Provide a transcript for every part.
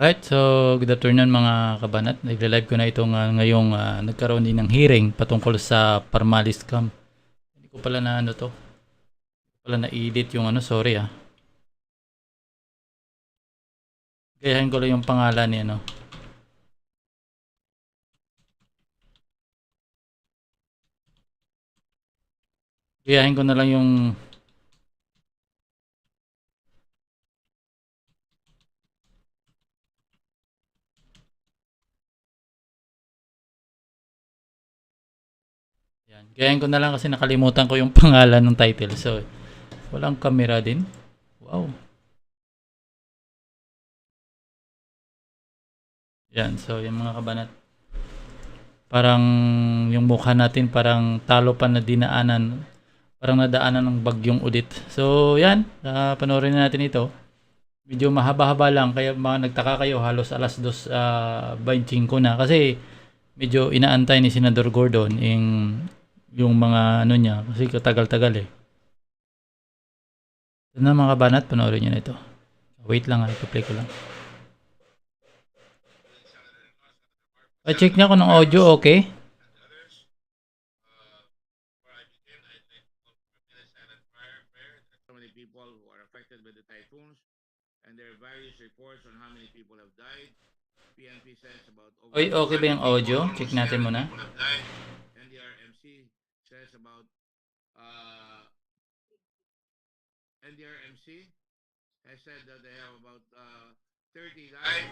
Alright, so good afternoon mga kabanat. Nagla-live ko na itong ngayong nagkaroon din ng hearing patungkol sa Pharmally scam. Hindi ko pala na ano to. Pala na-edit yung sorry ah. Gayahin ko lang yung pangalan ni ano. Gayahin ko na lang yung yan. Gayahin ko na lang kasi nakalimutan ko yung pangalan ng title. So, walang camera din. Wow. Yan, so yung mga kabanat. Parang yung mukha natin parang talo pa na dinaanan. Parang nadaanan ng bagyong udit. So, yan. Panoorin na natin ito. Medyo mahaba-haba lang kaya mga nagtaka kayo halos alas 2:25 na kasi medyo inaantay ni Senador Gordon yung mga ano niya kasi katagal-tagal eh. Ito na mga banat, panoorin niyo na ito. Wait lang i-play ko lang. Check niya kung ng audio okay. So many people who are affected by the typhoons, and there are various reports on how many people have died. PNP says about over Oy, okay ba yung audio? Check natin muna. people have died. NDRMC says about NDRMC has said that they have about 30 died,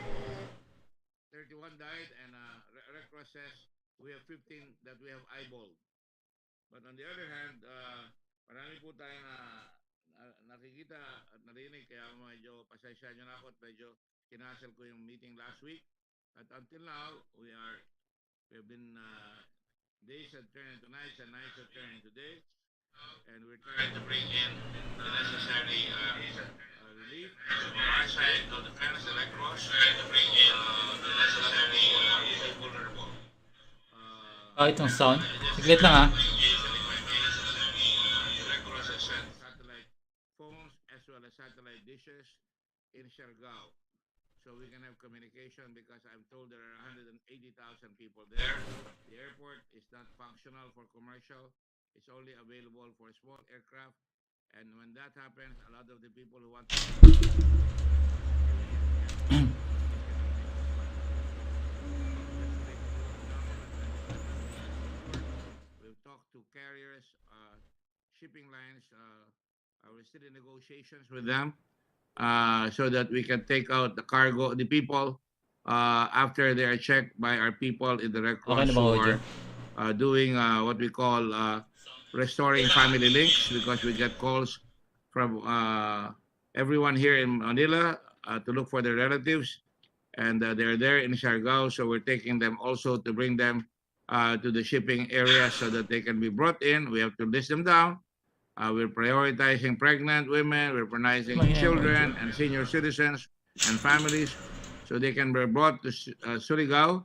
31 died, and Red Cross says we have 15 that we have eyeballed. But on the other hand, marami po tayong nakikita at narinig, kaya medyo pasensya nyo na ako at medyo kinancel ko yung meeting last week. At until now, we have been days have turned into nights and nights have turned into days. And we're trying to bring in the necessary relief. From our side of the Defense and Red Cross, trying to bring in the necessary vulnerable. Itong sound. Saglit lang ah. Satellite phones as well as satellite dishes in Siargao. So we can have communication because I'm told there are 180,000 people there. The airport is not functional for commercial. It's only available for small aircraft. And when that happens, a lot of the people who want to we've talked to carriers, shipping lines. We're still in negotiations with them so that we can take out the cargo, the people, after they are checked by our people in the Red Cross Okay na ba who audio? are doing what we call restoring family links, because we get calls from everyone here in Manila to look for their relatives, and they're there in Siargao, so we're taking them also to bring them to the shipping area so that they can be brought in. We have to list them down. We're prioritizing pregnant women, we're prioritizing children and senior citizens and families so they can be brought to Surigao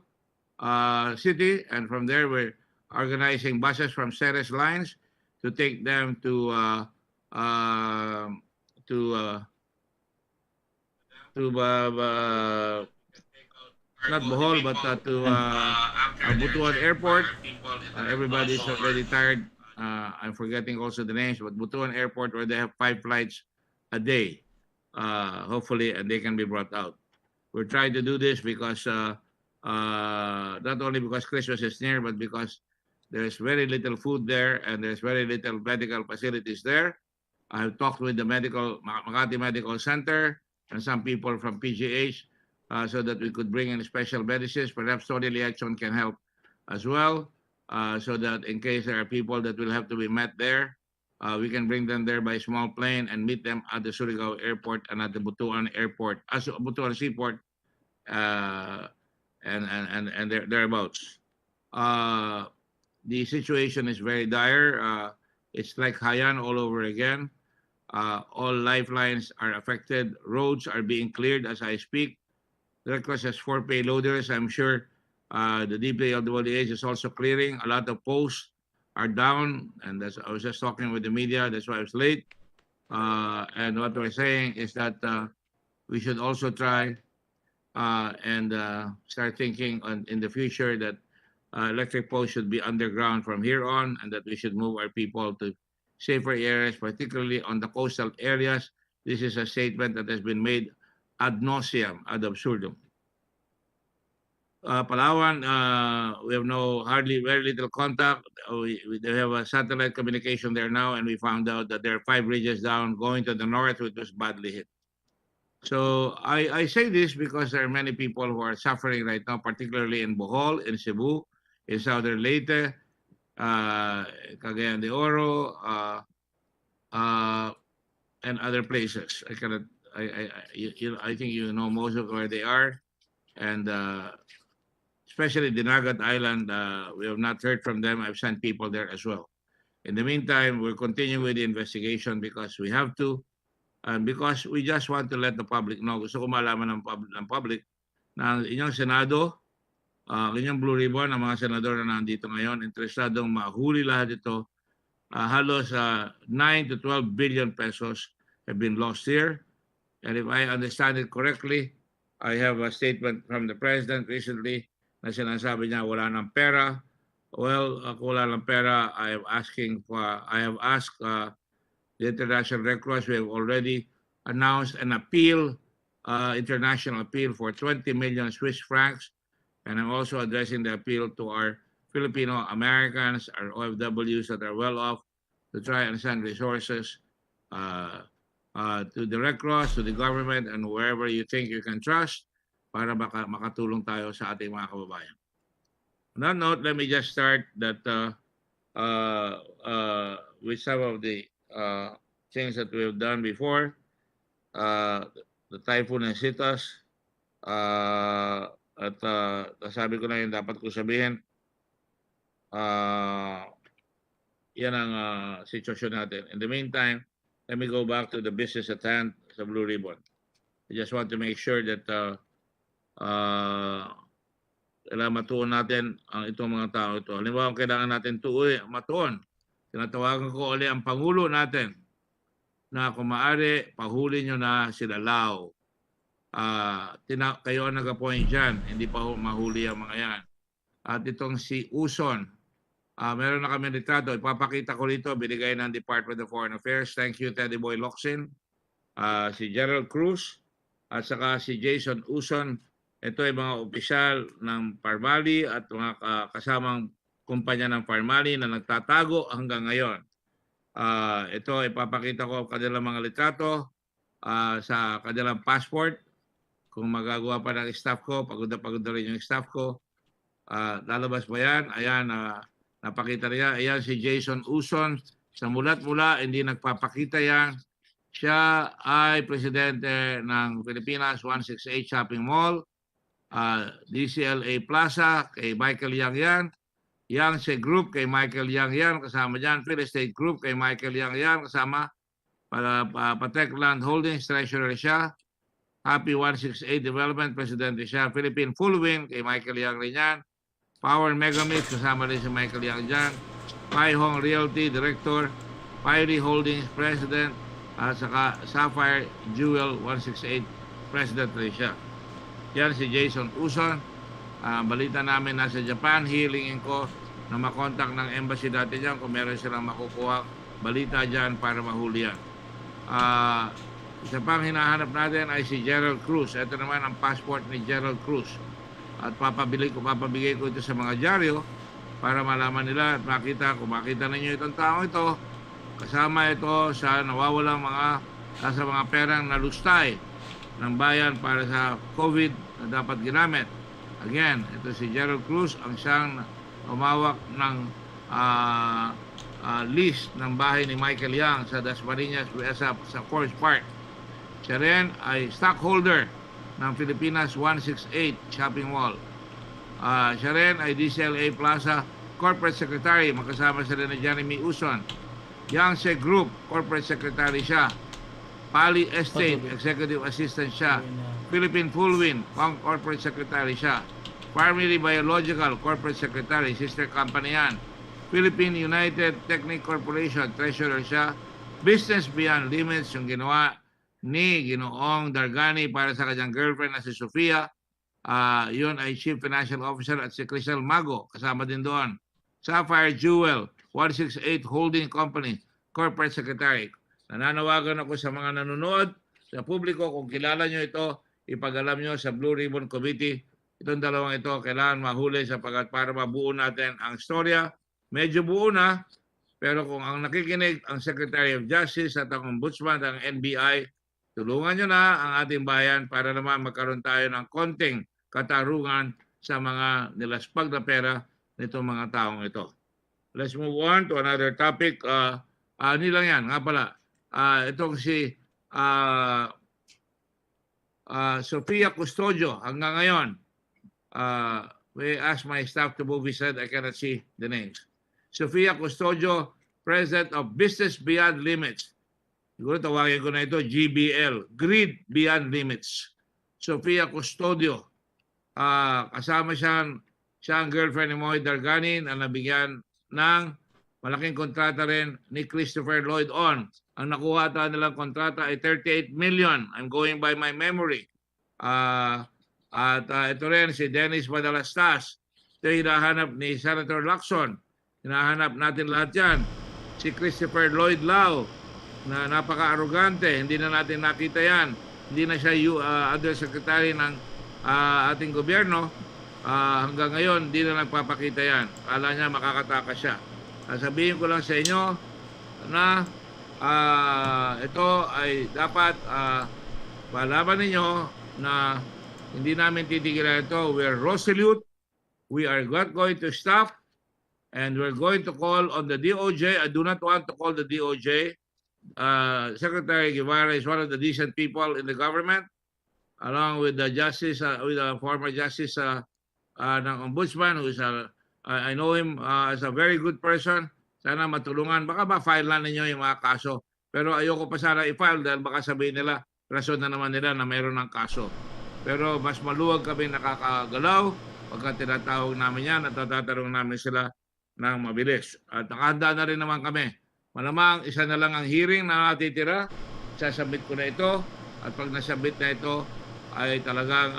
City, and from there we're organizing buses from Ceres lines to take them to not Bohol, but to Butuan Airport. Everybody's already tired. I'm forgetting also the names, but Butuan Airport, where they have 5 flights a day, hopefully, and they can be brought out. We're trying to do this because not only because Christmas is near, but because there's very little food there and there's very little medical facilities there. I've talked with the Makati Medical Center and some people from PGH so that we could bring in special medicines. Perhaps Tony Liachon can help as well, so that in case there are people that will have to be met there, we can bring them there by small plane and meet them at the Surigao Airport and at the Butuan Airport, Butuan Seaport, and thereabouts. The situation is very dire. It's like Haiyan all over again. All lifelines are affected. Roads are being cleared as I speak. The Red Cross has 4 payloaders. I'm sure the DPWH is also clearing. A lot of posts are down, and I was just talking with the media. That's why I was late. And what we're saying is that we should also try and start thinking in the future that electric poles should be underground from here on, and that we should move our people to safer areas, particularly on the coastal areas. This is a statement that has been made ad nauseam, ad absurdum. Palawan, we have very little contact. They have a satellite communication there now, and we found out that there are 5 ridges down going to the north, which was badly hit. So I say this because there are many people who are suffering right now, particularly in Bohol, in Cebu, in Southern Leyte, Cagayan de Oro, and other places. I think you know most of where they are, and especially Dinagat Island, we have not heard from them. I've sent people there as well. In the meantime, we're continuing with the investigation because we have to, and because we just want to let the public know. Gusto ko malaman ng public na ang inyong senado, ang inyong Blue Ribbon, ang mga senador na nandito ngayon, interesadong mahuli lahat ito. Halos 9 to 12 billion pesos have been lost here. And if I understand it correctly, I have a statement from the President recently na sinasabi niya wala ng pera. Well, kung wala ng pera, I have asked the International Red Cross. We have already announced an appeal, international appeal for 20 million Swiss francs. And I'm also addressing the appeal to our Filipino Americans, our OFWs that are well off, to try and send resources to the Red Cross, to the government, and wherever you think you can trust para makatulong tayo sa ating mga kababayan. On that note, let me just start that with some of the things that we have done before. The typhoon and Citas, at sabi ko na yung dapat ko sabihin. Yan ang sitwasyon natin. In the meantime, let me go back to the business at hand sa Blue Ribbon. I just want to make sure that kailangan matuon natin ang itong mga tao ito. Halimbawa, kailangan natin matuon. Tinatawagan ko ulit ang Pangulo natin na kung maaari, pahuli nyo na sila Lao. Kayo ang nag-appoint dyan, hindi pa mahuli ang mga yan. At itong si Uson, meron na kami litrato, ipapakita ko rito, binigay ng Department of Foreign Affairs. Thank you, Teddy Boy Locsin. Si Gerald Cruz, at saka si Jason Uson. Ito ay mga opisyal ng Pharmally at mga kasamang kumpanya ng Pharmally na nagtatago hanggang ngayon. Ito, ipapakita ko kanilang mga litrato sa kanilang passport. Kung magagawa pa ng staff ko, pagod na rin yung staff ko. Lalabas ba yan? Ayan, napakita niya. Ayan si Jason Uson. Sa mulat-mula, hindi nagpapakita yan. Siya ay presidente ng Pilipinas 168 Shopping Mall. DCLA Plaza, kay Michael Yang yan. Yangtze Group, kay Michael Yang yan. Kasama dyan. Phil Estate Group, kay Michael Yang yan. Kasama. Patek Land Holdings, treasurer siya. Happy 168 Development, presidente siya. Philippine Full Wind, kay Michael Yang rin yan. Power Megamix, kasama rin si Michael Yang dyan. Pai Hong Realty, director. Pyrie Holdings, president. At saka Sapphire Jewel 168, president rin siya. Yan si Jason Uson. Balita namin nasa Japan. Hilingin ko na makontak ng embassy dati dyan kung meron silang makukuha balita dyan para mahuli yan. Isa pang hinahanap natin ay si Gerald Cruz. Ito naman ang passport ni Gerald Cruz. At papabigay ko ito sa mga dyaryo para malaman nila at makita, kung makita ninyo itong tao ito, kasama ito sa nawawalang nasa mga perang nalustay ng bayan para sa COVID na dapat ginamit. Again, ito si Gerald Cruz, ang siyang umawak ng list ng bahay ni Michael Yang sa Dasmariñas, sa Forest Park. Siya rin ay stockholder ng Pilipinas 168 Shopping Mall. Siya rin ay DCLA Plaza Corporate Secretary, makasama sila ni Jeremy Uson. Yangtze Group, Corporate Secretary siya. Pali Estate, Executive Assistant siya. Philippine Full Wind, Corporate Secretary siya. Pharmally Biological, Corporate Secretary, sister company yan. Philippine United Technic Corporation, Treasurer siya. Business Beyond Limits, yung ginawa ni Ginoong Dargani para sa kanyang girlfriend na si Sofia. Yun ay Chief Financial Officer at si Crystal Mago, kasama din doon. Sapphire Jewel, 168 Holding Company, Corporate Secretary. Nananawagan ako sa mga nanonood, sa publiko, kung kilala nyo ito, ipag-alam nyo sa Blue Ribbon Committee. Itong dalawang ito, kailangan mahuli sapagat para mabuo natin ang storya. Medyo buo na, pero kung ang nakikinig, ang Secretary of Justice at ang Ombudsman at ang NBI, tulungan nyo na ang ating bayan para naman magkaroon tayo ng konting katarungan sa mga nilaspag na pera nitong mga taong ito. Let's move on to another topic. Nilang yan, nga pala. Itong si Sofia Custodio, hanggang ngayon, we ask my staff to move his head. I cannot see the names. Sofia Custodio, President of Business Beyond Limits. Siguro tawagin ko na ito, GBL, Grid Beyond Limits. Sofia Custodio, kasama siya ang girlfriend ni Moy Dargani na nabigyan ng malaking kontrata rin ni Christopher Lloyd On. Ang nakuha ata nilang kontrata ay 38 million. I'm going by my memory. Ito rin si Dennis Madalastas. Ito hinahanap ni Senator Lacson. Hinahanap natin lahat yan. Si Christopher Lloyd Lau na napaka-arrogante. Hindi na natin nakita yan. Hindi na siya undersecretary ng ating gobyerno. Hanggang ngayon, hindi na nagpapakita yan. Kala niya makakatakas siya. Sabihin ko lang sa inyo na ito ay dapat malaman ninyo na hindi namin titigilan ito. We are resolute. We are not going to stop. And we're going to call on the DOJ. I do not want to call the DOJ. Secretary Guevara is one of the decent people in the government, along with the justice, with the former justice ng ombudsman, who is I know him as a very good person. Sana matulungan. Baka ma-file na ninyo yung mga kaso. Pero ayoko pa sana i-file dahil baka sabihin nila, rason na naman nila na mayroon ng kaso. Pero mas maluwag kami nakakagalaw pagka tinatawag namin yan at tatanong namin sila ng mabilis. At nakahanda na rin naman kami. Malamang isa na lang ang hearing na natitira. Sasabit ko na ito. At pag nasabit na ito, ay talagang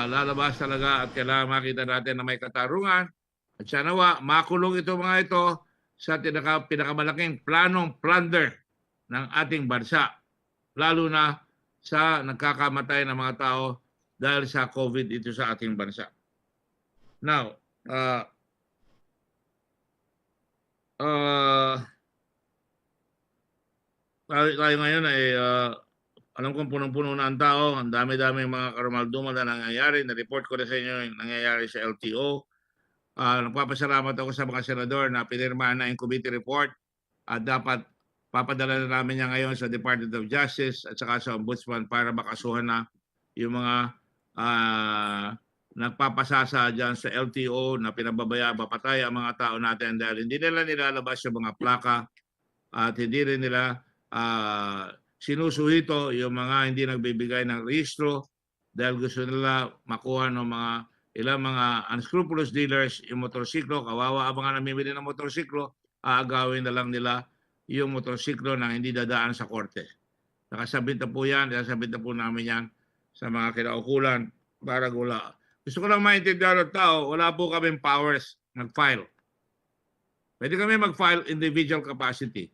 lalabas talaga at kailangan makita natin na may katarungan. At sana makulong ito mga ito sa pinakamalaking planong plunder ng ating bansa. Lalo na sa nagkakamatay ng mga tao dahil sa COVID ito sa ating bansa. Now, tayo ngayon ay alam kong punong-puno na ang tao, ang dami-dami mga karumaldumal na nangyayari. Na-report ko na sa inyo yung nangyayari sa LTO. Nagpapasalamat ako sa mga senador na pinirmahan na yung committee report at dapat papadala na namin niya ngayon sa Department of Justice at saka sa Ombudsman para makasuhan na yung mga nagpapasasa dyan sa LTO na pinababaya, papatay ang mga tao natin dahil hindi nila nilalabas yung mga plaka at hindi rin nila sinusuhito yung mga hindi nagbibigay ng rehistro dahil gusto nila makuha ng mga ilang mga unscrupulous dealers yung motorsiklo. Kawawa ang mga namimili ng motorsiklo, aagawin na lang nila yung motorsiklo na hindi dadaan sa korte. Nakasabit na po yan, nakasabit na po namin yan sa mga kinaukulan para gula. Gusto ko lang maintindihan ng tao, wala po kaming powers mag-file. Pwede kami mag-file individual capacity.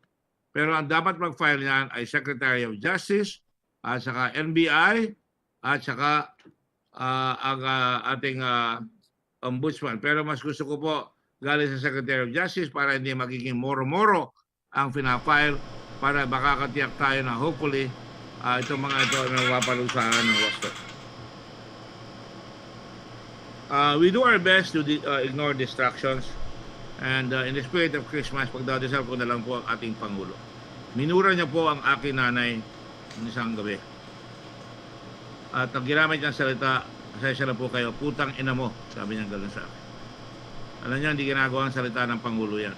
Pero ang dapat mag-file niyan ay Secretary of Justice, at saka NBI, at saka ang ating ombudsman. Pero mas gusto ko po galing sa Secretary of Justice para hindi magiging moro-moro ang fina-file para makakatiyak tayo na hopefully itong mga ito na mapapalusahan ng wasto. We do our best to ignore distractions. And in the spirit of Christmas, pagdadasal ko na lang po ang ating Pangulo. Minura niya po ang aking nanay ng isang gabi. At ang ginamit niyang salita, pasensya na po kayo, putang ina mo, sabi niya gano'n sa akin. Alam niyo, hindi ginagawa ang salita ng Pangulo yan.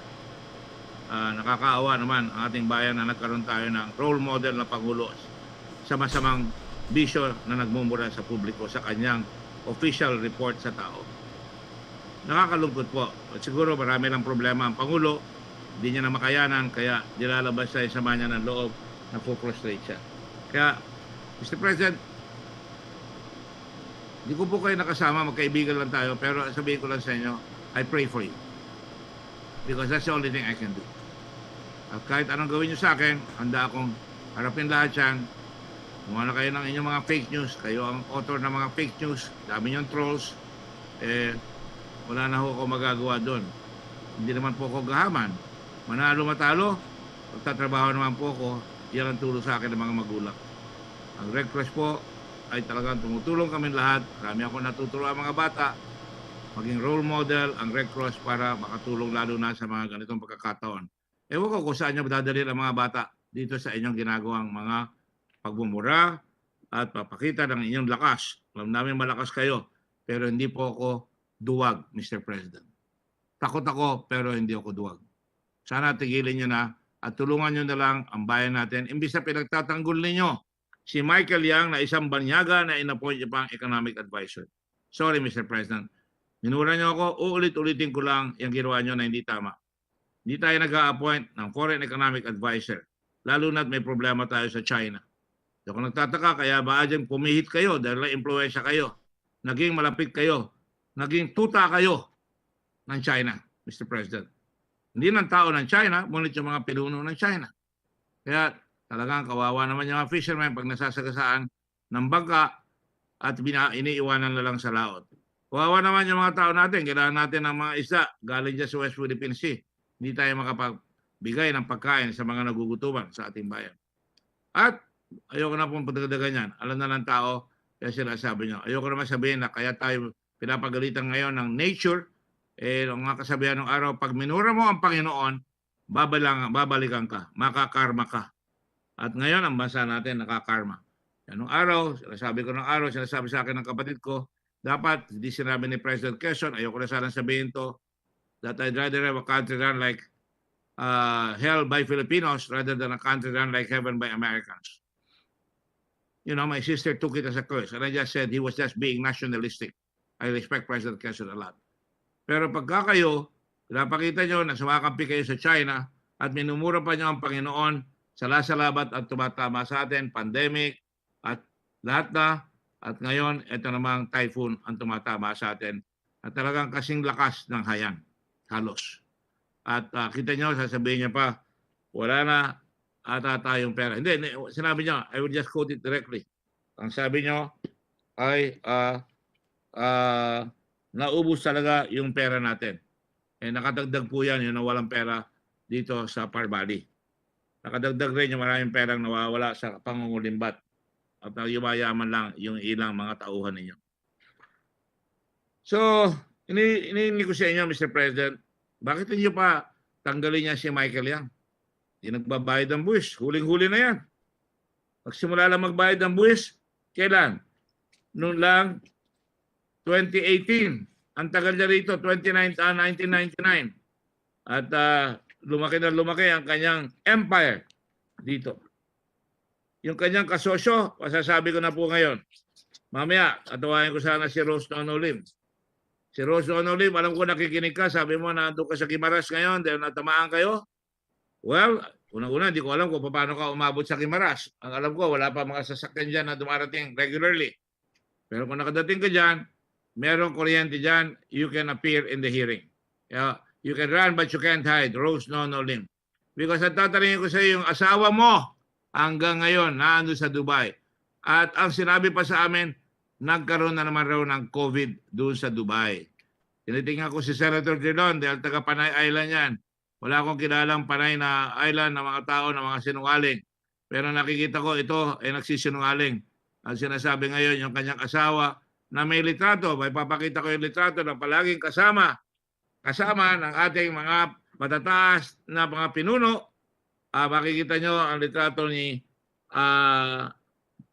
Nakakaawa naman ang ating bayan na nagkaroon tayo ng role model na Pangulo sa masamang bisyo na nagmumura sa publiko sa kanyang official report sa tao. Nakakalungkot po. At siguro marami lang problema ang Pangulo. Hindi niya na makayanan, kaya nilalabas siya sa sama niya ng loob na frustrate siya. Kaya, Mr. President, Hindi ko po kayo nakasama, magkaibigan lang tayo, pero sabihin ko lang sa inyo, I pray for you. Because that's the only thing I can do. At kahit anong gawin nyo sa akin, handa akong harapin lahat yan. Kung ano kayo ng inyong mga fake news, kayo ang author ng mga fake news, dami yung trolls, wala na ho ako magagawa doon. Hindi naman po ako gahaman. Manalo matalo, pagtatrabaho naman po ako, yan ang tulong sa akin ng mga magulang. Ang Red Cross po ay talagang tumutulong kami lahat. Marami ako natuturuan mga bata, maging role model ang Red Cross para makatulong lalo na sa mga ganitong pagkakataon. Ewan ko kung saan nyo dadalhin ang mga bata dito sa inyong ginagawang mga pagmumura at papakita ng inyong lakas. Alam namin malakas kayo, pero hindi po ako duwag, Mr. President. Takot ako, pero hindi ako duwag. Sana tigilin nyo na at tulungan nyo na lang ang bayan natin. Imbis na pinagtatanggol ninyo si Michael Yang na isang banyaga na inappoint niya pang economic advisor. Sorry, Mr. President. Minura nyo ako, uulit-ulitin ko lang yung ginawa nyo na hindi tama. Hindi tayo nag-a-appoint ng foreign economic advisor, lalo na't may problema tayo sa China. So kung nagtataka, kaya ba dyan pumihit kayo dahil na-influensya kayo, naging malapit kayo, naging tuta kayo ng China, Mr. President. Hindi ng tao ng China, ngunit yung mga pinuno ng China. Kaya talagang kawawa naman yung mga fishermen pag nasasagasaan ng bangka at iniiwanan na lang sa laot. Kawawa naman yung mga tao natin, kailangan natin ng mga isda galing dyan sa West Philippine Sea. Hindi tayo makapagbigay ng pagkain sa mga nagugutuban sa ating bayan. At ayoko na pong padagdagan yan. Alam na ng tao, kaya sinasabi nyo. Ayoko naman sabihin na kaya tayo pinapagalitan ngayon ng nature. Ang mga kasabihan ng araw, pag minura mo ang Panginoon, babalikan ka, makakarma ka. At ngayon, ang bansa natin nakakarma. Anong araw, sinasabi ko ng araw, sinasabi sa akin ng kapatid ko, dapat, hindi sinabi ni President Quezon, ayoko na sana sabihin to, that I'd rather have a country run like hell by Filipinos rather than a country run like heaven by Americans. You know, my sister took it as a curse, and I just said he was just being nationalistic. I respect President Quezon a lot. Pero pagka kayo, pinapakita nyo na sumakampi kayo sa China at minumura pa nyo ang Panginoon sa lasalabat at tumatama sa atin, pandemic at lahat na. At ngayon, ito namang typhoon ang tumatama sa atin. At talagang kasing lakas ng hayan, halos. At kita nyo, sasabihin niya pa, wala na ata tayong pera. Hindi, sinabi niya, I will just quote it directly. Ang sabi niyo ay naubos talaga yung pera natin. Nakadagdag po yan, yung nawalang pera dito sa Pharmally. Nakadagdag rin yung maraming perang nawawala sa pangungulimbat at yumayaman lang yung ilang mga tauhan ninyo. So, iniingi ko sa inyo, Mr. President, bakit niyo pa tanggalin niya si Michael Yang? Hindi nagbabayad ng buwis. Huling-huli na yan. Magsimula lang magbayad ng buwis, kailan? Noon lang, 2018. Ang tagal niya rito, 1999. At lumaki na lumaki ang kanyang empire dito. Yung kanyang kasosyo, masasabi ko na po ngayon. Mamaya, tatawain ko sana si Rose Nonolim. Si Rose Nonolim, alam ko nakikinig ka, sabi mo na doon ka sa Guimaras ngayon dahil natamaan kayo. Well, unang-una, hindi ko alam kung paano ka umabot sa Guimaras. Ang alam ko, wala pa mga sasakyan dyan na dumarating regularly. Pero kung nakadating ka dyan, merong kuryente dyan, you can appear in the hearing. You can run but you can't hide. Rose Nonolim. Because at tatanungin ko sa iyo, yung asawa mo hanggang ngayon naandun sa Dubai. At ang sinabi pa sa amin, nagkaroon na naman raw ng COVID doon sa Dubai. Tinitingnan ko si Senator Drilon dahil taga Panay Island yan. Wala akong kilalang Panay na island ng mga tao na mga sinungaling. Pero nakikita ko ito ay nagsisinungaling. Ang sinasabi ngayon yung kanyang asawa na may litrato, may papakita ko yung litrato na palaging kasama ng ating mga matataas na mga pinuno. Makikita nyo ang litrato ni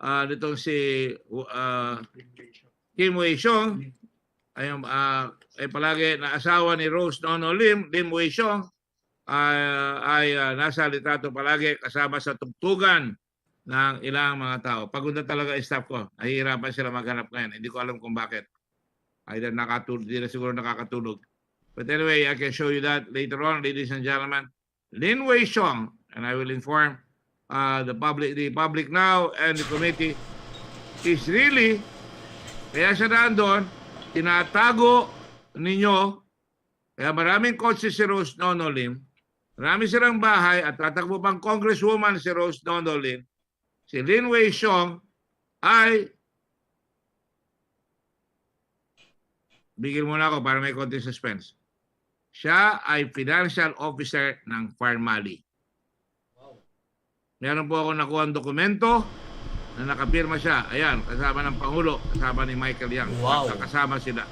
nitong si Kim Wei-shong ay palagi na asawa ni Rose Nonolim, Lim Wei-shong ay nasa litrato palagi kasama sa tugtugan ng ilang mga tao. Pagod na talaga yung staff ko. Nahihirapan sila maghanap ngayon. Hindi ko alam kung bakit. Either nakatulog, hindi na siguro nakakatulog. But anyway, I can show you that later on, ladies and gentlemen. Lin Wei-shong, and I will inform the public now and the committee, is really Kaya siya nandun, tinatago ninyo, kaya maraming kotse si Rose Nonolim, marami silang bahay at tatakbo pang Congresswoman si Rose Nonolim, si Lin Wei Xiong ay, bigil muna ako para may konting suspense. Siya ay financial officer ng Pharmally. Meron po ako nakuha ang dokumento na nakapirma siya. Ayan, kasama ng Pangulo, kasama ni Michael Yang. Wow. Kasama sila.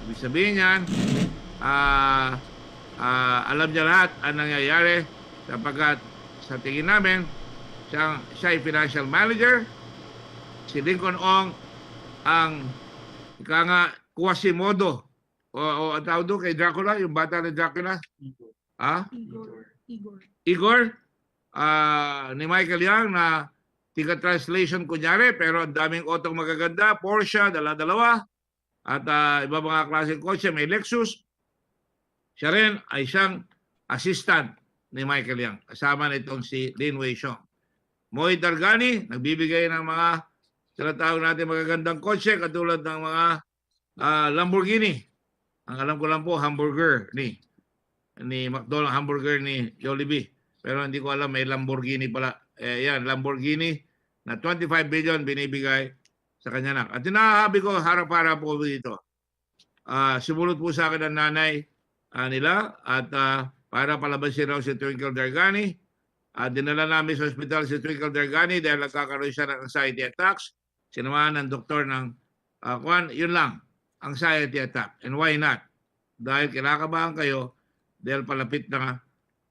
Ibig sabihin yan, alam niya lahat ang nangyayari sapagkat sa tingin namin, siya ay financial manager. Si Lincoln Ong ang ika nga Quasimodo o ang tawag doon kay Dracula, yung bata ni Dracula. Igor. Ni Michael Yang na tiga-translation kunyari, pero ang daming otong magaganda, Porsche, dala-dalawa, at iba mga klaseng kotse, may Lexus. Siya rin ay siyang assistant ni Michael Yang. Kasama nitong si Lin Wei Xiong. Moy Dargani, nagbibigay ng mga tinatawag natin magagandang kotse, katulad ng mga Lamborghini. Ang alam ko lang po, hamburger ni McDonald's, hamburger ni Jollibee. Pero hindi ko alam, may Lamborghini pala. Yan, Lamborghini na 25 billion binibigay sa kanya anak. At tinahabi ko, harap-harap po dito. Sumulot po sa akin ang nanay nila at para palabasin raw si Twinkle Dargani. Dinala namin sa ospital si Twinkle Dargani dahil nagkakaroon siya ng anxiety attacks. Sinamahan ng doktor ng yun lang, anxiety attack. And why not? Dahil kinakabahan kayo dahil palapit na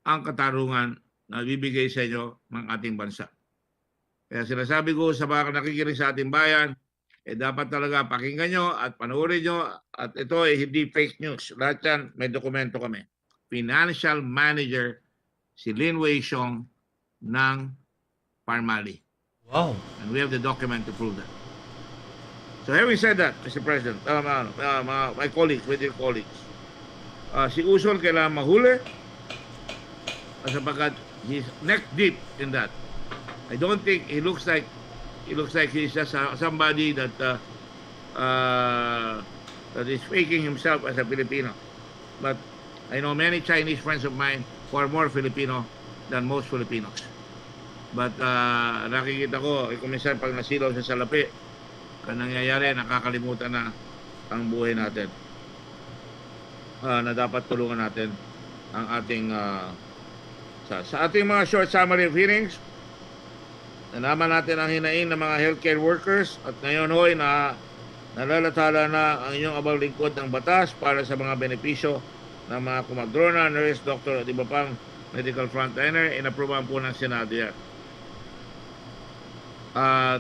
ang katarungan na bibigay sa inyo ng ating bansa. Kaya sinasabi ko sa mga nakikinig sa ating bayan, dapat talaga pakinggan nyo at panoorin nyo. At ito ay hindi fake news. Lahat yan, may dokumento kami. Financial manager si Lin Wei Xiong ng Pharmally. Wow. And we have the document to prove that. So having said that, Mr. President, my colleagues, with your colleagues, si Usol kailangan mahuli sapagkat he's neck deep in that. I don't think he looks like he's just somebody that is faking himself as a Filipino. But I know many Chinese friends of mine who are more Filipino than most Filipinos. But nakikita ko, kung minsan pag nasilaw sa salapi, ang nangyayari, nakakalimutan na ang buhay natin. Na dapat tulungan natin ang ating sa ating mga short summary of hearings. Nalaman natin ang hinaing ng mga healthcare workers at ngayon hoy na nalalathala na ang inyong abang lingkod ng batas para sa mga benepisyo ng mga kumadrona, nurse, doctor at iba pang medical frontliner. Inaprubahan po ng Senado yan.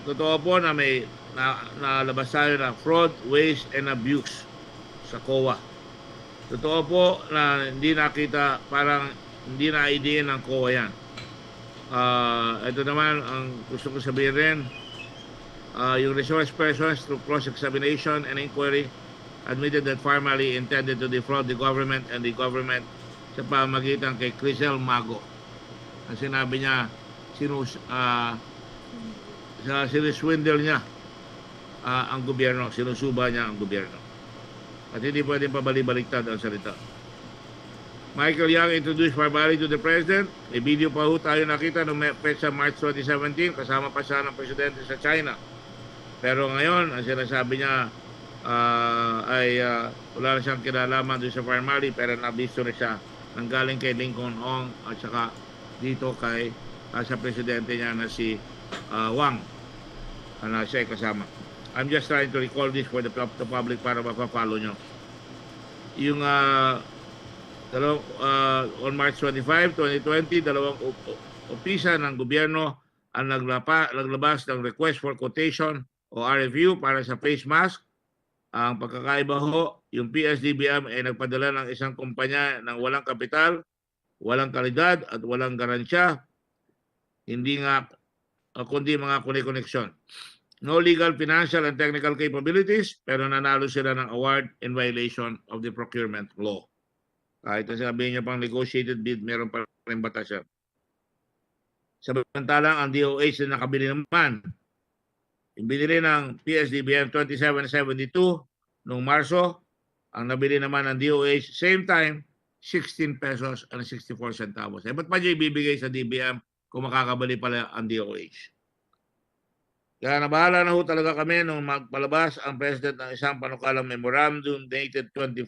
Totoo po na may nalabas tayo ng fraud, waste, and abuse sa COA. Totoo po na hindi nakita, parang hindi na-IDN ng COA yan. Ito naman ang gusto ko sabihin rin, yung resource persons through cross-examination and inquiry admitted that Pharmally intended to defraud the government and the government sa pamagitan kay Crisel Mago. Ang sinabi niya, siniswindle niya ang gobyerno, sinusuba niya ang gobyerno. At hindi pwedeng pabalik-baliktad ang salita. Michael Yang introduced Pharmally to the President. May video pa ho tayo nakita noong petsa March 2017, kasama pa siya ng Presidente sa China. Pero ngayon, ang sinasabi niya ay wala na siyang kinalaman doon sa Pharmally, pero nabisto na siya nang galing kay Lincoln Ong at saka dito kay sa Presidente niya na si Wang. Siya ay kasama. I'm just trying to recall this for the public para mapapalo nyo. Yung on March 25, 2020, dalawang opisa ng gobyerno ang naglabas ng request for quotation o RFU para sa face mask. Ang pagkakaiba ho, yung ps-dbm ay nagpadala ng isang kumpanya ng walang kapital, walang kalidad at walang garansya, hindi nga kundi mga koneksyon. No legal, financial, and technical capabilities, pero nanalo sila ng award in violation of the procurement law. Kahit sabihin niya pang negotiated bid, meron pa rin batas yan. Samantalang ang DOH na nakabili naman Yung binili ng ps-dbm 2772 noong Marso, ang nabili naman ng DOH same time 16 pesos and 64 centavos. Ba't pa niyo ibibigay sa DBM kung makakabali pala ang DOH? Kaya nabahala na ho talaga kami nung magpalabas ang President ng isang panukalang memorandum dated 4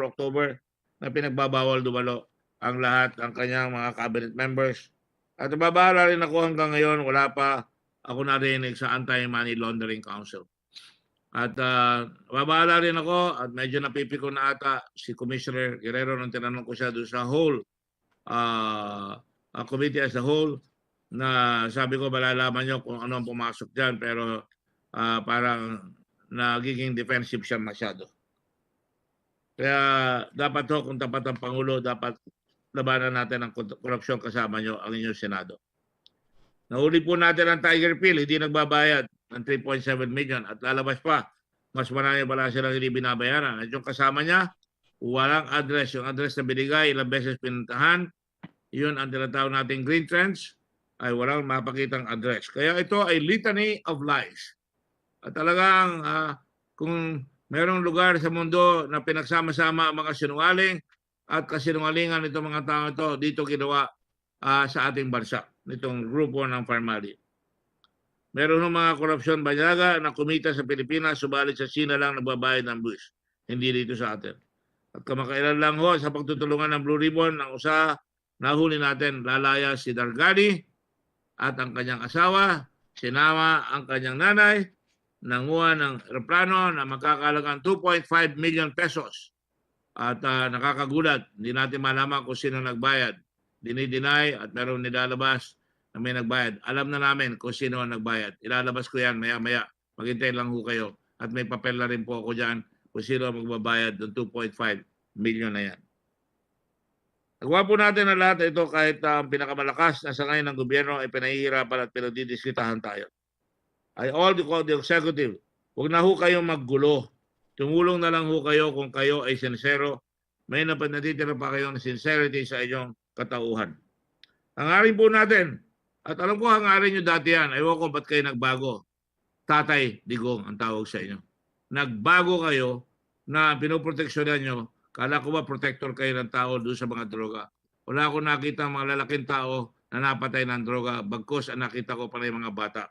October na pinagbabawal dumalo ang lahat ng kanyang mga cabinet members. At nababahala rin ako hanggang ngayon, wala pa ako narinig sa Anti-Money Laundering Council. At nababahala rin ako at medyo napipiko na ata si Commissioner Guerrero nung tinanong ko siya doon sa whole committee as a whole, na sabi ko malalaman nyo kung ano ang pumasok dyan, pero parang nagiging defensive siya masyado. Kaya dapat ho, kung tapat ang Pangulo, dapat labanan natin ang korupsyon kasama nyo ang inyong Senado. Nahuli po natin ang Tiger Pill, hindi nagbabayad ng 3.7 million at lalabas pa. Mas marami pala silang hindi binabayaran. At yung kasama niya, walang address. Yung address na binigay, ilang beses pinuntahan, yun ang tinatawag nating green trends, ay walang mapakitang address. Kaya ito ay litany of lies. At talagang kung merong lugar sa mundo na pinagsama-sama ang mga sinungaling at kasinungalingan nitong mga tao ito, dito ginawa sa ating bansa, nitong grupo ng Pharmally. Meron ng mga korupsyon banyaga na kumita sa Pilipinas, subalit sa China lang nagbabayad ng buwis. Hindi dito sa atin. At kamakailan lang ho sa pagtutulungan ng Blue Ribbon, ang nahuli natin, lalaya si Dargani at ang kanyang asawa, sinama ang kanyang nanay, nanguha ng aeroplano na magkakalagang 2.5 million pesos. At nakakagulat, hindi natin malaman kung sino nagbayad. Dinideny at meron nilalabas na may nagbayad. Alam na namin kung sino ang nagbayad. Ilalabas ko yan maya-maya. Maghintay lang ho kayo. At may papel na rin po ako dyan kung sino ang magbabayad ng 2.5 million na yan. Nagawa po natin ang lahat ito kahit ang pinakamalakas na sangay ng gobyerno ay pinahihirapan at pinagdidiskitahan tayo. I all call the executive, huwag na ho kayong maggulo. Tumulong na lang ho kayo kung kayo ay sincero. May natitira pa kayong sincerity sa inyong katauhan. Hangarin po natin, at alam ko hangarin nyo dati yan, ayaw ko ba't kayo nagbago. Tatay Digong ang tawag sa inyo. Nagbago kayo na pinoproteksyonan nyo. Kala ko ba protector kayo ng tao doon sa mga droga? Wala akong nakita mga lalaking tao na napatay ng droga. Bagkos ang nakita ko pala yung mga bata.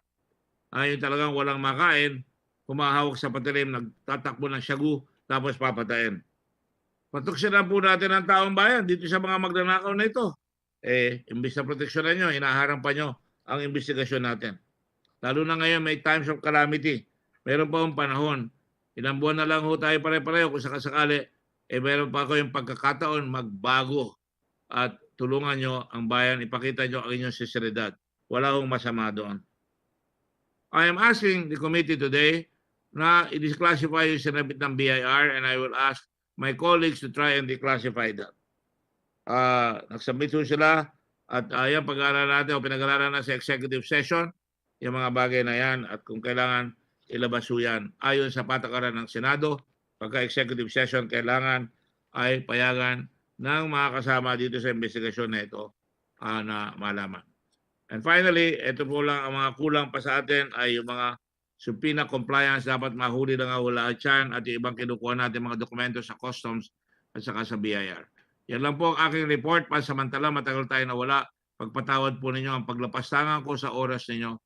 Ayun talagang walang makain, humahawak sa patilim, nagtatakbo ng syagu, tapos papatayin. Proteksyonan po natin ang taong bayan dito sa mga magnanakaw na ito. Imbis na proteksyonan nyo, hinaharang pa nyo ang investigasyon natin. Lalo na ngayon may times of calamity. Meron pa akong panahon. Ilang buwan na lang ho tayo pare-pareho kung sakasakali. Meron pa ako yung pagkakataon magbago at tulungan nyo ang bayan, ipakita nyo ang inyong sinseridad. Wala akong masama doon. I am asking the committee today na i-disclassify yung sinabit ng BIR and I will ask my colleagues to try and declassify that. Nagsubmit ho sila at yan pag-aaral natin o pinag-aaralan na sa executive session yung mga bagay na yan at kung kailangan ilabas ho yan ayon sa patakaran ng Senado. Pagka-executive session, kailangan ay payagan ng mga kasama dito sa investigasyon na ito na malaman. And finally, ito po lang ang mga kulang pa sa atin ay yung mga subpoena compliance. Dapat mahuli na nga lahat yan at yung ibang kinukuha natin mga dokumento sa customs at saka sa BIR. Yan lang po ang aking report. Pansamantala, matagal tayo nawala. Pagpatawad po ninyo ang paglapastangan ko sa oras ninyo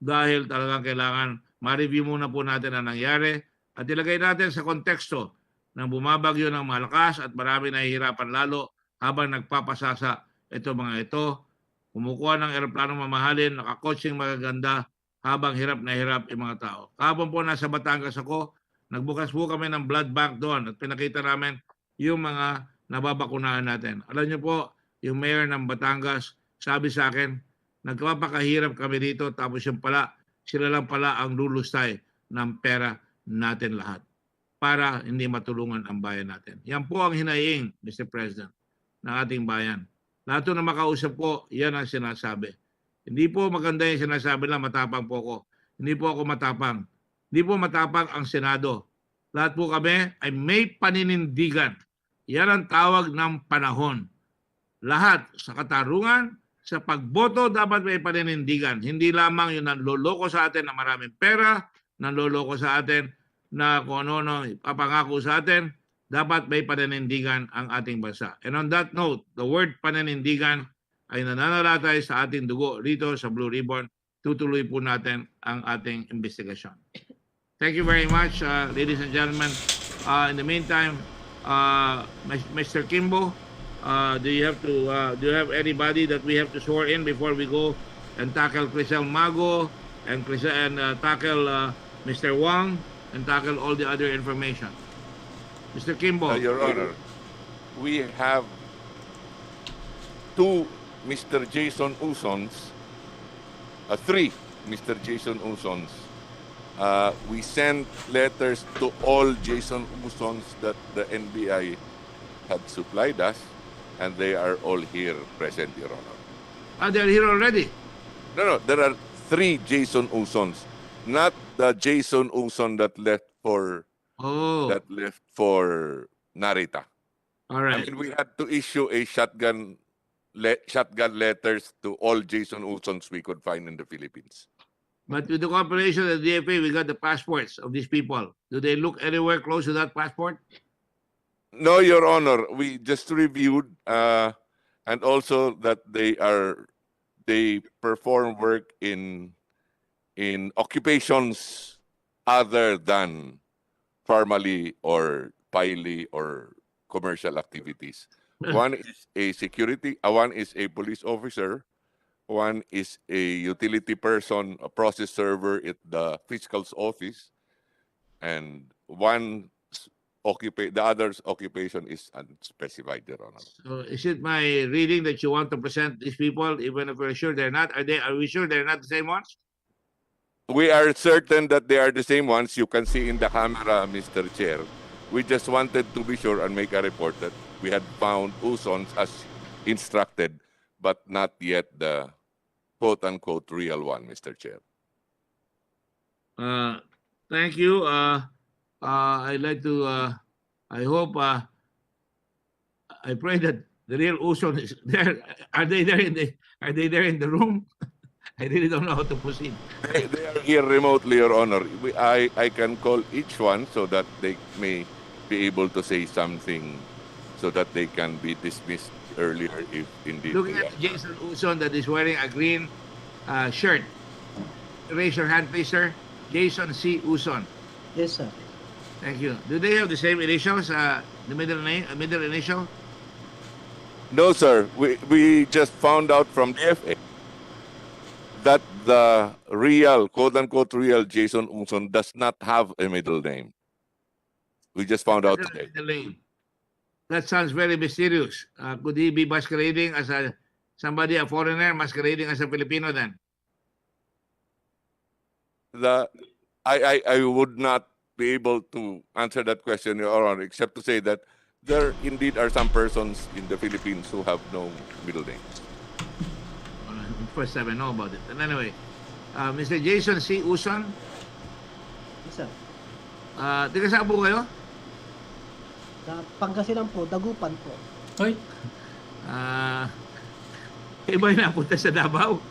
dahil talagang kailangan ma-review muna po natin ang nangyari at ilagay natin sa konteksto ng bumabagyo ng malakas at marami nahihirapan lalo habang nagpapasasa ito mga ito. Kumukuha ng aeroplanong mamahalin, nakakotsing magaganda habang hirap na hirap yung mga tao. Kahapon po nasa Batangas ako, nagbukas po kami ng blood bank doon at pinakita namin yung mga nababakunahan natin. Alam niyo po, yung mayor ng Batangas sabi sa akin, nagpapakahirap kami dito tapos yung pala, sila lang pala ang lulustay ng pera natin lahat para hindi matulungan ang bayan natin. Yan po ang hinaing, Mr. President, ng ating bayan. Lahat na makausap ko, yan ang sinasabi. Hindi po maganda yung sinasabi lang, matapang po ako. Hindi po ako matapang. Hindi po matapang ang Senado. Lahat po kami ay may paninindigan. Yan ang tawag ng panahon. Lahat sa katarungan, sa pagboto dapat may paninindigan. Hindi lamang yung nanloloko sa atin na maraming pera, nanloloko sa atin na kung ano ipapangako sa atin, dapat may paninindigan ang ating bansa. And on that note, the word paninindigan ay nananalatay sa ating dugo rito sa Blue Ribbon. Tutuloy po natin ang ating investigasyon. Thank you very much, ladies and gentlemen. In the meantime, Mr. Kimbo, do you have anybody that we have to swear in before we go and tackle Crisel Mago and tackle Mr. Wang and tackle all the other information? Mr. Kimbo. Your Honor, we have two Mr. Jason Usons, three Mr. Jason Usons. We sent letters to all Jason Usons that the NBI had supplied us, and they are all here present, Your Honor. They're here already? No, there are three Jason Usons, not the Jason Uson that left for Narita. All right. I mean, we had to issue a shotgun letters to all Jason Usons we could find in the Philippines. But with the cooperation of the DFA, we got the passports of these people. Do they look anywhere close to that passport? No, Your Honor. We just reviewed, and also that they perform work in occupations other than Pharmally or Pily or commercial activities. One is a one is a police officer, one is a utility person, a process server at the fiscal's office, and the other's occupation is unspecified, Your Honor. So is it my reading that you want to present these people, even if we're sure they're not? Are we sure they're not the same ones? We are certain that they are the same ones you can see in the camera, Mr. Chair. We just wanted to be sure and make a report that we had found Usons as instructed, but not yet the quote-unquote real one, Mr. Chair. Thank you. I'd like to, I hope, I pray that the real Uson is there. Are they there in the room? I really don't know how to proceed. They are here remotely, Your Honor. I can call each one so that they may be able to say something so that they can be dismissed earlier if indeed. Looking at Jason Uson that is wearing a green shirt. Raise your hand, please, sir. Jason C. Uson. Yes, sir. Thank you. Do they have the same initials, the middle name, middle initial? No, sir. We just found out from the FA that the real, quote-unquote real Jason Uson does not have a middle name. We just found out today. That sounds very mysterious. Could he be masquerading as a foreigner, masquerading as a Filipino then? I would not be able to answer that question, Your Honor, except to say that there indeed are some persons in the Philippines who have no middle names. First time I know about it. And anyway, Mr. Jason C. Uson, Yes, sir. taga saan po kayo? Sa Pangasinan po, Dagupan po. Hoy, Iba yung napunta sa Davao.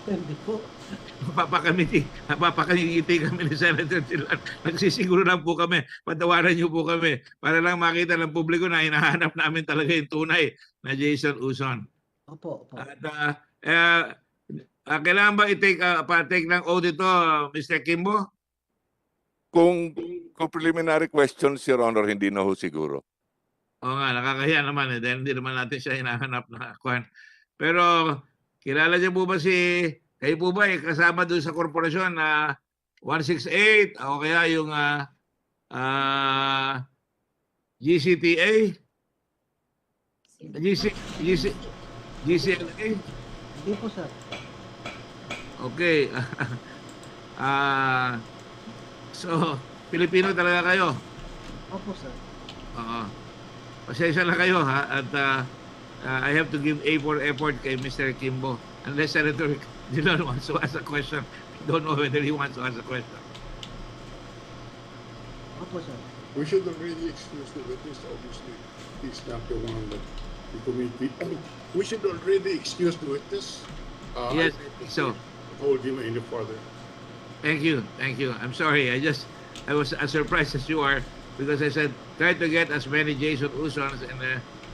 Hindi po. Napapakangiti kami ni Senator Tilan. Nagsisiguro lang po kami. Patawaran niyo po kami para lang makita ng publiko na hinahanap namin talaga yung tunay na Jason Uson. Opo, opo. At kailangan ba pa-take ng oath ito, Mr. Kimbo? Kung preliminary questions, Your Honor, hindi na ho siguro. Oo nga, nakakahiya naman dahil hindi naman natin siya hinahanap na kwan. Pero kilala niyo po ba kayo po ba kasama doon sa korporasyon na 168 o kaya yung GCTA? GCLA? Hindi po, sir. Okay. So, Pilipino talaga kayo? Opo, sir. Oo. Pasensya na kayo ha. At I have to give A for effort kay Mr. Kimbo. Unless Senator Dillon wants to ask a question. I don't know whether he wants to ask a question. Opo, sir. We should already excuse the witness, obviously. He's not the one that the committee. We should already excuse the witness. Yes, I think so. hold him any further. Thank you. I'm sorry. I was as surprised as you are because I said try to get as many Jason Usons and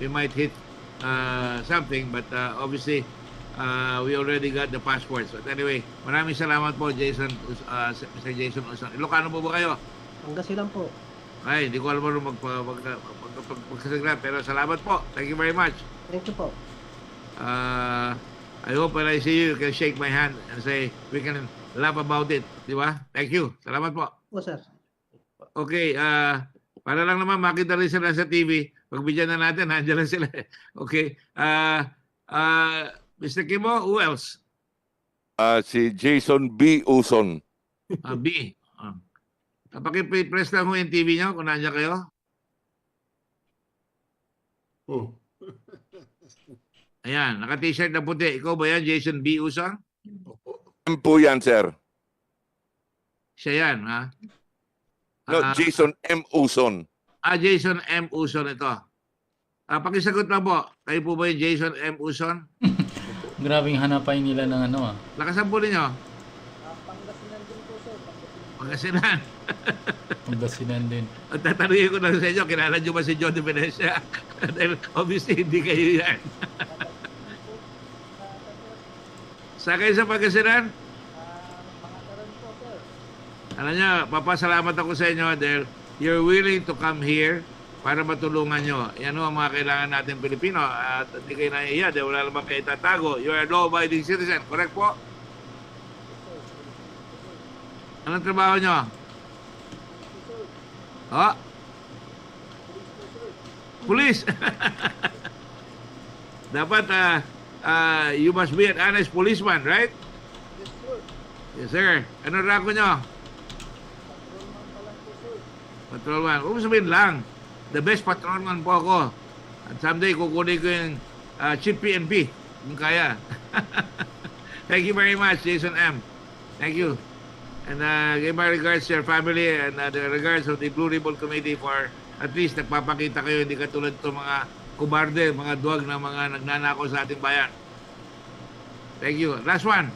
we might hit something. But obviously, we already got the passports. But anyway, maraming salamat po, Jason, Mr. Jason Uson. Ilocano po ba kayo? Pangasinan po. Ay, hindi ko alam mo magkasagla. Pero salamat po. Thank you very much. Thank you po. I hope when I see you, you can shake my hand and say, we can laugh about it. Di ba? Thank you. Salamat po. Po, sir. Okay, para lang naman makita rin sila sa TV, pagbigyan na natin, nandiyan lang sila. Okay. Mr. Kimo, who else? Si Jason B. Uson. B. Pakipress lang ho yung TV nyo kung nandiyan kayo. Oh. Ayan, naka-t-shirt na puti. Ikaw ba yan, Jason B. Uson? M po yan, sir. Siya yan, ha? No, Jason M. Uson. Jason M. Uson ito. Pakisagot lang po. Kayo po ba yung Jason M. Uson? Grabing hanapay nila ng ano ah. Lakasan po ninyo. Pangasinan din po, sir. Pangasinan. Pagdasinan din. At tatanungin ko lang sa inyo, kilala nyo ba si John de Venecia? Dahil obviously hindi kayo yan. Saan kayo sa Pangasinan? Pangataran po, sir. Alam nyo, papasalamat ako sa inyo dahil you're willing to come here para matulungan nyo. Yan ang mga kailangan natin Pilipino at hindi kayo naiiya dahil wala naman kayo tatago. You're a law-abiding citizen. Correct po? Anong trabaho nyo? Oh? Police. Dapat you must be an honest policeman, right? Yes, sir. Ano rako nyo? Patrolman. Huwag mo sabihin lang. The best patrolman po ako. At someday kukunin ko yung Chief PNP. Kung kaya. Thank you very much, Jason M. Thank you. And give my regards to your family and the regards of the Blue Ribbon Committee for at least nagpapakita kayo hindi katulad itong mga kubarde, mga duwag na mga nagnanakaw sa ating bayan. Thank you. Last one.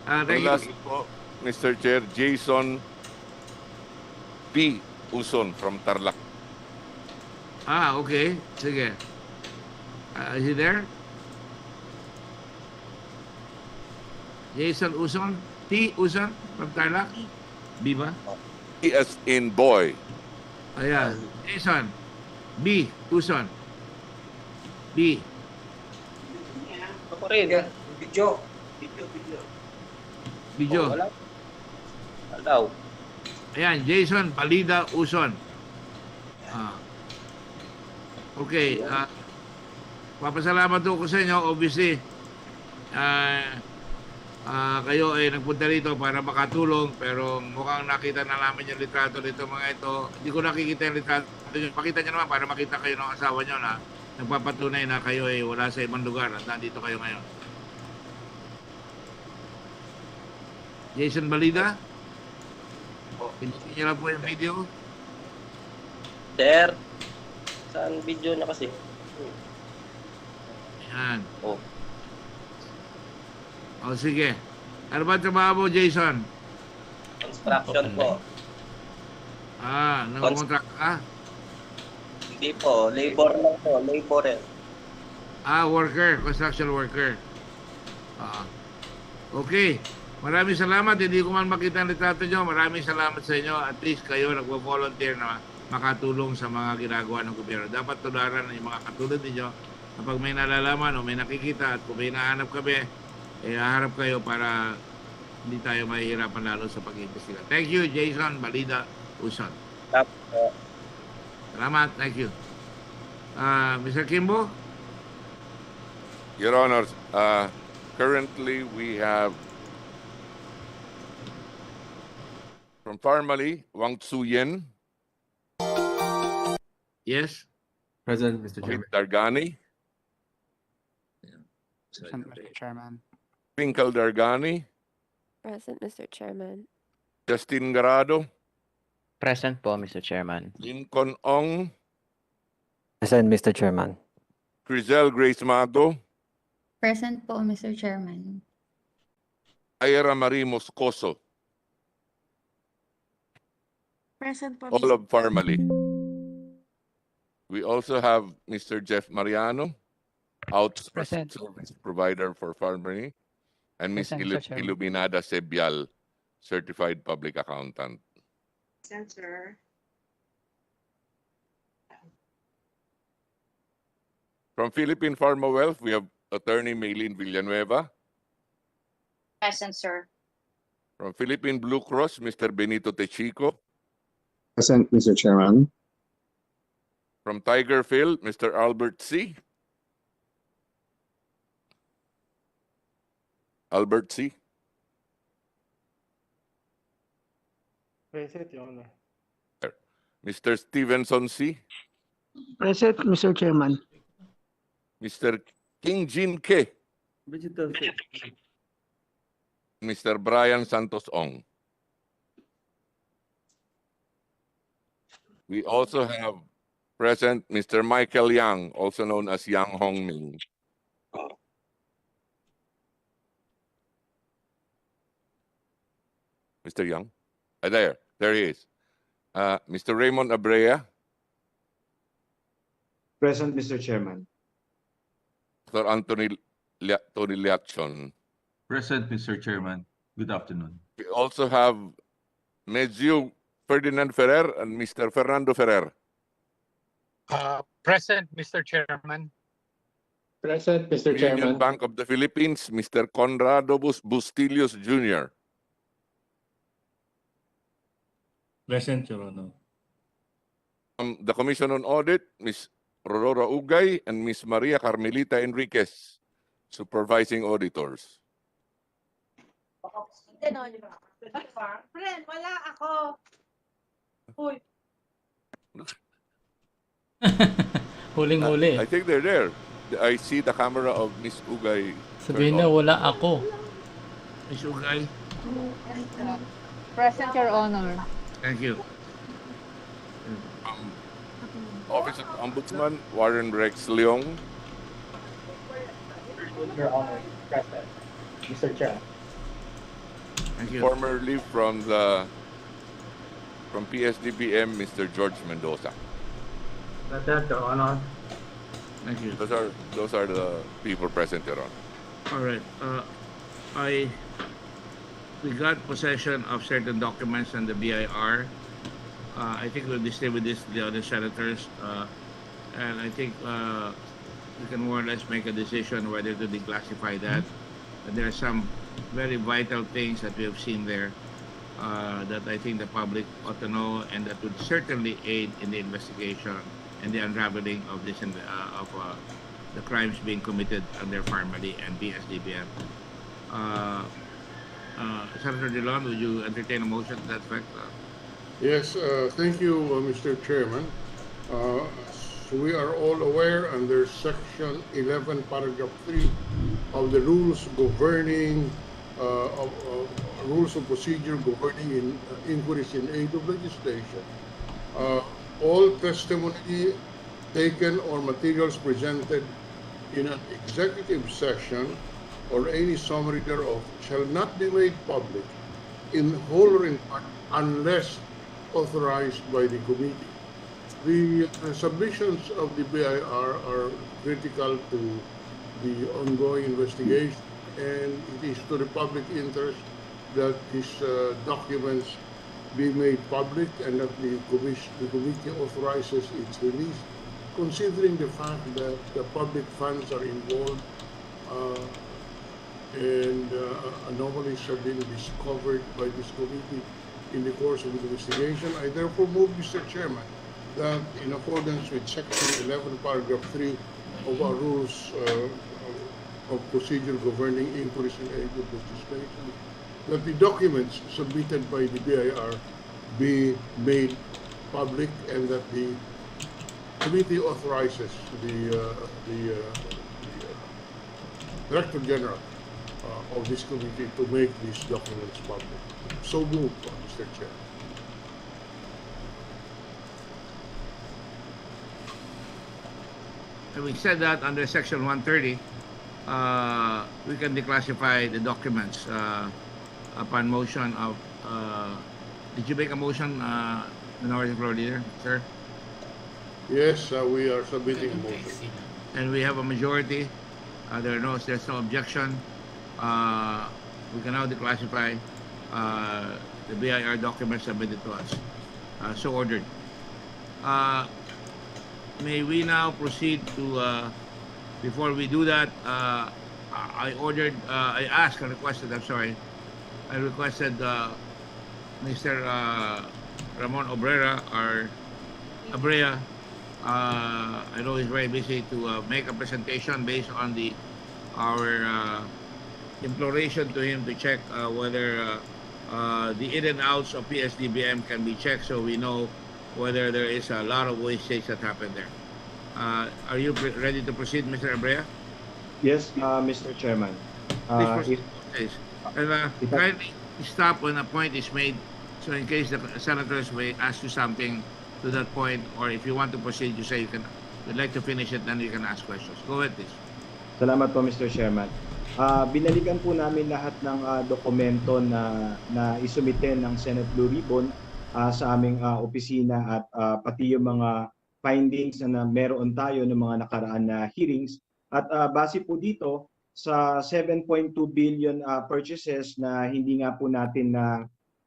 Thank Last you. po, Mr. Chair, Jason P. Uson from Tarlac. Okay. Sige. Is he there? Jason Uson? T. Uson from Tarlac? B ba? E as in boy. Ayan. Jason. B. Uson. B. Ako rin. Video. Video. Wala. Alaw. Ayan. Jason Palida Uson. Okay. Papasalamat ko sa inyo. Obviously, kayo ay nagpunta rito para makatulong pero mukhang nakita na namin yung litrato nito mga ito. Hindi ko nakikita yung litrato nyo. Pakita nyo naman para makita kayo ng asawa nyo na nagpapatunay na kayo ay wala sa ibang lugar at nandito kayo ngayon. Jason Balida? Pinutin nyo lang po yung video. Sir. Saan video na kasi? Ayan. Oh. Sige. Ano ba trabaho mo, Jason? Construction po. Nakakontract ka? Hindi po. Labor lang po. Laborer. Worker. Construction worker. Okay. Maraming salamat. Hindi ko man makita ang litrato nyo. Maraming salamat sa inyo. At least kayo nagvo-volunteer na makatulong sa mga ginagawa ng gobyerno. Dapat tularan ng mga katulad ninyo kapag may nalalaman o may nakikita at kung may nahanap kami, haharap kayo para hindi tayo mahihirapan lalo sa pag-iimbestiga. Thank you, Jason Balida Uson. Salamat. Thank you. Mr. Kimbo? Your Honors, currently we have from Pharmally, Wang Tsuyen, Yes? Present, Mr. Chairman. Dargani, Present, Mr. Chairman. Twinkle Dargani, Present, Mr. Chairman. Justin Garado, Present po, Mr. Chairman. Lincoln Ong, Present, Mr. Chairman. Crizel Grace Mago, Present po, Mr. Chairman. Ira Marie Moscoso, Present po, all of Pharmally. We also have Mr. Jeff Mariano, outsourced Present. service provider for Pharmally, and Ms. Present, Mr. Chairman. Iluminada Sebial, certified public accountant. Sir. From Philippine Pharma Wealth, we have Attorney Maylene Villanueva. Present, sir. From Philippine Blue Cross, Mr. Benito Techico. Present, Mr. Chairman. From Tiger Phil, Mr. Albert C. Albert C. Present, Your Honor. Mr. Stevenson C. Present, Mr. Chairman. Mr. King Jin K. Mr. Brian Santos Ong. We also have present Mr. Michael Yang, also known as Yang Hong Ming. Mr. Yang? There he is. Mr. Raymond Abrea, Present, Mr. Chairman. Dr. Anthony Tony Liachon. Present, Mr. Chairman. Good afternoon. We also have Medyo Ferdinand Ferrer and Mr. Fernando Ferrer. Present, Mr. Chairman. Present, Mr. Union Chairman. Bank of the Philippines, Mr. Conrado Bustillos Jr. Present, Your Honor. From the Commission on Audit, Ms. Aurora Ugay and Ms. Maria Carmelita Enriquez, supervising auditors. Friend, wala ako. Uy. Huling-huli. I think they're there. I see the camera of Ms. Ugay. Sabihin na wala ako. Ms. Ugay, Present, Your Honor. thank you. Office of Ombudsman, Warren Rex Leong. Your Honor. Present. Mr. Chair. Thank you. Formerly from ps-dbm, Mr. George Mendoza. Present, Your Honor. Thank you. Those are the people present, Your Honor. All right. We got possession of certain documents on the BIR. I think we'll stay with the other senators, and I think we can more or less make a decision whether to declassify that. And there are some very vital things that we have seen there that I think the public ought to know, and that would certainly aid in the investigation and the unraveling of this of the crimes being committed under Pharmally and ps-dbm. Senator Dillon, would you entertain a motion to that effect? Yes, thank you, Mr. Chairman. So we are all aware under Section 11, Paragraph 3 of the rules governing rules of procedure governing in inquiries in aid of legislation. All testimony taken or materials presented in an executive session or any summary thereof shall not be made public in whole or in part unless authorized by the committee. The submissions of the BIR are critical to the ongoing investigation, and it is to the public interest that these documents be made public and that the committee authorizes its release, considering the fact that the public funds are involved and anomalies have been discovered by this committee in the course of the investigation. I therefore move, Mr. Chairman, that in accordance with Section 11, Paragraph 3 of our rules of procedure governing inquiries in aid of legislation, that the documents submitted by the BIR be made public and that the committee authorizes the Director General of this committee to make these documents public. So moved, Mr. Chair. having said that, under Section 130, we can declassify the documents upon motion of. Did you make a motion, Minority Floor Leader, sir? Yes, we are submitting a motion. And we have a majority. There's no objection. We can now declassify the BIR documents submitted to us. So ordered. May we now proceed to, before we do that, I requested Mr. Ramon Abrea, I know he's very busy, to make a presentation based on our imploration to him to check whether the in and outs of ps-dbm can be checked, so we know whether there is a lot of wastage that happened there. Are you ready to proceed, Mr. Abrea? Yes, Mr. Chairman. Please proceed. And kindly stop when a point is made, so in case the senators may ask you something to that point, or if you want to proceed, you say you'd like to finish it, then you can ask questions. Go ahead, please. Salamat po, Mr. Chairman. Binalikan po namin lahat ng dokumento na isumite ng Senate Blue Ribbon sa aming opisina, at pati yung mga findings na meron tayo ng mga nakaraan na hearings. At base po dito sa 7.2 billion purchases na hindi nga po natin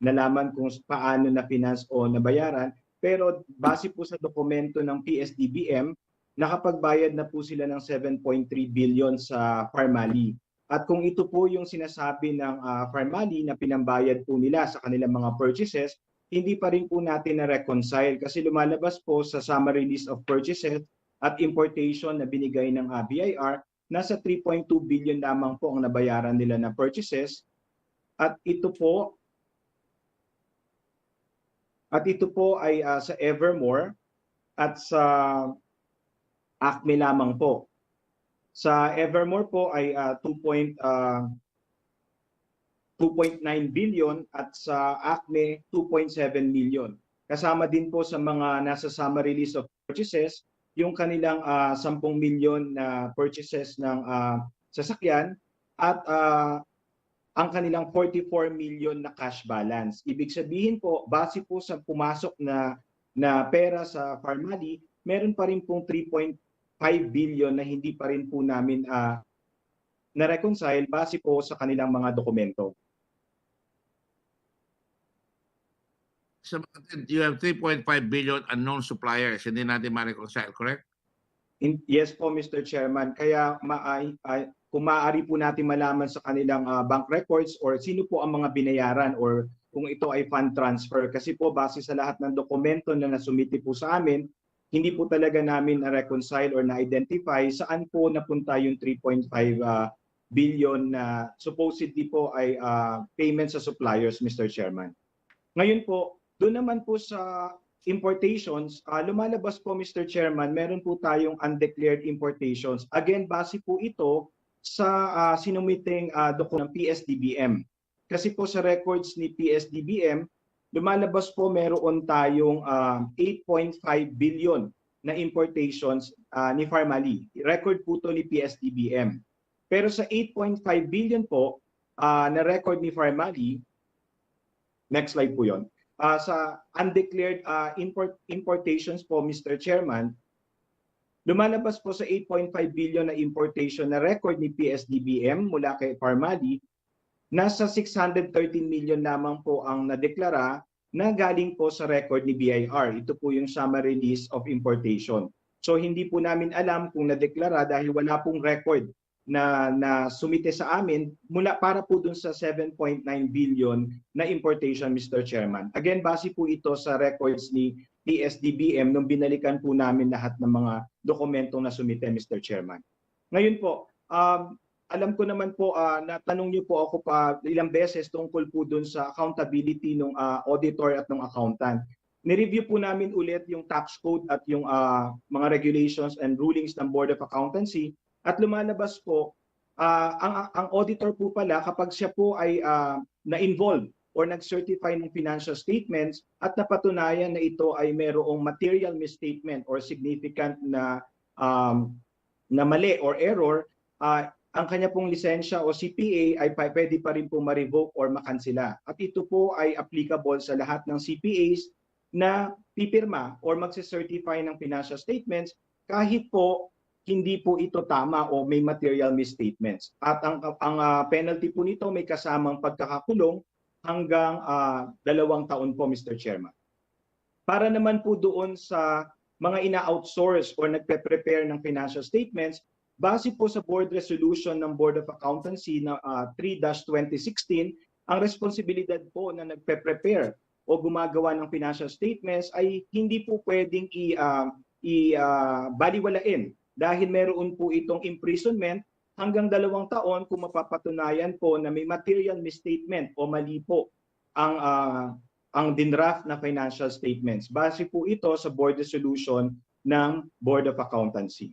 nalaman kung paano na finance o nabayaran, pero base po sa dokumento ng ps-dbm, nakapagbayad na po sila ng 7.3 billion sa Pharmally. At kung ito po yung sinasabi ng Pharmally na pinambayad po nila sa kanilang mga purchases, hindi pa rin po natin na-reconcile, kasi lumalabas po sa summary list of purchases at importation na binigay ng BIR, nasa 3.2 billion lamang po ang nabayaran nila na purchases, at ito po ay sa Evermore at sa Acme lamang po. Sa Evermore po ay 2.9 billion at sa Acme 2.7 million. Kasama din po sa mga nasa summary list of purchases yung kanilang 10 million na purchases ng sasakyan, at ang kanilang 44 million na cash balance. Ibig sabihin po, base po sa pumasok na pera sa Pharmally, meron pa rin pong 3.5 billion na hindi pa rin po namin na-reconcile base po sa kanilang mga dokumento. So, you have 3.5 billion unknown suppliers, hindi natin ma-reconcile, correct? Yes po, Mr. Chairman. Kaya kung maaari po natin malaman sa kanilang bank records or sino po ang mga binayaran, or kung ito ay fund transfer. Kasi po base sa lahat ng dokumento na nasumiti po sa amin, hindi po talaga namin na-reconcile or na-identify saan po napunta yung 3.5 billion na supposedly po ay payment sa suppliers, Mr. Chairman. Ngayon po, doon naman po sa importations, lumalabas po, Mr. Chairman, meron po tayong undeclared importations. Again, base po ito sa sinumiting dokumento ng ps-dbm. Kasi po sa records ni ps-dbm, lumalabas po meron tayong 8.5 billion na importations ni Pharmally. Record po to ni ps-dbm. Pero sa 8.5 billion po na record ni Pharmally, next slide po yon. Sa undeclared importations po, Mr. Chairman, lumalabas po sa 8.5 billion na importation na record ni ps-dbm mula kay Pharmally, nasa 613 million lamang po ang nadeklara na galing po sa record ni BIR. Ito po yung summary list of importation. So hindi po namin alam kung nadeklara dahil wala pong record na sumite sa amin mula para po dun sa 7.9 billion na importation, Mr. Chairman. Again, base po ito sa records ni ps-dbm nung binalikan po namin lahat ng mga dokumentong na sumite, Mr. Chairman. Ngayon po, alam ko naman po, natanong niyo po ako pa ilang beses tungkol po dun sa accountability ng auditor at ng accountant. Nireview po namin ulit yung tax code at yung mga regulations and rulings ng Board of Accountancy, at lumalabas po, ang auditor po pala, kapag siya po ay na-involve or nag-certify ng financial statements at napatunayan na ito ay mayroong material misstatement or significant na na mali or error, ang kanya pong lisensya o CPA ay pwede pa rin po ma-revoke or makansela. At ito po ay applicable sa lahat ng CPAs na pipirma or magse-certify ng financial statements kahit po hindi po ito tama o may material misstatements. At ang penalty po nito may kasamang pagkakakulong hanggang 2 taon po, Mr. Chairman. Para naman po doon sa mga ina-outsource or nagpe-prepare ng financial statements, base po sa board resolution ng Board of Accountancy na 3-2016, ang responsibilidad po na nagpe-prepare o gumagawa ng financial statements ay hindi po pwedeng baliwalain dahil meron po itong imprisonment hanggang 2 taon kung mapapatunayan po na may material misstatement o mali po ang dinraft na financial statements. Base po ito sa board resolution ng Board of Accountancy.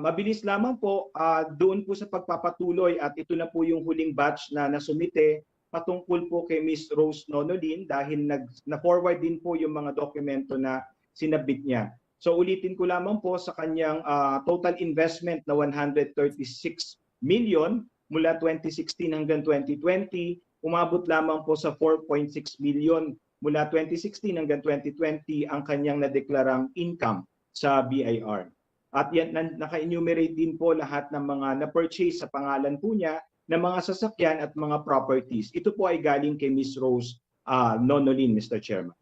Mabilis lamang po doon po sa pagpapatuloy at ito na po yung huling batch na nasumite patungkol po kay Ms. Rose Nonolin dahil na-forward din po yung mga dokumento na sinabit niya. So ulitin ko lamang po sa kanyang total investment na 136 million mula 2016 hanggang 2020, umabot lamang po sa 4.6 million mula 2016 hanggang 2020 ang kanyang nadeklarang income sa BIR. At yan, naka-enumerate din po lahat ng mga na-purchase sa pangalan po niya ng mga sasakyan at mga properties. Ito po ay galing kay Ms. Rose Nonolin, Mr. Chairman.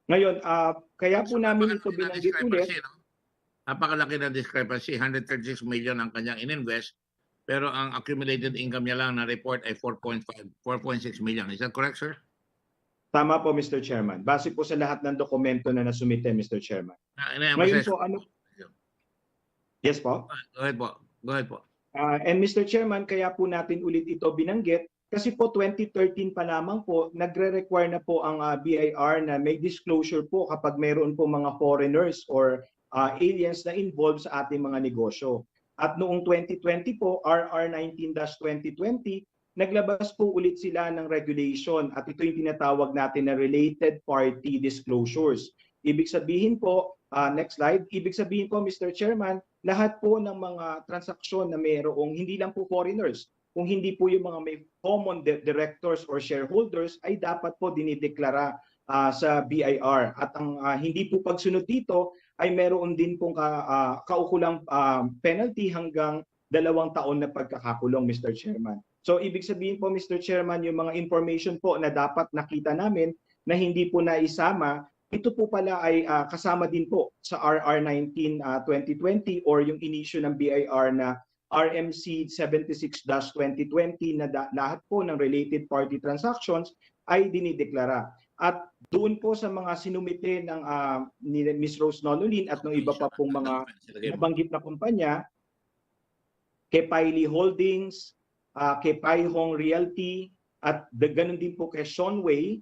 Ngayon, kaya po namin ito binanggit ulit. Napakalaki na discrepancy. 136 million ang kanyang ininvest, pero ang accumulated income niya lang na report ay 4.6 million. Is that correct, sir? Tama po, Mr. Chairman. Base po sa lahat ng dokumento na nasumite, Mr. Chairman. Ngayon po, Yes po? Go ahead po. Go ahead po. And Mr. Chairman, kaya po natin ulit ito binanggit kasi po 2013 pa lamang po, nagre-require na po ang BIR na may disclosure po kapag mayroon po mga foreigners or aliens na involved sa ating mga negosyo. At noong 2020 po, RR 19-2020, naglabas po ulit sila ng regulation at ito yung tinatawag natin na related party disclosures. Ibig sabihin po, next slide, ibig sabihin po Mr. Chairman, lahat po ng mga transaksyon na mayroong hindi lang po foreigners, kung hindi po yung mga may common directors or shareholders ay dapat po dinideklara sa BIR. At ang hindi po pagsunod dito ay meron din pong kaukulang penalty hanggang 2 taon na pagkakakulong, Mr. Chairman. So ibig sabihin po Mr. Chairman, yung mga information po na dapat nakita namin na hindi po naisama, ito po pala ay kasama din po sa RR 19-2020 or yung inisyu ng BIR na RMC 76-2020 na lahat po ng related party transactions ay dinideklara. At doon po sa mga sinumite ng ni Ms. Rose Nonolin at ng iba pa pong mga nabanggit na kumpanya, kay Pily Holdings, kay Pai Hong Realty, at ganun din po kay Sean Wei.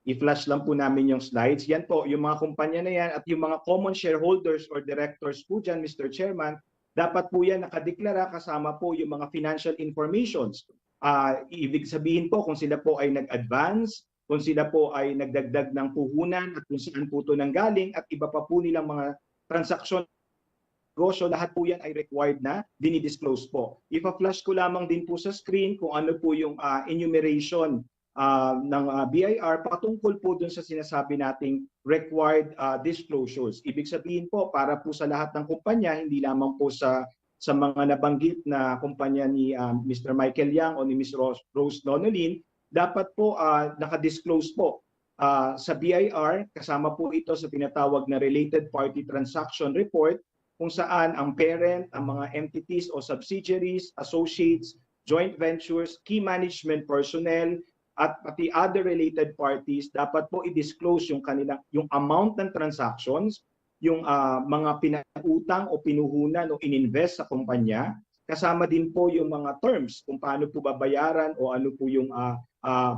I-flash lang po namin yung slides. Yan po, yung mga kumpanya na yan at yung mga common shareholders or directors po dyan, Mr. Chairman, dapat po yan nakadeklara kasama po yung mga financial informations. Ibig sabihin po kung sila po ay nag-advance, kung sila po ay nagdagdag ng puhunan at kung saan po ito nanggaling at iba pa po nilang mga transaksyon negosyo, lahat po yan ay required na dinidisclose po. Ipa-flash ko lamang din po sa screen kung ano po yung enumeration ng BIR patungkol po dun sa sinasabi nating required disclosures. Ibig sabihin po para po sa lahat ng kumpanya, hindi lamang po sa mga nabanggit na kumpanya ni Mr. Michael Yang o ni Ms. Rose Nonolin, dapat po nakadisclose po sa BIR, kasama po ito sa tinatawag na Related Party Transaction Report, kung saan ang parent, ang mga entities o subsidiaries, associates, joint ventures, key management personnel, at pati other related parties dapat po i-disclose yung amount ng transactions, yung mga pinautang o pinuhunan o ininvest sa kumpanya, kasama din po yung mga terms kung paano po babayaran o ano po yung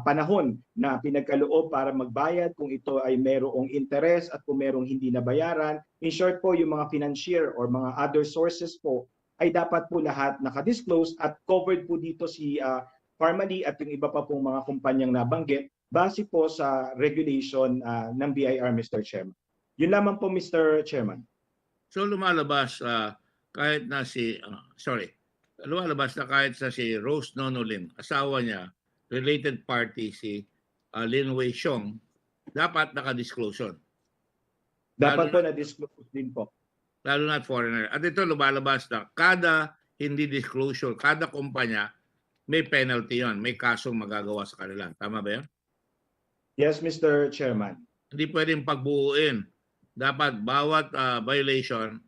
panahon na pinagkaloob para magbayad, kung ito ay merong interest at kung merong hindi nabayaran. In short po, yung mga financier or mga other sources po ay dapat po lahat nakadisclose at covered po dito si Pharmally at yung iba pa pong mga kumpanyang nabanggit base po sa regulation ng BIR, Mr. Chairman. Yun lamang po, Mr. Chairman. So lumalabas kahit na lumalabas na kahit sa si Rose Nonolim, asawa niya, related party si Lin Wei Xiong, dapat naka-disclosure. Dapat po na-disclose din po. Lalo na foreigner. At ito lumalabas na kada hindi disclosure, kada kumpanya, may penalty yon, may kasong magagawa sa kanila. Tama ba yan? Yes, Mr. Chairman. Hindi pwedeng pagbuuin. Dapat bawat violation,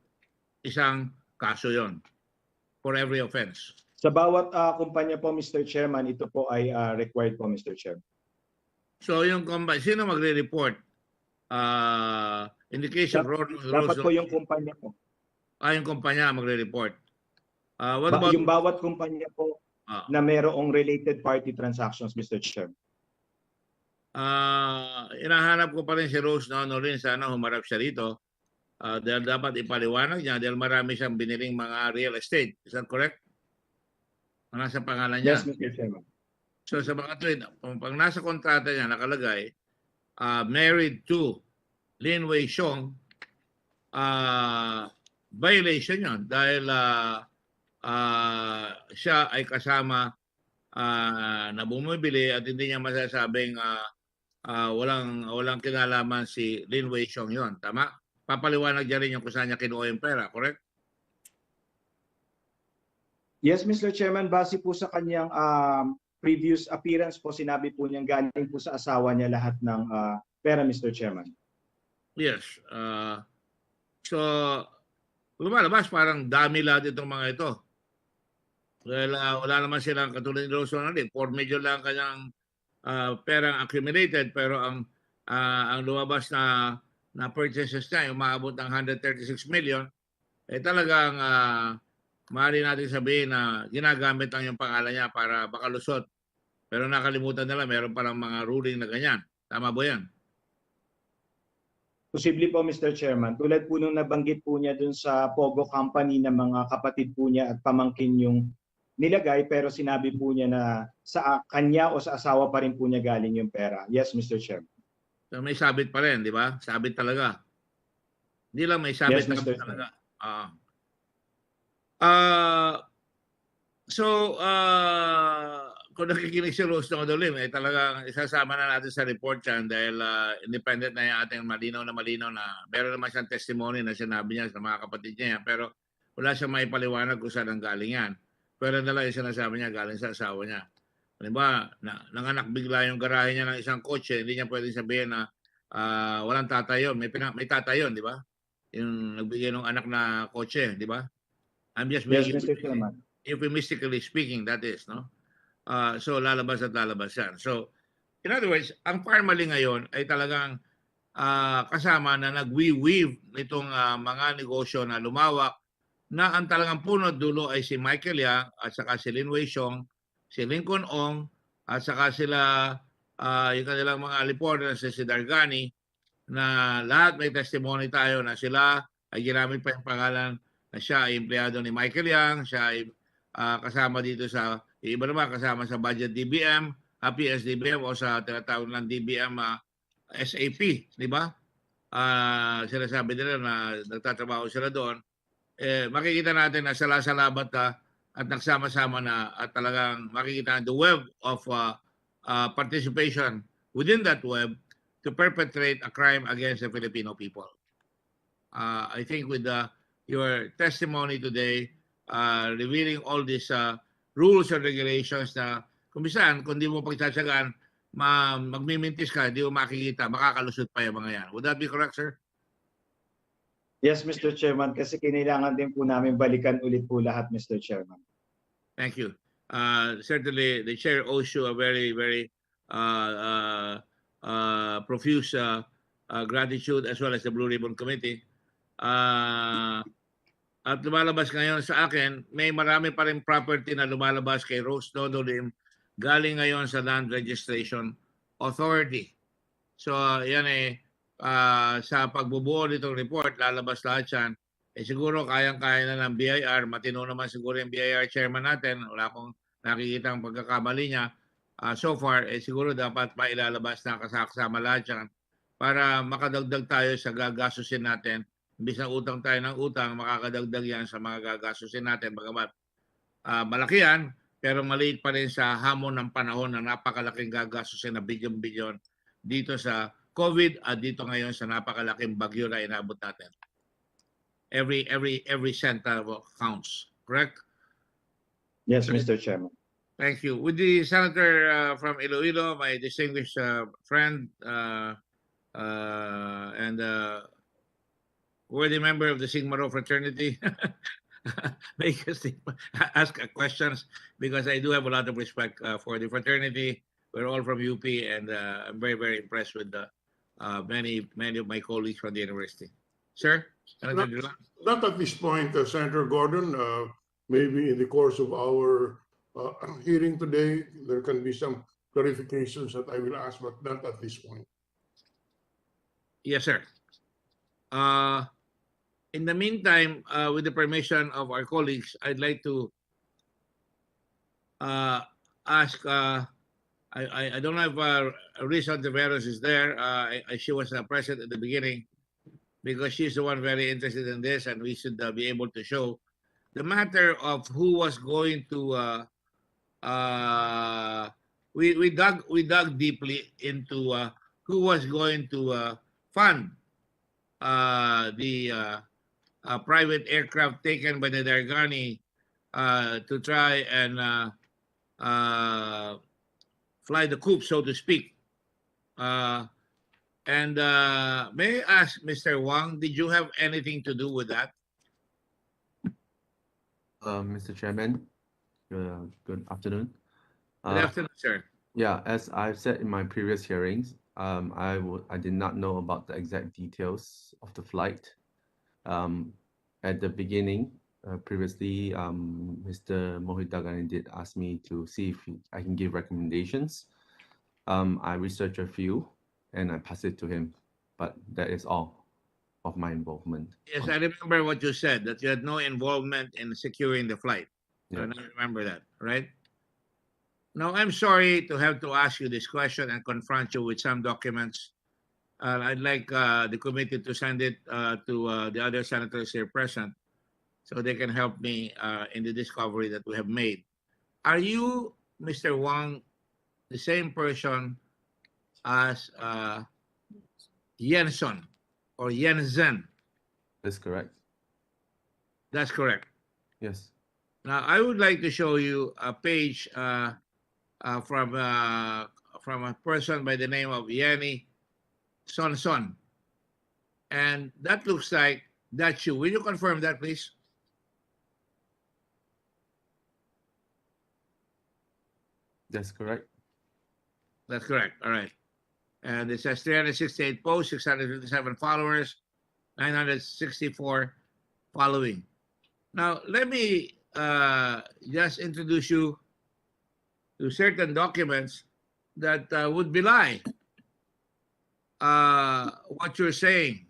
isang kaso yon for every offense. Sa bawat kumpanya po, Mr. Chairman, ito po ay required po, Mr. Chairman. So yung sino magre-report? In the case of Dapat po yung kumpanya po. Yung kumpanya magre-report. What about yung bawat kumpanya po na mayroong related party transactions, Mr. Chairman. Hinahanap ko pa rin si Rose Nonolim, sana humarap siya rito. Dahil dapat ipaliwanag niya dahil marami siyang biniling mga real estate. Is that correct? Nasa pangalan niya. Yes, Mr. Chairman. So sa mga trade, pag nasa kontrata niya nakalagay, married to Lin Wei Xiong, violation yun dahil siya ay kasama na bumibili at hindi niya masasabing walang kinalaman si Lin Wei Xiong yun. Tama? Papaliwanag niya rin yung kung saan niya kinuha yung pera. Correct? Yes, Mr. Chairman. Base po sa kanyang previous appearance po, sinabi po niyang galing po sa asawa niya lahat ng pera, Mr. Chairman. Yes. So, lumalabas parang dami lahat itong mga ito. Dahil wala naman silang katulad ni Rose Nonolim. 4 million lang kanyang perang accumulated, pero ang lumabas na purchases niya, umaabot ng 136 million, talagang maaari natin sabihin na ginagamit lang yung pangalan niya para bakalusot. Pero nakalimutan nila, meron palang mga ruling na ganyan. Tama ba yan? Posible po, Mr. Chairman. Tulad po nung nabanggit po niya dun sa Pogo Company na mga kapatid po niya at pamangkin yung nilagay, pero sinabi po niya na sa kanya o sa asawa pa rin po niya galing yung pera. Yes, Mr. Chairman. So may sabit pa rin, di ba? Sabit talaga. Hindi lang may sabit, Yes, Mr. talaga. Kung nakikinig si Rose Nonolim, talagang isasama na natin sa report yan dahil independent na yung ating malinaw na meron naman siyang testimony na sinabi niya sa mga kapatid niya yan, pero wala siyang maipaliwanag kung saan ang galing yan. Pero nalang yung sinasabi niya galing sa asawa niya. Halimbawa, nanganak bigla yung garahe niya ng isang kotse, hindi niya pwedeng sabihin na walang tatay yun. May tatay yun, di ba? Yung nagbigay ng anak na kotse, di ba? I'm just being euphemistically speaking, that is, no? So lalabas at lalabas yan. So, in other words, ang Pharmally ngayon ay talagang kasama na nag-weave nitong mga negosyo na lumawak na ang talagang punot dulo ay si Michael Yang at saka si Lin Wei Xiong, si Lincoln Ong at saka sila yung kanilang mga alipore na si Dargani na lahat may testimony tayo na sila ay ginamit pa yung pangalan na siya ay empleyado ni Michael Yang, siya ay kasama dito sa iba naman kasama sa budget DBM, ps-dbm o sa tinatawag ng DBM SAP, di ba? Sinasabi nila na nagtatrabaho sila doon. Makikita natin na salasalabat at nagsama-sama na at talagang makikita the web of participation within that web to perpetrate a crime against the Filipino people. I think with your testimony today, revealing all these rules and regulations na kung di mo pagtsatsagaan, magmimintis ka, di mo makikita, makakalusot pa yung mga yan. Would that be correct, sir? Yes, Mr. Chairman, kasi kinailangan din po namin balikan ulit po lahat, Mr. Chairman. Thank you. Certainly, the chair owes you a very, very profuse gratitude as well as the Blue Ribbon Committee. At lumalabas ngayon sa akin, may marami pa rin property na lumalabas kay Rose Nonolim galing ngayon sa Land Registration Authority. So yan sa pagbubuo nitong report, lalabas lahat yan. Siguro kayang-kaya na ng BIR, matino naman siguro yung BIR chairman natin, wala akong nakikita ang pagkakamali niya. So far, siguro dapat mailalabas na kasama lahat yan para makadagdag tayo sa gagastusin natin imbis na utang tayo ng utang, makakadagdag yan sa mga gagastusin natin. Bagamat malaki yan, pero maliit pa rin sa hamon ng panahon na napakalaking gagastusin na bilyon-bilyon dito sa COVID at dito ngayon sa napakalaking bagyo na inabot natin. Every cent counts, correct? Yes, Mr. Chairman. Thank you. With the senator from Iloilo, my distinguished friend and worthy member of the Sigma Rho fraternity, make us ask questions because I do have a lot of respect for the fraternity. We're all from UP, and I'm very, very impressed with many of my colleagues from the university. Sir, Senator Dula? Not at this point, Senator Gordon. Maybe in the course of our hearing today, there can be some clarifications that I will ask, but not at this point. Yes, sir. In the meantime, with the permission of our colleagues, I'd like to ask, I don't know if Risa Taveros is there. She was present at the beginning because she's the one very interested in this, and we should be able to show the matter of who was going to. We dug deeply into who was going to fund the private aircraft taken by the Dargani to try and fly the coop, so to speak. And may I ask, Mr. Wang, did you have anything to do with that? Mr. Chairman, good afternoon. Good afternoon, sir. Yeah, as I've said in my previous hearings, I did not know about the exact details of the flight. At the beginning, previously, Mr. Mohit Dagani did ask me to see if I can give recommendations. I researched a few and I passed it to him, but that is all of my involvement. Yes, I remember what you said, that you had no involvement in securing the flight. Yeah. And I remember that, right? Now, I'm sorry to have to ask you this question and confront you with some documents. I'd like the committee to send it to the other senators here present so they can help me in the discovery that we have made. Are you, Mr. Wang, the same person as Jensen or Jensen? That's correct. That's correct. Yes. Now, I would like to show you a page from a person by the name of Yanni Son. And that looks like that's you. Will you confirm that, please? That's correct. That's correct. All right. And it says 368 posts, 657 followers, 964 following. Now, let me just introduce you to certain documents that would belie what you're saying.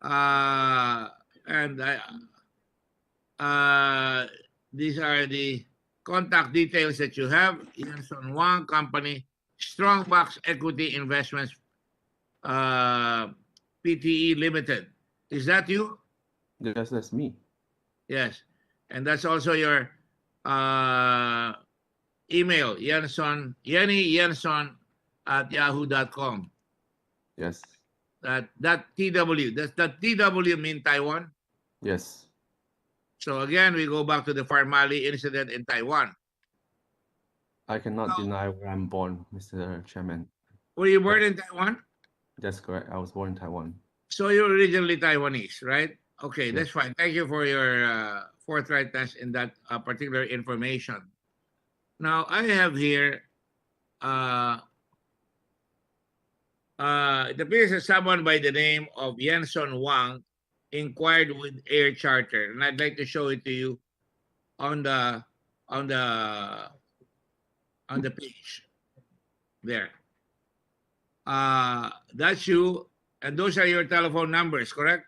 And these are the contact details that you have. Jensen Wang Company, Strongbox Equity Investments, PTE Limited. Is that you? Yes, that's me. Yes. And that's also your email, Yenny Jensen at yahoo.com. Yes. That TW, does that TW mean Taiwan? Yes. So again, we go back to the Pharmally incident in Taiwan. I cannot deny where I'm born, Mr. Chairman. Were you born in Taiwan? That's correct. I was born in Taiwan. So you're originally Taiwanese, right? Okay, Yes. that's fine. Thank you for your forthrightness in that particular information. Now, I have here, it appears that someone by the name of Jensen Wang inquired with Air Charter, and I'd like to show it to you on the page there. That's you, and those are your telephone numbers, correct?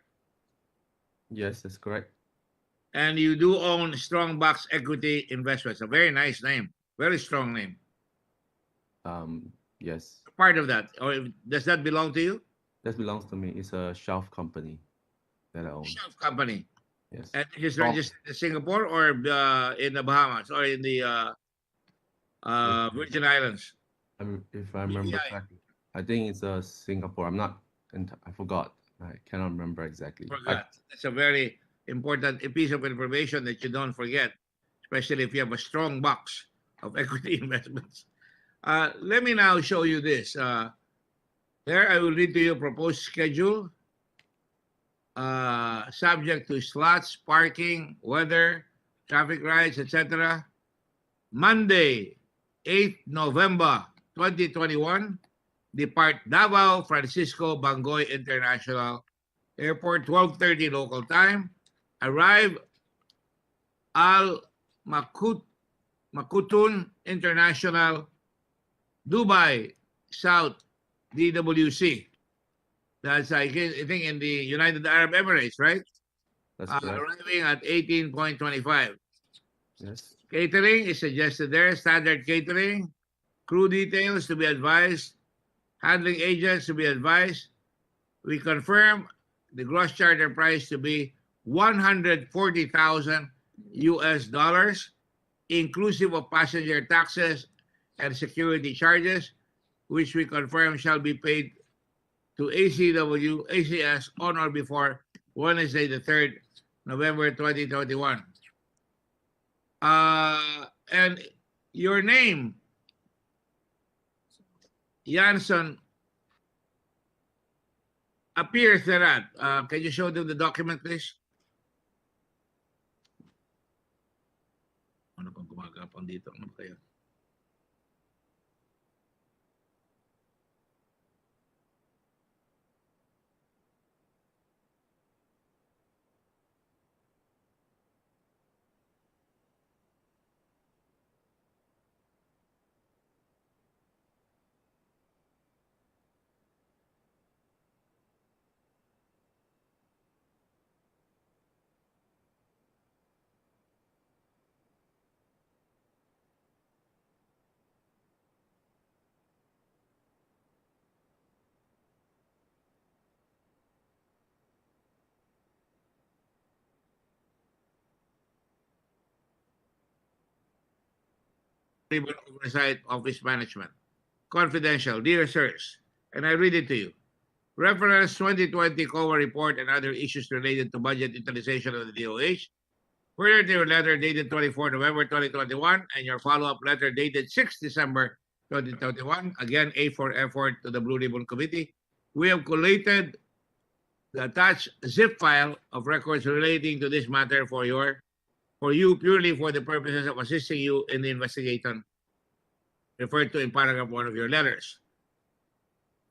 Yes, that's correct. And you do own Strongbox Equity Investments, a very nice name, very strong name. Yes. Part of that, or does that belong to you? That belongs to me. It's a shelf company. that I own. Shelf company. Yes. And it is Top- registered in Singapore or in the Bahamas or in the Virgin Islands. If I remember BVI. correctly, I think it's Singapore. I'm not. I forgot. I cannot remember exactly. Forgot. That's a very important piece of information that you don't forget, especially if you have a strong box of equity investments. Let me now show you this. There, I will read to you a proposed schedule, subject to slots, parking, weather, traffic rights, etc. Monday, 8th November 2021, depart Davao Francisco Bangoy International Airport, 12:30 local time. Arrive Al Maktoum International, Dubai, South DWC. That's, I think, in the United Arab Emirates, right? That's correct. Arriving at 18.25. Yes. Catering is suggested there, standard catering. Crew details to be advised. Handling agents to be advised. We confirm the gross charter price to be $140,000 US, inclusive of passenger taxes and security charges, which we confirm shall be paid to ACS on or before Wednesday, the 3rd November 2021. And your name, Janssen, appears there. Can you show them the document, please? Ano pang gumagapang dito? Ano kayo? Oversight Office Management. Confidential. Dear sirs, and I read it to you. Reference 2020 COA report and other issues related to budget utilization of the DOH. Further to your letter dated 24 November 2021 and your follow-up letter dated 6 December 2021. Again, A for effort to the Blue Ribbon Committee. We have collated the attached zip file of records relating to this matter for you purely for the purposes of assisting you in the investigation referred to in paragraph 1 of your letters.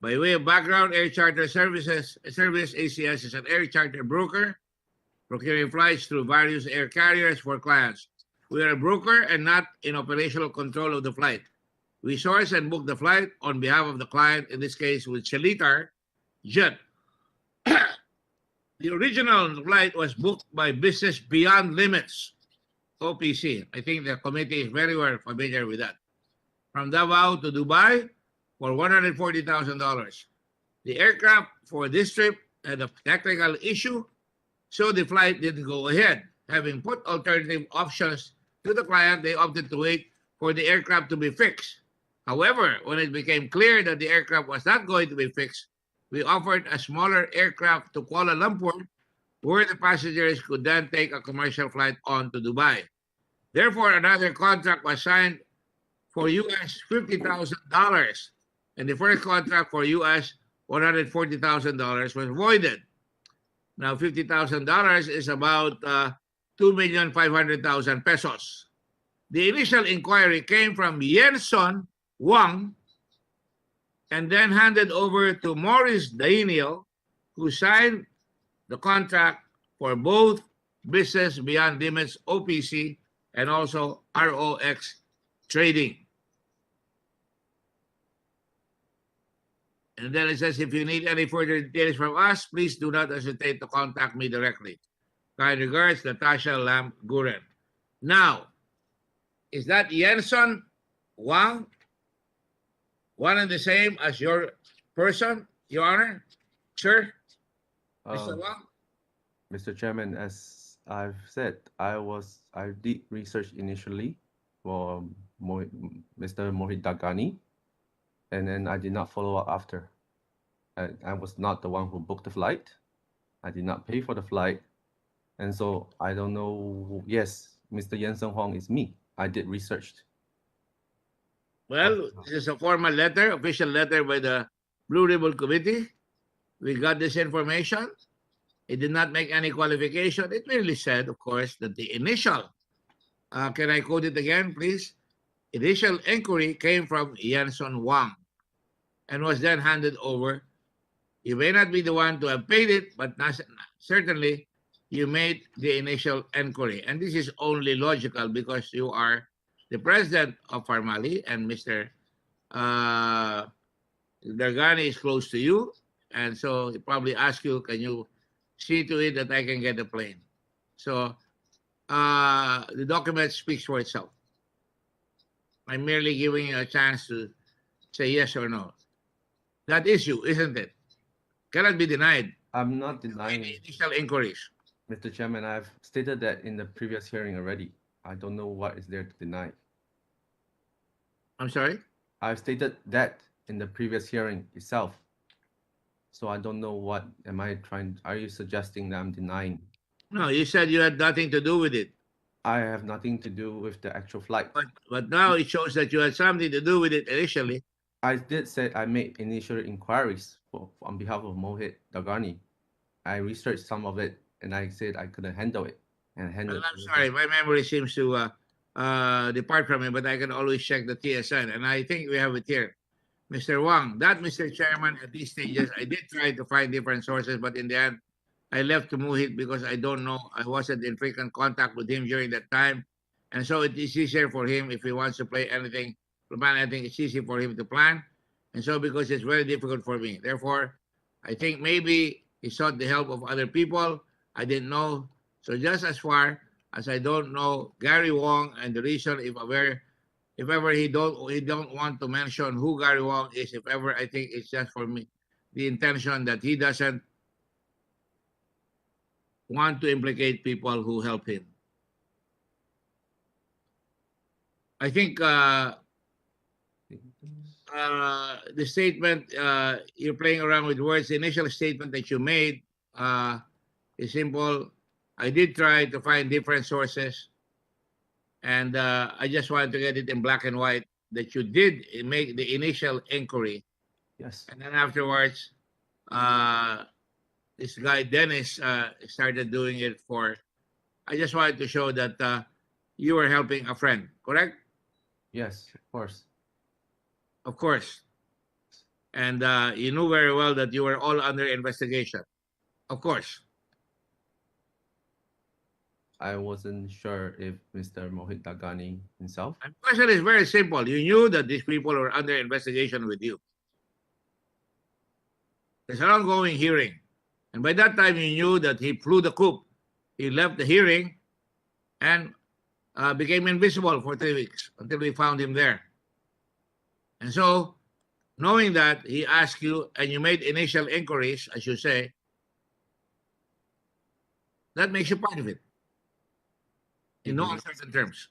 By way of background, Air Charter Service ACS is an air charter broker procuring flights through various air carriers for clients. We are a broker and not in operational control of the flight. We source and book the flight on behalf of the client, in this case with Chelitar Jet. The original flight was booked by Business Beyond Limits, OPC. I think the committee is very well familiar with that. From Davao to Dubai for $140,000. The aircraft for this trip had a technical issue, so the flight didn't go ahead. Having put alternative options to the client, they opted to wait for the aircraft to be fixed. However, when it became clear that the aircraft was not going to be fixed, we offered a smaller aircraft to Kuala Lumpur, where the passengers could then take a commercial flight on to Dubai. Therefore, another contract was signed for US $50,000, and the first contract for US $140,000 was voided. Now, $50,000 is about 2,500,000 pesos. The initial inquiry came from Yenson Wang and then handed over to Maurice Daniel, who signed the contract for both Business Beyond Limits, OPC, and also ROX Trading. And then it says, if you need any further details from us, please do not hesitate to contact me directly. Kind regards, Natasha Lam Guren. Now, is that Yenson Wang one and the same as your person, Your Honor? Sir? Mr. Wang? Mr. Chairman, as I've said, I did research initially for Mr. Mohit Dagani, and then I did not follow up after. I was not the one who booked the flight. I did not pay for the flight. And so I don't know. Yes, Mr. Jensen Huang is me. I did research. Well, this is a formal letter, official letter by the Blue Ribbon Committee. We got this information. It did not make any qualification. It merely said, of course, that the initial, can I quote it again, please? Initial inquiry came from Yanson Wang and was then handed over. You may not be the one to have paid it, but certainly you made the initial inquiry. And this is only logical because you are the president of Pharmally and Mr. Dargani is close to you. And so he probably asked you, can you see to it that I can get a plane? So the document speaks for itself. I'm merely giving you a chance to say yes or no. That issue, isn't it? Cannot be denied. I'm not denying Initial inquiries. Mr. Chairman, I've stated that in the previous hearing already. I don't know what is there to deny. I'm sorry? I've stated that in the previous hearing itself. So I don't know what are you suggesting that I'm denying? No, you said you had nothing to do with it. I have nothing to do with the actual flight. But now it shows that you had something to do with it initially. I did say I made initial inquiries on behalf of Mohit Dagani. I researched some of it and I said I couldn't handle it. And I'm sorry, my memory seems to depart from me, but I can always check the TSN. And I think we have it here. Mr. Wang, that Mr. Chairman, at these stages, I did try to find different sources, but in the end, I left to Mohit because I don't know. I wasn't in frequent contact with him during that time. And so it is easier for him if he wants to plan anything, it's easy for him to plan. And so because it's very difficult for me. Therefore, I think maybe he sought the help of other people. I didn't know. So just as far as I don't know Gary Wong and the reason if ever he don't want to mention who Gary Wong is, if ever, I think it's just for me, the intention that he doesn't want to implicate people who help him. I think the statement, you're playing around with words, the initial statement that you made is simple. I did try to find different sources, and I just wanted to get it in black and white that you did make the initial inquiry. Yes. And then afterwards, this guy Dennis started doing it for. I just wanted to show that you were helping a friend, correct? Yes, of course. Of course. And you knew very well that you were all under investigation. Of course. I wasn't sure if Mr. Mohit Dagani himself. The question is very simple. You knew that these people were under investigation with you. There's an ongoing hearing. And by that time, you knew that he flew the coop. He left the hearing and became invisible for 3 weeks until we found him there. And so, knowing that, he asked you, and you made initial inquiries, as you say, that makes you part of it. In no uncertain terms.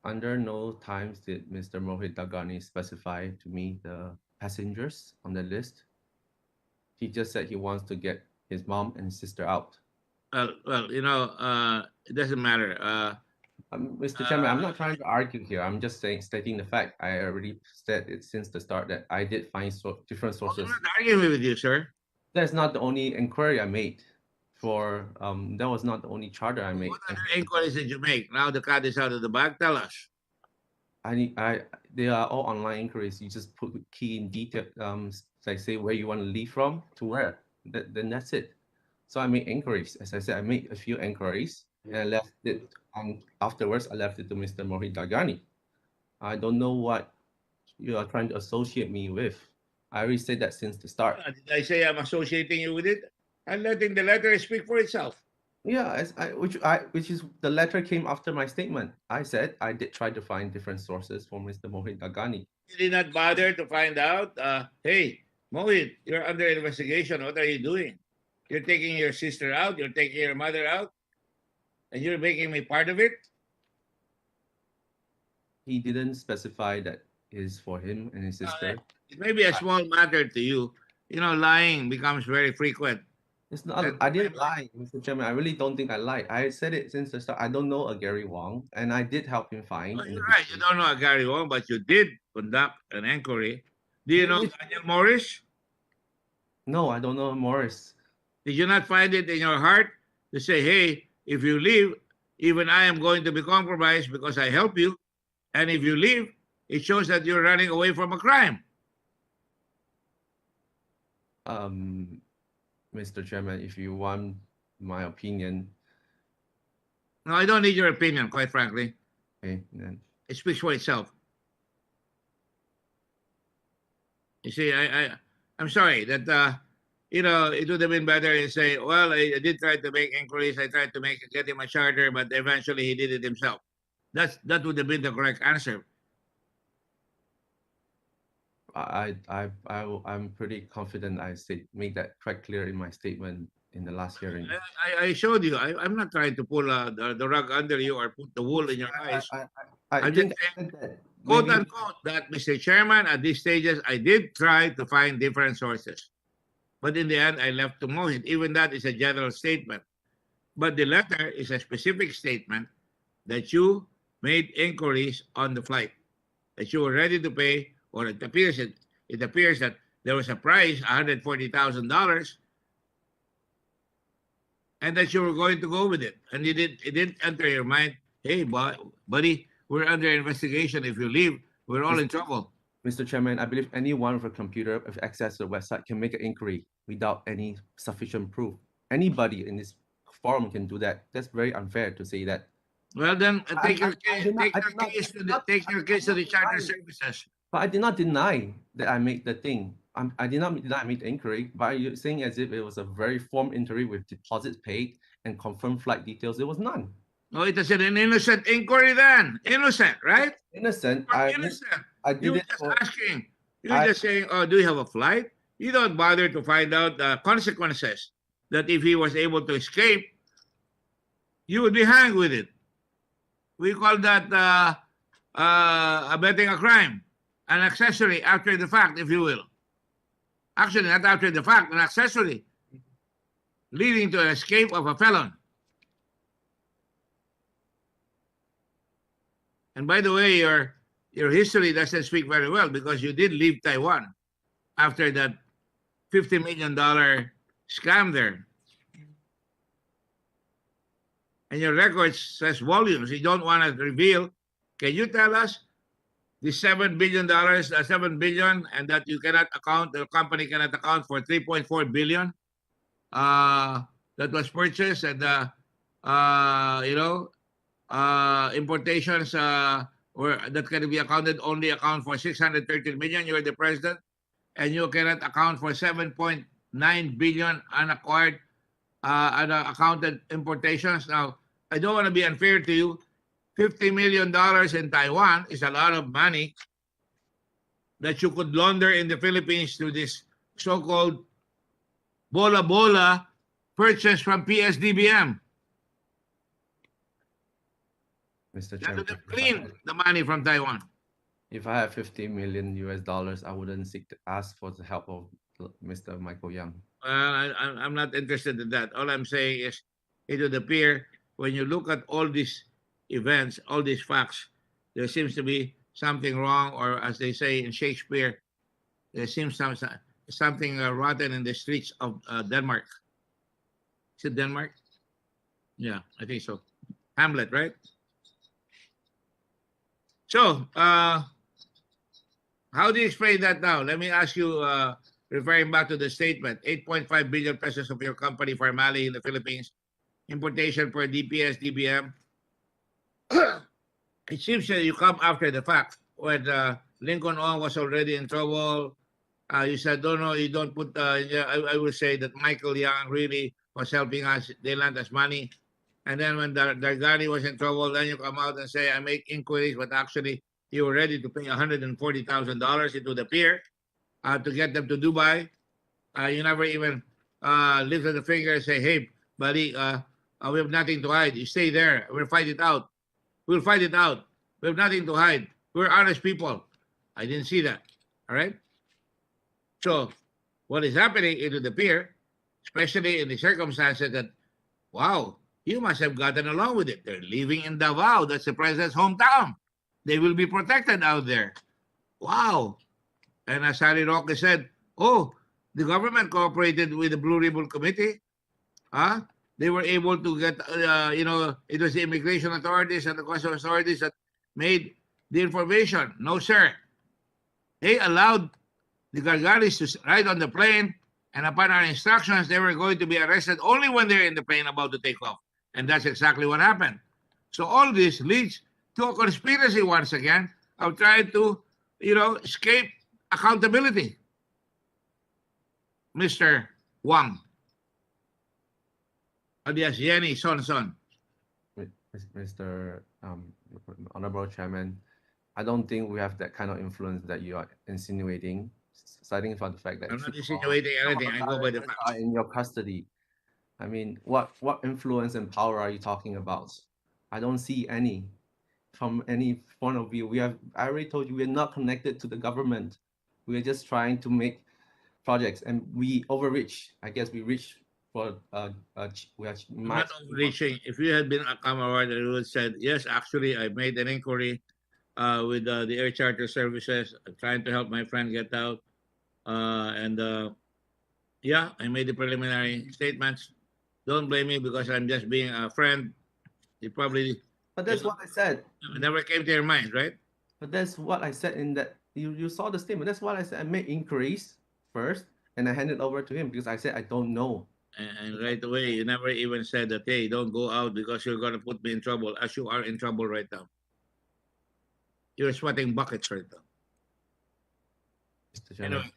Under no times did Mr. Mohit Dagani specify to me the passengers on the list. He just said he wants to get his mom and sister out. Well, you know, it doesn't matter. Mr. Chairman, I'm not trying to argue here. I'm just stating the fact. I already said it since the start that I did find different sources. I'm not arguing with you, sir. That's not the only inquiry I made. That was not the only charter I made. What other inquiries did you make? Now the cat is out of the bag. Tell us. They are all online inquiries. You just put key in detail, like say where you want to leave from to where. Then that's it. So I made inquiries. As I said, I made a few inquiries and I left it. Afterwards, I left it to Mr. Mohit Dagani. I don't know what you are trying to associate me with. I already said that since the start. Did I say I'm associating you with it? I'm letting the letter speak for itself. Yeah, which is the letter came after my statement. I said I did try to find different sources for Mr. Mohit Dagani. You did not bother to find out, hey, Mohit, you're under investigation. What are you doing? You're taking your sister out, you're taking your mother out, and you're making me part of it? He didn't specify that is for him and his sister. It may be a small matter to you. You know, lying becomes very frequent. It's not. I didn't lie, Mr. Chairman. I really don't think I lied. I said it since the start. I don't know a Gary Wong, and I did help him find. Oh, you're right. You don't know a Gary Wong, but you did conduct an inquiry. Do you know Daniel Morris? No, I don't know Morris. Did you not find it in your heart to say, hey, if you leave, even I am going to be compromised because I help you. And if you leave, it shows that you're running away from a crime. Mr. Chairman, if you want my opinion. No, I don't need your opinion, quite frankly. Okay, then. It speaks for itself. You see, I'm sorry that, you know, it would have been better to say, well, I did try to make inquiries. I tried to get him a charter, but eventually he did it himself. That would have been the correct answer. I'm pretty confident I make that quite clear in my statement in the last hearing. I showed you. I'm not trying to pull the rug under you or put the wool in your eyes. I'm just saying, quote unquote, that Mr. Chairman, at these stages, I did try to find different sources. But in the end, I left to Mohit. Even that is a general statement. But the letter is a specific statement that you made inquiries on the flight, that you were ready to pay, or it appears that there was a price, $140,000, and that you were going to go with it. And it didn't enter your mind, hey, buddy, we're under investigation. If you leave, we're all in trouble. Mr. Chairman, I believe anyone with a computer with access to the website can make an inquiry without any sufficient proof. Anybody in this forum can do that. That's very unfair to say that. Well, then take your case to the charter services. But I did not deny that I made the thing. I did not deny I made the inquiry, but you're saying as if it was a very formal inquiry with deposits paid and confirmed flight details. There was none. No, it is an innocent inquiry then. Innocent, right? Innocent. Innocent. I did You're it just for, asking. You're just saying, oh, do you have a flight? You don't bother to find out the consequences. That if he was able to escape, you would be hanged with it. We call that abetting a crime. An accessory after the fact, if you will. Actually, not after the fact, an accessory leading to an escape of a felon. And by the way, your history doesn't speak very well because you did leave Taiwan after that $50 million scam there. And your record says volumes. You don't want to reveal. Can you tell us the $7 billion, $7 billion, and that you cannot account, the company cannot account for $3.4 billion that was purchased, and importations that can be accounted only account for $613 million. You're the president, and you cannot account for $7.9 billion unacquired, unaccounted importations. Now, I don't want to be unfair to you. $50 million in Taiwan is a lot of money that you could launder in the Philippines to this so-called bola purchase from ps-dbm. Mr. That would Chairman, have cleaned the money from Taiwan. if I had $50 million US, I wouldn't ask for the help of Mr. Michael Young. I'm not interested in that. All I'm saying is it would appear when you look at all these events, all these facts, there seems to be something wrong, or as they say in Shakespeare, there seems something rotten in the streets of Denmark. Is it Denmark? Yeah, I think so. Hamlet, right? So, how do you explain that now? Let me ask you, referring back to the statement, 8.5 billion pesos of your company, Pharmally, in the Philippines, importation per ps-dbm. It seems that you come after the fact when Lincoln Ong was already in trouble. You said, no, you don't put, I would say that Michael Young really was helping us. They lent us money. And then when Dargani was in trouble, then you come out and say, I make inquiries, but actually you were ready to pay $140,000, it would appear, to get them to Dubai. You never even lifted the finger and say, hey, buddy, we have nothing to hide. You stay there. We'll fight it out. We'll fight it out. We have nothing to hide. We're honest people. I didn't see that. All right? So what is happening, it would appear, especially in the circumstances that, wow, you must have gotten along with it. They're living in Davao. That's the president's hometown. They will be protected out there. Wow. And as Harry Roque said, oh, the government cooperated with the Blue Ribbon Committee. Huh? They were able to get, it was the immigration authorities and the customs authorities that made the information. No, sir. They allowed the Gargaris to ride on the plane, and upon our instructions, they were going to be arrested only when they're in the plane about to take off. And that's exactly what happened. So all this leads to a conspiracy once again of trying to, escape accountability. Mr. Wang, alias Yenny Sonson. Mr. Honorable Chairman, I don't think we have that kind of influence that you are insinuating, citing for the fact that I'm not insinuating anything. I go by the facts. are in your custody. I mean, what influence and power are you talking about? I don't see any from any point of view. I already told you, we're not connected to the government. We're just trying to make projects, and we overreach. I guess we reach for we are not overreaching. If you had been a cameraman, you would have said, yes, actually, I made an inquiry with the air charter services. I'm trying to help my friend get out. Yeah, I made the preliminary statements. Don't blame me because I'm just being a friend. You probably... But that's what I said. It never came to your mind, right? But that's what I said in that, you saw the statement. That's what I said. I made inquiries first, and I handed over to him because I said I don't know. And right away, you never even said that, hey, don't go out because you're going to put me in trouble, as you are in trouble right now. You're sweating buckets right now. Mr. Chairman. Anyway,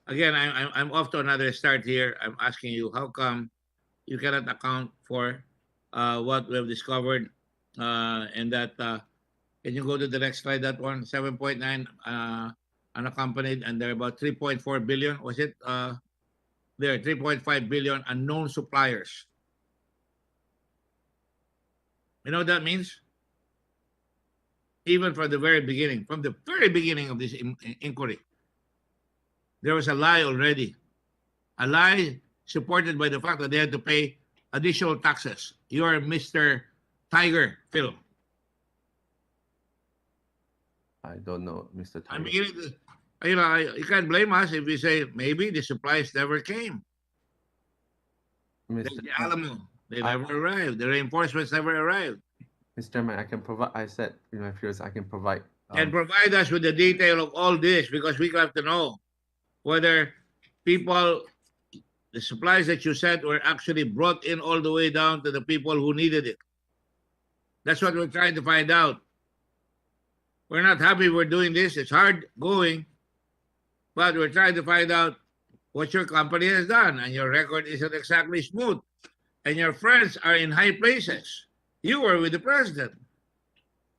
again, I'm off to another start here. I'm asking you, how come you cannot account for what we have discovered and that, can you go to the next slide, that one, 7.9 unaccompanied, and there are about 3.4 billion, was it? There are 3.5 billion unknown suppliers. You know what that means? Even from the very beginning of this inquiry, there was a lie already. A lie supported by the fact that they had to pay additional taxes. You're Mr. Tiger, Phil. I don't know, Mr. Tiger. I'm beginning to, you can't blame us if we say maybe the supplies never came. Mr. The Alamo, they never arrived. The reinforcements never arrived. Mr. Chairman, I can provide. I said in my previous, I can provide. And provide us with the detail of all this, because we have to know whether people, the supplies that you said were actually brought in all the way down to the people who needed it. That's what we're trying to find out. We're not happy we're doing this. It's hard going, but we're trying to find out what your company has done, and your record isn't exactly smooth, and your friends are in high places. You were with the president.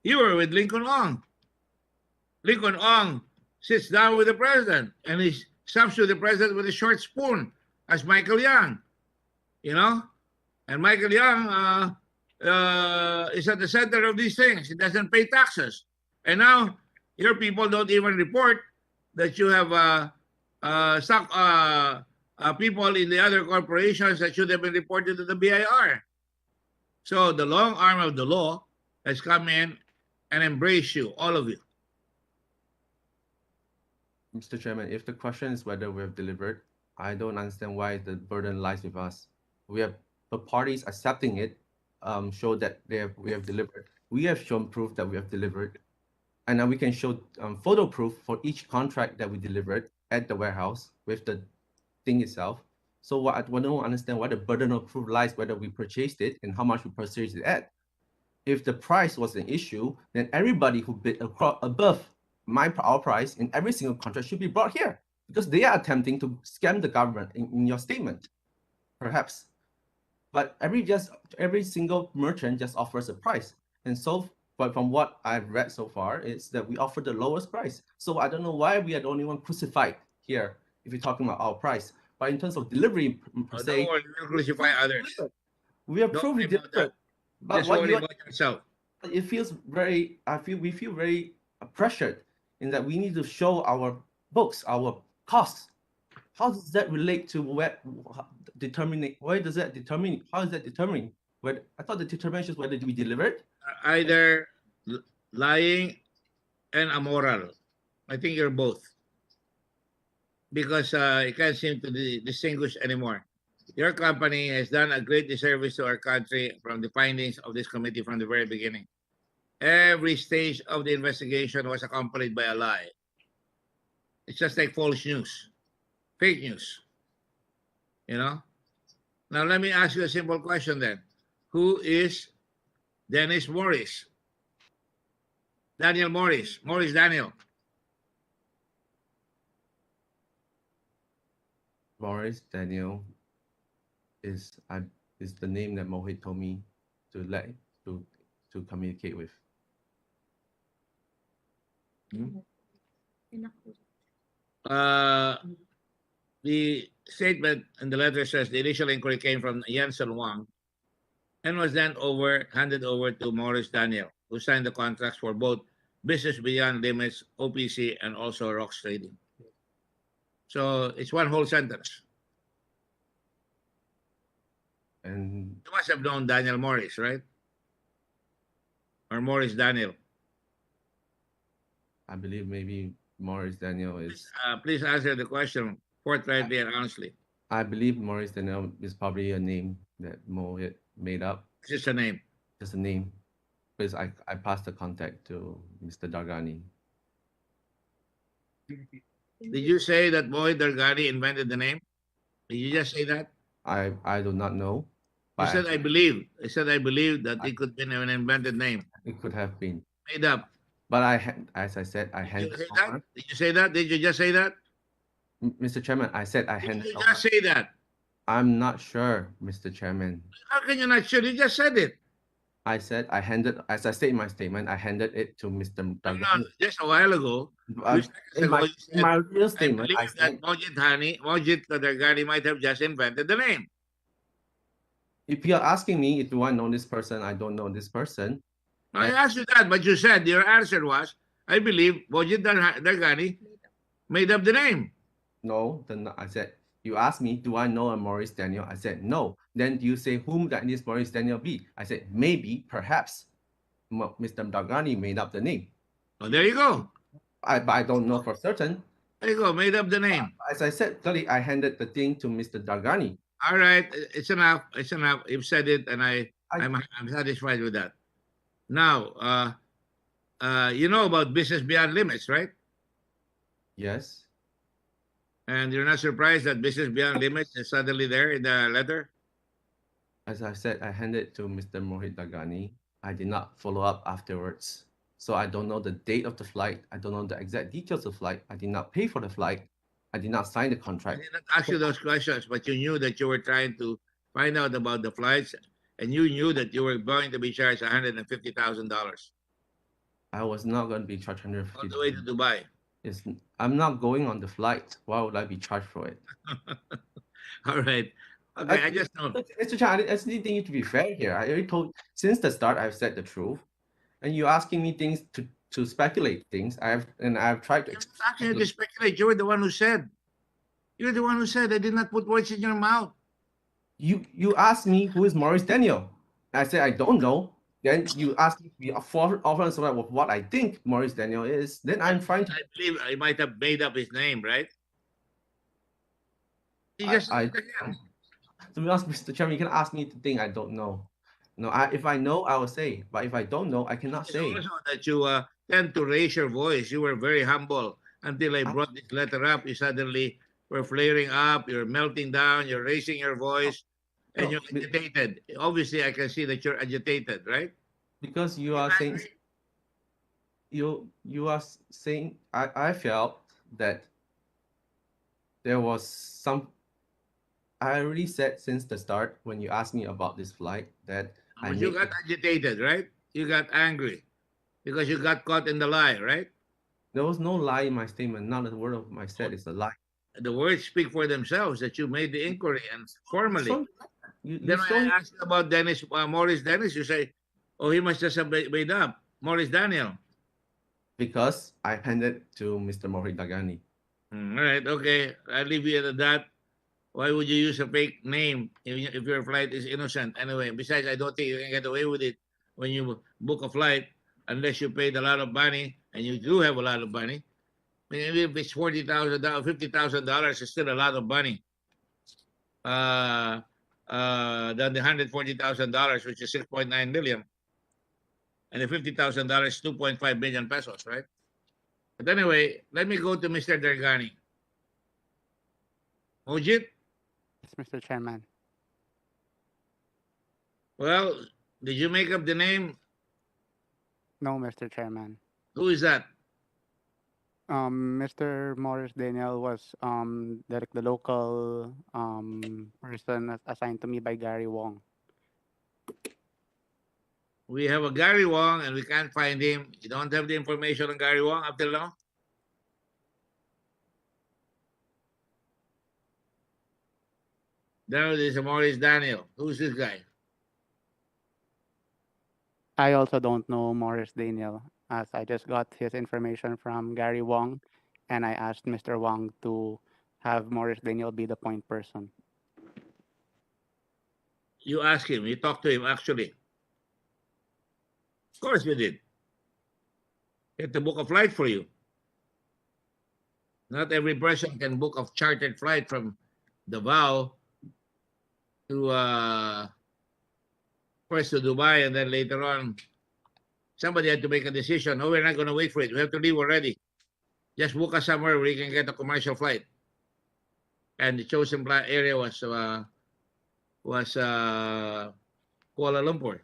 You were with Lincoln Ong. Lincoln Ong sits down with the president, and he stumps to the president with a short spoon, as Michael Young, and Michael Young is at the center of these things. He doesn't pay taxes. And now your people don't even report that you have people in the other corporations that should have been reported to the BIR. So the long arm of the law has come in and embraced you, all of you. Mr. Chairman, if the question is whether we have delivered, I don't understand why the burden lies with us. We have the parties accepting it, show that we have delivered. We have shown proof that we have delivered. And now we can show photo proof for each contract that we delivered at the warehouse with the thing itself. So what I don't understand why the burden of proof lies whether we purchased it and how much we purchased it at. If the price was an issue, then everybody who bid above our price in every single contract should be brought here, because they are attempting to scam the government in your statement, perhaps. But every single merchant just offers a price, and so. But from what I've read so far, is that we offer the lowest price. So I don't know why we are the only one crucified here if you're talking about our price. but in terms of delivery per Don't se, worry, we'll crucify others. we are Don't proving worry about different. that. But Just what worry you about yourself. it feels very we feel very pressured in that we need to show our books, our costs. How does that relate to determining where does that determine how is that determining whether I thought the determination is whether we delivered? Either lying and amoral. I think you're both. Because you can't seem to distinguish anymore. Your company has done a great disservice to our country from the findings of this committee from the very beginning. Every stage of the investigation was accompanied by a lie. It's just like false news, fake news. You know? Now, let me ask you a simple question then. Who is Dennis Morris? Daniel Morris. Morris Daniel. Morris Daniel is the name that Mohit told me to communicate with. The statement in the letter says the initial inquiry came from Yansen Wang and was then handed over to Morris Daniel, who signed the contracts for both Business Beyond Limits, OPC, and also Rocks Trading. So it's one whole sentence. And You must have known Daniel Morris, right? Or Morris Daniel. I believe maybe Morris Daniel is. Please answer the question forthrightly and honestly. I believe Morris Daniel is probably a name that Mohit made up. It's just a name. Just a name. Because I passed the contact to Mr. Dargani. Did you say that Mohit Dargani invented the name? Did you just say that? I do not know. You said I believe. I said I believe that it could be an invented name. It could have been. Made up. But as I said, I handed over. Did you say that? Did you just say that? Mr. Chairman, I said I handed Did you over. just say that? I'm not sure, Mr. Chairman. How can you not sure? You just said it. I said I handed, as I said in my statement, I handed it to Mr. Dargani. No, just a while ago. In my real statement, I believe that Mojit Dargani might have just invented the name. If you're asking me if do I know this person, I don't know this person. I asked you that, but you said your answer was, I believe Mojit Dargani made up the name. No, then I said, you asked me, do I know a Morris Daniel? I said, no. Then you say, whom that this Morris Daniel be? I said, maybe, perhaps, Mr. Dargani made up the name. Oh, there you go. But I don't know for certain. There you go, made up the name. As I said, clearly, I handed the thing to Mr. Dargani. All right, it's enough. It's enough. You've said it, and I'm satisfied with that. Now, you know about Business Beyond Limits, right? Yes. And you're not surprised that Business Beyond Limits is suddenly there in the letter? As I said, I handed it to Mr. Mohit Dargani. I did not follow up afterwards. So I don't know the date of the flight. I don't know the exact details of the flight. I did not pay for the flight. I did not sign the I contract. did not ask you those questions, but you knew that you were trying to find out about the flights, and you knew that you were going to be charged $150,000 I was not going to be charged all $150,000. the way to Dubai. I'm not going on the flight. Why would I be charged for it? All right. Okay, I just don't. Mr. Chan, I just need you to be fair here. I already told, since the start, I've said the truth. And you're asking me things to speculate things. I've tried to. I'm not asking you to speculate. You were the one who said. You're the one who said. I did not put words in your mouth. You asked me who is Morris Daniel. I said I don't know. Then you asked me to be offensive with what I think Morris Daniel is. Then I'm trying to. I believe I might have made up his name, right? You just to be honest, Mr. Chairman, you can ask me the thing I don't know. No, if I know, I will say. But if I don't know, I cannot It's say. also that you tend to raise your voice. You were very humble until I brought this letter up. You suddenly were flaring up. You're melting down. You're raising your voice, and you're agitated. Obviously, I can see that you're agitated, right? Because you are saying. You are saying. I felt that there was some. I already said since the start when you asked me about this flight that You got agitated, right? You got angry because you got caught in the lie, right? There was no lie in my statement. Not a word of my said is a lie. the words speak for themselves that you made the inquiry and formally. So, you Then saw when him I asked about Dennis, Morris Dennis, you say, oh, he must just have made up. Morris Daniel. because I handed to Mr. Mohit Dagani. All right, okay. I'll leave you at that. Why would you use a fake name if your flight is innocent? Anyway, besides, I don't think you can get away with it when you book a flight unless you paid a lot of money, and you do have a lot of money. I mean, even if it's $40,000, $50,000, it's still a lot of money. Than the $140,000, which is 6.9 million, and the $50,000 is 2.5 million pesos, right? But anyway, let me go to Mr. Dergani. Mojit, Yes, Mr. Chairman. well, did you make up the name? No, Mr. Chairman. Who is that? Mr. Morris Daniel was the local person assigned to me by Gary Wong. We have a Gary Wong and we can't find him. You don't have the information on Gary Wong up till now? Then there's a Morris Daniel. Who's this guy? I also don't know Morris Daniel, as I just got his information from Gary Wong, and I asked Mr. Wong to have Morris Daniel be the point person. You ask him, you talk to him actually. Of course you did. He had to book a flight for you. Not every person can book a chartered flight from Davao to first to Dubai and then later on somebody had to make a decision. No, we're not going to wait for it. We have to leave already. Just book us somewhere where you can get a commercial flight. And the chosen area was Kuala Lumpur.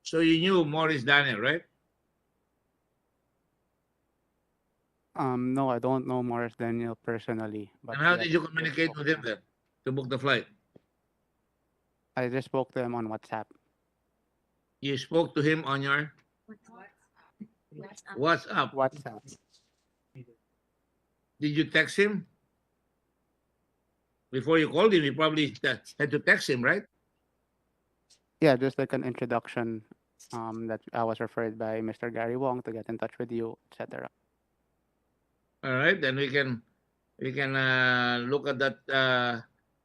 So you knew Morris Daniel, right? No, I don't know Morris Daniel personally. But And how yes, did you communicate with him then to book the flight? I just spoke to him on WhatsApp. You spoke to him on your WhatsApp. WhatsApp. Did you text him? Before you called him, you probably had to text him, right? Yeah, just like an introduction that I was referred by Mr. Gary Wong to get in touch with you, etc. All right, then we can look at that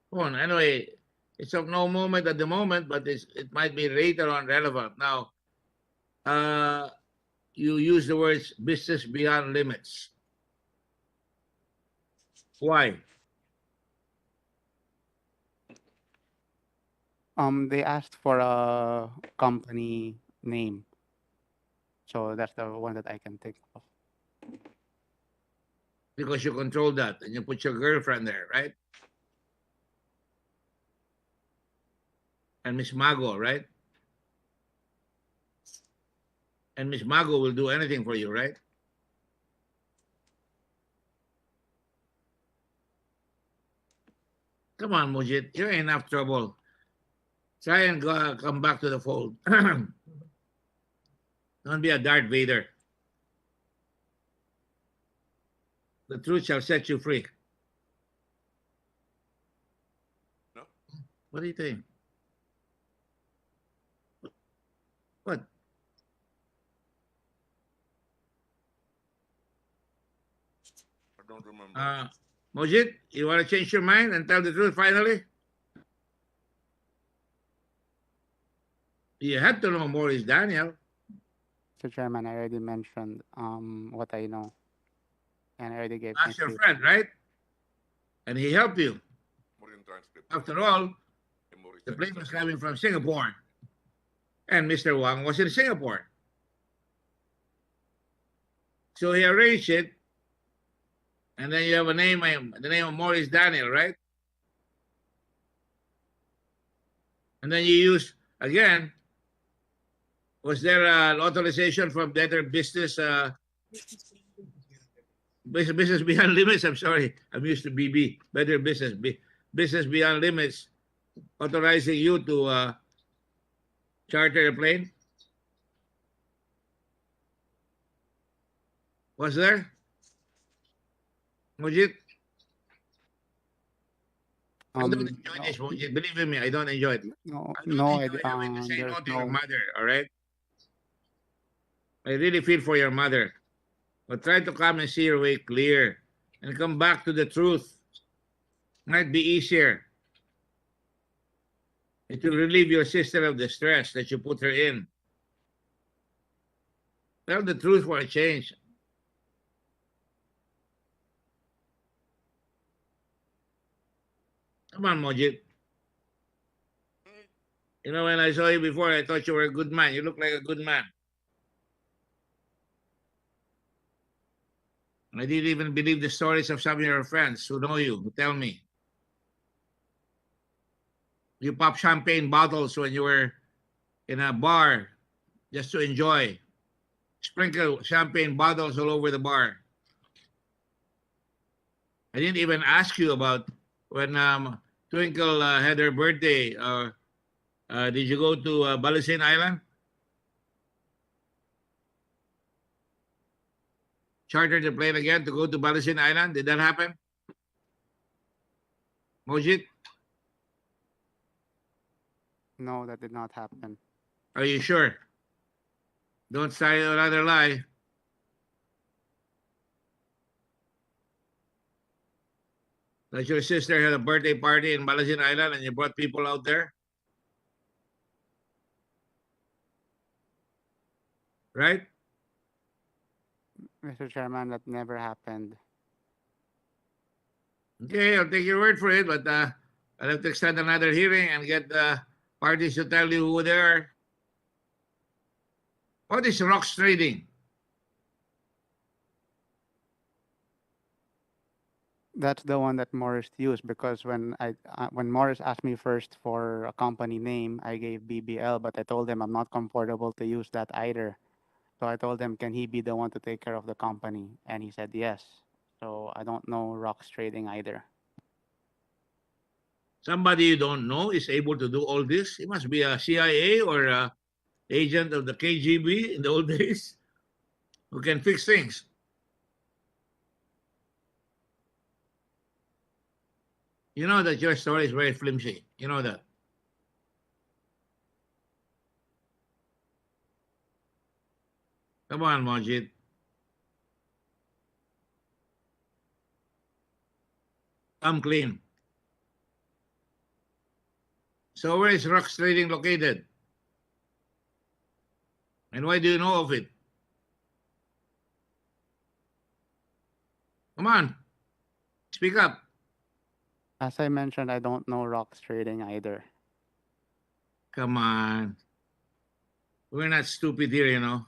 phone. Anyway, it's of no moment at the moment, but it might be later on relevant. Now, you use the words business beyond limits. Why? They asked for a company name, so that's the one that I can think of. Because you control that and you put your girlfriend there, right? And Miss Mago, right? And Miss Mago will do anything for you, right? Come on, Mujit, you're in enough trouble. Try and come back to the fold. Don't be a Darth Vader. The truth shall set you free. No? What do you think? What? I don't remember. Mojit, you want to change your mind and tell the truth finally? You had to know Morris Daniel. Mr. Chairman, I already mentioned what I know, and I already gave. That's your friend, right? And he helped you. More in transcript. After all, More the plane was coming from Singapore, and Mr. Wang was in Singapore. So he arranged it, and then you have a name, the name of Morris Daniel, right? And then you use, again, was there an authorization from Better Business, Business Beyond Limits? I'm sorry, I'm used to BB, Better Business, Business Beyond Limits, authorizing you to charter a plane? Was there? Mujit? I don't enjoy this, Mujit. Believe me, I don't enjoy it. No, I don't no, enjoy you when you say there's no to your no. mother, all right? I really feel for your mother. But try to come and see your way clear and come back to the truth. Might be easier. It will relieve your sister of the stress that you put her in. Tell the truth for a change. Come on, Mojit. You know, when I saw you before, I thought you were a good man. You look like a good man. I didn't even believe the stories of some of your friends who know you, who tell me. You pop champagne bottles when you were in a bar just to enjoy. Sprinkle champagne bottles all over the bar. I didn't even ask you about when Twinkle had her birthday. Did you go to Balasin Island? Chartered the plane again to go to Balasin Island? Did that happen? Mojit, No, that did not happen. are you sure? Don't start another lie. That your sister had a birthday party in Balasin Island and you brought people out there? Right? Mr. Chairman, that never happened. Okay, I'll take your word for it, but I'll have to extend another hearing and get the parties to tell you who they are. What is rocks trading? That's the one that Morris used because when Morris asked me first for a company name, I gave BBL, but I told him I'm not comfortable to use that either. So I told him, can he be the one to take care of the company? And he said yes. So I don't know Rocks Trading either. Somebody you don't know is able to do all this. He must be a CIA or a agent of the KGB in the old days who can fix things. You know that your story is very flimsy. You know that. Come on, Majid. Come clean. So where is Rocks Trading located? And why do you know of it? Come on. Speak up. As I mentioned, I don't know Rocks Trading either. Come on. We're not stupid here, you know.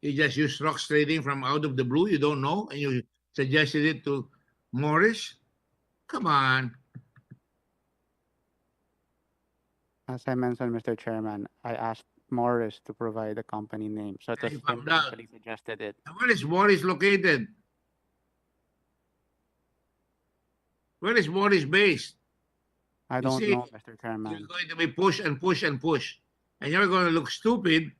You just use Rocks Trading from out of the blue. You don't know, and you suggested it to Morris. Come on. As I mentioned, Mr. Chairman, I asked Morris to provide the company name. So it was You him found that out. actually suggested it. Where is Morris located? Where is Morris based? I You don't see, know, Mr. you're Chairman. going to be push and push and push. And you're going to look stupid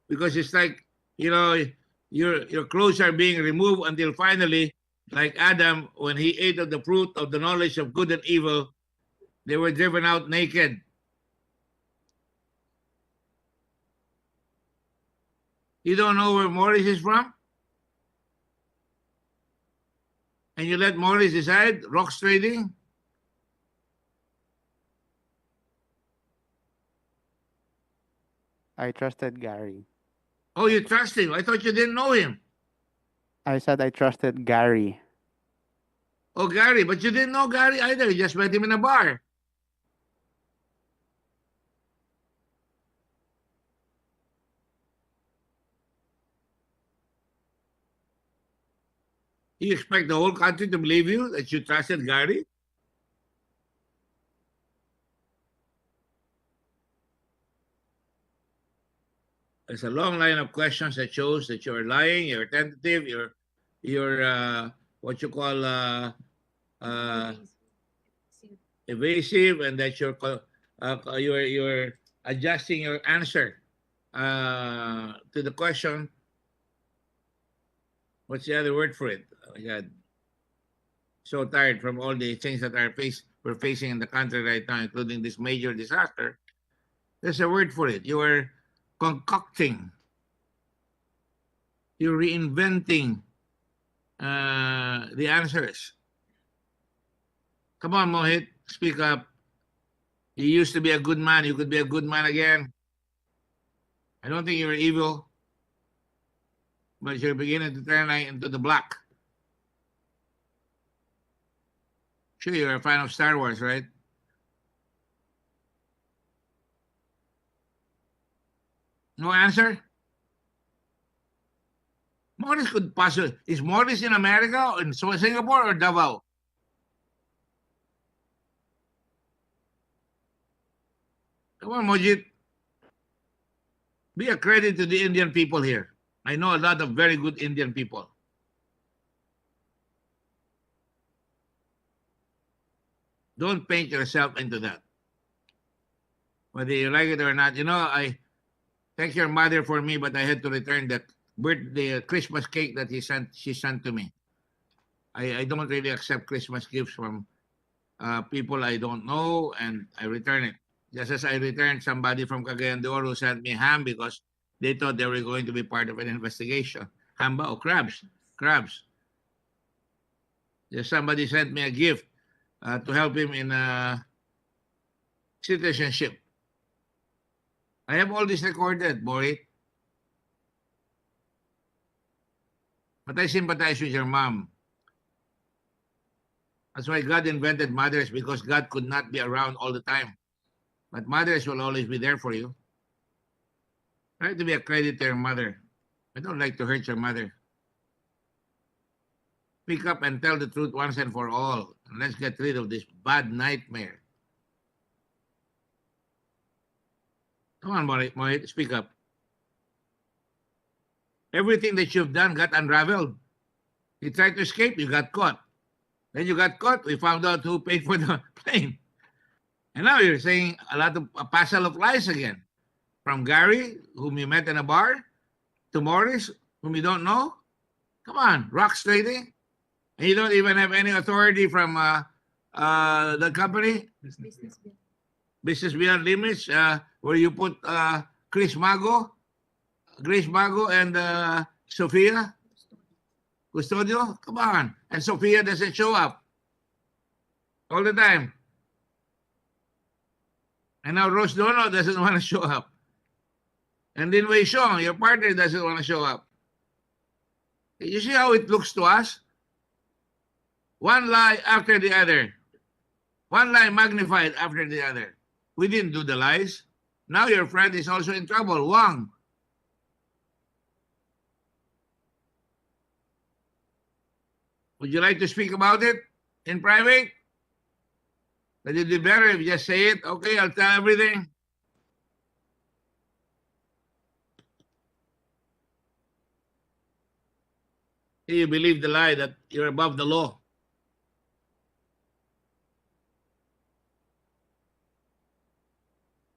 because it's like, you know, your clothes are being removed until finally, like Adam, when he ate of the fruit of the knowledge of good and evil, they were driven out naked. You don't know where Morris is from? And you let Morris decide? Rocks Trading? I trusted Gary. Oh, you trust him. I thought you didn't know him. I said I trusted Gary. Oh, Gary, but you didn't know Gary either. You just met him in a bar. You expect the whole country to believe you that you trusted Gary? There's a long line of questions that shows that you're lying, you're tentative, you're what you call evasive, and that you're adjusting your answer to the question. What's the other word for it? Oh my God. So tired from all the things that we're facing in the country right now, including this major disaster. There's a word for it. You are concocting. You're reinventing the answers. Come on, Mohit, speak up. You used to be a good man. You could be a good man again. I don't think you're evil, but you're beginning to turn into the black. Sure, you're a fan of Star Wars, right? No answer? Morris could possibly. Is Morris in America, in Singapore, or Davao? Come on, Mojit. Be a credit to the Indian people here. I know a lot of very good Indian people. Don't paint yourself into that. Whether you like it or not. You know, I thank your mother for me, but I had to return that birthday Christmas cake that she sent to me. I don't really accept Christmas gifts from people I don't know, and I return it. Just as I returned somebody from Cagayan de Oro who sent me ham because they thought they were going to be part of an investigation. Ham ba? Oh, crabs. Crabs. Just somebody sent me a gift to help him in citizenship. I have all this recorded, Borit. But I sympathize with your mom. That's why God invented mothers, because God could not be around all the time. But mothers will always be there for you. Try to be a credit to your mother. I don't like to hurt your mother. Speak up and tell the truth once and for all. And let's get rid of this bad nightmare. Come on, Mohit, speak up. Everything that you've done got unraveled. You tried to escape, you got caught. Then you got caught, we found out who paid for the plane. And now you're saying a passel of lies again. From Gary, whom you met in a bar, to Morris, whom you don't know. Come on, rocks trading. And you don't even have any authority from the company. Business Beyond Limits, where you put Grace Mago, and Sofia Custodio. Come on. And Sofia doesn't show up all the time. And now Rose Dono doesn't want to show up. And then Wei Xiong, your partner, doesn't want to show up. You see how it looks to us? One lie after the other. One lie magnified after the other. We didn't do the lies. Now your friend is also in trouble. Wang. Would you like to speak about it in private? But it'd be better if you just say it. Okay, I'll tell everything. You believe the lie that you're above the law.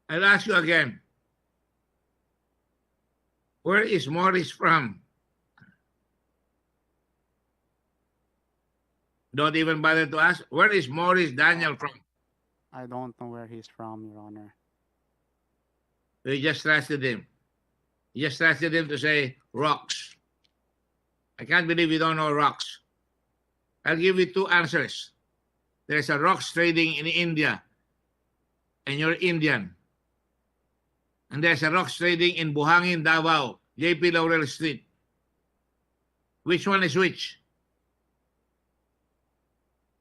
I'll ask you again. Where is Morris from? Don't even bother to ask. Where is Morris Daniel from? I don't know where he's from, Your Honor. You just trusted him. You just trusted him to say rocks. I can't believe you don't know rocks. I'll give you two answers. There's a rocks trading in India, and you're Indian. And there's a rocks trading in Buhangin, Davao, JP Laurel Street. Which one is which?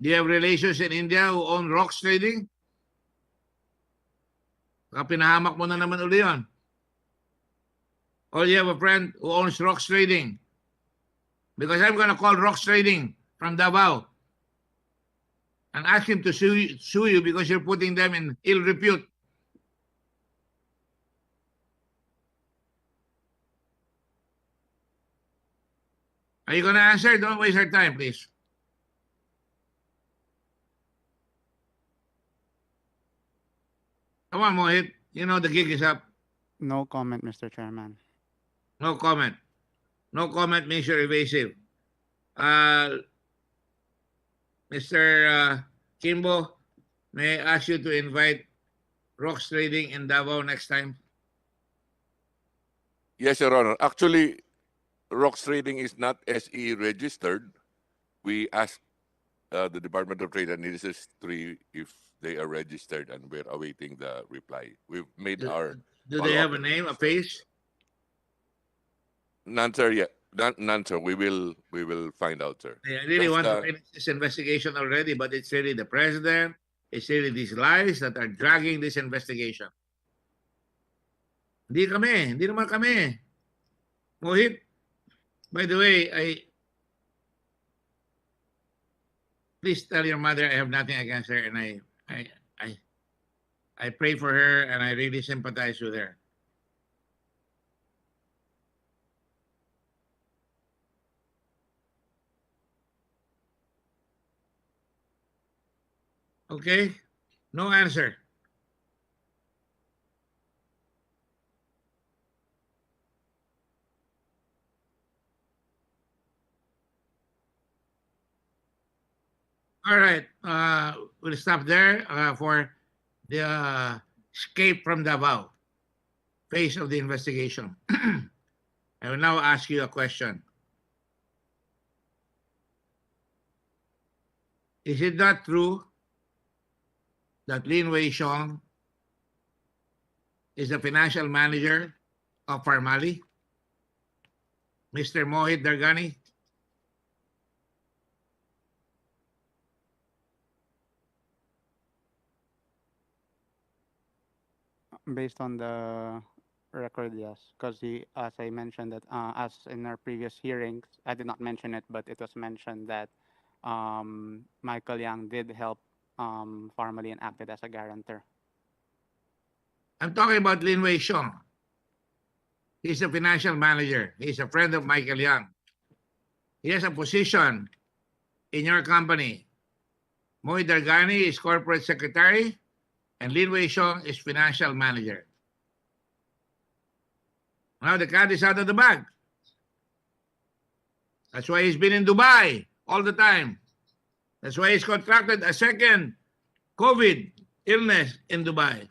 Do you have relations in India who own rocks trading? Pinahamak mo na naman uli yun. Or you have a friend who owns rocks trading? Because I'm going to call rocks trading from Davao and ask him to sue you because you're putting them in ill repute. Are you going to answer? Don't waste your time, please. Come on, Mohit. You know the gig is up. No comment, Mr. Chairman. No comment. No comment means you're evasive. Uh, Mr. Kimbo, may I ask you to invite Rocks Trading in Davao next time? Yes, Your Honor. Actually, Rocks Trading is not SE registered. We asked the Department of Trade and Industry if they are registered, and we're awaiting the reply. We've made our Do they have a follow-up name, a request. face? None, sir. Yeah, none, sir. We will find out, sir. I really Just, want to finish this investigation already, but it's really the president, it's really these lies that are dragging this investigation. Hindi naman kami. Mohit, by the way, please tell your mother I have nothing against her, and I pray for her, and I really sympathize with her. Okay? No answer. All right. We'll stop there for the escape from Davao phase of the investigation. I will now ask you a question. Is it not true that Lin Wei Xiong is the financial manager of Pharmally? Mr. Mohit Dargani? Based on the record, yes, because as I mentioned that, as in our previous hearings, I did not mention it, but it was mentioned that Michael Yang did help Pharmally and acted as a guarantor. I'm talking about Lin Wei Xiong. He's a financial manager. He's a friend of Michael Yang. He has a position in your company. Mohit Dargani is corporate secretary, and Lin Wei Xiong is financial manager. Now the cat is out of the bag. That's why he's been in Dubai all the time. That's why he's contracted a second COVID illness in Dubai.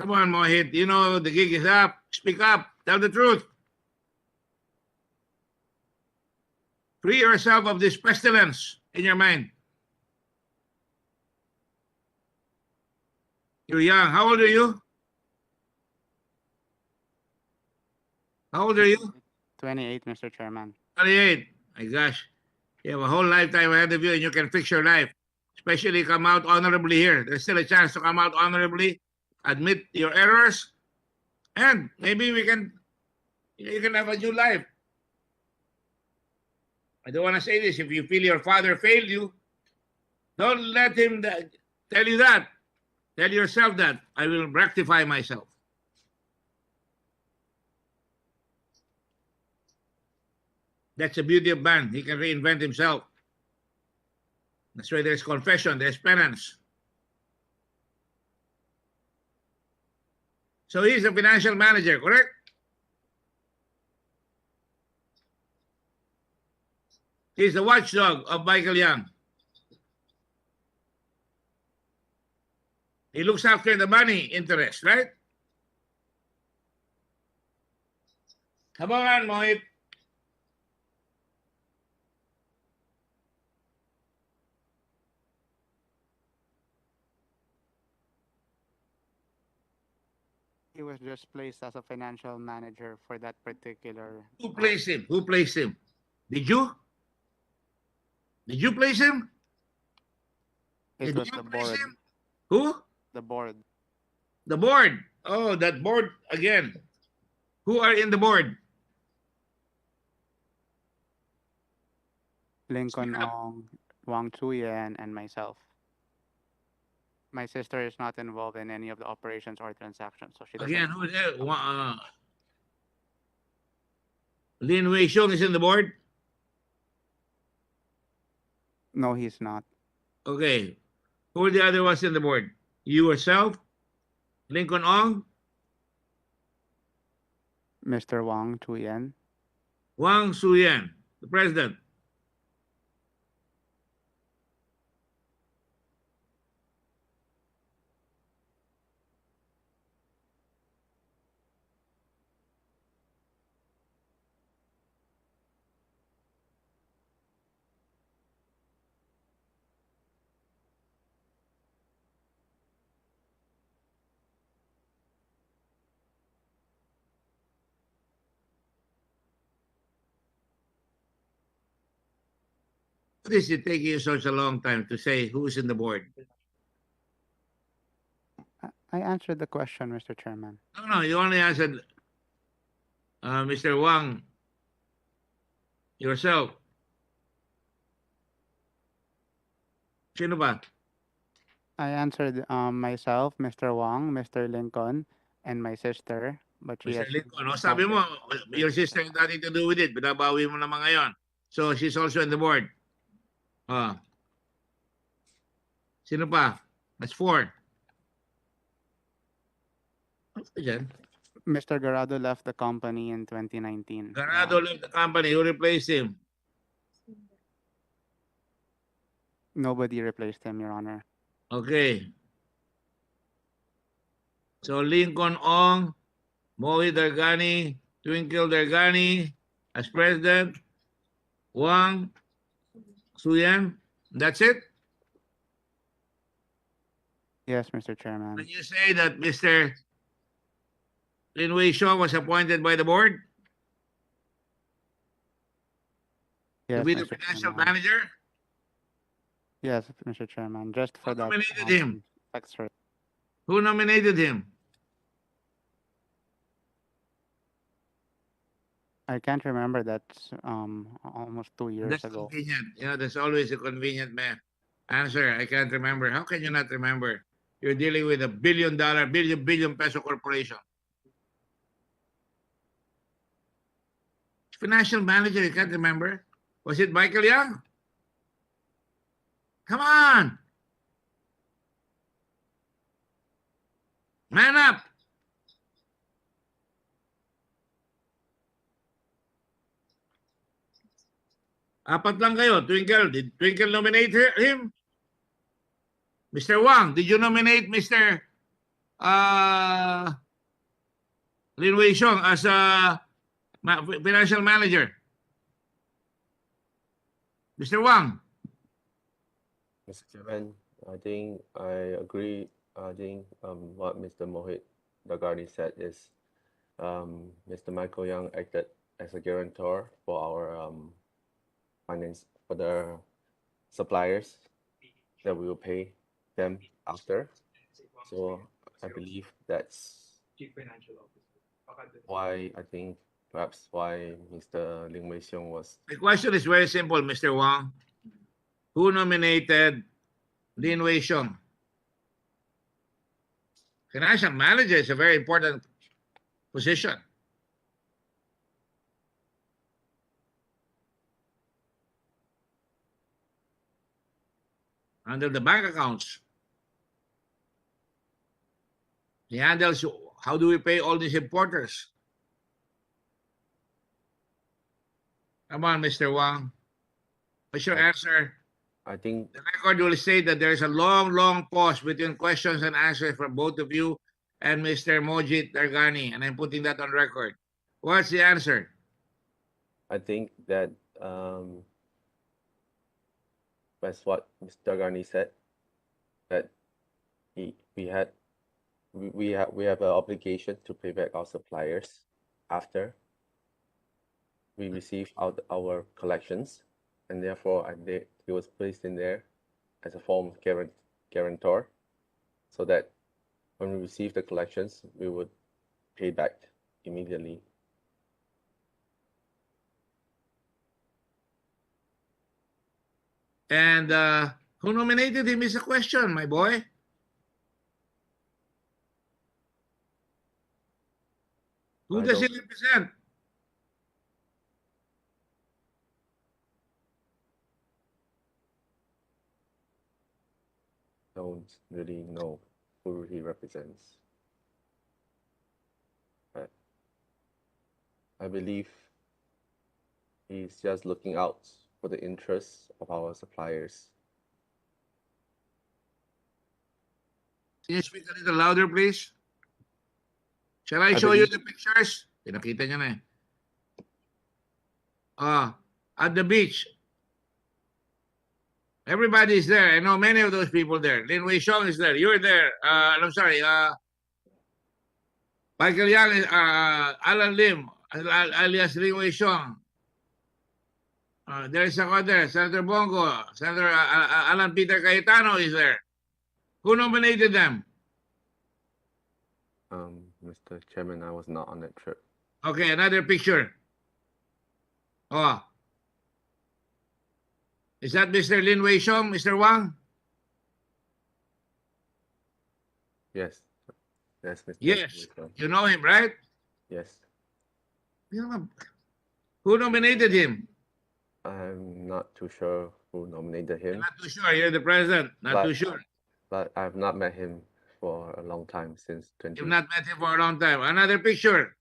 Come on, Mohit. You know the gig is up. Speak up. Tell the truth. Free yourself of this pestilence in your mind. You're young. How old are you? How old are you? 28, Mr. Chairman. 28. My gosh. You have a whole lifetime ahead of you, and you can fix your life. Especially come out honorably here. There's still a chance to come out honorably, admit your errors, and maybe you can have a new life. I don't want to say this. If you feel your father failed you, don't let him tell you that. Tell yourself that. I will rectify myself. That's the beauty of man. He can reinvent himself. That's why there's confession, there's penance. So he's a financial manager, correct? He's the watchdog of Michael Yang. He looks after the money interest, right? Come on, Mohit. He was just placed as a financial manager for that particular. Who placed him? Who placed him? Did you? Did you place him? It Did was you the place board. him? Who? The board. The board. Oh, that board again. Who are in the board? Lincoln Ong, Wang Chuyen, and myself. My sister is not involved in any of the operations or transactions, so she doesn't. Again, who is there? Lin Wei Xiong is in the board. No, he's not. Okay. Who are the other ones in the board? You yourself, Lincoln Ong, Mr. Wang Chuyen. Wang Suyan, the president. What is it taking you such a long time to say who's in the board? I answered the question, Mr. Chairman. No, you only answered Mr. Wang yourself. Sino ba? I answered myself, Mr. Wang, Mr. Lincoln, and my sister. But she Mr. has Lincoln. O, sabi mo, your sister has nothing to do with it. Binabawi mo naman ngayon. So, she's also in the board. Sino pa? That's 4. Ano pa dyan? Mr. Garado left the company in 2019. Garado left the company. Who replaced him? Nobody replaced him, Your Honor. Okay. So, Lincoln Ong, Mohi Dargani, Twinkle Dargani as president, Wang Suyan. That's it? Yes, Mr. Chairman. When you say that Mr. Lin Wei Shaw was appointed by the board to Yes, be the Mr. financial Chairman. manager? Yes, Mr. Chairman. Just for Who that. nominated him? Extra. Who nominated him? I can't remember. That's almost 2 years That's ago. convenient. You know, there's always a convenient answer. I can't remember. How can you not remember? You're dealing with a billion peso corporation. Financial manager, you can't remember? Was it Michael Young? Come on! Man up! Apat lang kayo. Twinkle, did Twinkle nominate him? Mr. Wang, did you nominate Mr. Lin Wei Xiong as a financial manager? Mr. Wang. Mr. Chairman, I think I agree. I think what Mr. Mohit Dagani said is Mr. Michael Young acted as a guarantor for our finance for the suppliers that we will pay them after. So I believe that's why I think perhaps why Mr. Ling Wei Xiong was. The question is very simple, Mr. Wang. Who nominated Lin Wei Xiong? Financial manager is a very important position. Under the bank accounts. He handles how do we pay all these importers? Come on, Mr. Wang. What's your answer? I think the record will say that there's a long pause between questions and answers from both of you and Mr. Mojit Dargani, and I'm putting that on record. What's the answer? I think that that's what Mr. Dargani said, that we have an obligation to pay back our suppliers after we receive our collections, and therefore he was placed in there as a form of guarantor, so that when we receive the collections, we would pay back immediately. And who nominated him is a question, my boy. Who does he represent? don't really know who he represents. But I believe he's just looking out for the interests of our suppliers. Can you speak a little louder, please? Shall I I show you believe- the pictures? Pinakita niya na eh. At the beach. Everybody is there. I know many of those people there. Lin Wei Xiong is there. You're there. I'm sorry. Michael Yang, Alan Lim, alias Lin Wei Xiong. There is a there. Senator Bongo. Senator Alan Peter Cayetano is there. Who nominated them? Mr. Chairman, I was not on that trip. Okay, another picture. Oh. Is that Mr. Lin Wei Xiong, Mr. Wang? Yes. Yes, Mr. Yes. Chairman. You know him, right? Yes. Who nominated him? I'm not too sure who nominated him, Not too sure. You're the president. Not too sure. but I've not met him for a long time, since 20. You've not met him for a long time. Another picture.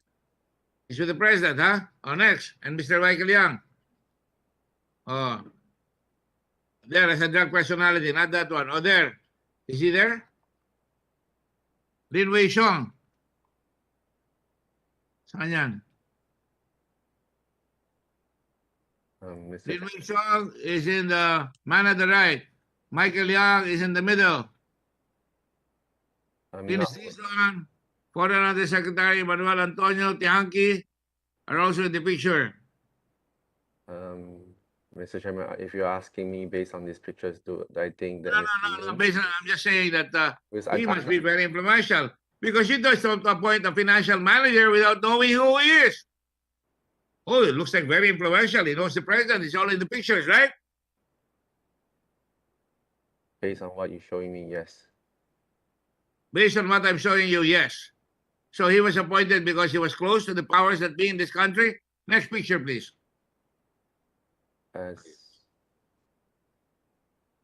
He's with the president, huh? Oh, next. And Mr. Michael Yang. Oh. There is a drug personality, not that one. Oh, there. Is he there? Lin Wei Xiong. Saan yan? Mr. Lin Wei Xiong is in the man at the right. Michael Yang is in the middle. Dennis Dizon, Foreign Undersecretary Manuel Antonio Tihanki are also in the picture. Mr. Chairman, if you're asking me based on these pictures, do I think that? No. Basically, I'm just saying that Because he must be very influential because you don't appoint a financial manager without knowing who he is. Oh, it looks like very influential. He knows the president. It's all in the pictures, right? Based on what you're showing me, yes. Based on what I'm showing you, yes. So he was appointed because he was close to the powers that be in this country. Next picture, please.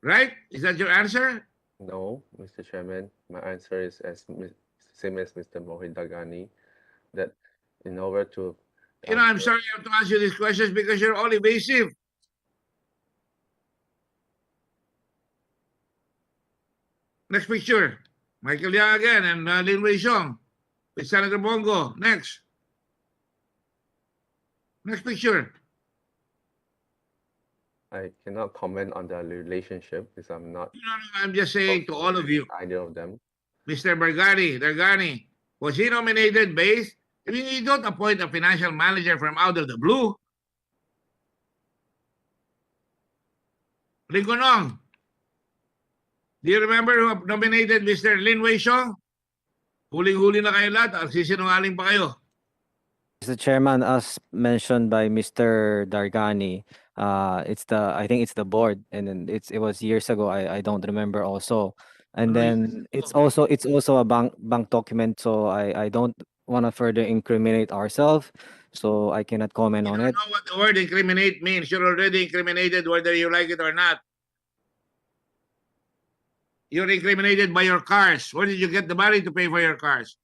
Right? Is that your answer? No, Mr. Chairman. My answer is same as Mr. Mohit Dagani, that in order to... I'm sorry I have to ask you these questions because you're all evasive. Next picture. Michael Yang again and Lin Wei Xiong with Senator Bongo. Next. Next picture. I cannot comment on the relationship because I'm not... No, I'm just saying to all of you. Either of them. Mr. Dargani, was he nominated based? I mean, you don't appoint a financial manager from out of the blue. Lincoln, do you remember who nominated Mr. Lin Wei Xiong? Huling-huli na kayo lahat. Sisinungaling pa kayo. Mr. Chairman, as mentioned by Mr. Dargani, I think it's the board, and then it was years ago. I don't remember also, and then it's also a bank document. So I don't want to further incriminate ourselves, so I cannot comment on it. You don't know what the word incriminate means. You're already incriminated whether you like it or not. You're incriminated by your cars. Where did you get the money to pay for your cars?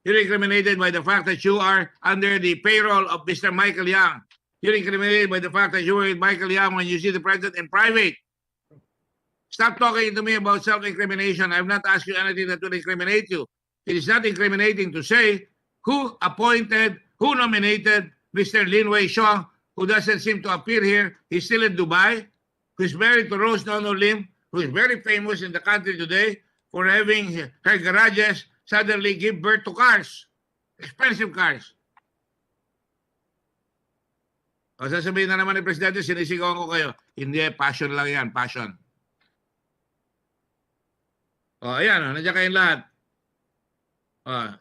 You're incriminated by the fact that you are under the payroll of Mr. Michael Yang. You're incriminated by the fact that you were with Michael Yang when you see the president in private. Stop talking to me about self-incrimination. I've not asked you anything that will incriminate you. It is not incriminating to say who nominated Mr. Lin Wei Xiong, who doesn't seem to appear here. He's still in Dubai. Who's married to Rose Nono Lim, who is very famous in the country today for having her garages suddenly give birth to cars. Expensive cars. O sasabihin na naman ni Presidente, sinisigawan ko kayo. Hindi, passion lang yan, passion. O, ayan, nandiyan kayong lahat.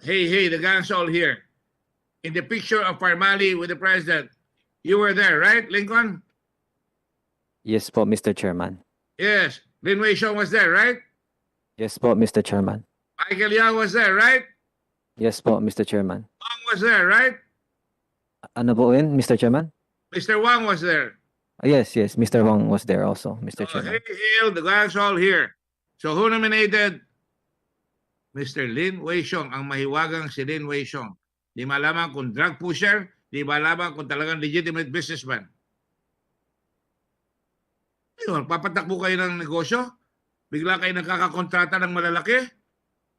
Hey, the gang's all here. In the picture of Pharmally with the President, you were there, right, Lincoln? Yes po, Mr. Chairman. Yes. Lin Wei Xiong was there, right? Yes po, Mr. Chairman. Michael Yang was there, right? Yes po, Mr. Chairman. Wang was there, right? Ano po yun, Mr. Chairman? Mr. Wang was there. Yes, Mr. Wang was there also, Mr. Chairman. Hey, the gang's all here. So who nominated Mr. Lin Weishong, ang mahiwagang si Lin Weishong? Di malaman kung drug pusher, di malaman kung talagang legitimate businessman. Ayun, papatakbo kayo ng negosyo, bigla kayo nagkakakontrata ng malalaki,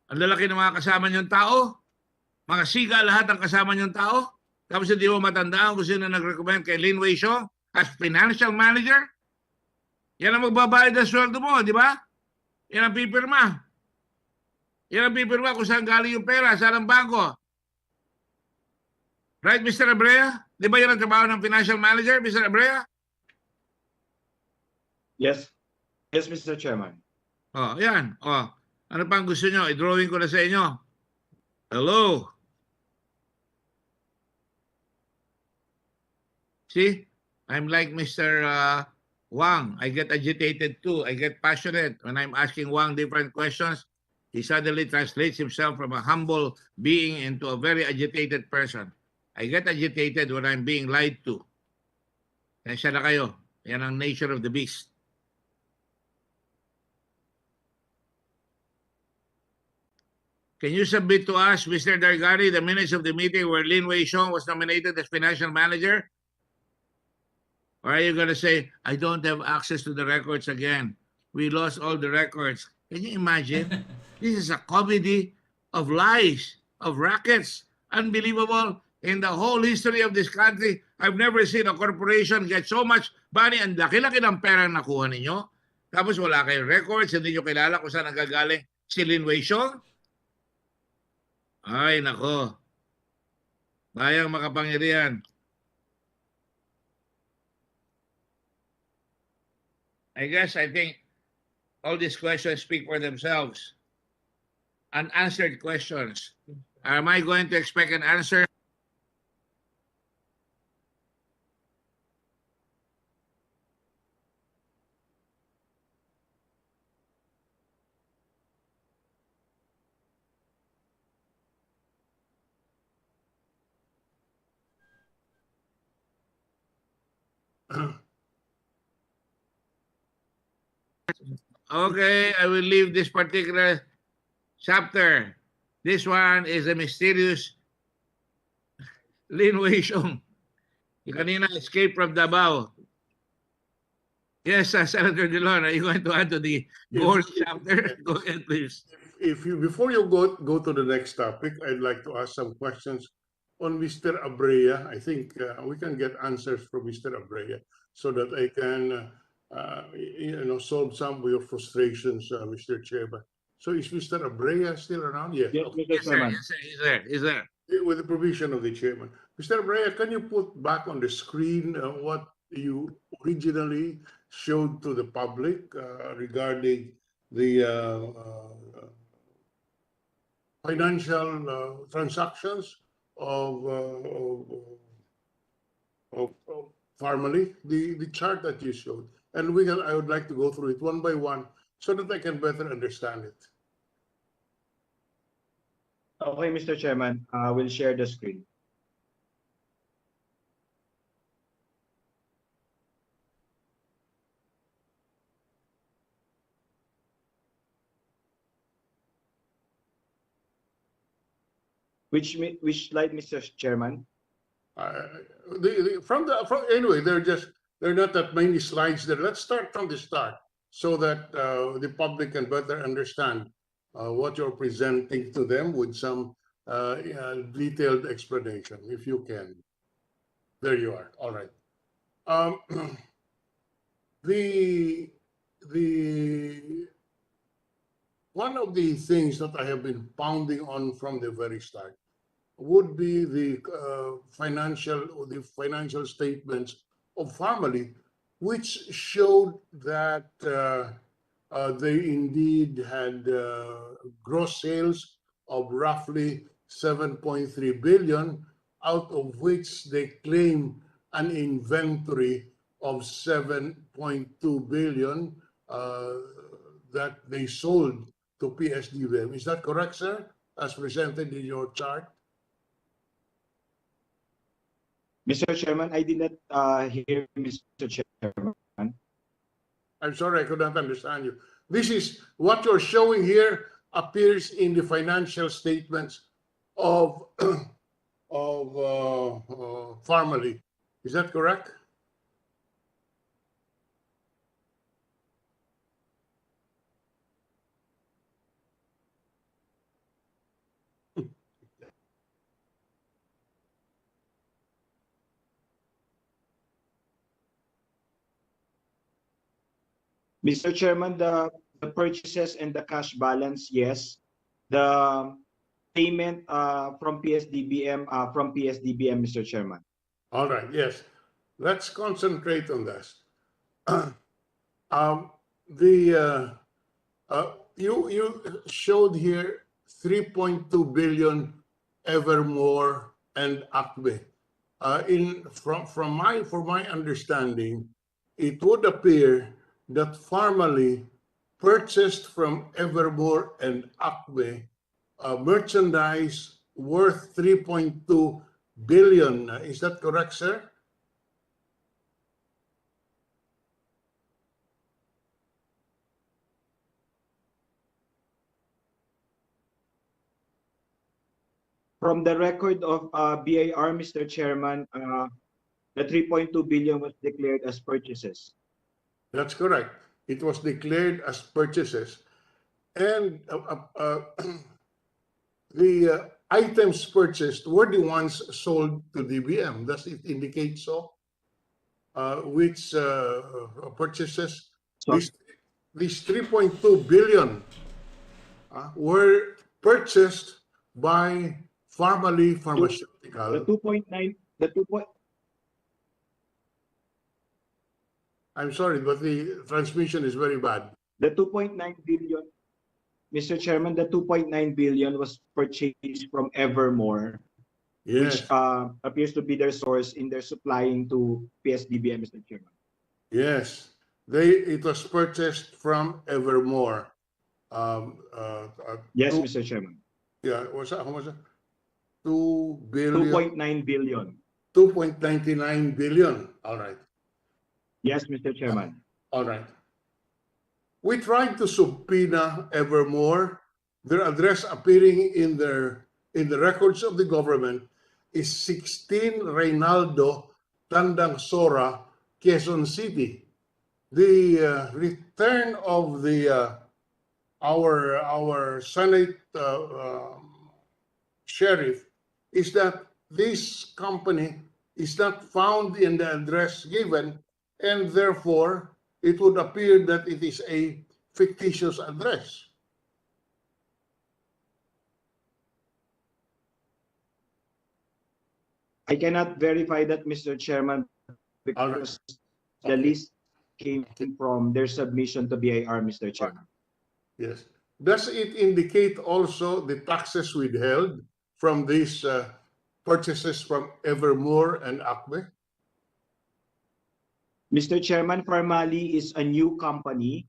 ang lalaki ng mga kasama niyong tao, mga siga lahat ang kasama niyong tao, tapos hindi mo matandaan kung sino nag-recommend kay Lin Weishong as financial manager. Yan ang magbabayad ng sweldo mo, di ba? Yan ang pipirma. Yan ang pipirma kung saan galing yung pera, saan ang bangko. Right, Mr. Abrea? Di ba yan ang trabaho ng financial manager, Mr. Abrea? Yes. Yes, Mr. Chairman. Oh, yan. Oh, ano pang gusto nyo? I-drawing ko na sa inyo. Hello? See? I'm like Mr. Wang. I get agitated too. I get passionate when I'm asking Wang different questions. He suddenly translates himself from a humble being into a very agitated person. I get agitated when I'm being lied to. Kaya na kayo. Yan ang nature of the beast. Can you submit to us, Mr. Dargani, the minutes of the meeting where Lin Weishong was nominated as financial manager? Or are you going to say, I don't have access to the records again? We lost all the records. Can you imagine? This is a comedy of lies, of rackets. Unbelievable. In the whole history of this country, I've never seen a corporation get so much money. Ang laki-laki ng pera nakuha ninyo. Tapos wala kayong records, hindi nyo kilala kung saan nagagaling si Lin Weishong. Ay, nako. Bayang makapangyarihan. I think all these questions speak for themselves. Unanswered questions. Am I going to expect an answer? Okay, I will leave this particular chapter. This one is a mysterious Lin Weishong. You kanina escape from Davao. Yes, Senator Dillon, are you going to add to the gold chapter? Go ahead, please. If you before you go to the next topic, I'd like to ask some questions on Mr. Abrea. I think we can get answers from Mr. Abrea so that I can solve some of your frustrations, Mr. Chairman. So is Mr. Abrea still around? Yes. Yes, Okay. Mr. Chairman. Yes, sir. He's there. He's there. With the provision of the chairman. Mr. Abrea, can you put back on the screen what you originally showed to the public regarding the financial transactions of Pharmally, the chart that you showed, and I would like to go through it one by one so that I can better understand it. Okay, Mr. Chairman, I will share the screen. Which slide, Mr. Chairman? Anyway, there are not that many slides there. Let's start from the start so that the public can better understand what you're presenting to them with some detailed explanation, if you can. There you are. All right. One of the things that I have been pounding on from the very start would be the financial statements of Pharmally, which showed that they indeed had gross sales of roughly 7.3 billion, out of which they claim an inventory of 7.2 billion that they sold to ps-dbm. Is that correct, sir, as presented in your chart? Mr. Chairman, I did not hear Mr. Chairman. I'm sorry, I could not understand you. This is what you're showing here appears in the financial statements of Pharmally. Is that correct? Mr. Chairman, the purchases and the cash balance, yes. The payment from ps-dbm, Mr. Chairman. All right, yes. Let's concentrate on this. You showed here 3.2 billion Evermore and Acme. From my understanding, it would appear that Pharmally purchased from Evermore and Acme merchandise worth 3.2 billion. Is that correct, sir? From the record of BIR, Mr. Chairman, the 3.2 billion was declared as purchases. That's correct. It was declared as purchases. And the items purchased were the ones sold to DBM. Does it indicate so? Which purchases? So, These 3.2 billion were purchased by Pharmally Pharmaceutical. the 2.9, the 2. I'm sorry, but the transmission is very bad. The 2.9 billion, Mr. Chairman, the 2.9 billion was purchased from Evermore, Yes. which appears to be their source in their supplying to ps-dbm, Mr. Chairman. Yes, it was purchased from Evermore. Yes, Mr. Chairman. Yeah, how much? 2 billion. 2.9 billion. 2.99 billion. All right. Yes, Mr. Chairman. All right. We tried to subpoena Evermore. Their address appearing in the records of the government is 16 Reynaldo, Tandang Sora, Quezon City. The return of our Senate sheriff is that this company is not found in the address given, and therefore it would appear that it is a fictitious address. I cannot verify that, Mr. Chairman, because the list came from their submission to BIR, Mr. Chairman. Yes. Does it indicate also the taxes withheld from these purchases from Evermore and Acme? Mr. Chairman, Pharmally is a new company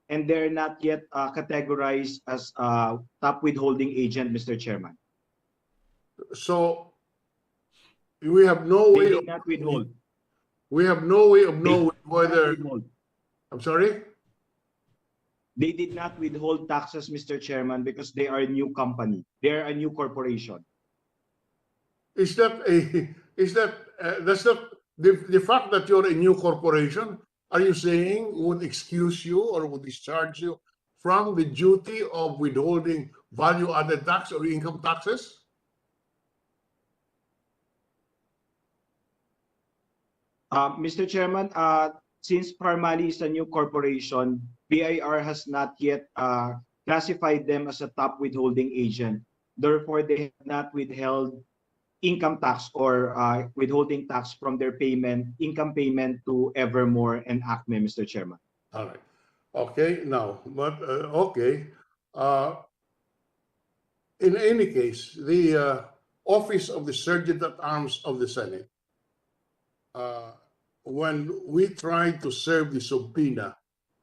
and they're not yet categorized as a top withholding agent, Mr. Chairman. So we have no way They did not withhold. We have no way of knowing whether. I'm sorry? They did not withhold taxes, Mr. Chairman, because they are a new company. They are a new corporation. Is that that's not the fact that you're a new corporation? Are you saying would excuse you or would discharge you from the duty of withholding value-added tax or income taxes? Mr. Chairman, since Pharmally is a new corporation, BIR has not yet classified them as a top withholding agent. Therefore, they have not withheld income tax or withholding tax from their income payment to Evermore and Acme, Mr. Chairman. All right. Okay, now, but okay. In any case, the Office of the Sergeant at Arms of the Senate, when we tried to serve the subpoena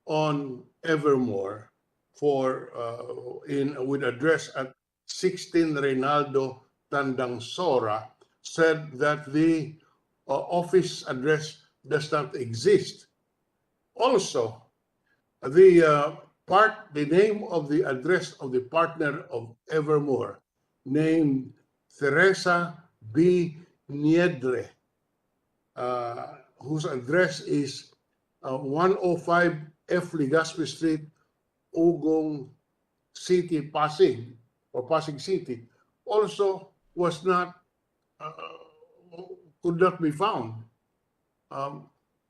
on Evermore for with address at 16 Reynaldo, Tandang Sora, said that the office address does not exist. Also, the the name of the address of the partner of Evermore, named Teresa B. Niedre, whose address is 105 F. Legazpi Street, Ugong City, Pasig, or Pasig City, also was not, could not be found.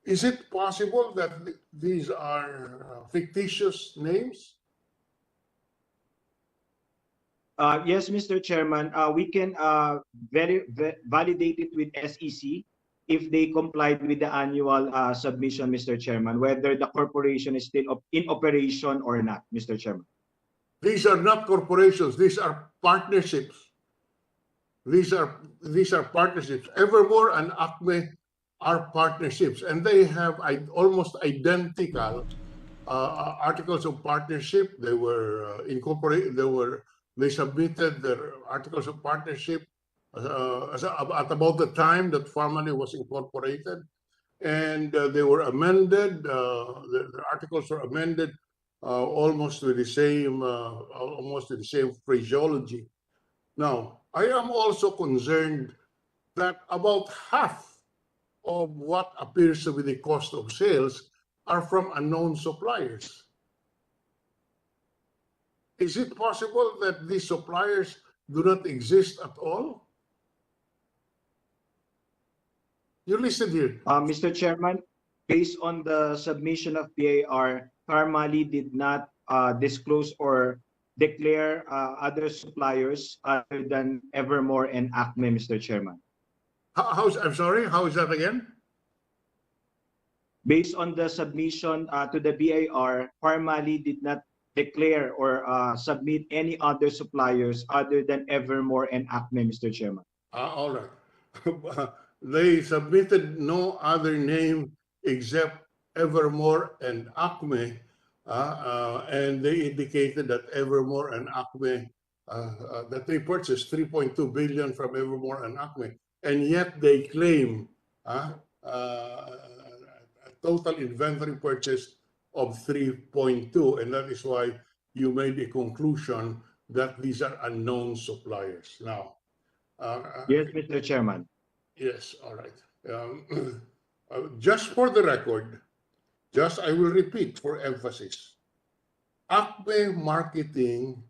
Is it possible that these are fictitious names? Yes, Mr. Chairman, we can validate it with SEC if they complied with the annual submission, Mr. Chairman, whether the corporation is still in operation or not, Mr. Chairman. These are not corporations. These are partnerships. These are partnerships. Evermore and Acme are partnerships, and they have almost identical articles of partnership. They were incorporated. They submitted their articles of partnership at about the time that Pharmally was incorporated, and they were amended. The articles were amended almost with the same phraseology. Now, I am also concerned that about half of what appears to be the cost of sales are from unknown suppliers. Is it possible that these suppliers do not exist at all? You listen here. Mr. Chairman, based on the submission of BAR, Pharmally did not disclose or declare other suppliers other than Evermore and Acme, Mr. Chairman. I'm sorry, how is that again? Based on the submission to the BAR, Pharmally did not declare or submit any other suppliers other than Evermore and Acme, Mr. Chairman. All right. They submitted no other name except Evermore and Acme, and they indicated that Evermore and Acme, that they purchased 3.2 billion from Evermore and Acme, and yet they claim a total inventory purchase of 3.2, and that is why you made a conclusion that these are unknown suppliers. Now, yes, Mr. Chairman. Yes, all right. Just for the record, I will repeat for emphasis. Acme Marketing,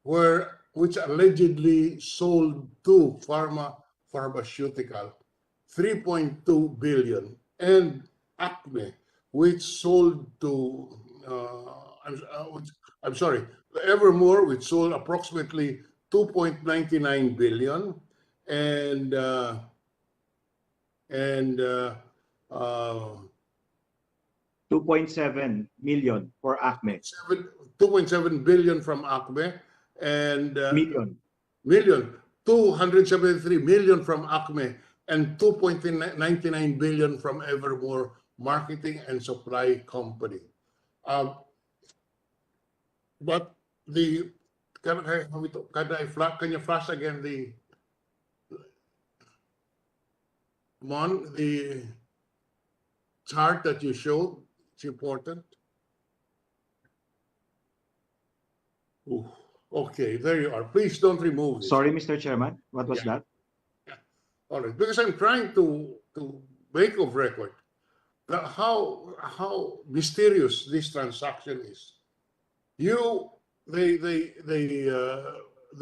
which allegedly sold to Pharmaceutical 3.2 billion, and Acme, which sold to, I'm sorry, Evermore, which sold approximately 2.99 billion, and 2.7 million for Acme. 2.7 billion from Acme, and million 273 million from Acme, and 2.99 billion from Evermore Marketing and Supply Company. But can you flash again the chart that you showed? It's important. Ooh, okay, there you are. Please don't remove this. Sorry, Mr. Chairman. What was that? All right, because I'm trying to make of record how mysterious this transaction is. They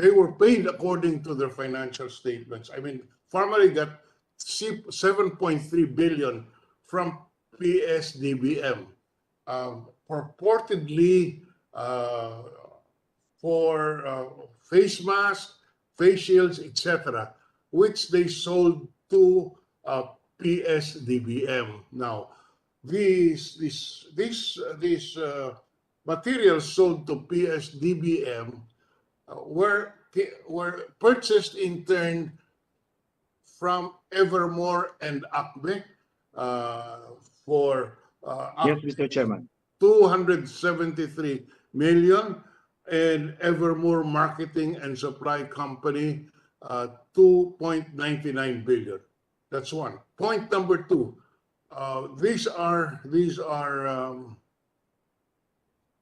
were paid according to their financial statements. I mean, Pharmally got 7.3 billion from ps-dbm, purportedly for face masks, face shields, etc., which they sold to ps-dbm. Now, these materials sold to ps-dbm were purchased in turn from Evermore and Acme for yes, Mr. Chairman, 273 million, and Evermore Marketing and Supply Company 2.99 billion. That's one. Point number two. These are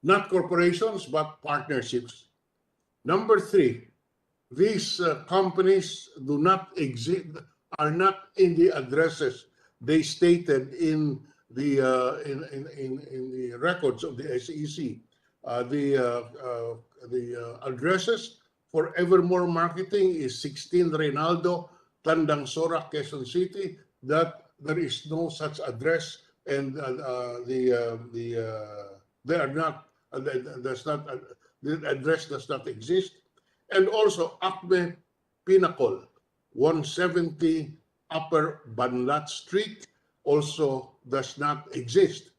not corporations, but partnerships. Number three, these companies do not exist, are not in the addresses they stated in the in the records of the SEC. The addresses for Evermore Marketing is 16 Reynaldo, Tandang Sora, Quezon City. That there is no such address, and they are not. Does not. The address does not exist. And also Acme Pinnacle, 170 Upper Banlat Street, also does not exist.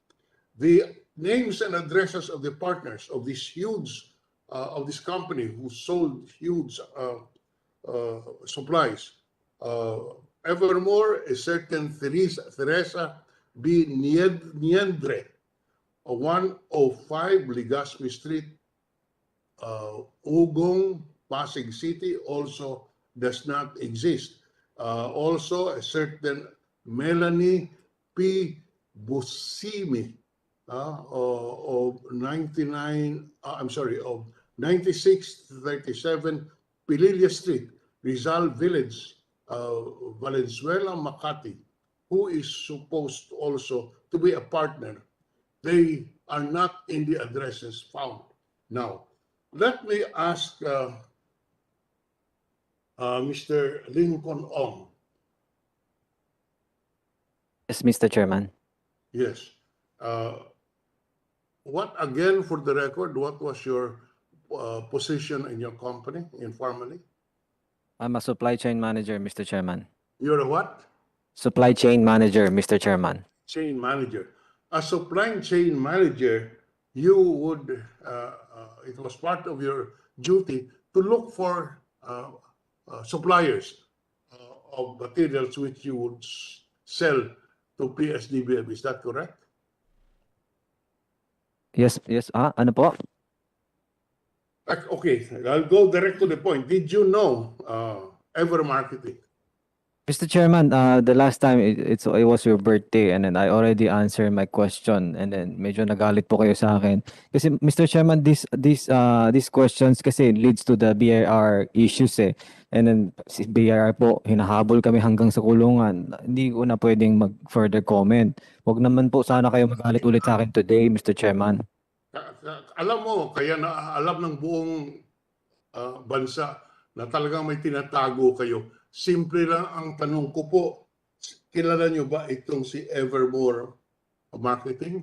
The names and addresses of the partners of this huge, of this company who sold huge supplies. Evermore, a certain Teresa B. Niendre, 105 Legazpi Street, Ugong, Pasig City, also does not exist. Also, a certain Melanie P. Busimi of 9637 Pililla Street, Rizal Village, Valenzuela, Makati, who is supposed also to be a partner. They are not in the addresses found. Now, let me ask Mr. Lincoln Ong. Yes, Mr. Chairman. Yes. What, again, for the record, what was your position in your company, in Pharmally? I'm a supply chain manager, Mr. Chairman. You're a what? Supply chain manager, Mr. Chairman. Chain manager. As supply chain manager, you would, it was part of your duty to look for suppliers of materials which you would sell to ps-dbm. Is that correct? Yes, yes. Ano po? Okay, I'll go direct to the point. Did you know Ever Marketing? Mr. Chairman, the last time it was your birthday and then I already answered my question and then medyo nagalit po kayo sa akin. Kasi Mr. Chairman, these questions kasi leads to the BIR issues eh. And then si BIR po, hinahabol kami hanggang sa kulungan. Hindi ko na pwedeng mag-further comment. Huwag naman po sana kayo magalit ulit sa akin today, Mr. Chairman. Alam mo, kaya na alam ng buong bansa na talagang may tinatago kayo. Simple lang ang tanong ko po, kilala nyo ba itong si Evermore Marketing?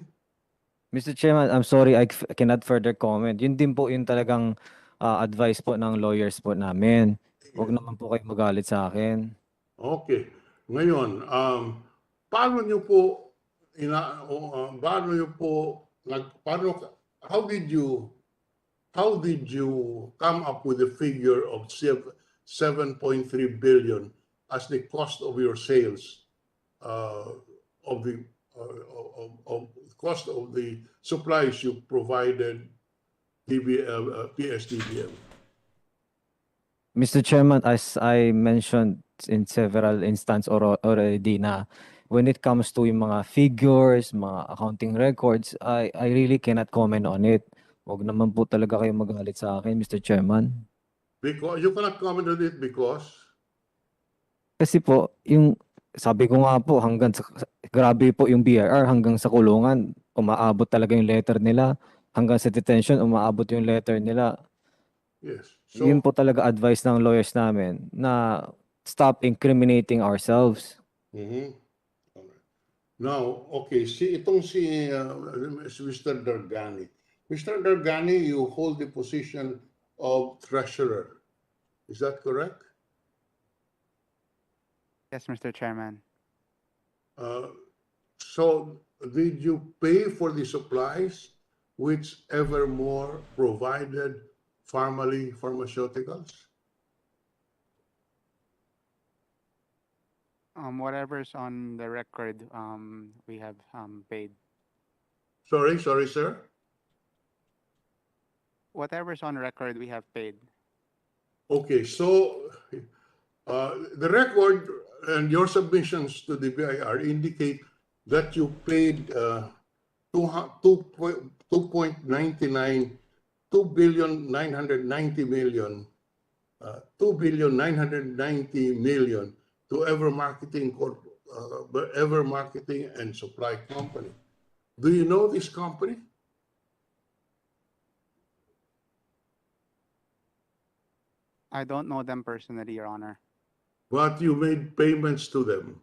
Mr. Chairman, I'm sorry, I cannot further comment. Yun din po yung talagang advice po ng lawyers po namin. Huwag naman po kayo magalit sa akin. Okay. Ngayon, paano nyo po, how did you come up with the figure of 7.3 billion as the cost of your sales, of the cost of the supplies you provided ps-dbm? Mr. Chairman, as I mentioned in several instances already na when it comes to yung mga figures, mga accounting records, I really cannot comment on it. Huwag naman po talaga kayo magalit sa akin, Mr. Chairman. Because you cannot comment on it because? Kasi po, yung sabi ko nga po, grabe po yung BIR hanggang sa kulungan, umaabot talaga yung letter nila. Hanggang sa detention, umaabot yung letter nila. Yes. So, Yun po talaga advice ng lawyers namin na stop incriminating ourselves. mm-hmm. Now, okay, itong si Mr. Dargani. Mr. Dargani, you hold the position of treasurer. Is that correct? Yes, Mr. Chairman. So, did you pay for the supplies which Evermore provided Pharmally Pharmaceuticals? Whatever's on the record, we have paid. Sorry, sir. Whatever's on record, we have paid. Okay, so the record and your submissions to the BIR indicate that you paid 2.99, 2,990 million, 2,990 million to Ever Marketing and Supply Company. Do you know this company? I don't know them personally, Your Honor. But you made payments to them.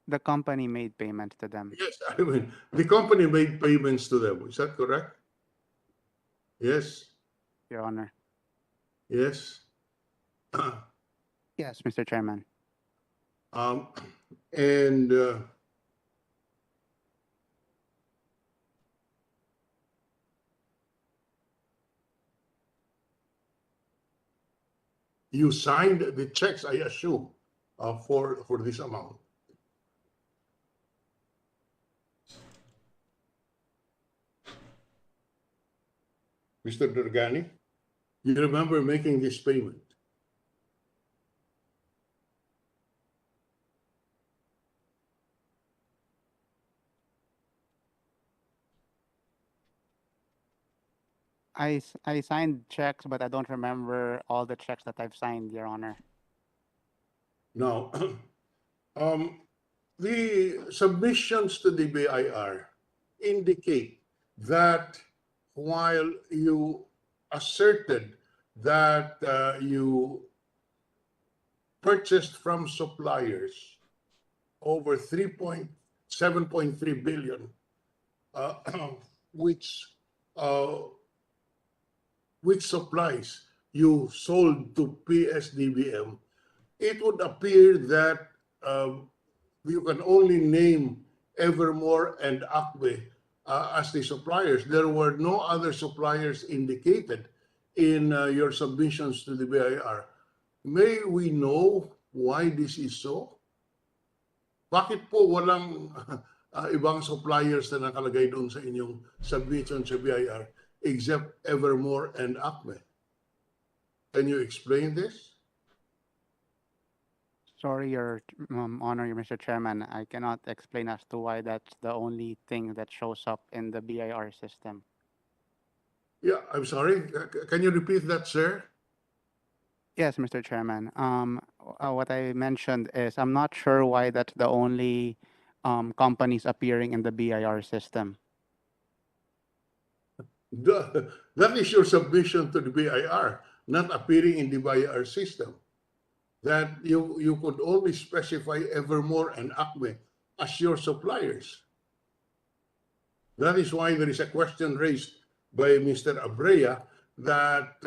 The company made payments to them. Yes, I mean, the company made payments to them. Is that correct? Yes, Your Honor. yes. Yes, Mr. Chairman. And you signed the checks, I assume, for this amount. Mr. Durgani, you remember making this payment? I signed checks, but I don't remember all the checks that I've signed, Your Honor. Now, the submissions to the BIR indicate that while you asserted that you purchased from suppliers over 7.3 billion, which supplies you sold to ps-dbm, it would appear that you can only name Evermore and Acme as the suppliers. There were no other suppliers indicated in your submissions to the BIR. May we know why this is so? Bakit po walang ibang suppliers na nakalagay doon sa inyong submission sa BIR except Evermore and Acme? Can you explain this? Sorry, Your Honor, Mr. Chairman. I cannot explain as to why that's the only thing that shows up in the BIR system. Yeah, I'm sorry. Can you repeat that, sir? Yes, Mr. Chairman. What I mentioned is I'm not sure why that's the only companies appearing in the BIR system. That is your submission to the BIR, not appearing in the BIR system. That you could only specify Evermore and Acme as your suppliers. That is why there is a question raised by Mr. Abrea that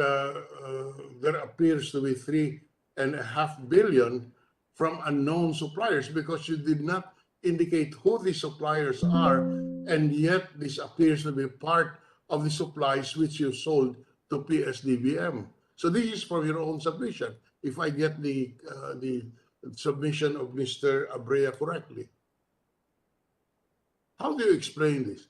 there appears to be 3.5 billion from unknown suppliers because you did not indicate who the suppliers are, and yet this appears to be part of the supplies which you sold to ps-dbm. So this is from your own submission, if I get the submission of Mr. Abrea correctly. How do you explain this?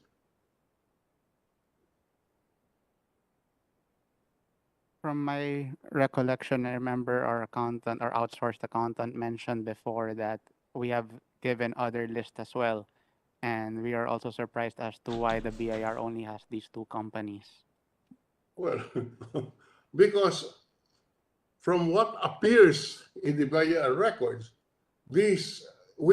From my recollection, I remember our accountant, our outsourced accountant mentioned before that we have given other lists as well. And we are also surprised as to why the BIR only has these two companies. Well, because from what appears in the BIR records, we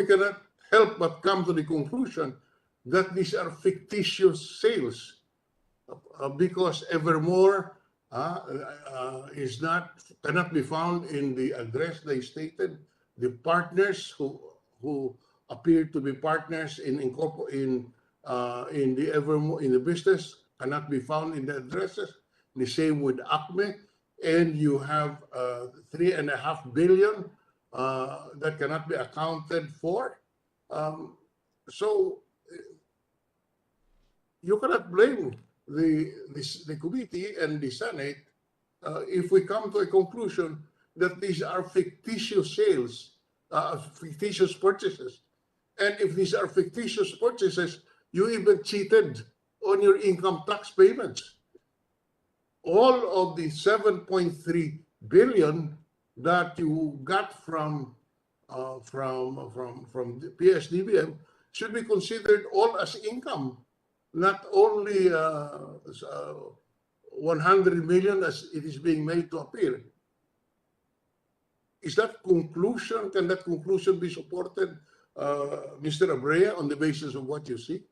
cannot help but come to the conclusion that these are fictitious sales because Evermore cannot be found in the address they stated. The partners who appear to be partners in the Evermore in the business cannot be found in the addresses. The same with Acme, and you have 3.5 billion that cannot be accounted for. So you cannot blame the committee and the Senate if we come to a conclusion that these are fictitious sales, fictitious purchases. And if these are fictitious purchases, you even cheated on your income tax payments. All of the 7.3 billion that you got from the ps-dbm should be considered all as income, not only 100 million as it is being made to appear. Is that conclusion, can that conclusion be supported, Mr. Abrea, on the basis of what you see?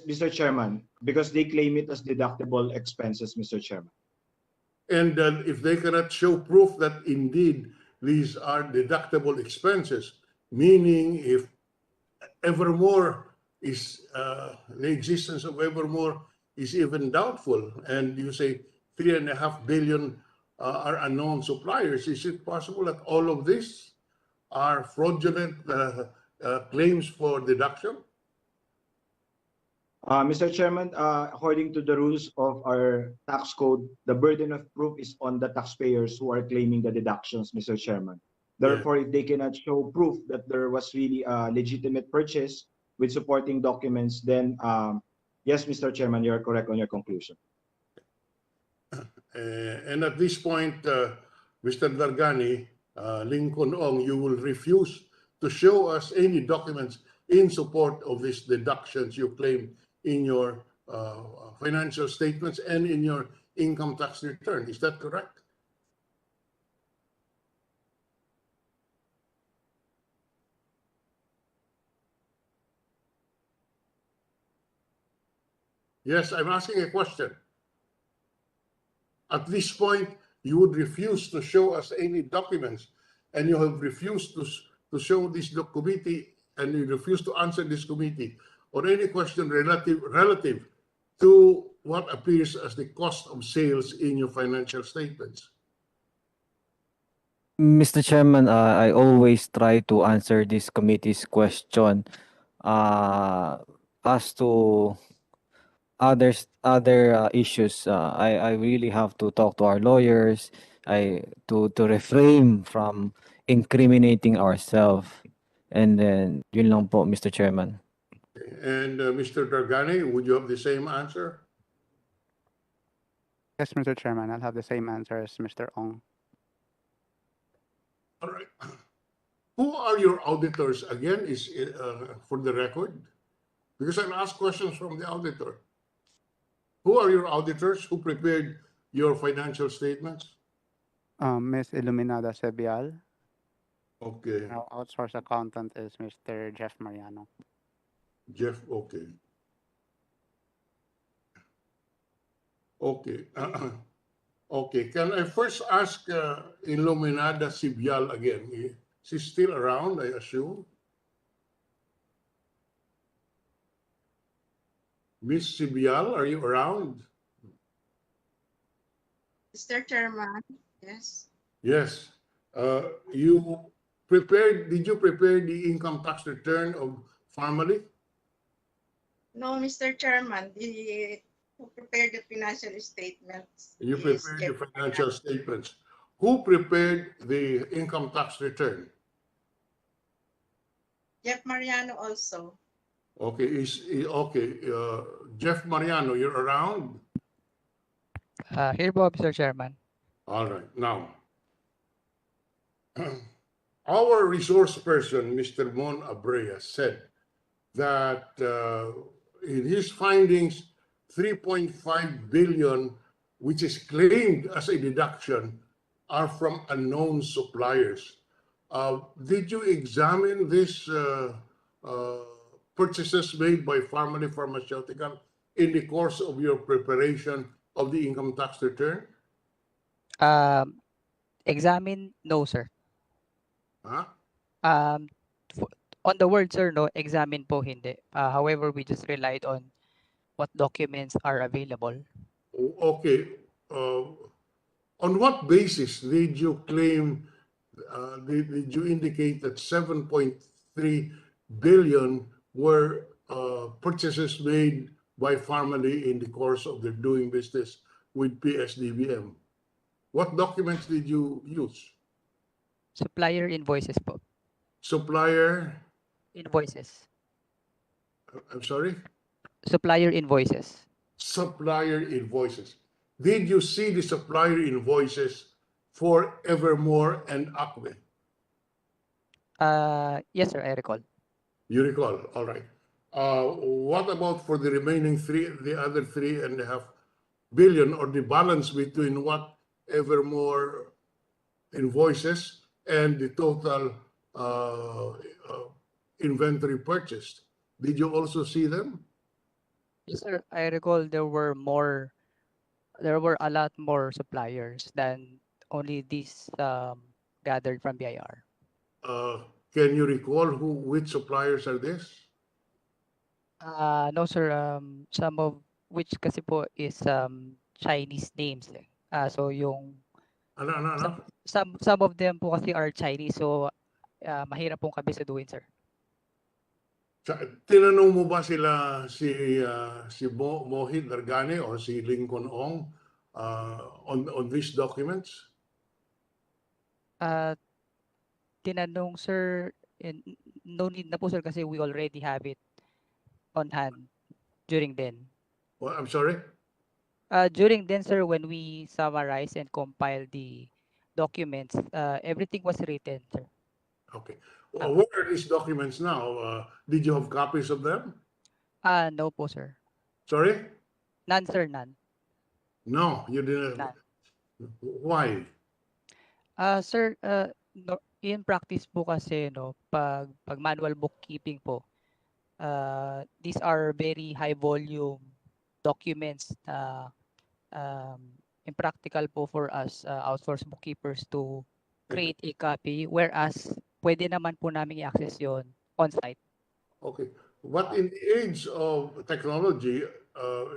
Mr. Chairman, because they claim it as deductible expenses, Mr. Chairman. And if they cannot show proof that indeed these are deductible expenses, meaning if Evermore is, the existence of Evermore is even doubtful, and you say 3.5 billion are unknown suppliers, is it possible that all of this are fraudulent claims for deduction? Mr. Chairman, according to the rules of our tax code, the burden of proof is on the taxpayers who are claiming the deductions, Mr. Chairman. Therefore, if they cannot show proof that there was really a legitimate purchase with supporting documents, then yes, Mr. Chairman, you're correct on your conclusion. And at this point, Mr. Dargani, Lincoln Ong, you will refuse to show us any documents in support of these deductions you claim in your financial statements and in your income tax return. Is that correct? Yes, I'm asking a question. At this point, you would refuse to show us any documents, and you have refused to show this committee, and you refuse to answer this committee on any question relative to what appears as the cost of sales in your financial statements. Mr. Chairman, I always try to answer this committee's question as to other issues. I really have to talk to our lawyers to refrain from incriminating ourselves. And then yun lang po, Mr. Chairman. And Mr. Dargani, would you have the same answer? Yes, Mr. Chairman, I'll have the same answer as Mr. Ong. All right. Who are your auditors again? Is for the record, because I'll ask questions from the auditor. Who are your auditors who prepared your financial statements? Ms. Iluminada Sebial. Okay. Our outsourced accountant is Mr. Jeff Mariano. Jeff, okay. Okay. Okay. Can I first ask Iluminada Sebial again? She's still around, I assume. Miss Sebial, are you around? Mr. Chairman, yes. Yes. Did you prepare the income tax return of Pharmally? No, Mr. Chairman, who prepared the financial statements? You prepared the financial statements. Who prepared the income tax return? Jeff Mariano also. Okay, Jeff Mariano, you're around? Here po, Mr. Chairman. All right, now, our resource person, Mr. Mon Abrea, said that in his findings, 3.5 billion, which is claimed as a deduction, are from unknown suppliers. Did you examine this purchases made by Pharmally Pharmaceutical in the course of your preparation of the income tax return? Examine, no, sir. Huh? On the word, sir, no. Examine po, hindi. However, we just relied on what documents are available. Okay. On what basis did you claim, did you indicate that 7.3 billion were purchases made by Pharmally in the course of their doing business with ps-dbm? What documents did you use? Supplier invoices po. Supplier? Invoices. I'm sorry? Supplier invoices. Supplier invoices. Did you see the supplier invoices for Evermore and Acme? Yes, sir, I recall. You recall, all right. What about for the remaining the other 3.5 billion, or the balance between whatever more invoices and the total inventory purchased? Did you also see them? Yes, sir, I recall there were a lot more suppliers than only these gathered from BIR. Can you recall which suppliers are this? No, sir. Some of which kasi po is Chinese names. So yung Ano? some of them po kasi are Chinese. So mahirap pong kabisaduhin, sir. Tinanong mo ba si Mohit Dargani or si Lincoln Ong on these documents? Tinanong, sir, no need na po, sir, kasi we already have it on hand during then. Well, I'm sorry? During then, sir, when we summarize and compile the documents, everything was written, sir. Okay. What are these documents now? Did you have copies of them? No po, sir. Sorry? None, sir, none. No, you didn't. None. Why? Sir, no, in practice po kasi, no, pag manual bookkeeping po, these are very high volume documents na impractical po for us outsourced bookkeepers to create a copy, whereas pwede naman po namin i-access yon on-site. Okay. But in the age of technology,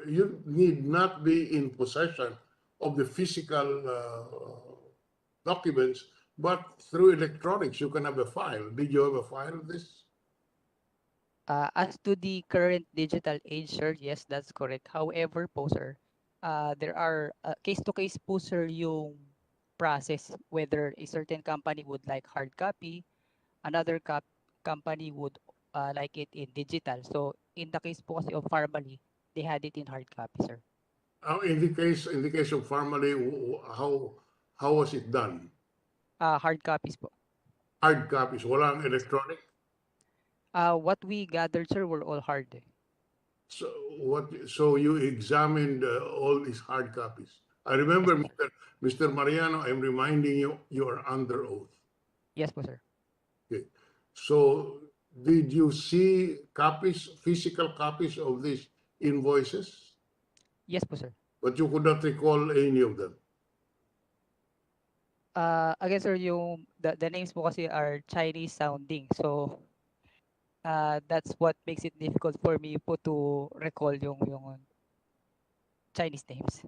you need not be in possession of the physical documents, but through electronics, you can have a file. Did you have a file of this? As to the current digital age, sir, yes, that's correct. However po, sir, there are case-to-case po, sir, yung process whether a certain company would like hard copy, another company would like it in digital. So in the case po kasi of Pharmally, they had it in hard copy, sir. In the case of Pharmally, how was it done? Hard copies po. Hard copies, walang electronic. What we gathered, sir, were all hard. So you examined all these hard copies. I remember, Mr. Mariano, I'm reminding you, you are under oath. Yes po, sir. Okay. So did you see physical copies of these invoices? Yes po, sir. But you could not recall any of them. Again, sir, yung the names po kasi are Chinese sounding. So that's what makes it difficult for me po to recall yung Chinese names.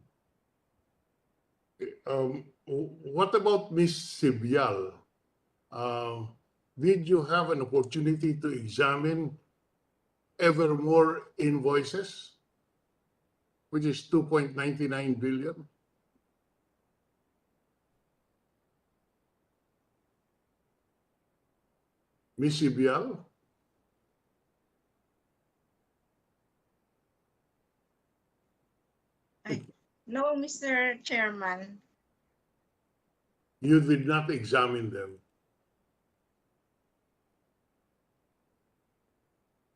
What about Miss Sibyal? Did you have an opportunity to examine ever more invoices, which is 2.99 billion? Miss Sibyal? No, Mr. Chairman. You did not examine them.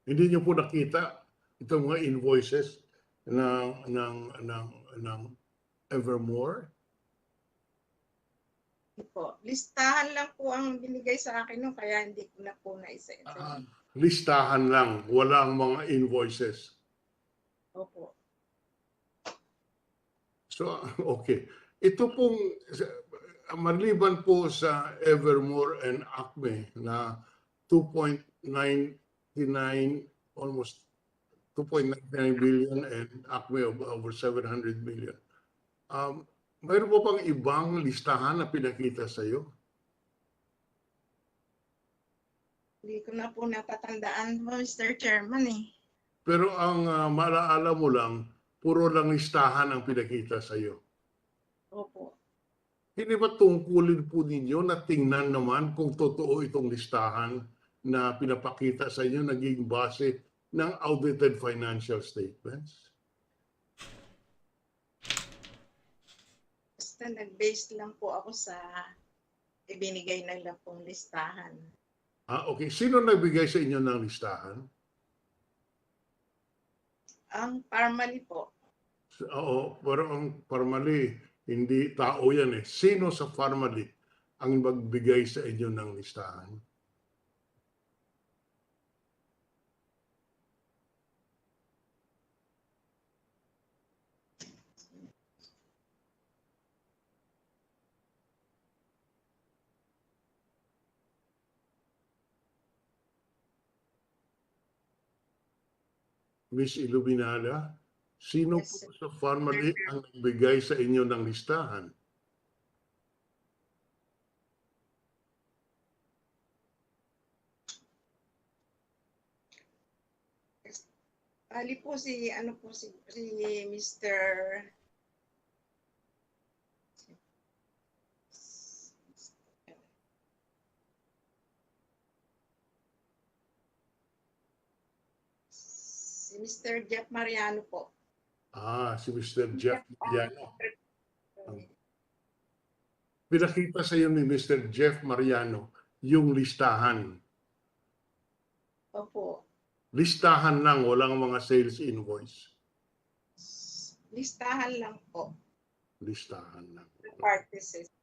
Hindi niyo po nakita itong mga invoices ng Evermore? Po. Listahan lang po ang binigay sa akin no, kaya hindi ko na po naisa. Listahan lang, walang mga invoices. Opo. So, okay. Ito pong, maliban po sa Evermore and Acme na 2.99, almost 2.99 billion and Acme of over 700 million. Mayroon po bang ibang listahan na pinakita sa iyo? Hindi ko na po natatandaan po, Mr. Chairman eh. Pero ang malaala mo lang, puro lang listahan ang pinakita sa iyo. Opo. Hindi ba tungkulin po ninyo na tingnan naman kung totoo itong listahan na pinapakita sa inyo naging base ng audited financial statements? Basta nag-base lang po ako sa ibinigay nila pong listahan. Okay. Sino nagbigay sa inyo ng listahan? Ang Pharmally po. Oo, pero ang Pharmally, hindi tao yan eh. Sino sa Pharmally ang magbigay sa inyo ng listahan? Miss Iluminada, sino Yes, po sa Pharmally ang nagbigay sa inyo ng listahan? Bali po si Mr. Si Mr. Jeff Mariano po. Si Mr. Jeff Mariano. Pinakita sa iyo ni Mr. Jeff Mariano yung listahan. Opo. Listahan lang, walang mga sales invoice. Listahan lang po. Listahan lang. Practices.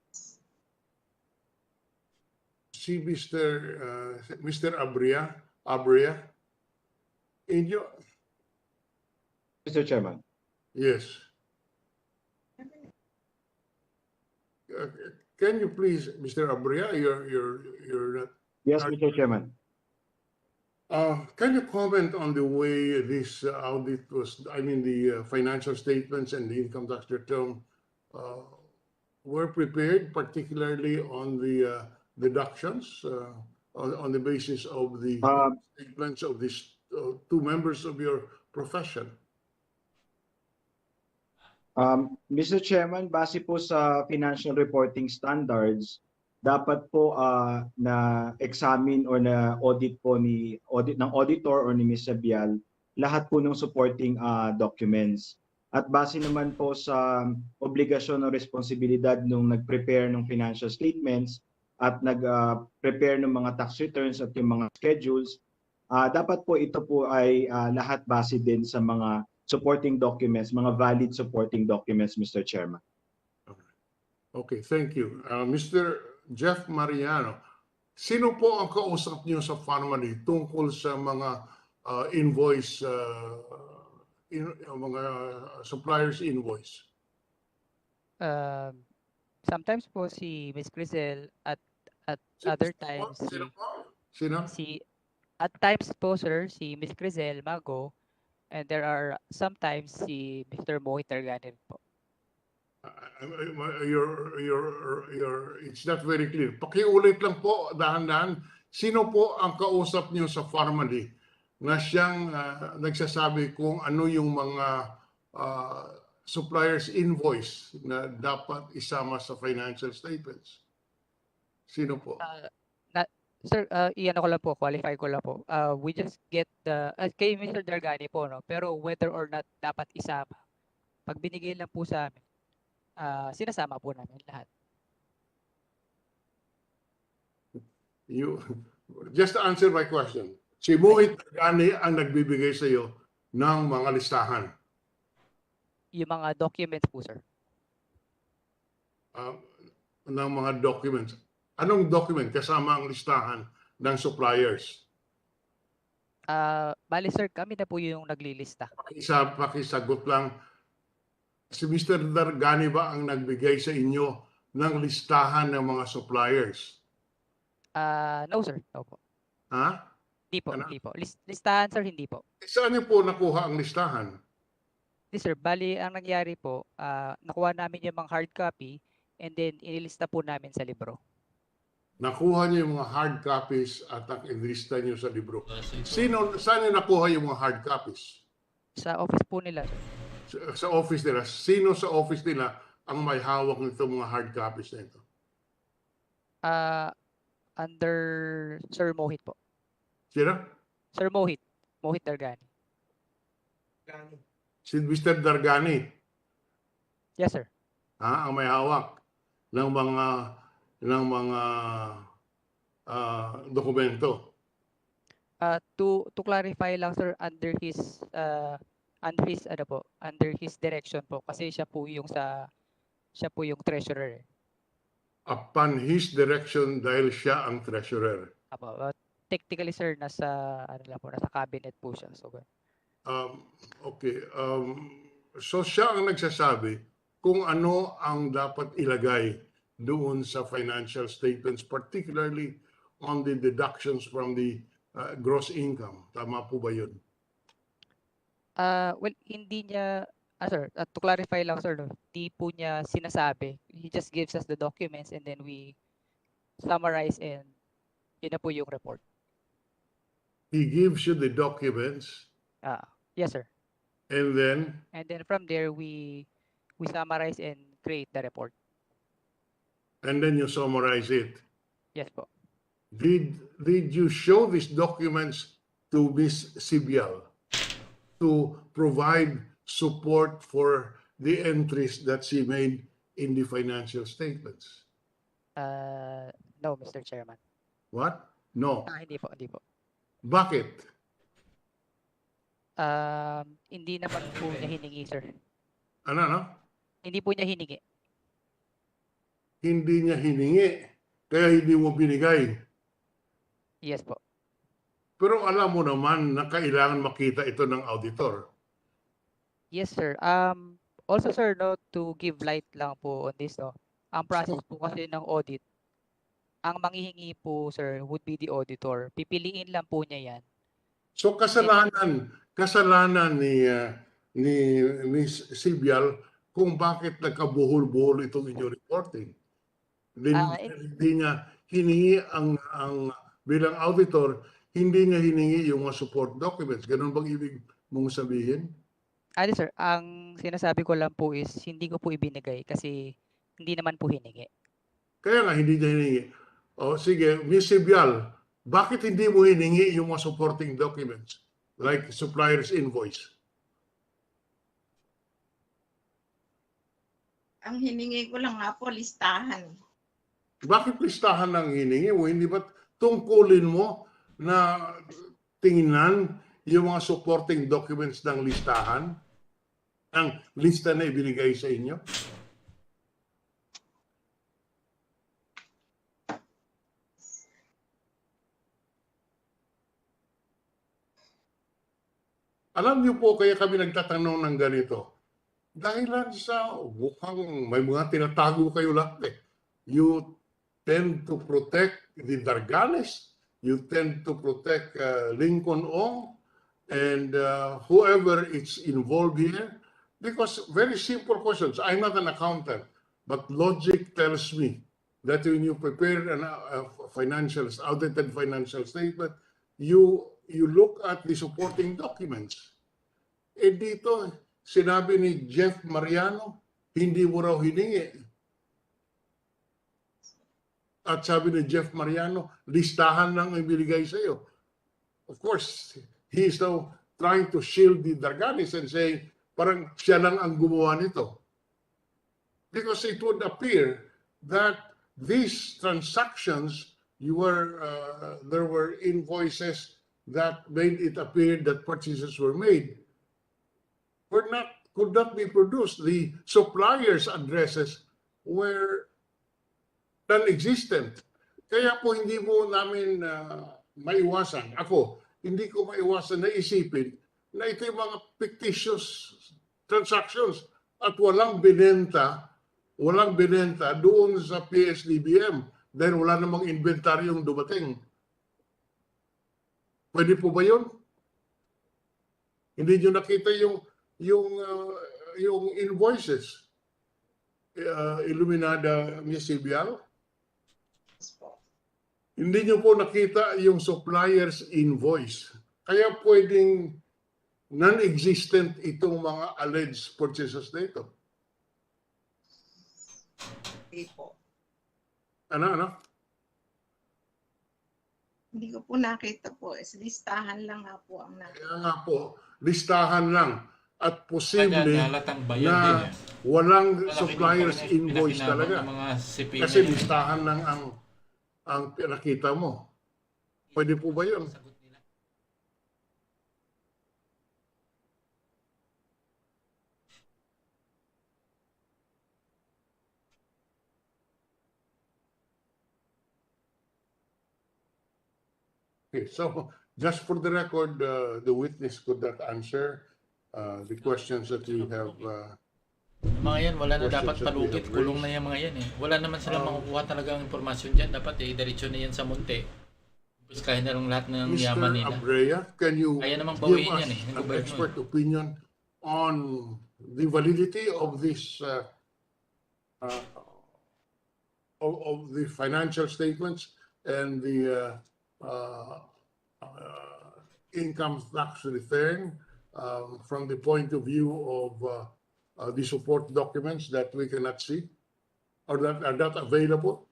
Si Mr. Abria, inyo, Mr. Chairman. yes. Can you please, Mr. Abria, you're not. Yes, Mr. Chairman. Can you comment on the way this audit was, I mean, the financial statements and the income tax return were prepared, particularly on the deductions, on the basis of the statements of these two members of your profession? Mr. Chairman, base po sa financial reporting standards, dapat po na examine or na audit po ng auditor or ni Ms. Sabial lahat po ng supporting documents. At base naman po sa obligasyon o responsibilidad nung nag-prepare ng financial statements at nag-prepare ng mga tax returns at yung mga schedules, dapat po ito po ay lahat base din sa mga supporting documents, mga valid supporting documents, Mr. Chairman. Okay, thank you. Mr. Jeff Mariano, sino po ang kausap niyo sa Pharmally tungkol sa mga invoice, mga suppliers invoice? Sometimes po si Miss Crisel at other times Sino? at times po sir si Miss Crisel Mago, and there are sometimes si Mr. Mohit Targanin po. It's not very clear. Pakiulit lang po, dahan-dahan. Sino po ang kausap niyo sa Pharmally na siyang nagsasabi kung ano yung mga suppliers invoice na dapat isama sa financial statements? Sino po? Sir, iyan ko lang po, qualify ko lang po. We just get the kay Mr. Dargani po, no? Pero whether or not dapat isama, pag binigay lang po sa amin, sinasama po namin lahat. You just answer my question. Si Mohit Targani ang nagbibigay sa iyo ng mga listahan. Yung mga documents po, sir. Ng mga documents. Anong document kasama ang listahan ng suppliers? Bali sir, kami na po yung naglilista. Pakisagot lang. Si Mr. Dargani ba ang nagbigay sa inyo ng listahan ng mga suppliers? No sir, no po. Ha? Hindi po, hindi po. Listahan sir, hindi po. Saan niyo po nakuha ang listahan? Hindi sir, bali ang nangyari po, nakuha namin yung mga hard copy and then inilista po namin sa libro. Nakuha niyo yung mga hard copies at inilista niyo sa libro. Saan niyo nakuha yung mga hard copies? Sa office po nila, sir. Sa office nila. Sino sa office nila ang may hawak nito mga hard copies na ito? Under Sir Mohit po. Sino? Sir Mohit. Mohit Dargani. Si Mr. Dargani. Yes, sir. Ang may hawak ng mga dokumento. To clarify lang sir, under his ano po, under his direction po kasi siya po yung treasurer. Upon his direction dahil siya ang treasurer. Apo, technically sir nasa cabinet po siya. So Okay. So siya ang nagsasabi kung ano ang dapat ilagay doon sa financial statements, particularly on the deductions from the gross income. Tama po ba yun? well, hindi niya sir, to clarify lang sir, no, di po niya sinasabi. He just gives us the documents and then we summarize and yun na po yung report. He gives you the documents Yes sir. and then And then from there we summarize and create the report. you summarize it. Yes po. Did you show these documents to Ms. Sibial to provide support for the entries that she made in the financial statements? No, Mr. Chairman. What? No. Hindi po. Bakit? Hindi naman po niya hiningi, sir. Ano? Hindi po niya hiningi. Hindi niya hiningi, kaya hindi mo binigay. Yes po. Pero alam mo naman na kailangan makita ito ng auditor. Yes, sir. Also, sir, no, to give light lang po on this, no, ang process po kasi ng audit, ang manghihingi po, sir, would be the auditor. Pipiliin lang po niya yan. So kasalanan ni Ms. Sibial kung bakit nagkabuhol-buhol itong inyong reporting. Hindi niya hiningi ang bilang auditor, hindi niya hiningi yung mga support documents. Ganun bang ibig mong sabihin? Sir, ang sinasabi ko lang po is hindi ko po ibinigay kasi hindi naman po hiningi. Kaya nga hindi niya hiningi. O sige, Ms. Sibial, bakit hindi mo hiningi yung mga supporting documents like supplier's invoice? Ang hiningi ko lang nga po, listahan. Bakit listahan ang hiningi mo? Hindi ba tungkulin mo na tingnan yung mga supporting documents ng listahan? Ang lista na ibinigay sa inyo? Alam niyo po, kaya kami nagtatanong ng ganito. Dahil lang sa mukhang may mga tinatago kayo lahat eh. You tend to protect the Darganes. You tend to protect Lincoln Ong and whoever is involved here. Because very simple questions. I'm not an accountant, but logic tells me that when you prepare an audited financial statement, you look at the supporting documents. Eh dito, sinabi ni Jeff Mariano, hindi mo raw hiningi. At sabi ni Jeff Mariano, listahan lang ang binigay sa iyo. Of course, he is now trying to shield the Darganis and saying, parang siya lang ang gumawa nito. Because it would appear that these transactions, there were invoices that made it appear that purchases were made, could not be produced. The suppliers' addresses were non-existent. Kaya po hindi mo namin maiwasan. Ako, hindi ko maiwasan na isipin na ito yung mga fictitious transactions at walang binenta doon sa ps-dbm dahil wala namang inventaryong dumating. Pwede po ba yun? Hindi nyo nakita yung invoices. Iluminada Ms. Sibial? Hindi nyo po nakita yung supplier's invoice. Kaya pwedeng non-existent itong mga alleged purchases na ito. Hindi po. Ano? Hindi ko po nakita po. Listahan lang nga po ang nakita. Kaya nga po, listahan lang. At posible na walang supplier's invoice talaga. Kasi listahan lang ang ang pinakita mo. Pwede po ba yun? Okay, so just for the record, the witness could not answer the questions that we have. Yung mga yan, wala na Questions dapat that we palugit, have kulong raised. na yung mga yan eh. Wala naman silang makukuha talagang impormasyon dyan. Dapat diretso na yan sa munti. Tapos kaya na lang lahat ng Mr. yaman nila. Abrea, can you Kaya namang give bawiin us yan eh, ng an gobyerno eh. expert opinion on the validity of this of the financial statements and the income tax return from the point of view of the support documents that we cannot see or that are not available?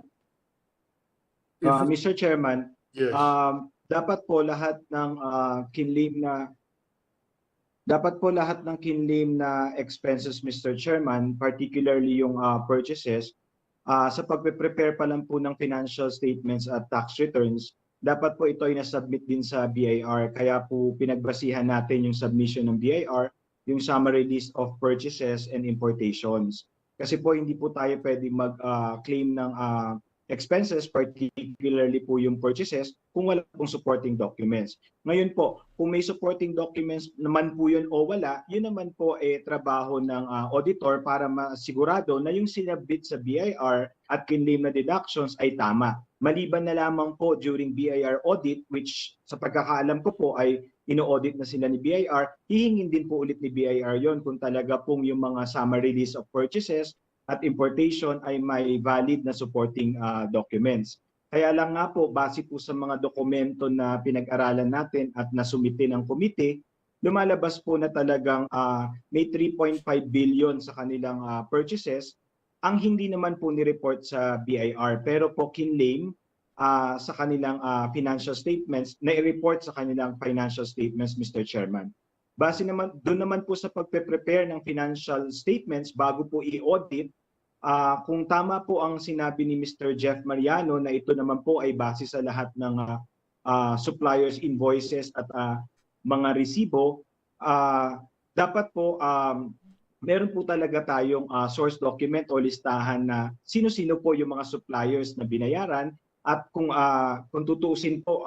Mr. Chairman, Yes. dapat po lahat ng kinlim na expenses, Mr. Chairman, particularly yung purchases, sa pagpe-prepare pa lang po ng financial statements at tax returns, dapat po ito ay nasubmit din sa BIR. Kaya po pinagbasihan natin yung submission ng BIR, yung summary list of purchases and importations. Kasi po hindi po tayo pwede mag-claim ng expenses, particularly po yung purchases, kung wala pong supporting documents. Ngayon po, kung may supporting documents naman po yun o wala, yun naman po trabaho ng auditor para masigurado na yung sinabit sa BIR at kinlaim na deductions ay tama. Maliban na lamang po during BIR audit, which sa pagkakaalam ko po ay ino-audit na sila ni BIR, hihingin din po ulit ni BIR yon kung talaga pong yung mga summary list of purchases at importation ay may valid na supporting documents. Kaya lang nga po, base po sa mga dokumento na pinag-aralan natin at nasumite ng komite, lumalabas po na talagang may 3.5 billion sa kanilang purchases. Ang hindi naman po ni-report sa BIR, pero po kinlaim sa kanilang financial statements, na-report sa kanilang financial statements, Mr. Chairman. Base naman, doon naman po sa pagpe-prepare ng financial statements bago po i-audit, kung tama po ang sinabi ni Mr. Jeff Mariano na ito naman po ay base sa lahat ng suppliers invoices at mga resibo, dapat po meron po talaga tayong source document o listahan na sino-sino po yung mga suppliers na binayaran at kung tutuusin po,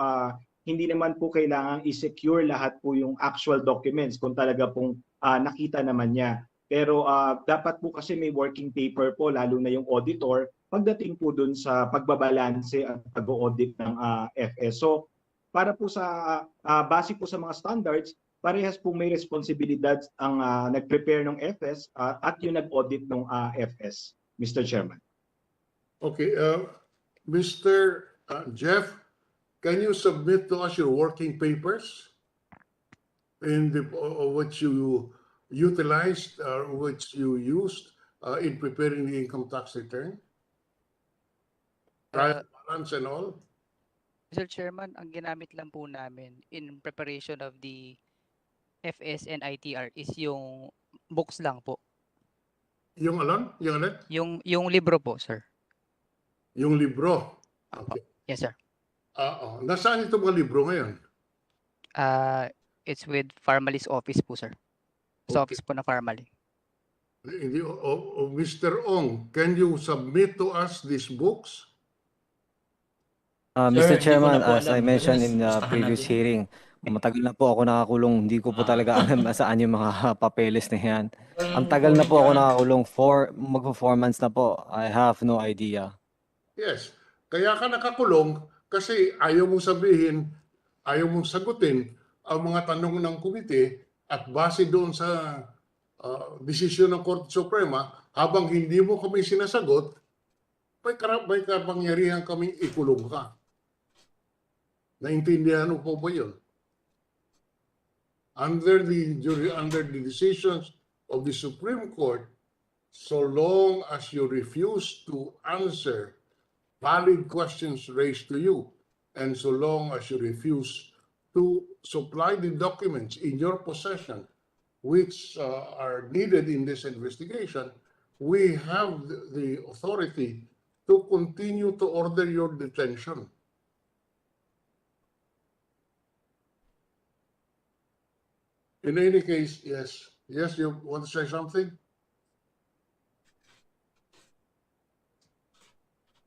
hindi naman po kailangang i-secure lahat po yung actual documents kung talaga pong nakita naman niya. Pero dapat po kasi may working paper po, lalo na yung auditor, pagdating po dun sa pagbabalanse at pag-audit ng FS. So para po sa base po sa mga standards, parehas po may responsibilidad ang nag-prepare ng FS at yung nag-audit ng FS, Mr. Chairman. Okay, Mr. Jeff, can you submit to us your working papers in the what you utilized or which you used in preparing the income tax return? Trial balance and all? Mr. Chairman, ang ginamit lang po namin in preparation of the FS and ITR is yung books lang po. Yung alon? Yung alin? Yung libro po, sir. Yung libro? Okay. Yes, sir. Nasaan ito mga libro ngayon? It's with Pharmally's office po, sir. Sa office po na Pharmally. Mr. Ong, can you submit to us these books? Mr. Sir, hindi ko Chairman, na po as alam. I mentioned in the Gustahan previous natin. hearing, matagal na po ako nakakulong. Hindi ko po talaga alam saan yung mga papeles na yan. Ang tagal na po ako nakakulong. Magpo-4 months na po. I have no idea. Yes. Kaya ka nakakulong kasi ayaw mong sabihin, ayaw mong sagutin ang mga tanong ng komite at base doon sa desisyon ng Korte Suprema, habang hindi mo kami sinasagot, may kapangyarihan kaming ikulong ka. Naintindihan mo po ba yun? Under the decisions of the Supreme Court, so long as you refuse to answer valid questions raised to you, and so long as you refuse to supply the documents in your possession which are needed in this investigation, we have the authority to continue to order your detention. In any case, yes. Yes, you want to say something?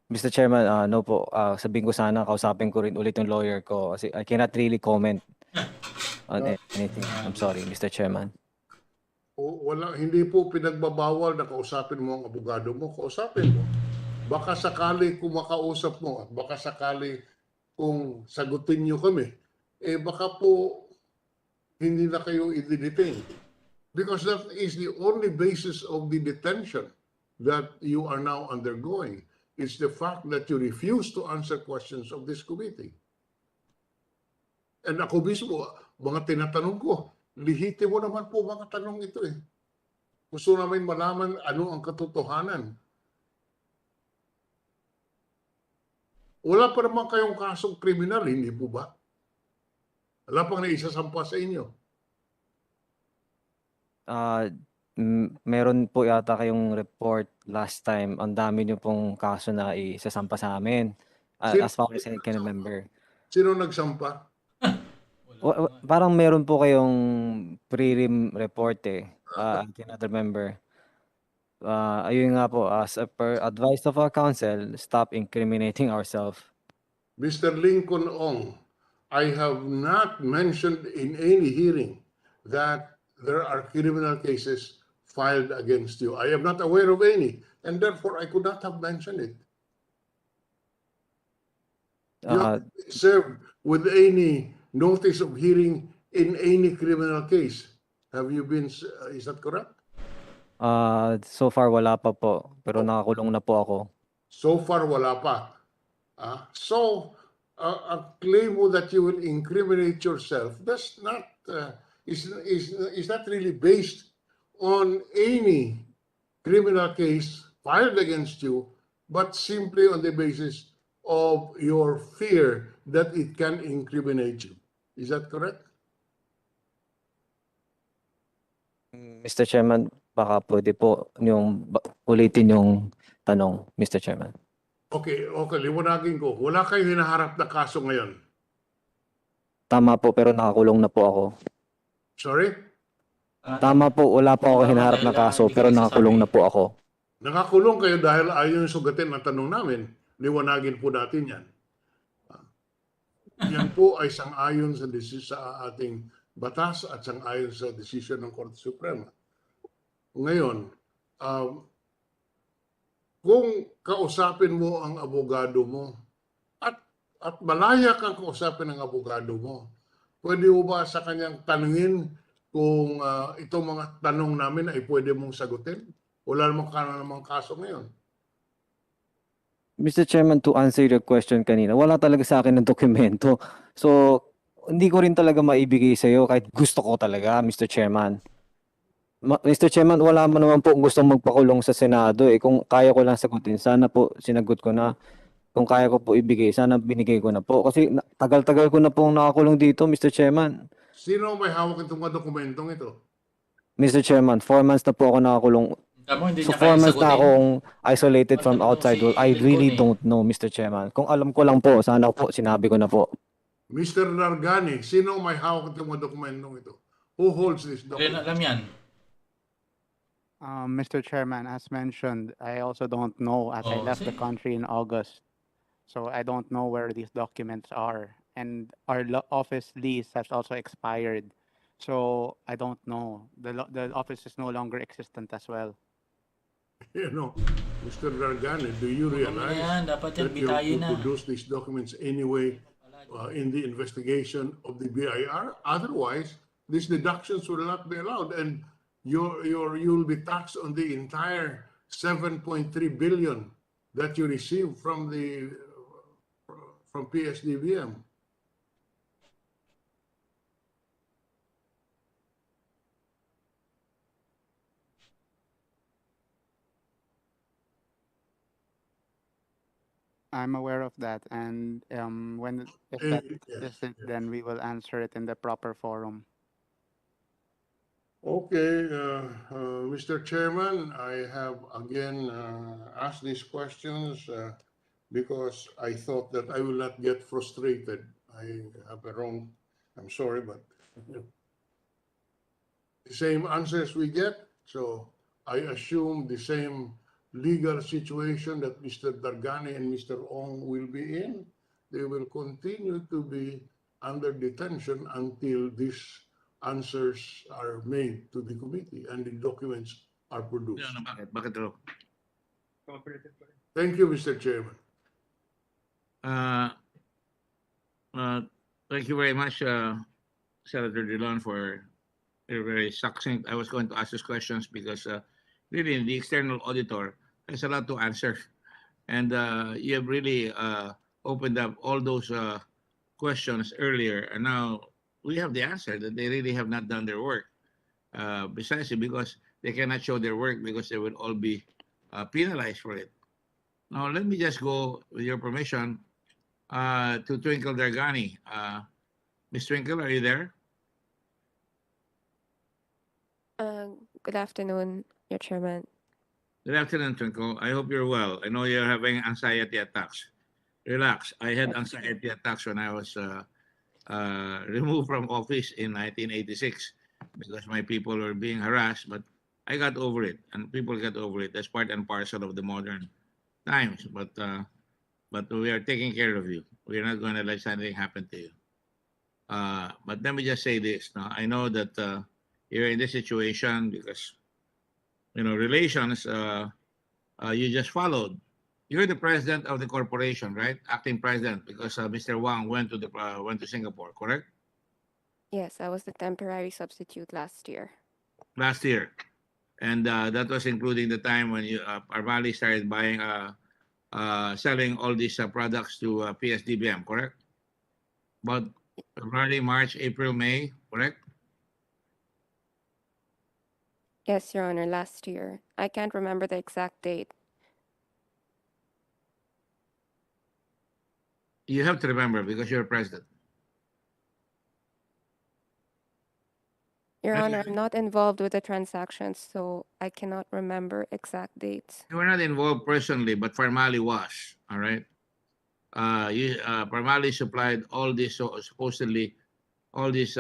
Mr. Chairman, no po. Sabihin ko sana, kausapin ko rin ulit yung lawyer ko kasi I cannot really comment on anything. I'm sorry, Mr. Chairman. Wala, hindi po pinagbabawal na kausapin mo ang abogado mo. Kausapin mo. Baka sakali kung makausap mo at baka sakali kung sagutin niyo kami, baka po hindi na kayo i-detain. Because that is the only basis of the detention that you are now undergoing. It's the fact that you refuse to answer questions of this committee. And ako mismo, mga tinatanong ko, lihiti mo naman po mga tanong ito eh. Gusto namin malaman ano ang katotohanan. Wala pa naman kayong kasong kriminal, hindi po ba? Wala pang naisasampa sa inyo. Meron po yata kayong report last time. Ang dami niyo pong kaso na isasampa sa amin. As far as I can remember. Sino nagsampa? Parang meron po kayong prelim report eh. I cannot remember. Ayun nga po, as per advice of our counsel, stop incriminating ourselves. Mr. Lincoln Ong, I have not mentioned in any hearing that there are criminal cases filed against you. I am not aware of any, and therefore I could not have mentioned it. You have served with any notice of hearing in any criminal case. Have you been, is that correct? So far wala pa po, pero nakakulong na po ako. So far wala pa. So, a claim mo that you will incriminate yourself, that's not, is not really based on any criminal case filed against you, but simply on the basis of your fear that it can incriminate you. Is that correct? Mr. Chairman, baka pwede po yung ulitin yung tanong, Mr. Chairman. Okay, liwanagin ko. Wala kayong hinaharap na kaso ngayon. Tama po, pero nakakulong na po ako. Sorry? Tama po, wala po ako hinaharap na kaso, pero nakakulong na po ako. Nakakulong kayo dahil ayaw yung sugatin ang tanong namin. Liwanagin po natin yan. Yan po ay sang-ayon sa ating batas at sang-ayon sa desisyon ng Korte Suprema. Ngayon, kung kausapin mo ang abogado mo at malaya kang kausapin ang abogado mo, pwede mo ba sa kanyang tanungin kung itong mga tanong namin ay pwede mong sagutin? Wala namang kaso ngayon. Mr. Chairman, to answer your question kanina, wala talaga sa akin ng dokumento. So, hindi ko rin talaga maibigay sa iyo kahit gusto ko talaga, Mr. Chairman. Mr. Chairman, wala mo naman po gustong magpakulong sa Senado eh. Kung kaya ko lang sagutin, sana po sinagot ko na. Kung kaya ko po ibigay, sana binigay ko na po. Kasi tagal-tagal ko na pong nakakulong dito, Mr. Chairman. Sino may hawak itong mga dokumentong ito? Mr. Chairman, 4 months na po ako nakakulong. So 4 months na akong isolated from outside world. I really don't know, Mr. Chairman. Kung alam ko lang po, sana po sinabi ko na po. Mr. Dargani, sino may hawak itong mga dokumentong ito? Who holds this document? Alam yan. Mr. Chairman, as mentioned, I also don't know as I left the country in August. So I don't know where these documents are. And our office lease has also expired. So I don't know. The office is no longer existent as well. You know, Mr. Dargani, do you realize dapat yan, that you bitayin na. produce these documents anyway in the investigation of the BIR? Otherwise, these deductions will not be allowed, and you'll be taxed on the entire 7.3 billion that you receive from ps-dbm. I'm aware of that, and if that is it, then we will answer it in the proper forum. Okay, Mr. Chairman, I have again asked these questions because I thought that I will not get frustrated. I have a wrong, I'm sorry, but the same answers we get, so I assume the same legal situation that Mr. Dargani and Mr. Ong will be in. They will continue to be under detention until these answers are made to the committee and the documents are produced. Bakit raw? Thank you, Mr. Chairman. Uh, Thank you very much, Senator Dillon, for your very succinct. I was going to ask these questions because really the external auditor has a lot to answer. And you have really opened up all those questions earlier. And now we have the answer that they really have not done their work. Precisely because they cannot show their work because they will all be penalized for it. Now, let me just go, with your permission, to Twinkle Dargani. Ms. Twinkle, are you there? Good afternoon, your chairman. Good afternoon, Twinkle. I hope you're well. I know you're having anxiety attacks. Relax. I had anxiety attacks when I was removed from office in 1986 because my people were being harassed, but I got over it, and people got over it. That's part and parcel of the modern times. But we are taking care of you. We're not going to let anything happen to you. But let me just say this. Now, I know that you're in this situation because, relations, you just followed. You're the president of the corporation, right? Acting president, because Mr. Wang went to Singapore, correct? Yes, I was the temporary substitute last year. Last year, and that was including the time when you Pharmally started buying, selling all these products to ps-dbm, correct? About February, March, April, May, correct? Yes, Your Honor, last year. I can't remember the exact date. You have to remember because you're president. Your Honor, I'm not involved with the transactions, so I cannot remember exact dates. You were not involved personally, but Pharmally was. All right. Pharmally supplied all these supposedly all these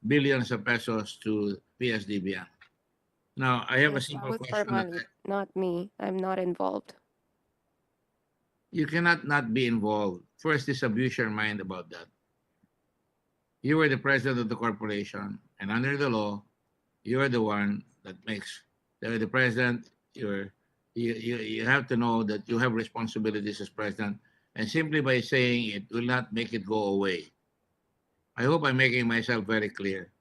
billions of pesos to ps-dbm. Now I have a Yes, that simple was question. Pharmally, not me. I'm not involved. You cannot not be involved. First, disabuse your mind about that. You were the president of the corporation, and under the law, you are the one that makes the president. You have to know that you have responsibilities as president, and simply by saying it will not make it go away. I hope I'm making myself very clear,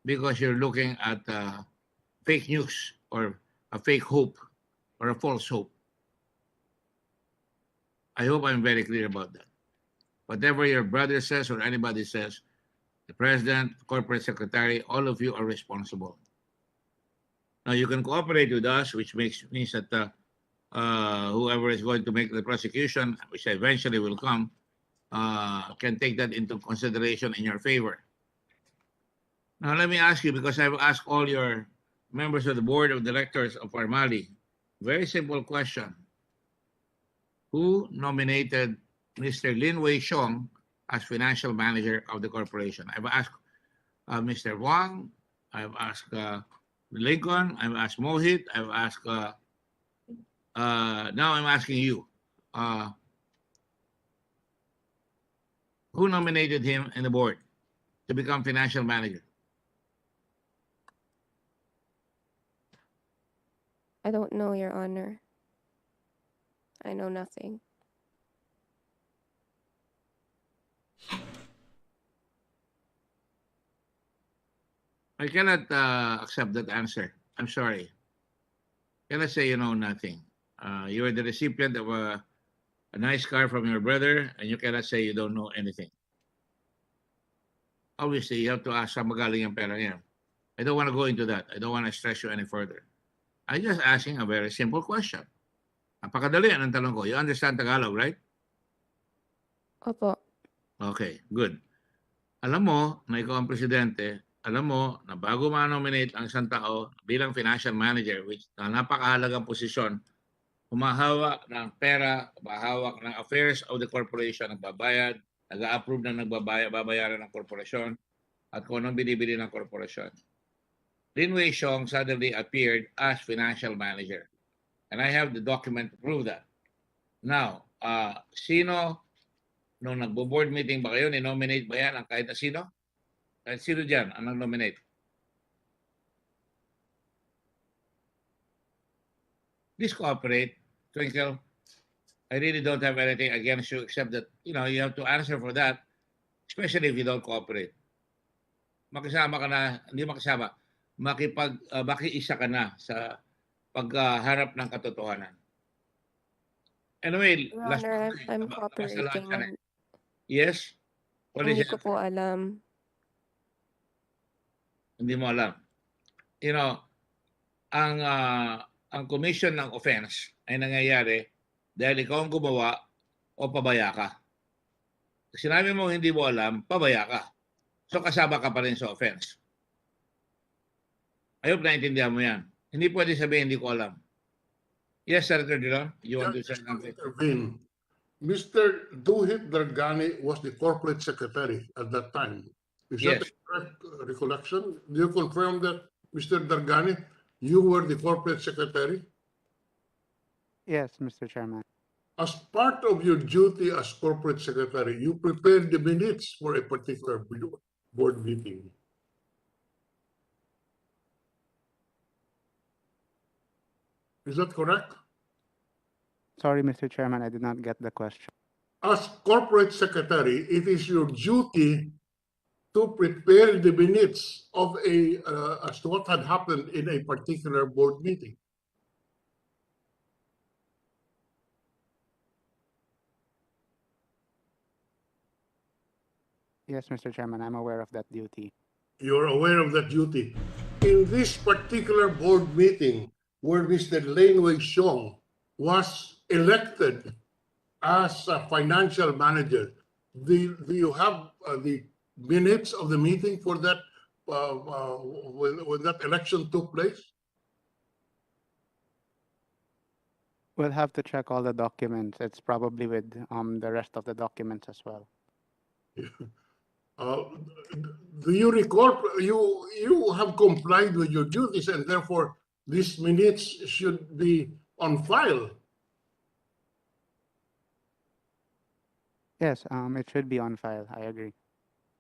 because you're looking at fake news or a fake hope or a false hope. I hope I'm very clear about that. Whatever your brother says or anybody says, the president, corporate secretary, all of you are responsible. Now you can cooperate with us, which means that whoever is going to make the prosecution, which eventually will come, can take that into consideration in your favor. Now let me ask you, because I've asked all your members of the board of directors of Pharmally, very simple question. Who nominated Mr. Lin Wei Xiong as financial manager of the corporation? I've asked Mr. Wang, I've asked Lincoln, I've asked Mohit, I've asked, now I'm asking you. Who nominated him in the board to become financial manager? I don't know, Your Honor. I know nothing. I cannot accept that answer. I'm sorry. Cannot say you know nothing. You are the recipient of a nice car from your brother, and you cannot say you don't know anything. Obviously, you have to ask saan magaling ang pera niya. I don't want to go into that. I don't want to stress you any further. I'm just asking a very simple question. Napakadali ang tanong ko. You understand Tagalog, right? Opo. Okay, good. Alam mo na ikaw ang presidente alam mo na bago ma-nominate ang isang tao bilang financial manager, which na napakahalagang posisyon, humahawak ng pera, humahawak ng affairs of the corporation, nagbabayad, nag-a-approve na babayaran ng korporasyon, at kung anong binibili ng korporasyon. Lin Wei Xiong suddenly appeared as financial manager. And I have the document to prove that. Now, sino, nung nagbo-board meeting ba kayo, ni-nominate ba yan ang kahit na sino? Kahit sino dyan ang nag-nominate? Please cooperate, Twinkle. I really don't have anything against you except that, you have to answer for that, especially if you don't cooperate. Makisama ka na, hindi makisama, makiisa ka na sa pagharap ng katotohanan. Anyway, Your Honor, I'm cooperating. Yes? What is Hindi it? ko po alam. Hindi mo alam. Ang commission ng offense ay nangyayari dahil ikaw ang gumawa o pabaya ka. Sinabi mo hindi mo alam, pabaya ka. So kasama ka pa rin sa offense. I hope naintindihan mo yan. Hindi pwede sabihin hindi ko alam. Yes, Senator Dillon, you want to say something? Mr. Duhit Dargani was the corporate secretary at that time. Is that a correct recollection? Do you confirm that, Mr. Dargani, you were the corporate secretary? Yes, Mr. Chairman. As part of your duty as corporate secretary, you prepared the minutes for a particular board meeting. Is that correct? Sorry, Mr. Chairman, I did not get the question. As corporate secretary, it is your duty to prepare the minutes of as to what had happened in a particular board meeting. Yes, Mr. Chairman, I'm aware of that duty. You're aware of that duty. In this particular board meeting, where Mr. Lin Wei Xiong was elected as a financial manager, do you have the minutes of the meeting for that when that election took place? We'll have to check all the documents. It's probably with the rest of the documents as well. Do you recall you have complied with your duties and therefore these minutes should be on file? Yes, it should be on file. I agree.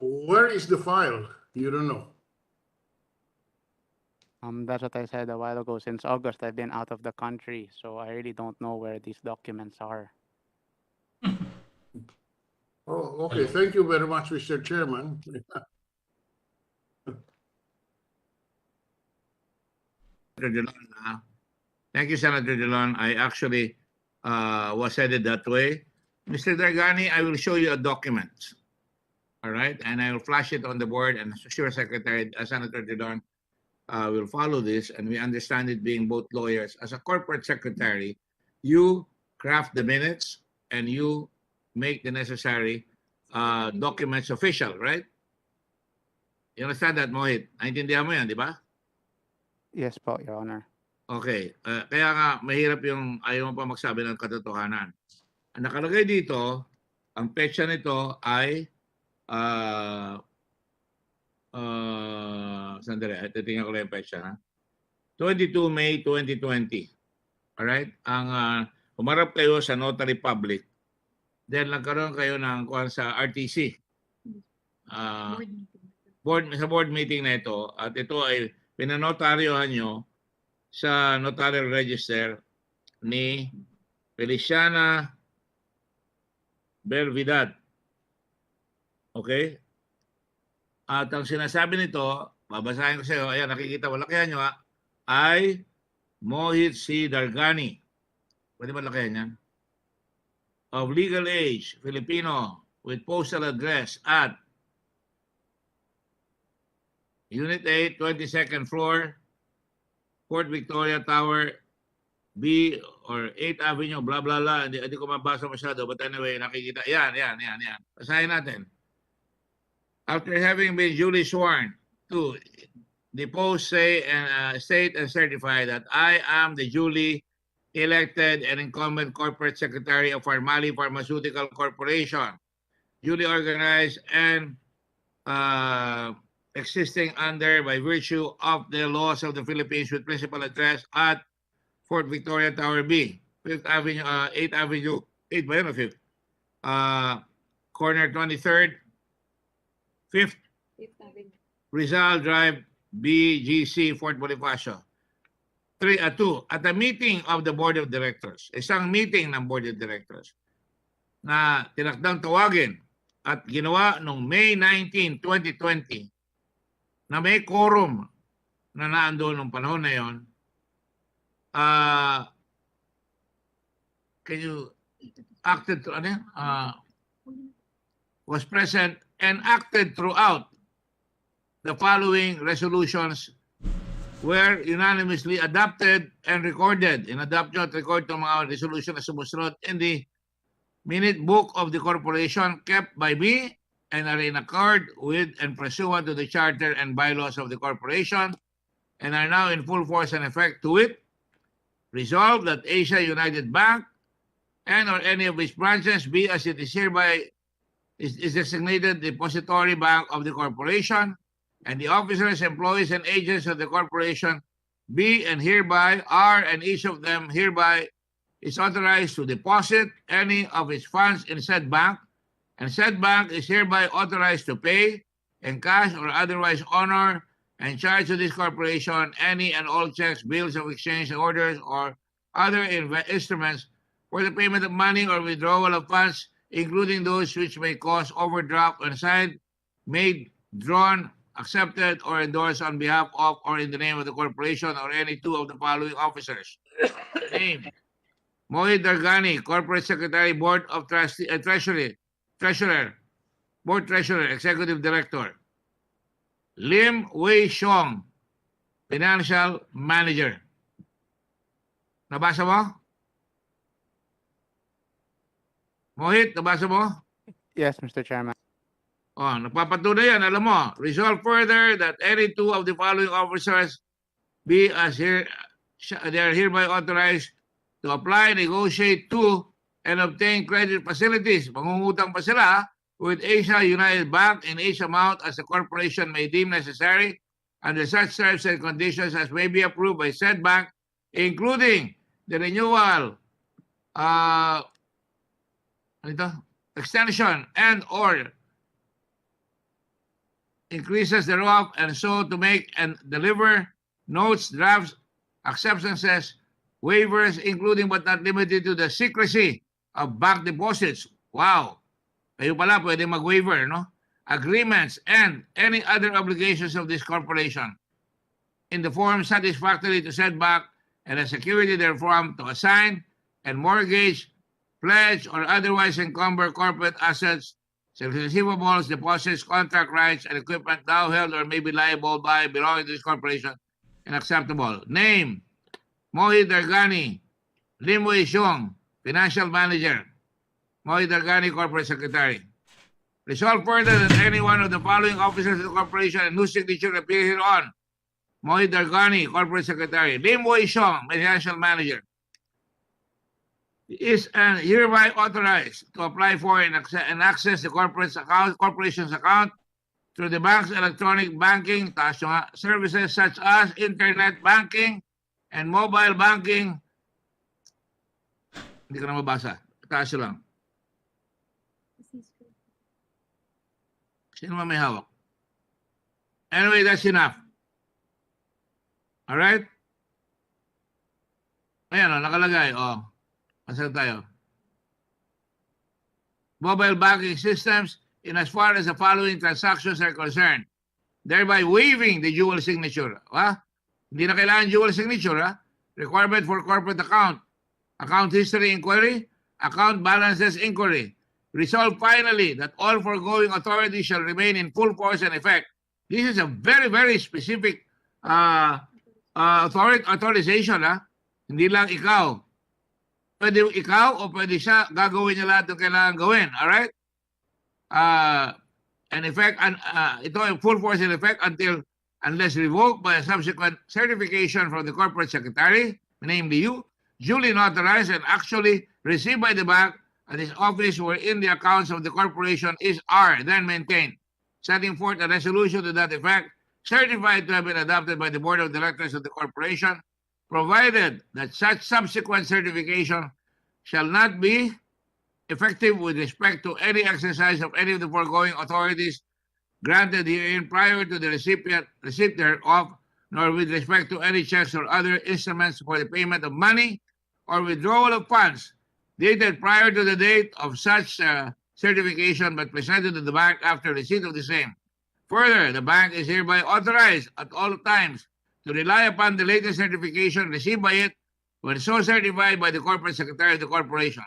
Where is the file? You don't know. That's what I said a while ago. Since August, I've been out of the country, so I really don't know where these documents are. Oh, okay. Thank you very much, Mr. Chairman. Thank you, Senator Dillon. I actually was headed that way. Mr. Dargani, I will show you a document. All right? And I will flash it on the board, and sure, Secretary, Senator Dillon will follow this, and we understand it being both lawyers. As a corporate secretary, you craft the minutes and you make the necessary documents official, right? You understand that, Mohit? Naintindihan mo yan, di ba? Yes po, Your Honor. Okay. Kaya nga, mahirap yung ayaw mo pa magsabi ng katotohanan. Ang nakalagay dito, ang petsa nito ay sandali, titingnan ko lang yung petsa. 22 May 2020. Alright? Ang umarap kayo sa notary public. Then nagkaroon kayo ng kuwan sa RTC. Sa board meeting na ito. At ito ay pinanotaryohan nyo sa notarial register ni Feliciana Belvidad. Okay? At ang sinasabi nito, babasahin ko sa iyo, ayan, nakikita mo, lakihan nyo ay Mohit C. Dargani. Pwede ba lakihan yan? Of legal age, Filipino, with postal address at Unit 8, 22nd floor, Fort Victoria Tower, B or 8th Avenue, blah, blah, blah. Hindi ko mabasa masyado. But anyway, nakikita. Yan. Basahin natin. After having been duly sworn 2. Depose, state and certify that I am the duly elected and incumbent corporate secretary of Pharmally Pharmaceutical Corporation, duly organized and existing under by virtue of the laws of the Philippines with principal address at Fort Victoria Tower B, 5th Avenue, 8th Avenue, 8 ba yun o 5th? Corner 23rd, 5th Rizal Drive, BGC, Fort Bonifacio. 2. At a meeting of the Board of Directors, isang meeting ng Board of Directors na tinakdang tawagin at ginawa noong May 19, 2020 na may quorum na naandun nung panahon na yon, can you acted to was present and acted throughout the following resolutions were unanimously adopted and recorded. In-adopt nyo at record itong mga resolution na sumusunod in the minute book of the corporation kept by me and are in accord with and pursuant to the charter and bylaws of the corporation and are now in full force and effect to it. Resolved that Asia United Bank and or any of its branches be as it is hereby is designated depository bank of the corporation, and the officers, employees, and agents of the corporation be and hereby are, and each of them hereby is authorized to deposit any of its funds in said bank, and said bank is hereby authorized to pay in cash or otherwise honor and charge to this corporation any and all checks, bills of exchange, orders, or other instruments for the payment of money or withdrawal of funds, including those which may cause overdraft on signed, made, drawn, accepted, or endorsed on behalf of or in the name of the corporation or any two of the following officers. Name: Mohit Dargani, Corporate Secretary, Board of Trustee, Treasurer, Board Treasurer, Executive Director. Lim Wei Xiong, Financial Manager. Nabasa mo? Mohit, nabasa mo? Yes, Mr. Chairman. Oh, nagpapatunay yan, alam mo. Resolve further that any two of the following officers be as here, they are hereby authorized to apply, negotiate to, and obtain credit facilities. Mangungutang pa sila with Asia United Bank in each amount as the corporation may deem necessary under such terms and conditions as may be approved by said bank, including the renewal, extension, and or increases thereof, and so to make and deliver notes, drafts, acceptances, waivers, including but not limited to the secrecy of bank deposits. Wow! Kayo pala pwede mag-waiver, no? Agreements and any other obligations of this corporation in the form satisfactory to said bank and a security therefrom to assign and mortgage, pledge, or otherwise encumber corporate assets, receivables, deposits, contract rights, and equipment now held or may be liable by belonging to this corporation and acceptable. Name: Mohit Dargani, Lim Wei Xiong, Financial Manager. Mohit Dargani, Corporate Secretary. Resolve further that any one of the following officers of the corporation and whose signature appear hereon: Mohit Dargani, Corporate Secretary. Lim Wei Xiong, Financial Manager, is hereby authorized to apply for and access the corporation's account through the bank's electronic banking services such as internet banking and mobile banking. Hindi ko na mabasa. Taas lang. Sino man may hawak? Anyway, that's enough. Alright? Ayan o, nakalagay. O, masagot tayo. Mobile banking systems in as far as the following transactions are concerned, thereby waiving the dual signature. Hindi na kailangan dual signature. Requirement for corporate account, account history inquiry, account balances inquiry. Resolve finally that all foregoing authorities shall remain in full force and effect. This is a very, very specific authorization. Hindi lang ikaw. Pwede ikaw o pwede siya, gagawin niya lahat ng kailangan gawin. Alright? And effect, ito ay full force in effect until unless revoked by a subsequent certification from the corporate secretary, namely you, duly notarized and actually received by the bank at his office wherein the accounts of the corporation are then maintained, setting forth a resolution to that effect, certified to have been adopted by the board of directors of the corporation, provided that such subsequent certification shall not be effective with respect to any exercise of any of the foregoing authorities granted herein prior to the receipt thereof, nor with respect to any checks or other instruments for the payment of money or withdrawal of funds dated prior to the date of such certification but presented to the bank after receipt of the same. Further, the bank is hereby authorized at all times to rely upon the latest certification received by it when so certified by the corporate secretary of the corporation.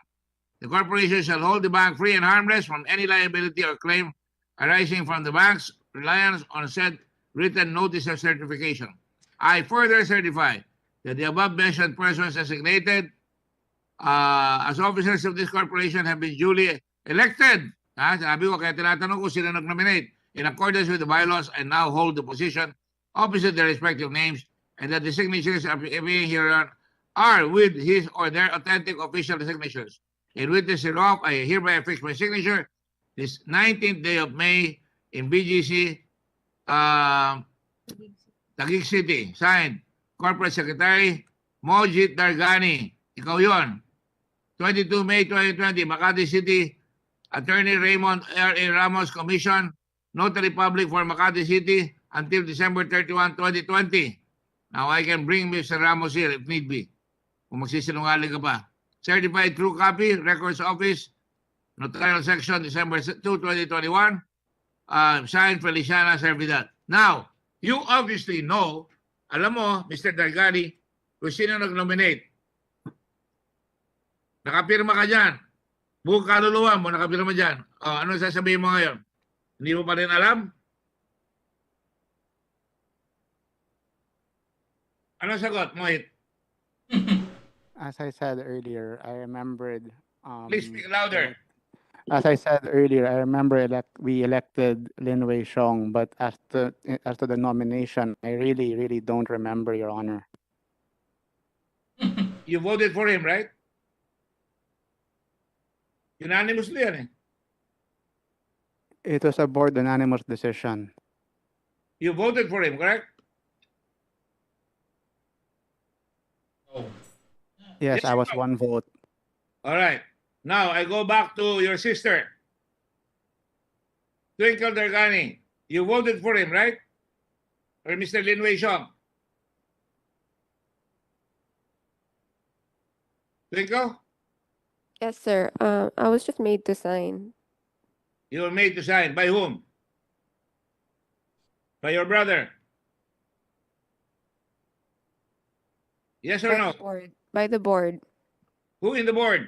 The corporation shall hold the bank free and harmless from any liability or claim arising from the bank's reliance on said written notice of certification. I further certify that the above-mentioned persons designated as officers of this corporation have been duly elected. Sabi ko, kaya tinatanong ko sino nag-nominate in accordance with the bylaws and now hold the position opposite their respective names, and that the signatures being hereon are with his or their authentic official signatures. In witness hereof, I hereby affix my signature this 19th day of May in BGC, Taguig City. Signed, Corporate Secretary Mojit Dargani. Ikaw yon. 22 May 2020, Makati City, Attorney Raymond R.A. Ramos Commission, Notary Public for Makati City until December 31, 2020. Now I can bring Mr. Ramos here if need be. Kung magsisinungaling ka pa. Certified true copy, Records Office, Notarial Section, December 2, 2021. Signed, Feliciana Servidad. Now, you obviously know, alam mo, Mr. Dargani, kung sino nag-nominate. Nakapirma ka dyan. Buong kaluluwa mo, nakapirma dyan. Ano sasabihin mo ngayon? Hindi mo pa rin alam? Ano sagot, Mohit? As I said earlier, I remembered. Please speak louder. As I said earlier, I remember we elected Lin Wei Xiong, but as to the nomination, I really don't remember, Your Honor. You voted for him, right? Unanimously yan eh. It was a board unanimous decision. You voted for him, correct? Yes, I was one vote. All right. Now, I go back to your sister. Twinkle Dargani. You voted for him, right? Or Mr. Lin Wei Xiong? Twinkle? Yes, sir. I was just made to sign. You were made to sign. By whom? By your brother? Yes or no? By the board. Who in the board?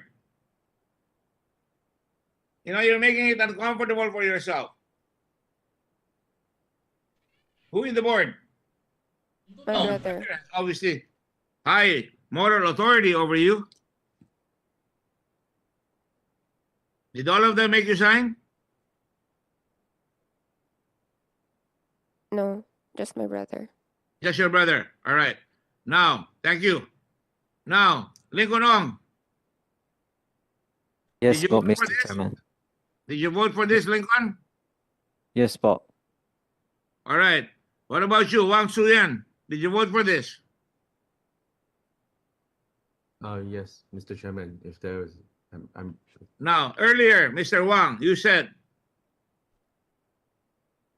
You know, you're making it uncomfortable for yourself. Who in the board? My brother. Obviously, high moral authority over you. Did all of them make you sign? No, just my brother. Just your brother. All right. Now, thank you. Now, Lincoln Ong. Yes Did you po, vote for Mr. this? Chairman. Did you vote for this, Lincoln? Yes po. All right. What about you, Wang Suyan? Did you vote for this? Yes, Mr. Chairman. If there is, I'm sure. Now, earlier, Mr. Wang, you said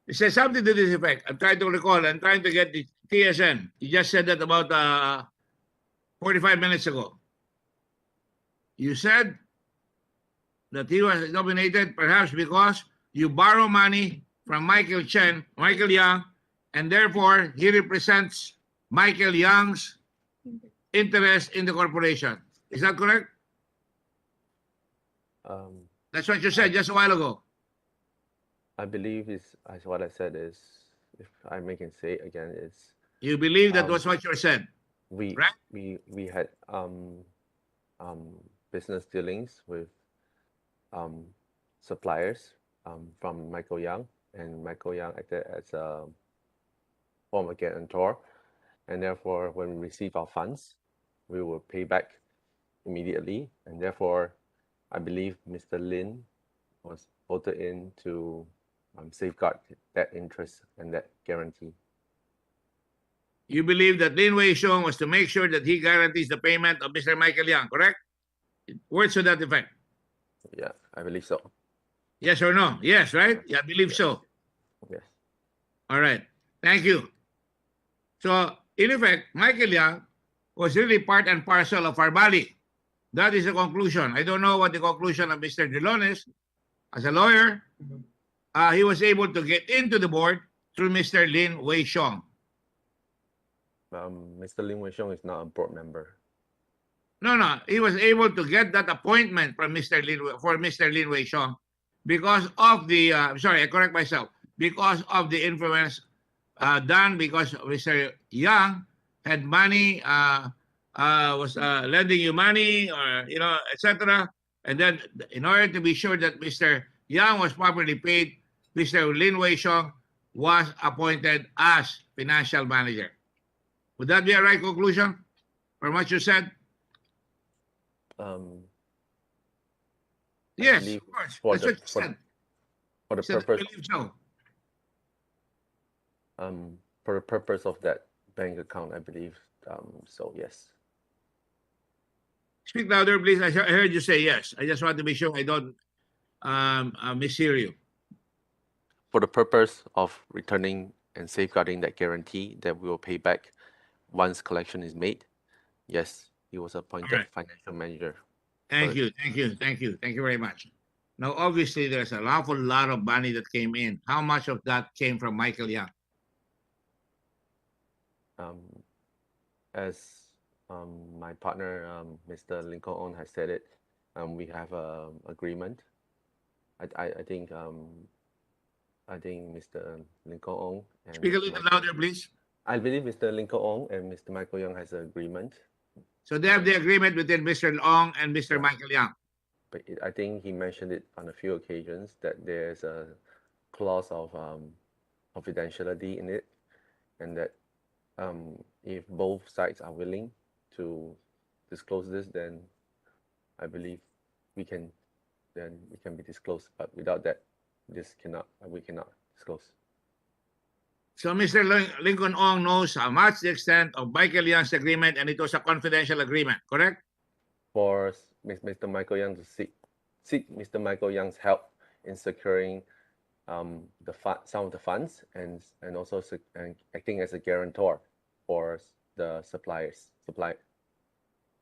something to this effect. I'm trying to recall. I'm trying to get the TSN. You just said that about 45 minutes ago. You said that he was nominated perhaps because you borrow money from Michael Young, and therefore he represents Michael Young's interest in the corporation. Is that correct? That's what you said just a while ago. I believe is as what I said is, if I can say it again, is You believe that was what you said, we right? we had business dealings with suppliers from Michael Young, and Michael Young acted as form a guarantor, and therefore, when we receive our funds, we will pay back immediately, and therefore, I believe Mr. Lin was voted in to safeguard that interest and that guarantee. You believe that Lin Wei-shong was to make sure that he guarantees the payment of Mr. Michael Yang, correct? Words to that effect. Yeah, I believe so. Yes or no? Yes, right? Yeah, I believe so. Yes. All right. Thank you. So, in effect, Michael Yang was really part and parcel of Pharmally. That is the conclusion. I don't know what the conclusion of Mr. Delones. As a lawyer, he was able to get into the board through Mr. Lin Wei-shong. Mr. Lin Wei-shong is not a board member. No, he was able to get that appointment from Mr. Lin Wei-shong because of the, sorry, I correct myself, because of the influence done because Mr. Yang had money, was lending you money, or, you know, etc. And then in order to be sure that Mr. Yang was properly paid, Mr. Lin Wei-shong was appointed as financial manager. Would that be a right conclusion from what you said? Yes, of course. That's what you said. For the Said, purpose, I believe so. for the purpose of that bank account, I believe so. Yes. Speak louder, please. I heard you say yes. I just want to be sure I don't mishear you. For the purpose of returning and safeguarding that guarantee that we will pay back once collection is made, yes, he was appointed financial manager. Thank you very much. Now, obviously, there's an awful lot of money that came in. How much of that came from Michael Yang? As my partner, Mr. Lincoln On, has said it, we have an agreement. I think Mr. Lincoln On and Speak a little louder, please. I believe Mr. Lincoln On and Mr. Michael Yang has an agreement. So they have the agreement between Mr. Ong and Mr. Michael Yang. But I think he mentioned it on a few occasions that there's a clause of confidentiality in it, and that if both sides are willing to disclose this, then I believe we can be disclosed. But without that, we cannot disclose. So Mr. Lincoln Ong knows how much the extent of Michael Yang's agreement, and it was a confidential agreement, correct? For Mr. Michael Yang to seek Mr. Michael Yang's help in securing some of the funds and also acting as a guarantor for the suppliers.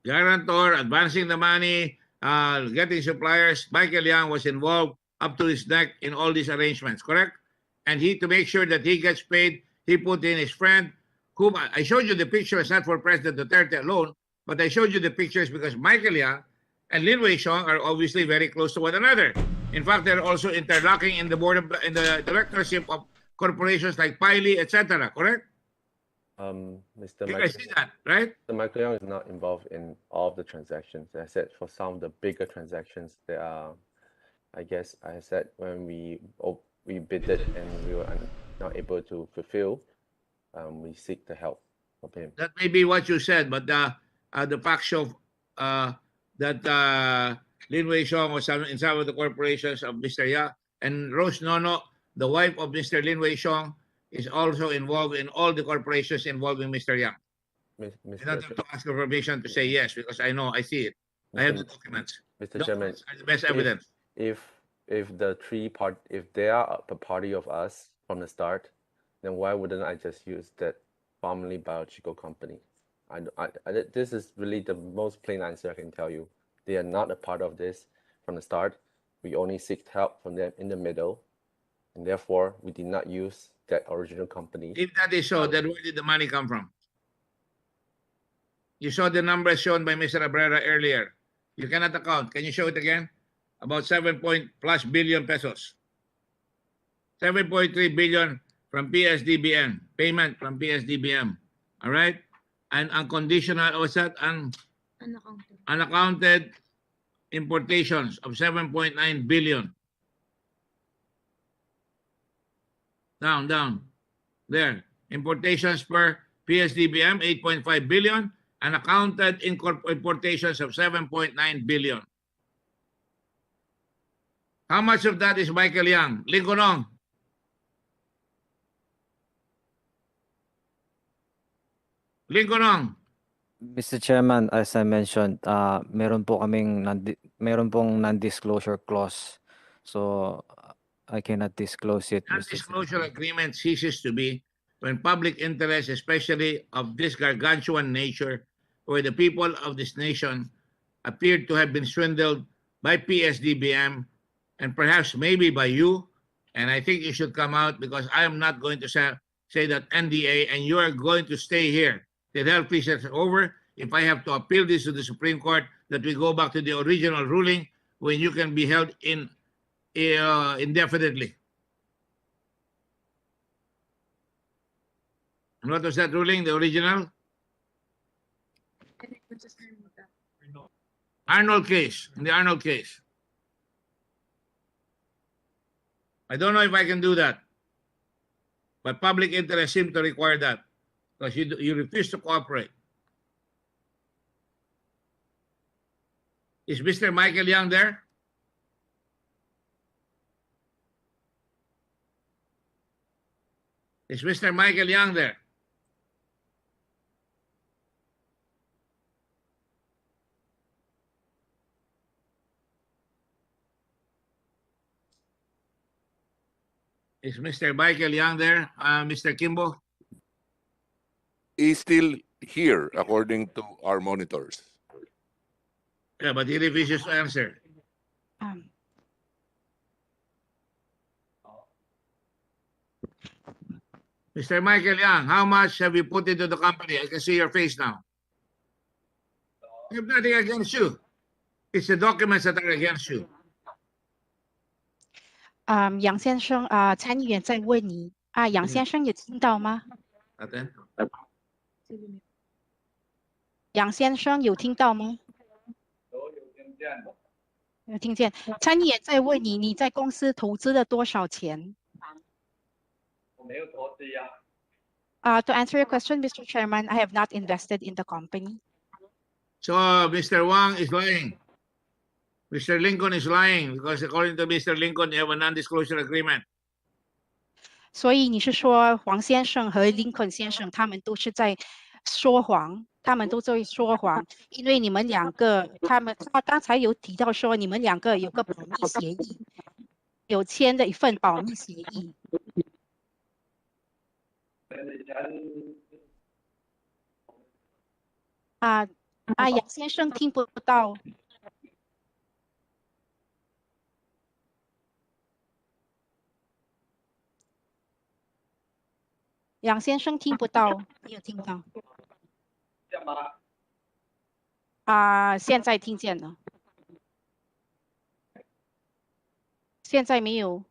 Guarantor, advancing the money, getting suppliers. Michael Yang was involved up to his neck in all these arrangements, correct? And to make sure that he gets paid, he put in his friend, whom I showed you the pictures, not for President Duterte alone, but I showed you the pictures because Michael Yang and Lin Wei-shong are obviously very close to one another. In fact, they're also interlocking in the the directorship of corporations like Pagdinig, etc. Correct? Mr. I see that, right? Mr. Michael Yang is not involved in all of the transactions. I said for some of the bigger transactions, there are, I guess I said when we bid it and we were not able to fulfill, we seek the help of him. That may be what you said, but the facts show that Lin Wei-shong was in some of the corporations of Mr. Yang, and Rose Nono, the wife of Mr. Lin Wei-shong, is also involved in all the corporations involving Mr. Yang. I don't have to ask for permission to say yes because I know, I see it. I have the documents. Mr. Chairman, are the best evidence. If they are a party of us from the start, then why wouldn't I just use that Pharmally biological company? This is really the most plain answer I can tell you. They are not a part of this from the start. We only seek help from them in the middle, and therefore we did not use that original company. If that is so, then where did the money come from? You saw the numbers shown by Mr. Abrera earlier. You cannot account. Can you show it again? About 7+ billion pesos. 7.3 billion from ps-dbm, payment from ps-dbm. All right? And unconditional, what's that? Unaccounted importations of 7.9 billion. Down. There. importations per ps-dbm 8.5 billion, and accounted importations of 7.9 billion. How much of that is Michael Yang? Lincoln Ong. Lincoln Ong. Mr. Chairman, as I mentioned, meron pong non-disclosure clause. So I cannot disclose it, Mr. Non-disclosure agreement ceases to be when public interest, especially of this gargantuan nature, where the people of this nation appeared to have been swindled by ps-dbm and perhaps maybe by you. And I think you should come out, because I am not going to say that NDA, and you are going to stay here till hell freezes over. If I have to appeal this to the Supreme Court, that we go back to the original ruling when you can be held indefinitely. And what was that ruling, the original? Arnold case, in the Arnold case. I don't know if I can do that, but public interest seems to require that, because you refuse to cooperate. Is Mr. Michael Yang there? Is Mr. Michael Yang there? Is Mr. Michael Yang there, Mr. Kimbo? He's still here, according to our monitors. Yeah, but he refuses to answer. Mr. Michael Yang, how much have you put into the company? I can see your face now. I have nothing against you. It's the documents that are against you. 杨先生参议员在问你杨先生有听到吗？ Aten? 杨先生有听到吗？有听见。参议员在问你，你在公司投资了多少钱？我没有投资呀。To answer your question, Mr. Chairman, I have not invested in the company. So Mr. Wang is lying. Mr. Lincoln is lying, because according to Mr. Lincoln, you have a non-disclosure agreement. 所以你是说黄先生和林肯先生他们都是在说谎，他们都在说谎，因为你们两个，他刚才有提到说你们两个有个保密协议，有签的一份保密协议。杨先生听不到。杨先生听不到，没有听到。现在听见了。现在没有。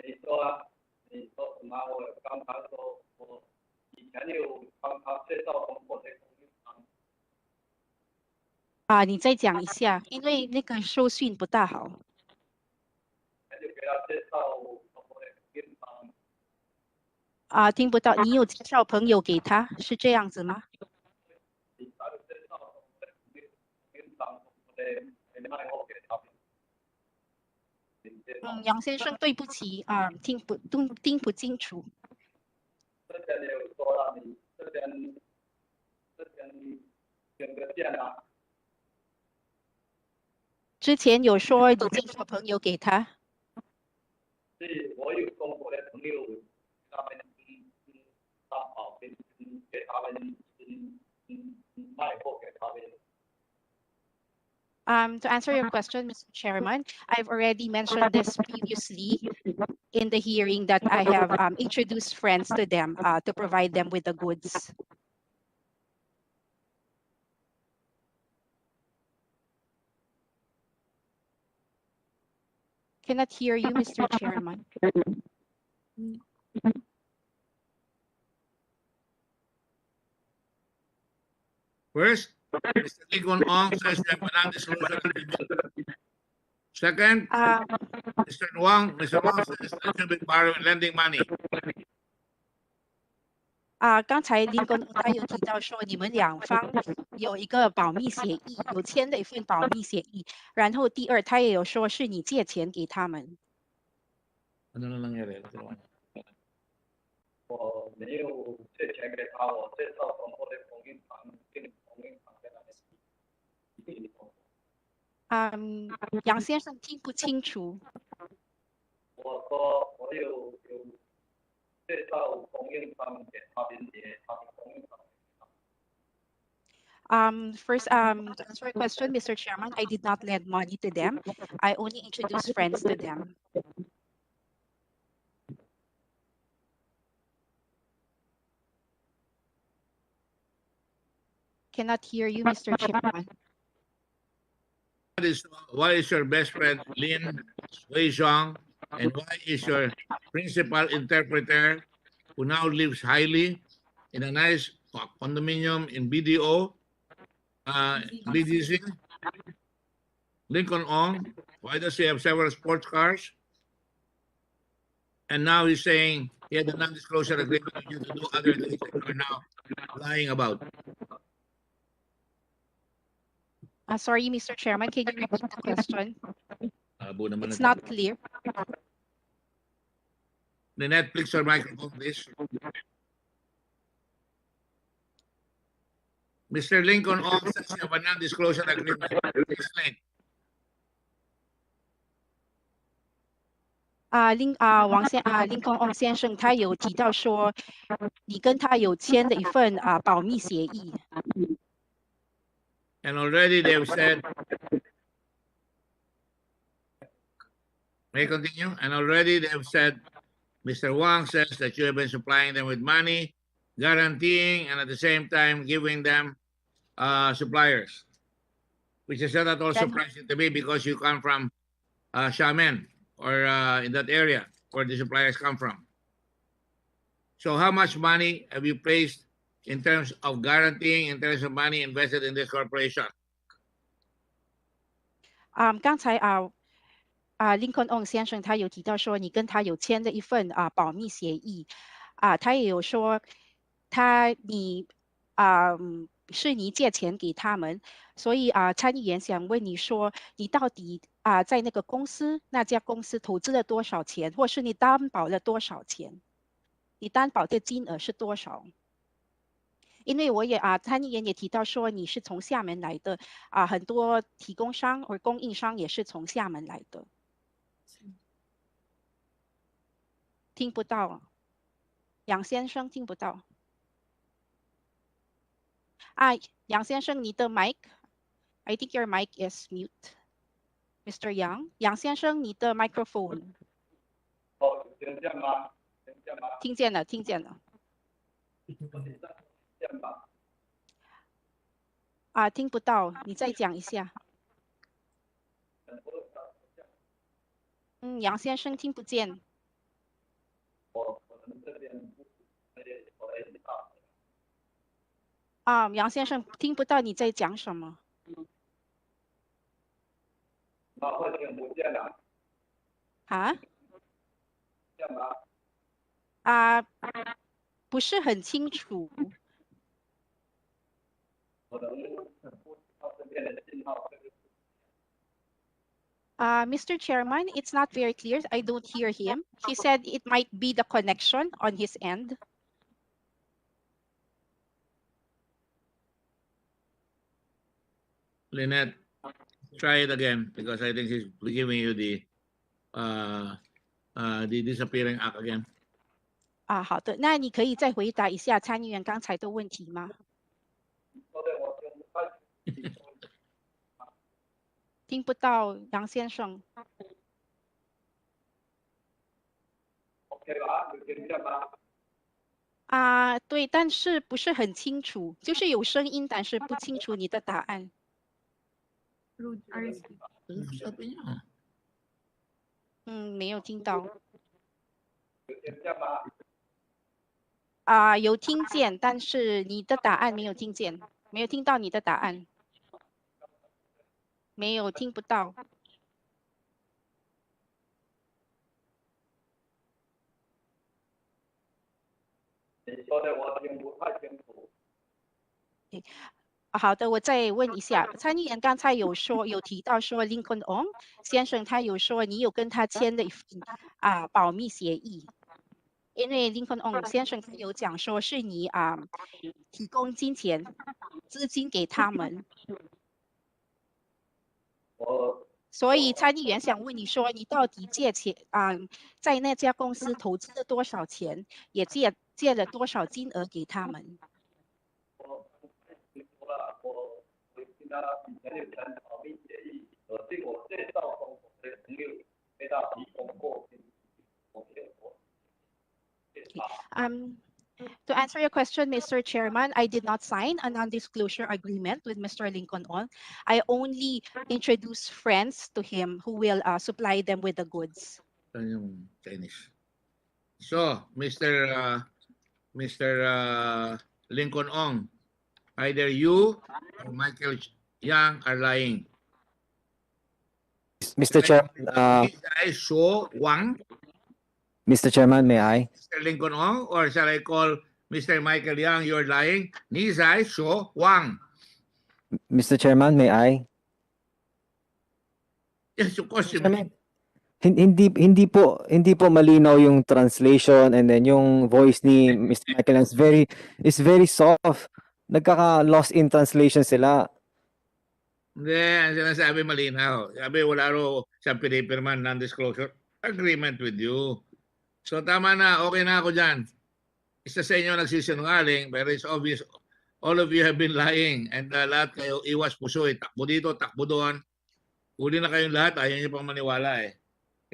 你说什么？我刚才说我以前有帮他介绍通过这个你再讲一下，因为那个收讯不大好。就给他介绍我的听不到，你有介绍朋友给他，是这样子吗？杨先生，对不起听不清楚。之前有说了，你之前选个线啊。之前有说你介绍朋友给他。是我有中国的朋友，他们担保给他们卖货给他们。To answer your question, Mr. Chairman, I've already mentioned this previously in the hearing that I have introduced friends to them to provide them with the goods. Cannot hear you, Mr. Chairman. First, Mr. Lincoln Ong says that non-disclosure agreement. Second, Mr. Wang says that you've been borrowing, lending money. 刚才林根他有提到说，你们两方有一个保密协议，有签的一份保密协议。然后第二，他也有说是你借钱给他们。Ano na nangyari? Ito naman. 我没有借钱给他，我介绍从我的供应商，跟供应商在那边。杨先生听不清楚。我说我有介绍供应商给他们也，他们供应商。First, to answer your question, Mr. Chairman, I did not lend money to them. I only introduced friends to them. Cannot hear you, Mr. Chairman. Why is your best friend Lin Wei Zhong, and why is your principal interpreter, who now lives highly in a nice condominium in BDO, BDC, Lincoln Ong? Why does he have several sports cars? And now he's saying he had a non-disclosure agreement with you to do other things that you're now lying about. Sorry, Mr. Chairman, can you repeat the question? It's Ito. not clear. The Netflix or microphone, please. Mr. Lincoln Ong says you have a non-disclosure agreement. Explain. 林公翁先生他有提到说，你跟他有签的一份保密协议。And already they've said, may I continue? And already they've said, Mr. Wang says that you have been supplying them with money, guaranteeing, and at the same time giving them suppliers, which is not at all surprising to me because you come from Xiamen or in that area where the suppliers come from. So how much money have you placed in terms of guaranteeing, in terms of money invested in this corporation? 刚才林肯翁先生他有提到说，你跟他有签的一份保密协议他也有说是你借钱给他们，所以参议员想问你说，你到底在那个公司那家公司投资了多少钱，或是你担保了多少钱？你担保的金额是多少？因为我也参议员也提到说你是从厦门来的很多提供商或供应商也是从厦门来的。听不到，杨先生听不到。杨先生，你的 mic，I think your mic is mute. Mr. Yang， 杨先生，你的 microphone。听见吗？听见了，听见了。听不到，你再讲一下。杨先生听不见。杨先生听不到你在讲什么。那会听不见了。不是很清楚。Mr. Chairman, it's not very clear. I don't hear him. He said it might be the connection on his end. Lynette, try it again because I think he's giving you the disappearing act again. 好的，那你可以再回答一下参议员刚才的问题吗？听不到，杨先生。OK 吧，有听见吗？对，但是不是很清楚，就是有声音，但是不清楚你的答案。没有听到。有听见吗？有听见，但是你的答案没有听见，没有听到你的答案。没有，听不到。你说的我听好的，我再问一下，参议员刚才有提到说林肯翁先生他有说你有跟他签了一份保密协议，因为林肯翁先生他有讲说是你提供资金给他们，所以参议员想问你说你到底借钱在那家公司投资了多少钱，也借了多少金额给他们？我跟他以前有签保密协议，经我介绍中我的朋友给他提供过。To answer your question, Mr. Chairman, I did not sign a non-disclosure agreement with Mr. Lincoln On. I only introduced friends to him who will supply them with the goods. Yung Chinese. So, Mr. Lincoln Ong, either you or Michael Yang are lying. Mr. Chairman, I show Wang, Mr. Chairman, may I? Mr. Lincoln Ong, or shall I call Mr. Michael Yang, you're lying? Nizai show Wang. Mr. Chairman, may I? Yes, of course. Hindi po malinaw yung translation, and then yung voice ni Mr. Michael is very soft. Nagkaka-lost in translation sila. Hindi, ang sinasabi malinaw. Sabi wala raw siyang pinipirman non-disclosure agreement with you. So tama na, okay na ako dyan. Isa sa inyo nagsisinungaling, pero it's obvious all of you have been lying, and lahat kayo iwas pusoy. Takbo dito, takbo doon. Uli na kayong lahat, ayaw nyo pang maniwala eh.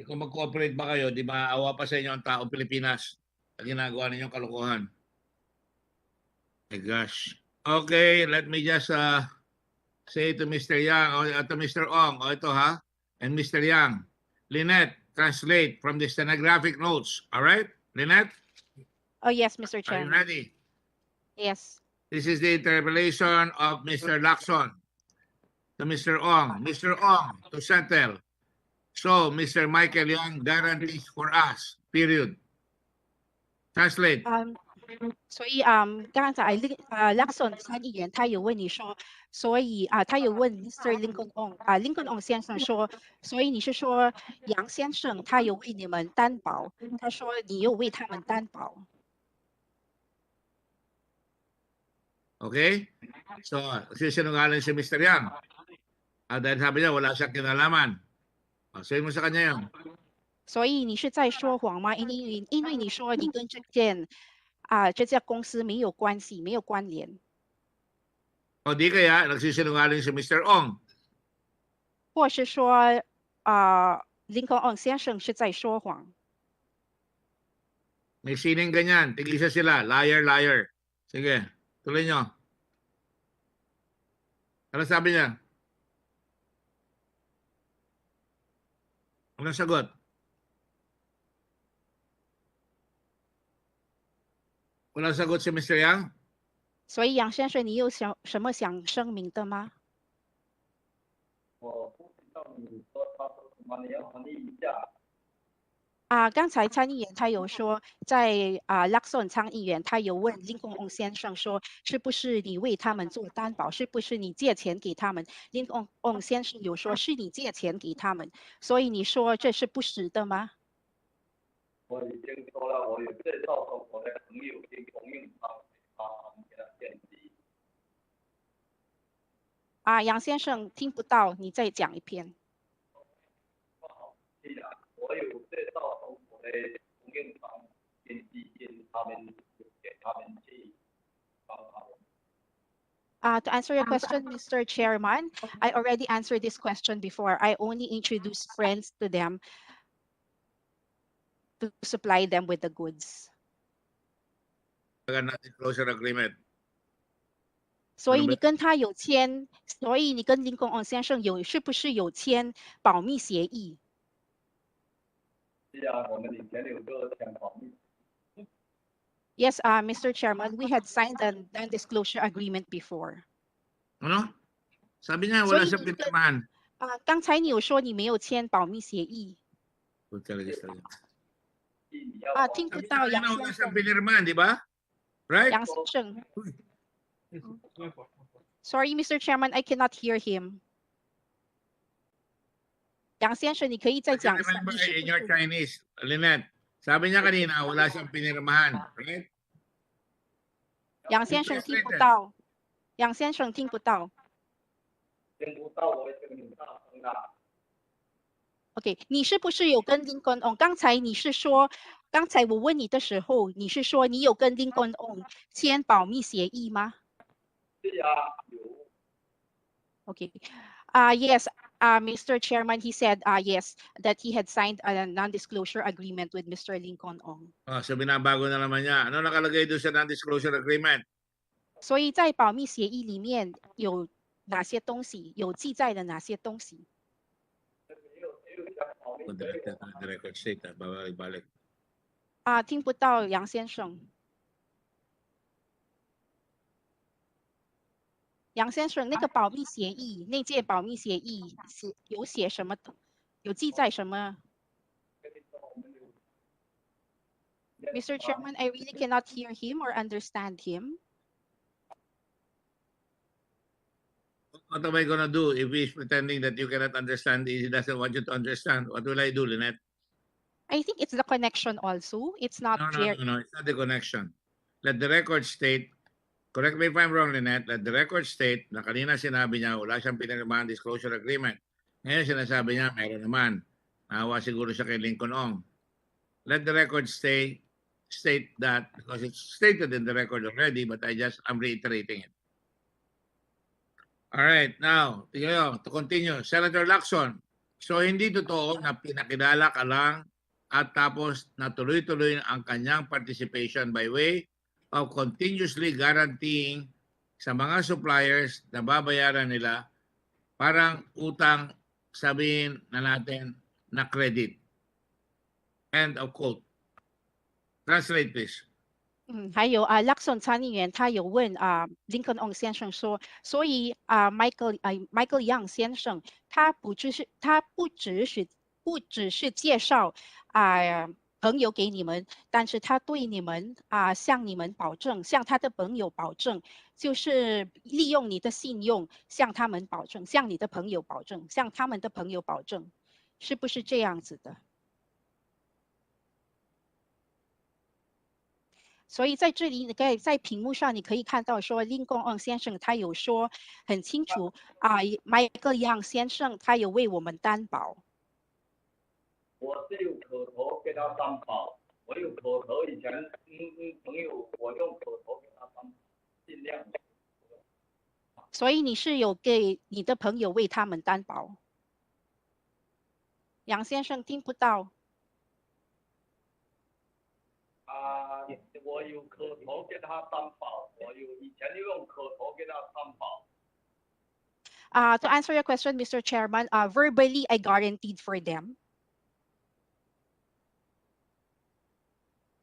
Kung mag-cooperate ba kayo, di maawa pa sa inyo ang taong Pilipinas at ginagawa ninyong kalokohan. My gosh. Okay, let me just say to Mr. Yang or to Mr. Ong, ito ha, and Mr. Yang, Lynette, translate from the stenographic notes. All right, Lynette? Oh, yes, Mr. Are you Chairman. ready? Yes. This is the interpolation of Mr. Lacson to Mr. Ong. Mr. Ong, to settle. So, Mr. Michael Yang guarantees for us, period. Translate. 所以刚才Lacson 参议员他有问你说，所以他有问 Mr. Lincoln Ong，Lincoln Ong 先生说，所以你是说杨先生他有为你们担保，他说你有为他们担保。Okay? So, sinungaling si Mr. Yang. Dahil sabi niya, wala siyang kinalaman. Sabihin mo sa kanya yun. 所以你是在说谎吗？因为你说你跟这家公司没有关系，没有关联。O di kaya, nagsisinungaling si Mr. Ong. 或是说Lincoln Ong 先生是在说谎。May sining ganyan. Tigisa sila. Liar, liar. Sige, tuloy nyo. Ano sabi niya? Anong sagot? Walang sagot si Mr. Yang? 所以杨先生，你有什么想声明的吗？我不知道你说他说什么，你要翻译一下。刚才参议员他有说，在Lacson 参议员他有问林公先生说，是不是你为他们做担保？是不是你借钱给他们？林公先生有说是你借钱给他们，所以你说这是不实的吗？我已经说了，我有介绍说我的朋友已经供应他给他建议。杨先生听不到，你再讲一遍。我有介绍说我的供应商建议他们给他们去帮他们。To answer your question, Mr. Chairman, I already answered this question before. I only introduced friends to them to supply them with the goods. Non-disclosure agreement. 所以你跟他有签，所以你跟林公先生是不是有签保密协议？是啊，我们以前有个签保密。Yes, Mr. Chairman, we had signed a non-disclosure agreement before. Ano? Sabi niya, wala siyang pinirmahan. 刚才你有说你没有签保密协议。听不到杨先生。pinirmahan, di ba? Right? 杨先生。Sorry, Mr. Chairman, I cannot hear him. 杨先生，你可以再讲一下， Remember 你是不 in your 是 Chinese, Lynette, sabi niya kanina, wala siyang pinirmahan. Right? 杨先生听不到，杨先生听不到。听不到，我这个很大声的。OK， 你是不是有跟 Lincoln On？ 刚才你是说，刚才我问你的时候，你是说你有跟 Lincoln On 签保密协议吗？是啊，有。Okay. Yes, Mr. Chairman, he said yes, that he had signed a non-disclosure agreement with Mr. Lincoln Ong. Oh, so binabago na naman niya. Ano nakalagay doon sa non-disclosure agreement? 所以在保密协议里面有哪些东西？有记载的哪些东西？ The record state, babalik-balik. 听不到杨先生。杨先生，那个保密协议，那件保密协议有写什么？有记载什么 ？Mr. Chairman, I really cannot hear him or understand him. What am I gonna do if he's pretending that you cannot understand? He doesn't want you to understand. What will I do, Lynette? I think it's the connection also. It's not very. No. It's not the connection. Let the record state, correct me if I'm wrong, Lynette, let the record state na kanina sinabi niya wala siyang pinirmahan disclosure agreement. Ngayon sinasabi niya meron naman. Nahawa siguro siya kay Lincoln Ong. Let the record state that because it's stated in the record already, but I'm reiterating it. All right, now, to continue. Senator Lacson, so hindi totoo na pinakilala ka lang at tapos natuloy-tuloy ang kanyang participation by way of continuously guaranteeing sa mga suppliers na babayaran nila parang utang, sabihin na natin na credit. End of quote. Translate please. 还有Lacson参议员他有问Lincoln Ong 先生说，所以Michael Young 先生他不只是介绍朋友给你们，但是他对你们向你们保证，向他的朋友保证，就是利用你的信用向他们保证，向你的朋友保证，向他们的朋友保证，是不是这样子的？所以在这里，在屏幕上你可以看到说，Lincoln Ong 先生他有说很清楚Michael Young 先生他有为我们担保。我是用口头给他担保，我有口头以前朋友，我用口头给他担保，尽量。所以你是有给你的朋友为他们担保。杨先生听不到。我有口头给他担保，以前用口头给他担保。To answer your question, Mr. Chairman, verbally I guaranteed for them.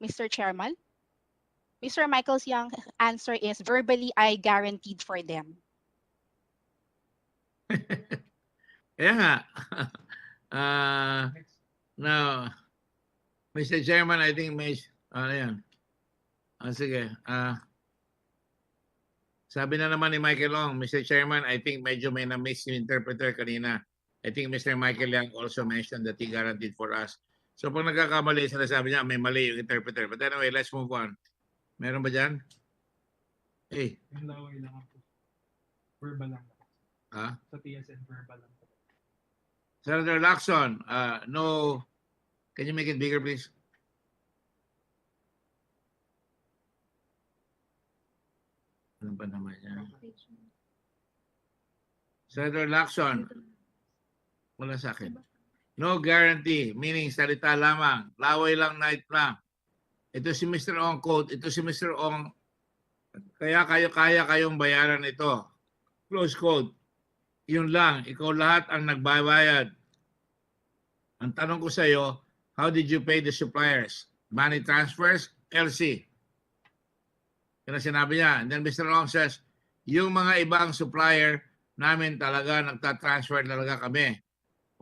Mr. Chairman, Mr. Michael Young's answer is verbally I guaranteed for them. Kaya nga. Now, Mr. Chairman, I think may... Ano yan? Sige. Sabi na naman ni Michael Ong, Mr. Chairman, I think medyo may na-misinterpreter kanina. I think Mr. Michael Young also mentioned that he guaranteed for us. So pag nagkakamali, sinasabi niya, may mali yung interpreter. But anyway, let's move on. Meron ba dyan? Eh. Verbal lang. Ha? Sa TSN, verbal lang. Senator Lacson, no. Can you make it bigger, please? Ano ba naman yan? Senator Lacson, wala sa akin. No guarantee, meaning salita lamang, laway lang, night lang. Ito si Mr. Ong quote, ito si Mr. Ong, kaya kayong bayaran ito. Close quote. Yun lang, ikaw lahat ang nagbabayad. Ang tanong ko sa iyo, how did you pay the suppliers? Money transfers, LC. Kaya sinabi niya. And then Mr. Ong says, yung mga ibang supplier namin talaga nagtatransfer talaga kami.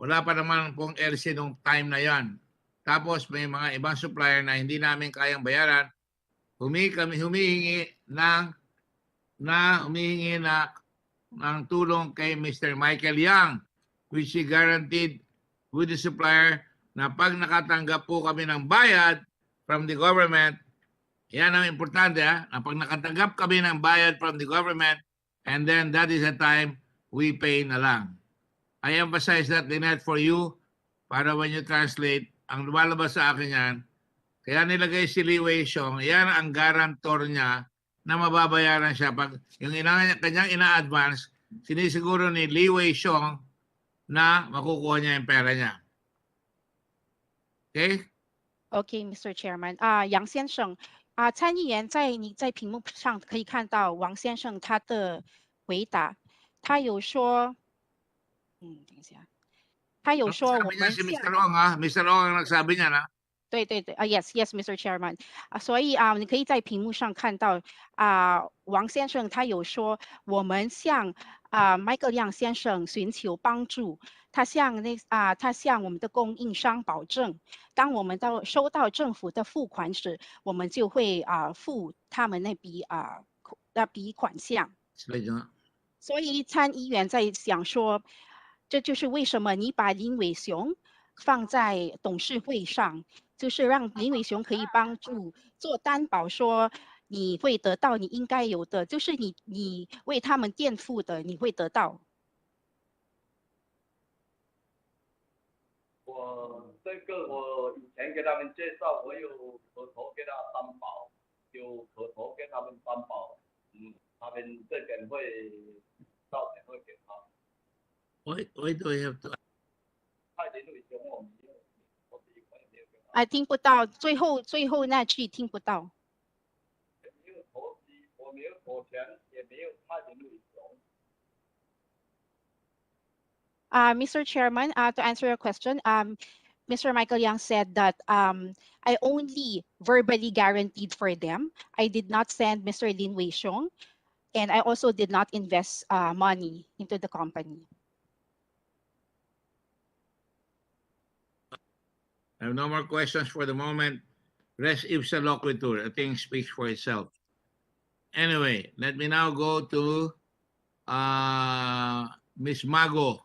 Wala pa naman pong LC nung time na yan. Tapos may mga ibang supplier na hindi namin kayang bayaran. Humihingi na ng tulong kay Mr. Michael Yang, which he guaranteed with the supplier na pag nakatanggap po kami ng bayad from the government, yan ang importante na pag nakatanggap kami ng bayad from the government, and then that is the time we pay na lang. I emphasize that, Lynette, for you, para when you translate, ang lumalabas sa akin yan, kaya nilagay si Lee Wei Xiong, yan ang guarantor niya na mababayaran siya. Pag yung kanyang ina-advance, sinisiguro ni Lee Wei Xiong na makukuha niya yung pera niya. Okay? OK, Mr. Chairman，杨先生，参议员你在屏幕上可以看到王先生他的回答，他有说，等一下，他有说我们 si Mr. Ong, Mr. Ong ang nagsabi niya na. 对，yes Mr. Chairman，所以你可以在屏幕上看到王先生他有说我们向Michael Yang 先生寻求帮助，他向我们的供应商保证，当我们收到政府的付款时，我们就会付他们那笔款项。所以参议员在想说，这就是为什么你把林伟雄放在董事会上，就是让林伟雄可以帮助做担保，说你会得到你应该有的，就是你为他们垫付的，你会得到。我以前给他们介绍，我有口头给他担保，有口头给他们担保，他们这边会到时会给他。Why do I have to? 太林伟雄我们听不到，最后那句听不到。没有投机，我没有投钱，也没有太林伟雄。Mr. Chairman, to answer your question, Mr. Michael Yang said that I only verbally guaranteed for them. I did not send Mr. Lin Wei Xiong, and I also did not invest money into the company. I have no more questions for the moment. Res ipsa loquitur. I think speaks for itself. Anyway, let me now go to Ms. Mago.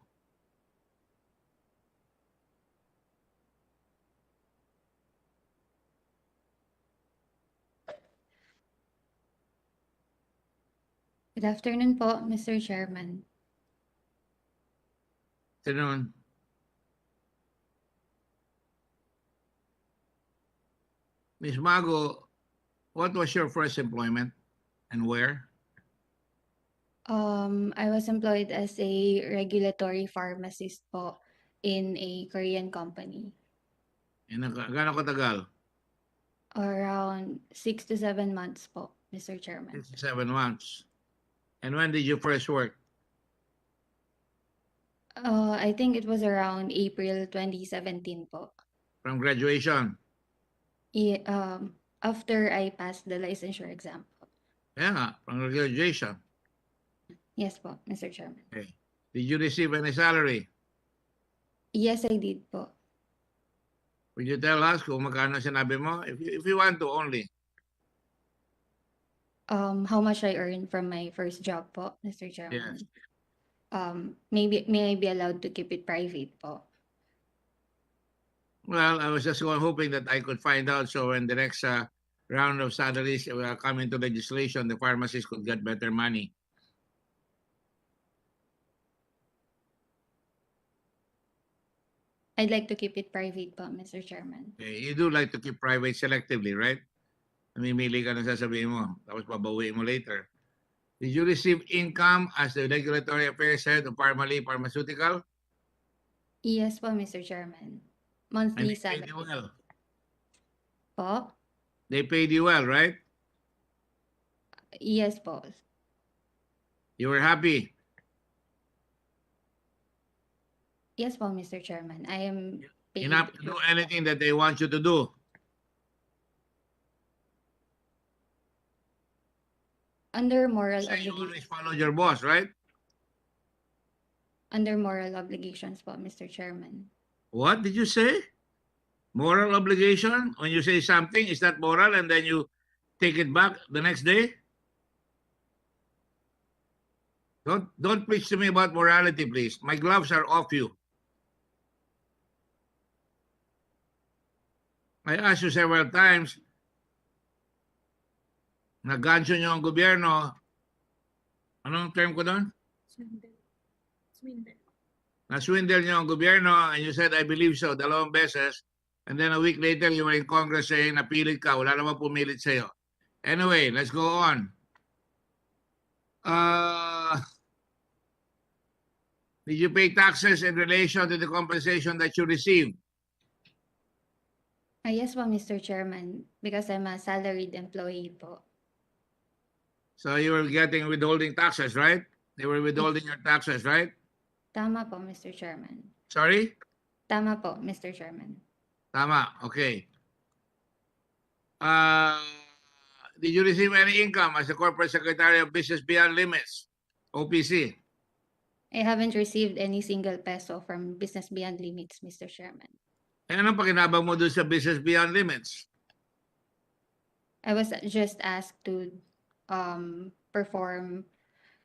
Good afternoon po, Mr. Chairman. Good afternoon. Ms. Mago, what was your first employment and where? I was employed as a regulatory pharmacist po in a Korean company. Gano'ng katagal? Around 6 to 7 months po, Mr. Chairman. 6 to 7 months. And when did you first work? I think it was around April 2017 po. From graduation? After I passed the licensure exam po. Yeah, from graduation. Yes po, Mr. Chairman. Okay. Did you receive any salary? Yes, I did po. Would you tell us kung magkano sinabi mo? If you want to only. How much I earned from my first job po, Mr. Chairman? Yes. May I be allowed to keep it private po? Well, I was just hoping that I could find out so when the next round of salaries come into legislation, the pharmacists could get better money. I'd like to keep it private po, Mr. Chairman. Okay. You do like to keep private selectively, right? Namimili ka na sasabihin mo, tapos babawiin mo later. Did you receive income as the regulatory affairs head of Pharmally Pharmaceutical? Yes po, Mr. Chairman. Monthly And they paid salary. you well. Po? They paid you well, right? Yes po. You were happy. Yes po, Mr. Chairman. I am paid. Enough to do anything that they want you to do. Under moral So you obligations. always followed your boss, right? Under moral obligations po, Mr. Chairman. What did you say? Moral obligation? When you say something, is that moral and then you take it back the next day? Don't preach to me about morality, please. My gloves are off you. I asked you several times, nag-gancho nyo ang gobyerno. Anong term ko doon? Na-swindle nyo ang gobyerno, and you said, I believe so, 2 beses. And then a week later, you were in Congress saying, napilit ka, wala naman pumilit sa'yo. Anyway, let's go on. Did you pay taxes in relation to the compensation that you received? Yes po, Mr. Chairman, because I'm a salaried employee po. So you were getting withholding taxes, right? They were withholding your taxes, right? Tama po, Mr. Chairman. Sorry? Tama po, Mr. Chairman. Tama, okay. Did you receive any income as a corporate secretary of Business Beyond Limits, OPC? I haven't received any single peso from Business Beyond Limits, Mr. Chairman. Eh, anong pakinabang mo doon sa Business Beyond Limits? I was just asked to perform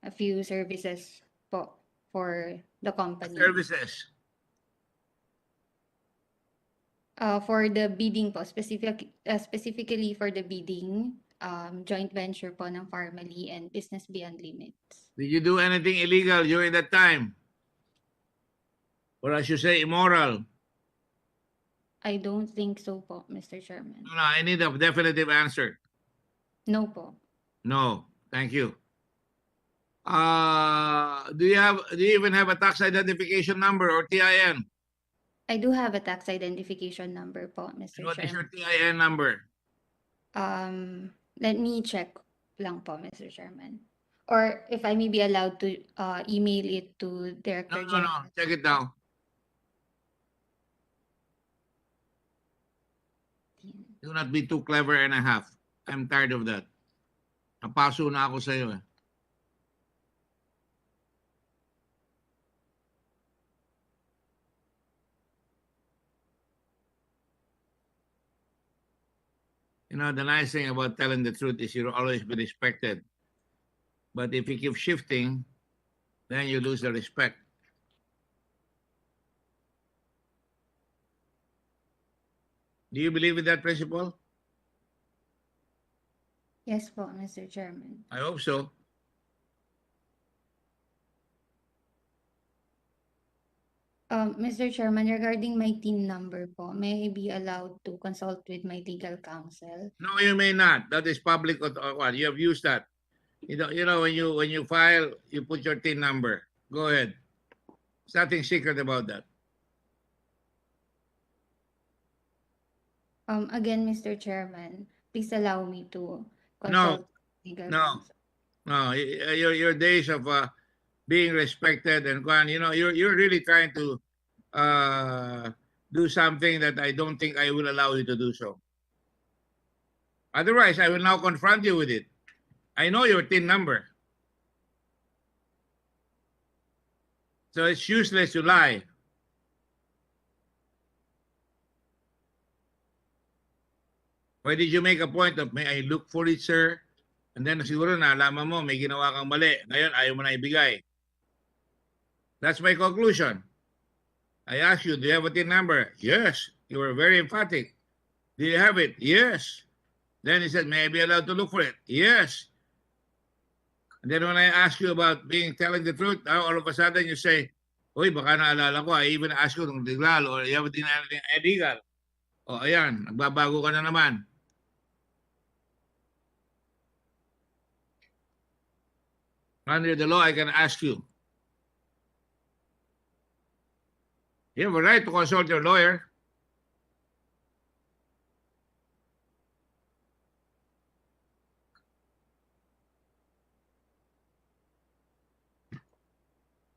a few services po for the company. Services. For the bidding po, specifically for the bidding, joint venture po ng Pharmally and Business Beyond Limits. Did you do anything illegal during that time? Or as you say, immoral? I don't think so po, Mr. Chairman. No, I need a definitive answer. No po. No, thank you. Do you even have a tax identification number or TIN? I do have a tax identification number po, Mr. What is your Chairman. TIN number? Let me check lang po, Mr. Chairman. Or if I may be allowed to email it to Director No. Check it down. Do not be too clever and a half. I'm tired of that. Napaso na ako sa iyo. You know, the nice thing about telling the truth is you'll always be respected. But if you keep shifting, then you lose the respect. Do you believe in that principle? Yes po, Mr. Chairman. I hope so. Mr. Chairman, regarding my TIN number po, may I be allowed to consult with my legal counsel? No, you may not. That is public. You have used that. You know when you file, you put your TIN number. Go ahead. There's nothing secret about that. Again, Mr. Chairman, please allow me to No, consult legal no, counsel. no. Your days of being respected and you know, you're really trying to do something that I don't think I will allow you to do so. Otherwise, I will now confront you with it. I know your TIN number. So it's useless to lie. Why did you make a point of, may I look for it, sir? And then siguro naalaman mo, may ginawa kang mali. Ngayon, ayaw mo na ibigay. That's my conclusion. I asked you, do you have a TIN number? Yes. You were very emphatic. Do you have it? Yes. Then he said, may I be allowed to look for it? Yes. And then when I ask you about telling the truth, now all of a sudden you say, uy, baka naalala ko, I even ask you kung legal or you have anything illegal. O ayan, nagbabago ka na naman. Under the law, I can ask you. You have a right to consult your lawyer.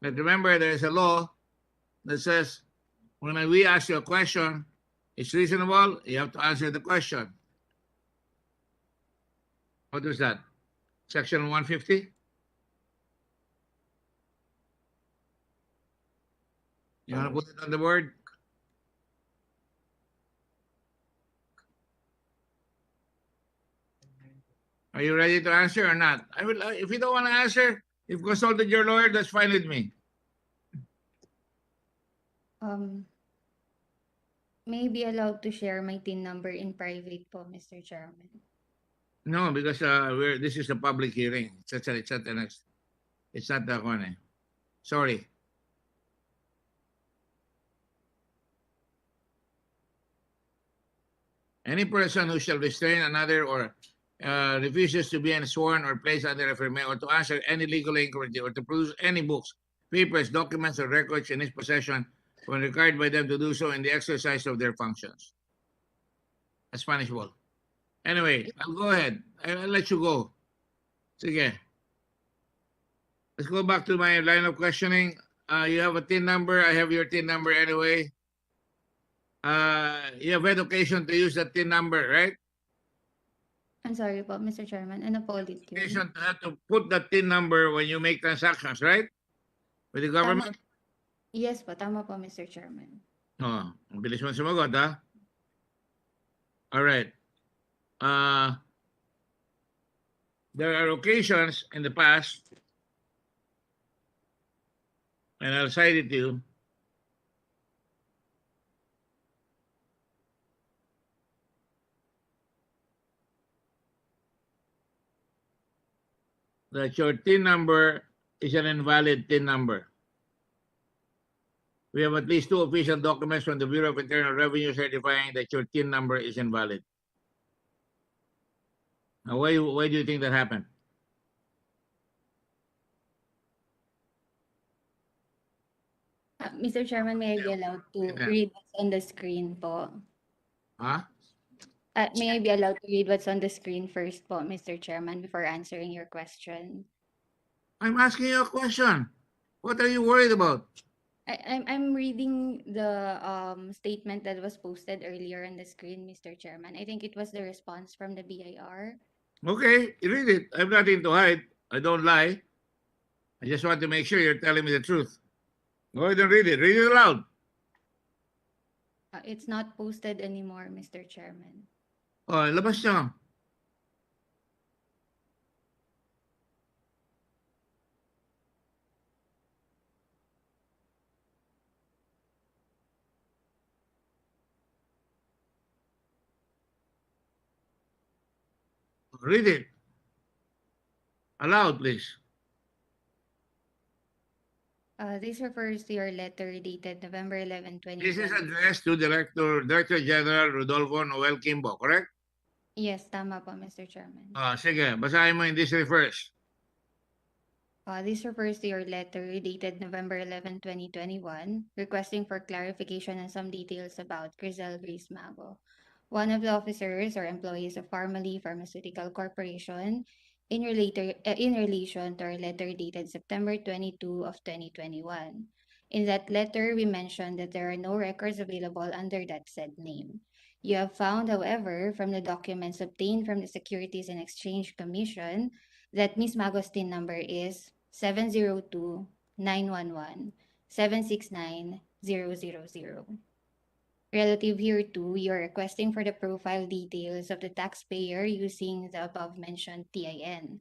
But remember, there is a law that says when we ask you a question, it's reasonable, you have to answer the question. What was that? Section 150? You want to put it on the board? Are you ready to answer or not? If you don't want to answer, If consulted your lawyer, that's fine with me. May I be allowed to share my TIN number in private po, Mr. Chairman? No, because this is a public hearing. It's not that one. Sorry. Any person who shall restrain another or refuses to be sworn or placed under affirmation or to answer any legal inquiry or to produce any books, papers, documents, or records in his possession when required by them to do so in the exercise of their functions. That's punishable. Anyway, I'll go ahead. I'll let you go. Sige. Let's go back to my line of questioning. You have a TIN number. I have your TIN number anyway. You have had occasion to use that TIN number, right? I'm sorry po, Mr. Chairman. Ano po ulit yun? Occasion to have to put that TIN number when you make transactions, right? With the government? Yes po, tama po, Mr. Chairman. Oh, ang bilis mo sumagot, ha? All right. There are occasions in the past, and I'll cite it to you, that your TIN number is an invalid TIN number. We have at least 2 official documents from the Bureau of Internal Revenue certifying that your TIN number is invalid. Now, why do you think that happened? Mr. Chairman, may I be allowed to read what's on the screen po? Huh? May I be allowed to read what's on the screen first po, Mr. Chairman, before answering your question? I'm asking you a question. What are you worried about? I'm reading the statement that was posted earlier on the screen, Mr. Chairman. I think it was the response from the BIR. Okay, read it. I have nothing to hide. I don't lie. I just want to make sure you're telling me the truth. Go ahead and read it. Read it aloud. It's not posted anymore, Mr. Chairman. Oh, labas niyo. Read it. Aloud, please. This refers to your letter dated November 11, 2020. This is addressed to Director General Rodolfo Noel Kimbo, correct? Yes, tama po, Mr. Chairman. Sige, basahin mo in this refers. This refers to your letter dated November 11, 2021, requesting for clarification on some details about Crizel Grace Mago, one of the officers or employees of Pharmally Pharmaceutical Corporation, in relation to our letter dated September 22 of 2021. In that letter, we mentioned that there are no records available under that said name. You have found, however, from the documents obtained from the Securities and Exchange Commission that Ms. Mago's TIN number is 702-911-769-000. Relative hereto, you are requesting for the profile details of the taxpayer using the above-mentioned TIN.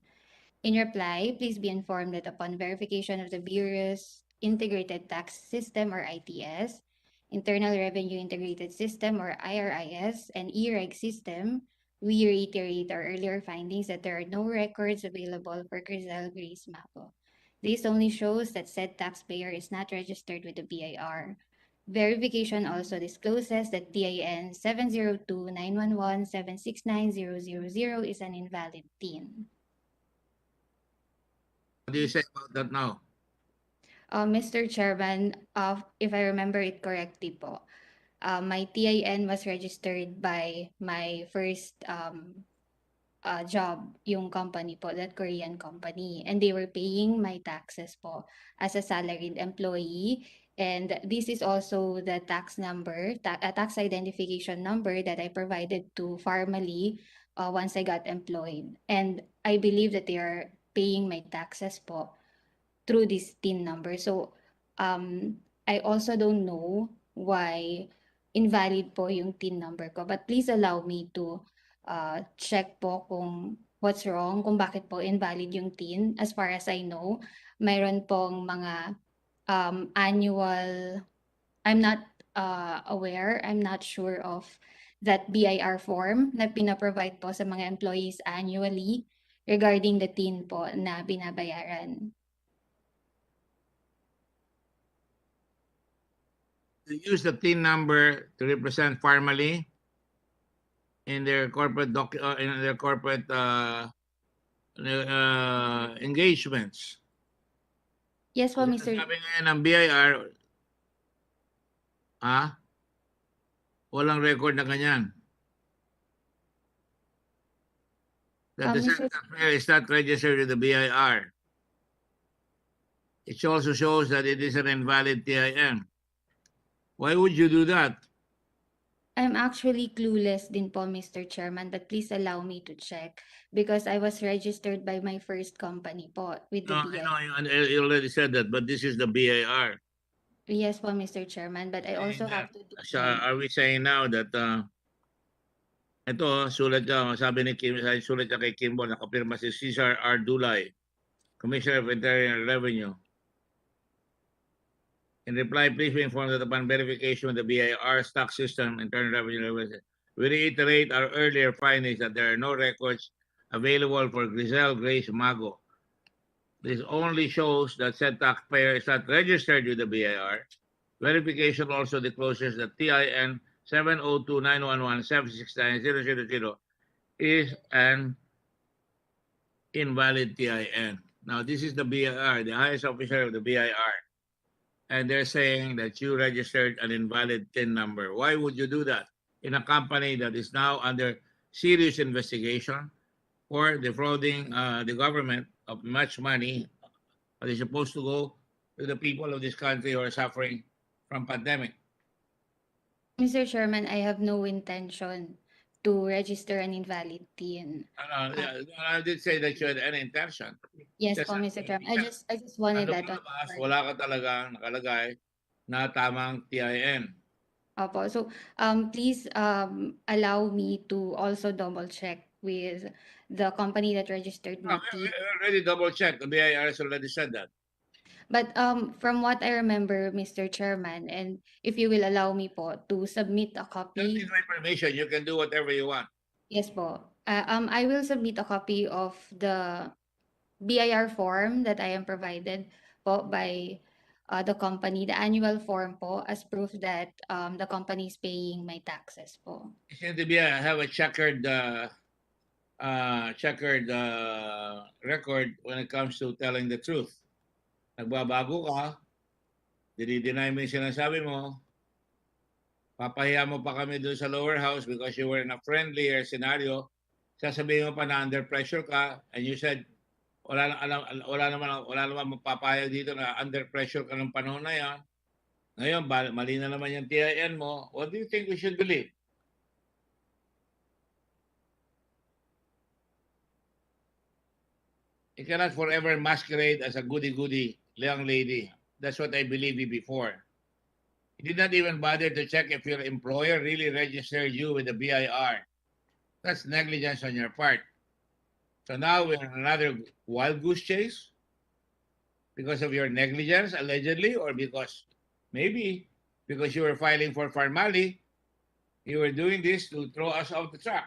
In reply, please be informed that upon verification of the Bureau's Integrated Tax System or ITS, Internal Revenue Integrated System or IRIS, and EREG system, we reiterate our earlier findings that there are no records available for Crizel Grace Mago. This only shows that said taxpayer is not registered with the BIR. Verification also discloses that DIN 702-911-769-000 is an invalid TIN. What do you say about that now? Mr. Chairman, if I remember it correctly po, my TIN was registered by my first job, yung company po, that Korean company. And they were paying my taxes po as a salaried employee. And this is also the tax number, tax identification number that I provided to Pharmally once I got employed. And I believe that they are paying my taxes po through this TIN number. So, I also don't know why invalid po yung TIN number ko. But please allow me to check po kung what's wrong, kung bakit po invalid yung TIN. As far as I know, mayroon pong mga annual, I'm not aware, I'm not sure of that BIR form na pinaprovide po sa mga employees annually regarding the TIN po na binabayaran. They use the TIN number to represent Pharmally in their corporate engagements. Yes po, Kasi Mr. sabi ngayon ng BIR, walang record na ganyan. That the Mr. taxpayer is not registered with the BIR. It also shows that it is an invalid TIN. Why would you do that? I'm actually clueless din po, Mr. Chairman, but please allow me to check because I was registered by my first company po with the No, BIR. I know you already said that, but this is the BIR. Yes po, Mr. Chairman, but I also have to do Are we saying now that ito, sulat ka, sabi ni Kim, sulat ka kay Kimbo, nakapirma si Cesar R. Dulay, Commissioner of Interior and Revenue. In reply, please be informed that upon verification of the BIR stock system, Internal Revenue, we reiterate our earlier findings that there are no records available for Grisel Grace Mago. This only shows that said taxpayer is not registered with the BIR. Verification also discloses that TIN 702-911-769-000 is an invalid TIN. Now, this is the BIR, the highest officer of the BIR. And they're saying that you registered an invalid TIN number. Why would you do that in a company that is now under serious investigation for defrauding the government of much money that is supposed to go to the people of this country who are suffering from pandemic? Mr. Chairman, I have no intention to register an invalid TIN. I did say that you had any intention. Yes Just po, Mr. Chairman. I just wanted that on palabas, record. wala ka talagang nakalagay na tamang TIN. Opo. So, please allow me to also double check with the company that registered my We TIN. already double checked. The BIR has already said that. But from what I remember, Mr. Chairman, and if you will allow me po to submit a copy. With my permission, you can do whatever you want. Yes po. I will submit a copy of the BIR form that I am provided po by the company, the annual form po, as proof that the company is paying my taxes po. Since the BIR have a checkered record when it comes to telling the truth. Nagbabago ka, dinideny mo yung sinasabi mo, papahiya mo pa kami doon sa lower house because you were in a friendlier scenario, sasabihin mo pa na under pressure ka, and you said, wala naman mapapayag dito na under pressure ka ng panahon na yan. Ngayon, mali na naman yung TIN mo. What do you think we should believe? You cannot forever masquerade as a goody-goody young lady. That's what I believe you before. You did not even bother to check if your employer really registered you with the BIR. That's negligence on your part. So now we're in another wild goose chase because of your negligence, allegedly, or because maybe because you were filing for Pharmally, you were doing this to throw us off the track.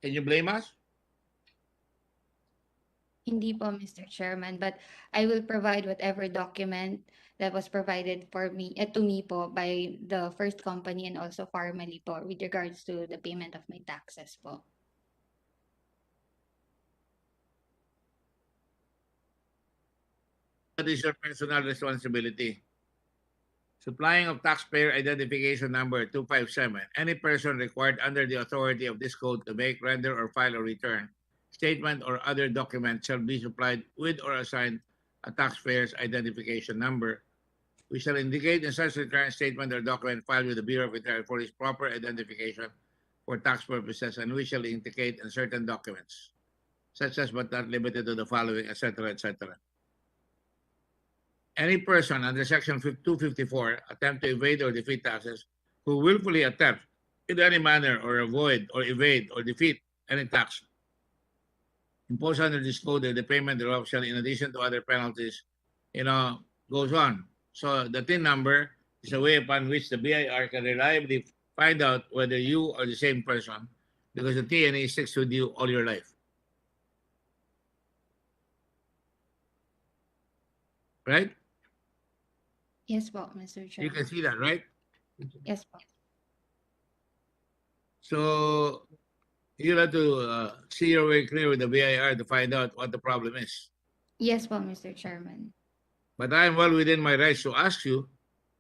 Can you blame us? Hindi po, Mr. Chairman, but I will provide whatever document that was provided for me, to me po by the first company and also Pharmally po with regards to the payment of my taxes po. That is your personal responsibility. Supplying of taxpayer identification number 257. Any person required under the authority of this code to make, render, or file a return, statement, or other document shall be supplied with or assigned a taxpayer's identification number. We shall indicate in such return statement or document filed with the Bureau of Interior for its proper identification for tax purposes, and we shall indicate in certain documents, such as but not limited to the following, etc., etc. Any person under Section 254 attempt to evade or defeat taxes who willfully attempt in any manner or avoid or evade or defeat any tax imposed under this code, the payment thereof shall, in addition to other penalties, goes on. So the TIN number is a way upon which the BIR can reliably find out whether you are the same person, because the TNA sticks with you all your life. Right? Yes po, Mr. You can Chairman. see that, right? Yes po. So you have to see your way clear with the BIR to find out what the problem is. Yes po, Mr. Chairman. But I am well within my rights to ask you,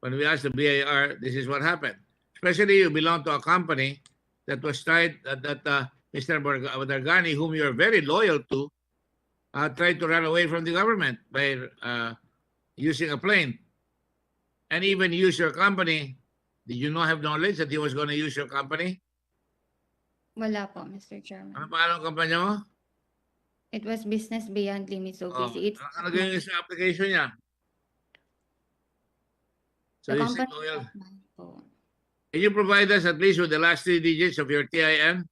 when we ask the BIR, this is what happened. Especially you belong to a company that was tried, Mr. Dargani, whom you are very loyal to, tried to run away from the government by using a plane. And even use your company. Did you not have knowledge that he was going to use your company? Wala po, Mr. Chairman. Ano pa ang kampanya mo? It was business beyond limits, so basically it's Nakalagay yun sa application niya. So the he's company loyal. po. Can you provide us at least with the last 3 digits of your TIN?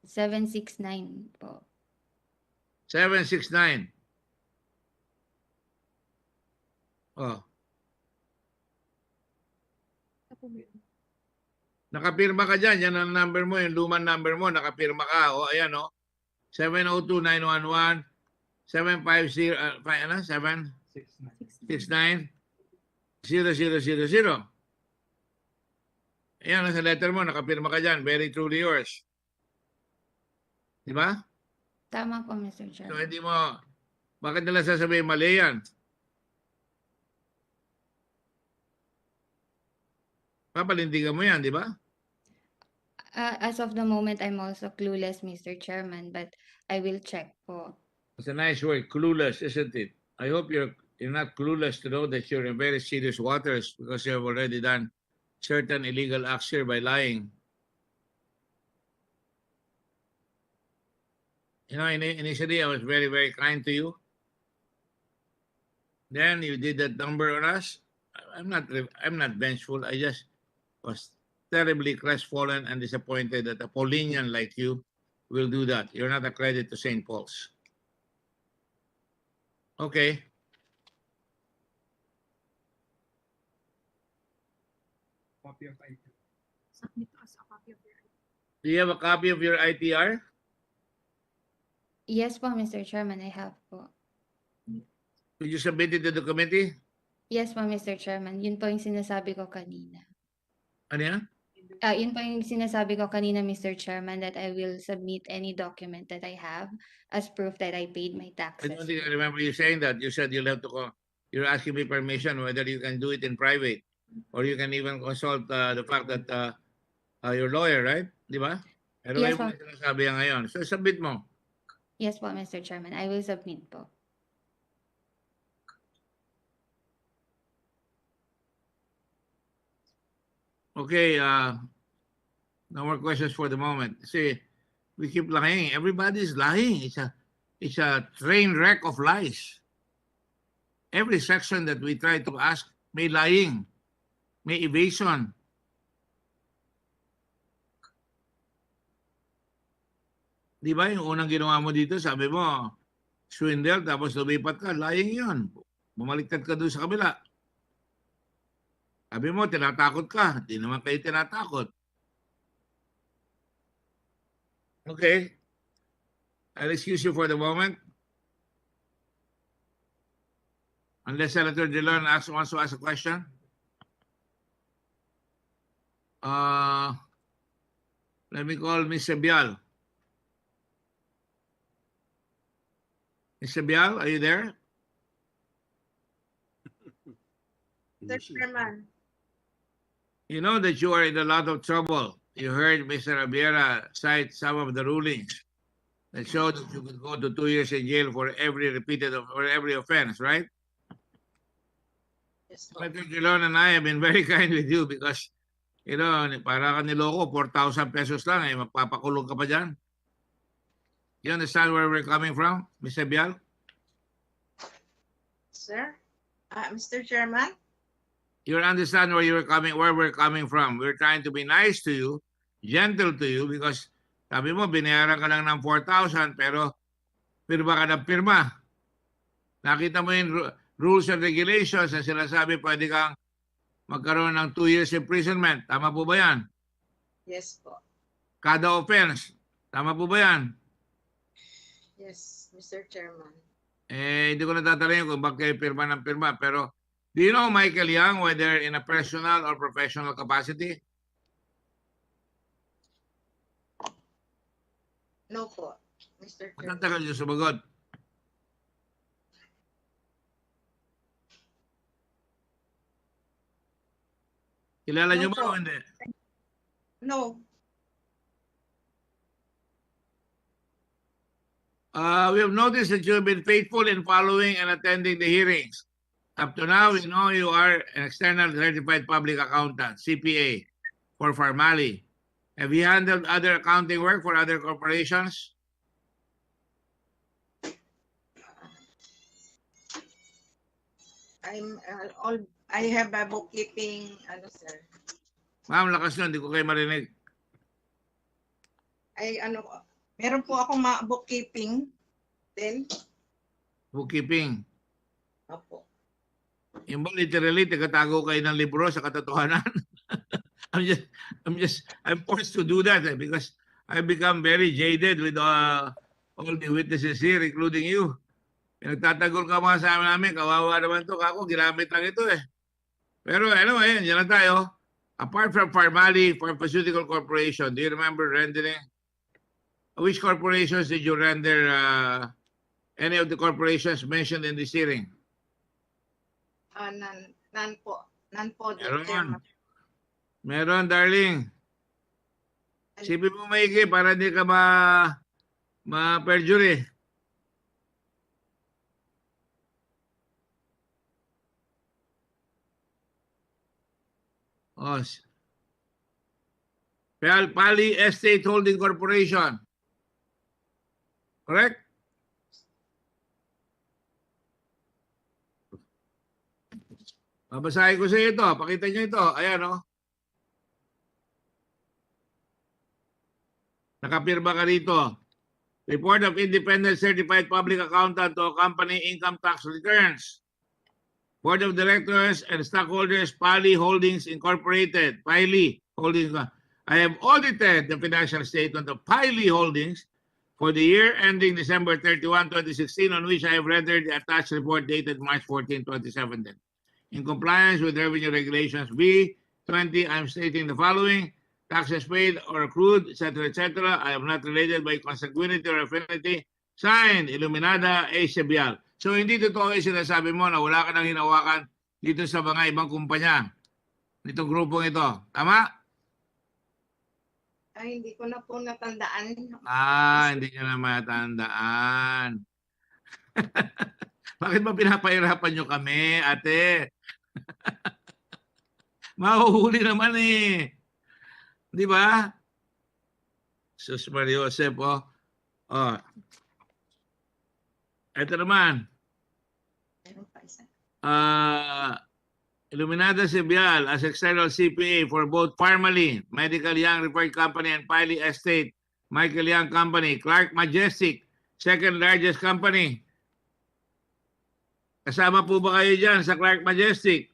769 po. 769. Oh. Nakapirma ka dyan. Yan ang number mo, yung lumang number mo. Nakapirma ka. O, ayan, o. 702-911 750 769 0000. Ayan, nasa letter mo. Nakapirma ka dyan. Very truly yours. Di ba? Tama po, Mr. So, Chairman. hindi mo, bakit nila sasabihin mali yan? Papalindigan mo yan, di ba? As of the moment, I'm also clueless, Mr. Chairman, but I will check po. It's a nice word, clueless, isn't it? I hope you're not clueless to know that you're in very serious waters because you have already done certain illegal acts here by lying. Initially, I was very, very kind to you. Then you did that number on us. I'm not vengeful. I just was terribly crestfallen and disappointed that a Paulinian like you will do that. You're not a credit to St. Paul's. Okay. Do you have a copy of your ITR? Yes po, Mr. Chairman, I have po. Did you submit it to the committee? Yes po, Mr. Chairman. Yun po yung sinasabi ko kanina. Ano yan? Yun po yung sinasabi ko kanina, Mr. Chairman, that I will submit any document that I have as proof that I paid my I taxes. don't think I remember you saying that. You said you'll have to call. You're asking me permission whether you can do it in private or you can even consult the fact that your lawyer, right? Di ba? Pero Yes, may po. sinasabi yan ngayon. So submit mo. Yes po, Mr. Chairman. I will submit po. Okay, no more questions for the moment. See, we keep lying. Everybody's lying. It's a train wreck of lies. Every section that we try to ask, may lying, may evasion. Di ba yung unang ginawa mo dito, sabi mo, swindle, tapos lumipat ka, lying yun. Bumaliktad ka doon sa kabila. Sabi mo, tinatakot ka. Di naman kayo tinatakot. Okay. I'll excuse you for the moment. Unless Senator Dillon wants to ask a question. Let me call Ms. Sebial. Ms. Sebial, are you there? Mr. Chairman. You know that you are in a lot of trouble. You heard Mr. Abiera cite some of the rulings that showed that you could go to 2 years in jail for every every offense, right? Yes, Senator Dillon and I have been very kind with you because, para ka niloko, 4,000 pesos lang, magpapakulong ka pa dyan. You understand where we're coming from, Ms. Abial? sir. Mr. Chairman. you understand where we're coming from. We're trying to be nice to you, gentle to you, because sabi mo, binayaran ka lang ng 4,000, pero pirma ka ng pirma. Nakita mo yung rules and regulations na sinasabi pwede kang magkaroon ng 2 years imprisonment. Tama po ba yan? Yes po. Kada offense. Tama po ba yan? Yes, Mr. Chairman. Hindi ko natatalayan kung bakit pirma ng pirma. Pero, do you know Michael Yang, whether in a personal or professional capacity? No po, Mr. Chairman. Matatagal niyo sumagot. Kilala niyo ba o hindi? No. We have noticed that you have been faithful in following and attending the hearings. Up to now, we know you are an external certified public accountant, CPA, for Pharmally. Have you handled other accounting work for other corporations? I have a bookkeeping, sir. Ma'am, lakas nun, hindi ko kayo marinig. Meron po akong bookkeeping din. Bookkeeping. Opo. Yung ba literally, tagatago kayo ng libro sa katotohanan? I'm forced to do that because I've become very jaded with all the witnesses here, including you. Nagtatagol ka mga sa amin, kawawa naman to, kako, ginamit lang ito eh. Pero anyway, yan lang tayo. Apart from Pharmally, Pharmaceutical Corporation, do you remember rendering? Which corporations did you render any of the corporations mentioned in this hearing? None po. None po, Meron. Meron, darling. Sipin mo maigi para hindi ka ma-perjury. Pali Estate Holding Corporation. Correct? Babasahin ko sa ito. Pakita niyo ito. Ayan, oh. Nakapirma ka rito. Report of Independent Certified Public Accountant to Company Income Tax Returns. Board of Directors and Stockholders, Pali Holdings Incorporated. Pali Holdings. I have audited the financial statement of Pali Holdings for the year ending December 31, 2016, on which I have rendered the attached report dated March 14, 2017. In compliance with Revenue Regulations B20, I'm stating the following: taxes paid or accrued, etc., etc. I am not related by consanguinity or affinity. Signed, Iluminada A. Sebial. So hindi totoo yung sinasabi mo na wala ka nang hinawakan dito sa mga ibang kumpanya nitong grupong ito. Tama? Ay, hindi ko na po natandaan. Hindi nyo na matandaan. Bakit ba pinapahirapan nyo kami, ate? Mahuhuli naman eh. Di ba? Sus Mario Josep, oh. Ito naman. Iluminada Sebial as external CPA for both Pharmally, Medical Young Referred Company, and Pili Estate, Michael Young Company. Clark Majestic, second largest company. Kasama po ba kayo dyan sa Clark Majestic?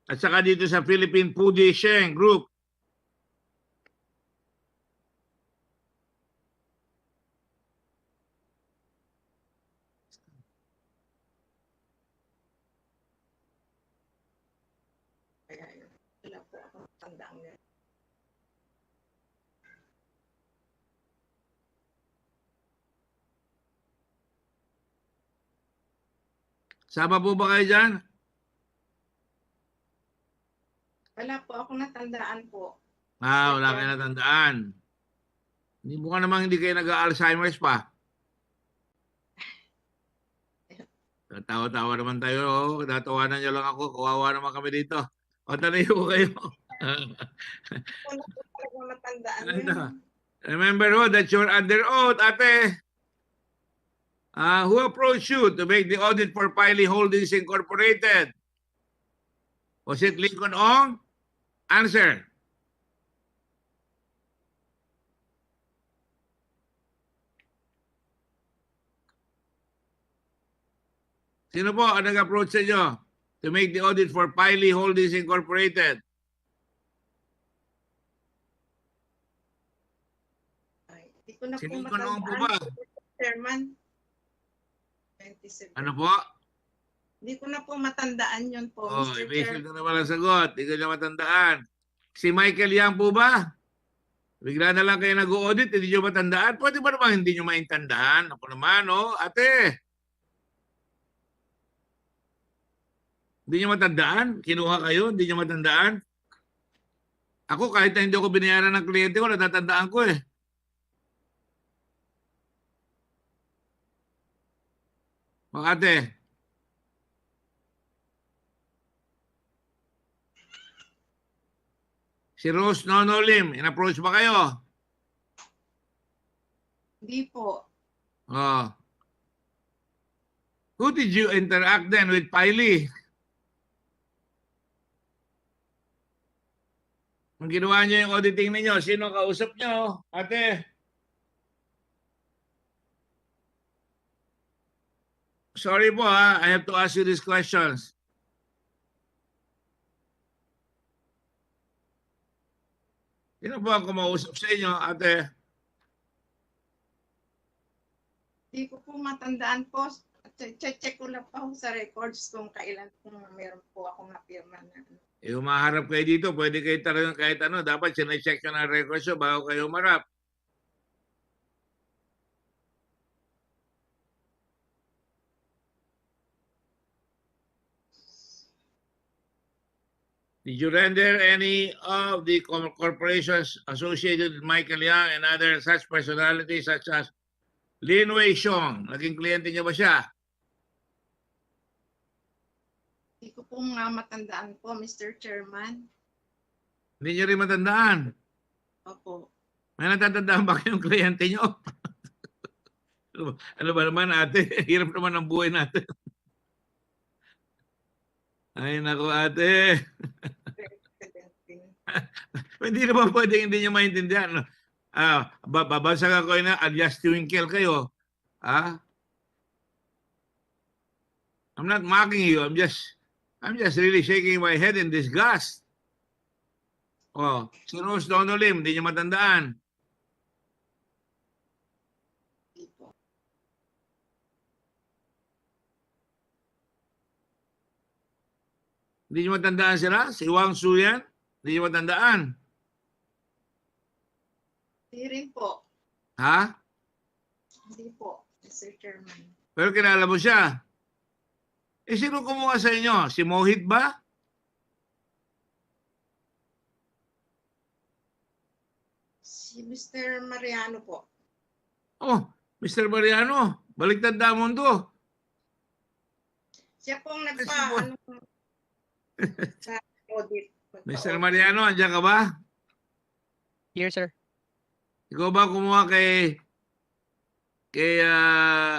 At saka dito sa Philippine Pudi Sheng Group. Wala po akong tandaan. Sama po ba kayo dyan? Wala po akong natandaan po. Wala kayo natandaan. Hindi mo ka namang hindi kayo nag-Alzheimer's pa. Tawa-tawa naman tayo. Oh. Tatawanan nyo lang ako. Kawawa naman kami dito. O, tanayo ko kayo. Wala po akong natandaan. Remember that you're under oath, ate. Who approached you to make the audit for Pili Holdings Incorporated? Was it Lincoln Ong? Answer. Sino po ang nag-approach sa inyo to make the audit for Pily Holdings Incorporated? Hindi ko na Si po Lincoln Ong po ba? matandaan, Chairman. 27. Ano po? Hindi ko na po matandaan yun po, Oh, Mr. Basil Chair. na naman ang sagot. Hindi ko niya matandaan. Si Michael Yang po ba? Bigla na lang kayo nag-audit, hindi nyo matandaan. Pwede ba naman hindi nyo maintandahan? Ako naman, oh, ate. Hindi nyo matandaan? Kinuha kayo, hindi nyo matandaan? Ako, kahit na hindi ako binayaran ng kliyente ko, natatandaan ko eh. O ate, si Rose Nonolim, in-approach ba kayo? Hindi po. Oh. Who did you interact then with Pily? Nung ginawa niyo yung auditing ninyo, sino kausap niyo, ate? Sorry po ha, I have to ask you these questions. Sino po ang kumausap sa inyo, ate? Hindi ko po matandaan po. Check ko lang po sa records kung kailan po meron po akong napirma na. Umaharap kayo dito, pwede kayo talagang kahit ano, dapat sinecheck nyo ng records nyo bago kayo umarap. Did you render any of the corporations associated with Michael Yang and other such personalities such as Lin Wei Xiong? Naging kliyente niyo ba siya? Hindi ko po nga matandaan po, Mr. Chairman. Hindi niyo rin matandaan. Opo. May natatandaan ba kayong kliyente niyo? Ano ba naman ate? Hirap naman ang buhay natin. Ay naku ate. Hindi naman pwede hindi niyo maintindihan. Babasag ako na alias twinkle kayo. I'm not mocking you. I'm just really shaking my head in disgust. Oh, si Rose Donolim, hindi niyo matandaan. Hindi niyo matandaan sila? Si Wang Su yan? Hindi niyo matandaan? Hindi rin po. Ha? Hindi po, Mr. Chairman. Pero kilala mo siya. Sino kumuha sa inyo? Si Mohit ba? Si Mr. Mariano po. Oh, Mr. Mariano, baliktad na mundo. Siya pong sa audit. Mr. Mariano, andiyan ka ba? Here, sir. Ikaw ba kumuha kay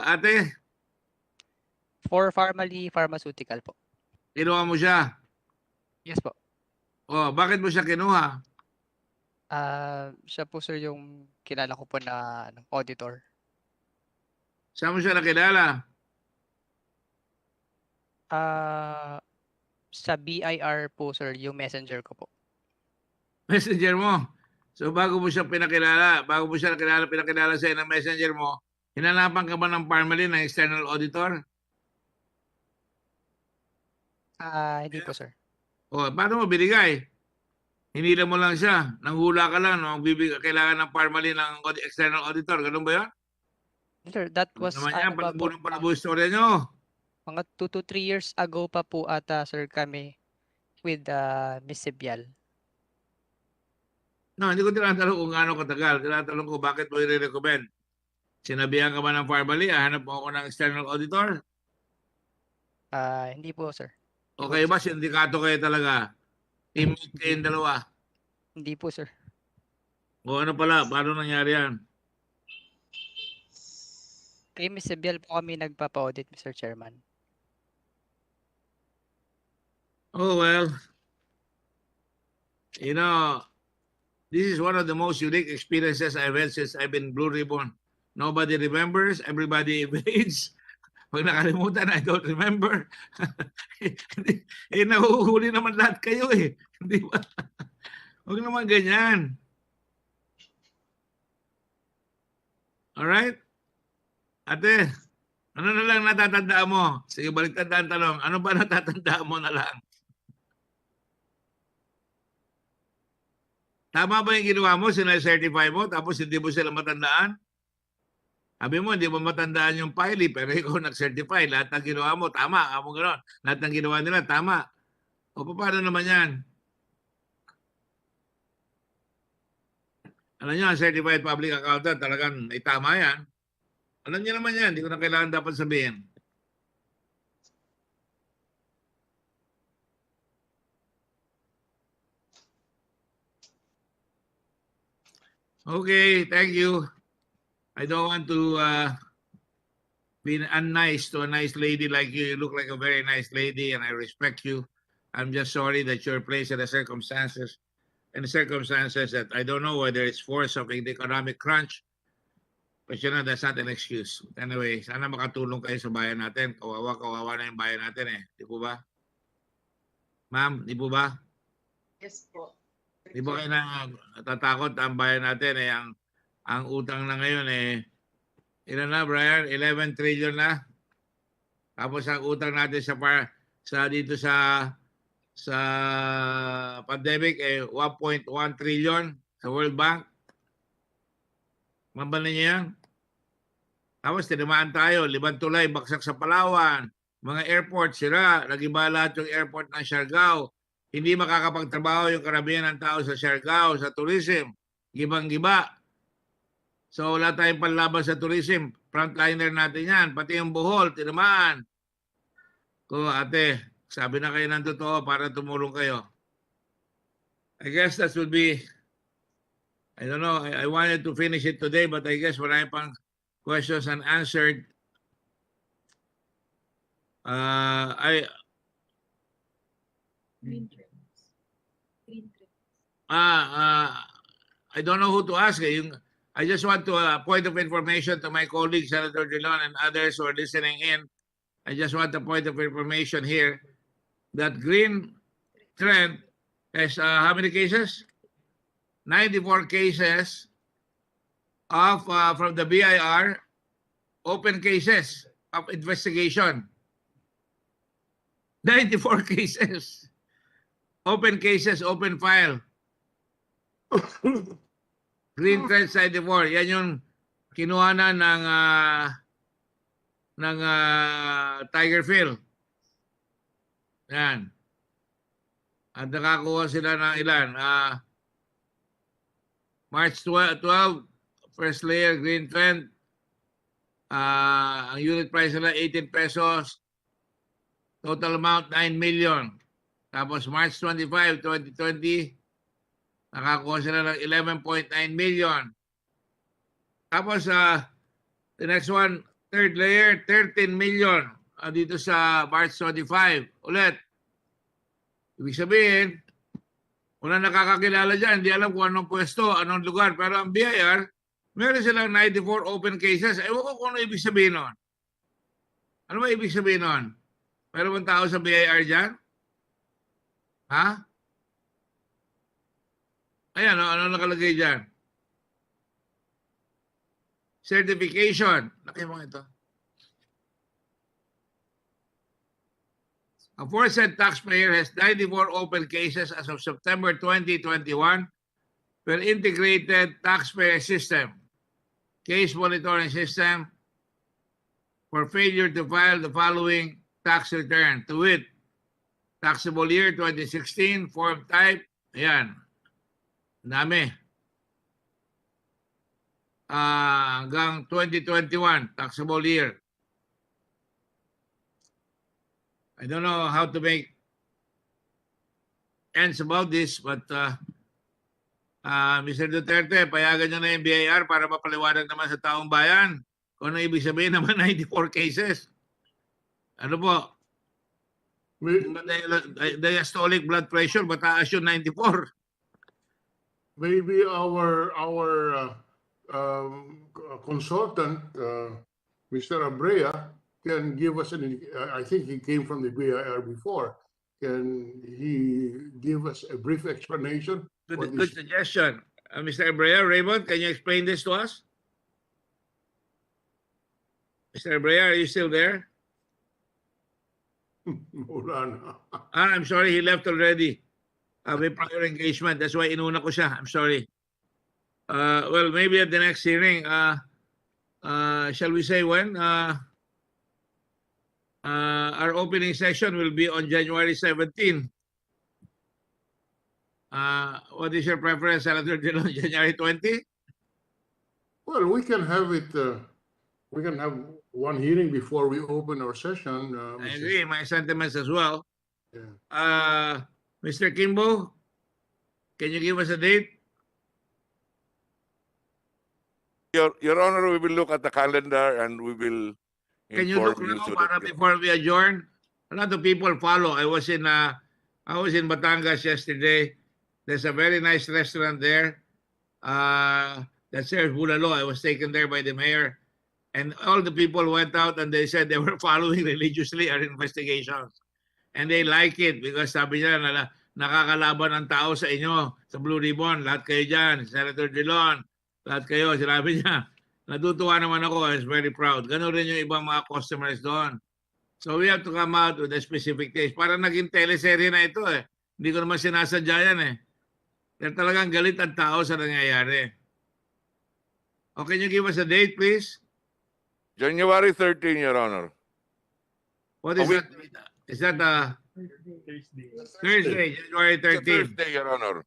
ate? For Pharmally Pharmaceutical po. Kinuha mo siya? Yes po. Oh, bakit mo siya kinuha? Siya po sir yung kilala ko po na auditor. Saan mo siya nakilala? Sa BIR po sir, yung messenger ko po. Messenger mo. So bago mo siya pinakilala sa'yo ng messenger mo, hinanapan ka ba ng Pharmally ng external auditor? Hindi po sir. O, paano mo binigay? Hinila mo lang siya. Nanghula ka lang, no? Kailangan ng Pharmally ng external auditor. Ganun ba yun? Sir, that was Naman yan, palabunan istorya nyo. mga 2 to 3 years ago pa po ata sir kami with Miss Sibyal. No, hindi ko tinatanong kung gaano katagal. Tinatanong ko bakit mo i-recommend. Sinabihan ka ba ng Pharmally? Hanap mo ako ng external auditor? Hindi po sir. Okay ba? Sindikato kayo talaga? Teammate kayong dalawa? Hindi po sir. O ano pala? Paano nangyari yan? Kay Miss Sibyal po kami nagpapa-audit, Mr. Chairman. Oh well, You know, this is one of the most unique experiences I've had since I've been Blue Ribbon. Nobody remembers, everybody evades. Pag nakalimutan, I don't remember. Nahuhuli naman lahat kayo eh. Di ba? Huwag naman ganyan. Alright? Ate, ano na lang natatandaan mo? Sige, balik tandaan tanong. Ano ba natatandaan mo na lang? Tama ba yung ginawa mo? Sina-certify mo tapos hindi mo sila matandaan? Sabi mo, hindi mo matandaan yung pile, pero ikaw nag-certify. Lahat ng ginawa mo, tama. Amo gano'n. Lahat ng ginawa nila, tama. O paano naman yan? Alam niyo, ang certified public accountant, talagang ay tama yan. Alam niyo naman yan, hindi ko na kailangan dapat sabihin. Okay, thank you. I don't want to be unnice to a nice lady like you. You look like a very nice lady and I respect you. I'm just sorry that you're placed in the circumstances that I don't know whether it's force of an economic crunch. But you know, that's not an excuse. Anyway, sana makatulong kayo sa bayan natin. Kawawa na yung bayan natin eh. Di po ba? Ma'am, di po ba? Yes po. Di ba kayo natatakot ang bayan natin eh? Ang utang na ngayon eh, ilan na Brian? 11 trillion na. Tapos ang utang natin dito sa pandemic eh 1.1 trillion sa World Bank. Mabalan niyo yan? Tapos tinamaan tayo, Libang Tulay, baksak sa Palawan, mga airport sira, nagiba lahat yung airport ng Siargao. Hindi makakapagtrabaho yung karamihan ng tao sa Siargao, sa tourism. Gibang-giba. So wala tayong panlaban sa tourism. Frontliner natin yan. Pati yung Bohol, tinamaan. Ko ate, sabi na kayo ng totoo para tumulong kayo. I guess that would be, I don't know, I wanted to finish it today, but I guess marami pang questions unanswered. I don't know who to ask. I just want to point of information to my colleague, Senator Dillon, and others who are listening in. I just want a point of information here that green trend has how many cases? 94 cases of from the BIR open cases of investigation. 94 cases. Open cases, open file. Green Trend 94. Yan yung kinuha na ng Tiger Phil. Yan. At nakakuha sila ng ilan. March 12, first layer, Green Trend. Ang unit price nila 18 pesos. Total amount 9 million. Tapos March 25, 2020, nakakuha sila ng 11.9 million. Tapos the next one, third layer, 13 million. Dito sa March 25. Ulit. Ibig sabihin, wala nakakakilala dyan. Hindi alam kung anong pwesto, anong lugar. Pero ang BIR, meron silang 94 open cases. Ewan ko kung ano ibig sabihin nun. Ano ba ibig sabihin nun? Meron bang tao sa BIR dyan? Ha? Ayan, ano nakalagay dyan? Certification. Laki mo ito. A aforesaid taxpayer has 94 open cases as of September 2021 per integrated taxpayer system, case monitoring system for failure to file the following tax return. To wit, taxable year 2016, form type, ayan, dami. Hanggang 2021, taxable year. I don't know how to make ends about this, but Mr. Duterte, payagan nyo na yung BIR para mapaliwanag naman sa taong bayan kung ano ibig sabihin naman 94 cases. Ano po? Diastolic blood pressure, mataas yung 94. maybe our consultant, Mr. Abrea, can give us I think he came from the BIR before. Can he give us a brief explanation? Good suggestion. Mr. Abrea, Raymond, can you explain this to us? Mr. Abrea, are you still there? I'm sorry, he left already. May prior engagement. That's why inuna ko siya. I'm sorry. Well, maybe at the next hearing, shall we say when? Our opening session will be on January 17. What is your preference, Senator Dillon? January 20? Well, we can have it. We can have one hearing before we open our session. I agree. My sentiments as well. Yeah. Mr. Kimbo, can you give us a date? Your Honor, we will look at the calendar and we will Can you look inform you now so para that before we adjourn? A lot of people follow. I was in Batangas yesterday. There's a very nice restaurant there that serves bulalo. I was taken there by the mayor. And all the people went out and they said they were following religiously our investigations. And they like it because sabi nila na nakakalaban ang tao sa inyo, sa Blue Ribbon. Lahat kayo dyan, Senator Dillon, lahat kayo, sinabi niya. Natutuwa naman ako. I was very proud. Ganun rin yung ibang mga customers doon. So we have to come out with a specific case. Parang naging teleserye na ito eh. Hindi ko naman sinasadya yan eh. Kaya talagang galit ang tao sa nangyayari. Oh, can you give us a date, please? January 13, Your Honor. What is that? Is that Thursday, January 13? Thursday, Your Honor.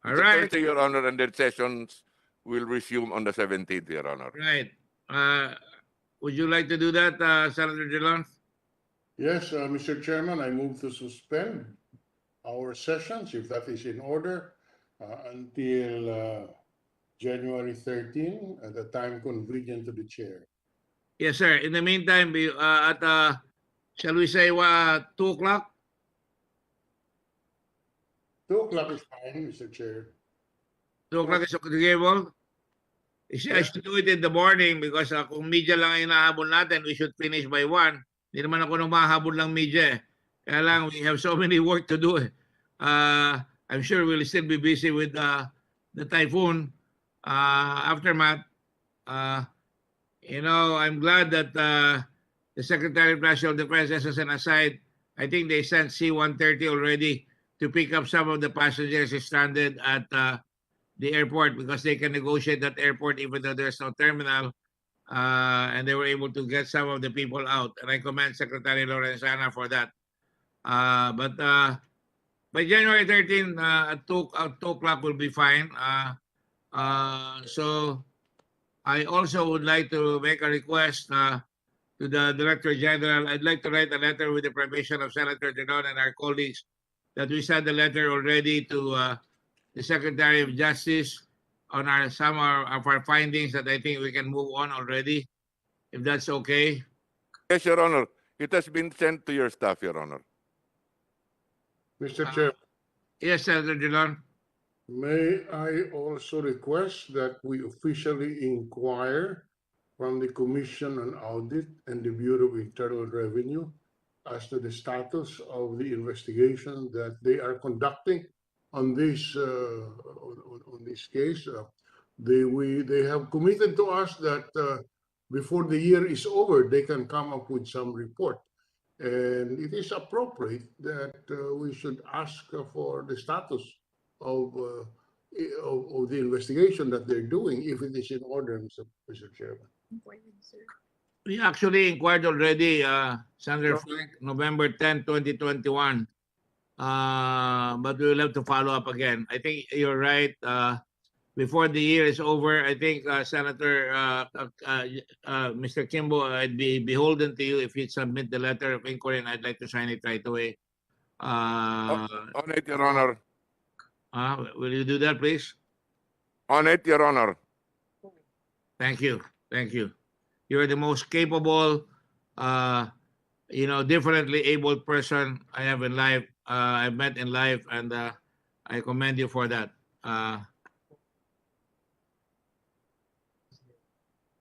All right. Thursday, Your Honor, and then sessions will resume on the 17th, Your Honor. Right. Would you like to do that, Senator Dillon? Yes, Mr. Chairman, I move to suspend our sessions, if that is in order, until January 13 at the time convenient to the chair. Yes, sir. In the meantime, shall we say 2 o'clock? 2 o'clock is fine, Mr. Chair. 2 o'clock is agreeable? I should do it in the morning because kung media lang ang hinahabol natin, we should finish by 1. Hindi naman ako nung mahabol ng media eh. Kaya lang, we have so many work to do eh. I'm sure we'll still be busy with the typhoon aftermath. You know, I'm glad that the Secretary of National Defense, SSN aside, I think they sent C-130 already to pick up some of the passengers stranded at the airport because they can negotiate that airport even though there's no terminal. And they were able to get some of the people out. And I commend Secretary Lorenzana for that. But by January 13, at 2 o'clock will be fine. So I also would like to make a request to the Director General. I'd like to write a letter with the permission of Senator Dillon and our colleagues that we sent a letter already to the Secretary of Justice on some of our findings that I think we can move on already, if that's okay. Yes, Your Honor. It has been sent to your staff, Your Honor. Mr. Chair. Yes, Senator Dillon. May I also request that we officially inquire from the Commission on Audit and the Bureau of Internal Revenue as to the status of the investigation that they are conducting on this case. They have committed to us that before the year is over, they can come up with some report. And it is appropriate that we should ask for the status of the investigation that they're doing, if it is in order, Mr. Chairman. We actually inquired already, Senator Frank, November 10, 2021. But we will have to follow up again. I think you're right. Before the year is over, I think Senator Mr. Kimbo, I'd be beholden to you if you submit the letter of inquiry, and I'd like to sign it right away. On it, Your Honor. Will you do that, please? On it, Your Honor. Thank you. Thank you. You're the most capable, differently abled person I have in life. I've met in life, and I commend you for that.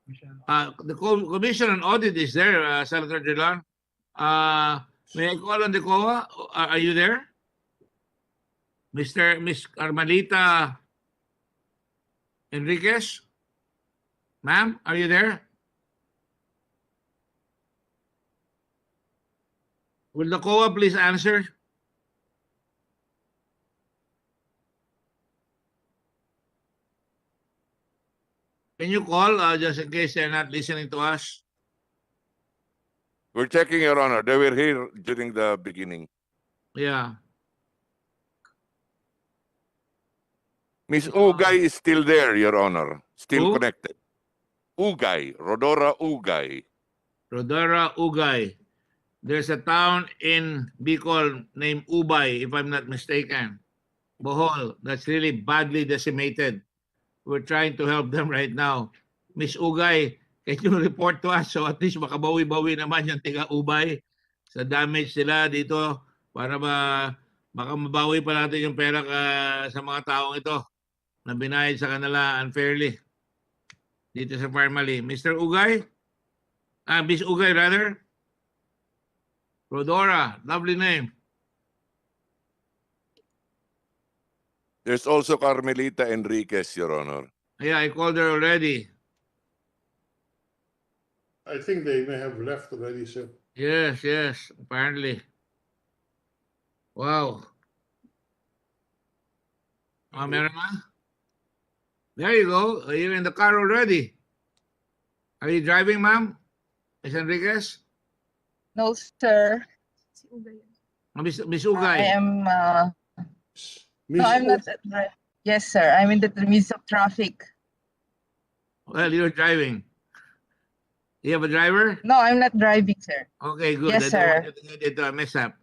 The Commission on Audit is there, Senator Drilon. May I call on the COA? Are you there? Miss Carmelita Enriquez? Ma'am, are you there? Will the COA please answer? Can you call just in case they're not listening to us? We're checking, Your Honor. They were here during the beginning. Yeah. Miss Ugay is still there, Your Honor. Still Who? connected. Ugay, Rodora Ugay. Rodora Ugay. There's a town in Bicol named Ubay, if I'm not mistaken. Bohol, that's really badly decimated. We're trying to help them right now. Miss Ugay, can you report to us so at least makabawi-bawi naman yung tiga Ubay sa damage sila dito para baka mabawi pa natin yung pera sa mga taong ito na binayad sa kanila unfairly dito sa Pharmally. Mr. Ugay? Miss Ugay rather? Rodora, lovely name. There's also Carmelita Enriquez, Your Honor. Yeah, I called her already. I think they may have left already, sir. Yes, apparently. Wow. Meron na? There you go. You're in the car already. Are you driving, ma'am? Miss Enriquez? No, sir. Miss Ugay. I am. No, I'm not. Yes, sir. I'm in the midst of traffic. Well, you're driving. You have a driver? No, I'm not driving, sir. Okay, good. Yes, I don't sir. want you to get into a mess up.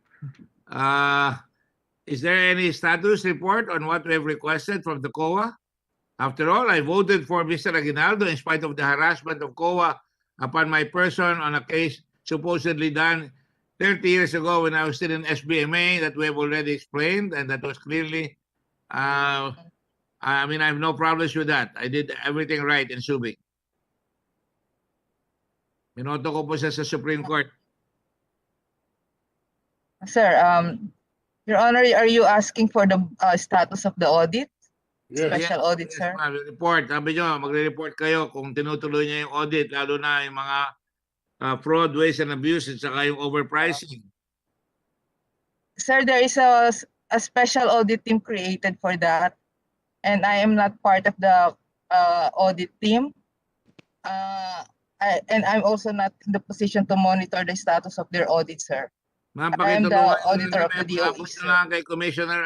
Is there any status report on what we have requested from the COA? After all, I voted for Mr. Aguinaldo in spite of the harassment of COA upon my person on a case supposedly done 30 years ago when I was still in SBMA that we have already explained, and that was clearly, I mean, I have no problems with that. I did everything right in Subic. Binoto ko po siya sa Supreme Court. Sir, Your Honor, are you asking for the status of the audit? Yes. Special audit, sir? Ma'am, report. Sabi nyo, magre-report kayo kung tinutuloy niya yung audit, lalo na yung mga fraud, waste, and abuse, at saka yung overpricing. Sir, there is a special audit team created for that, and I am not part of the audit team. And I'm also not in the position to monitor the status of their audit, sir. Ma'am, I am the pakitulungan auditor of the DOE, Paabot sir. na lang kay Commissioner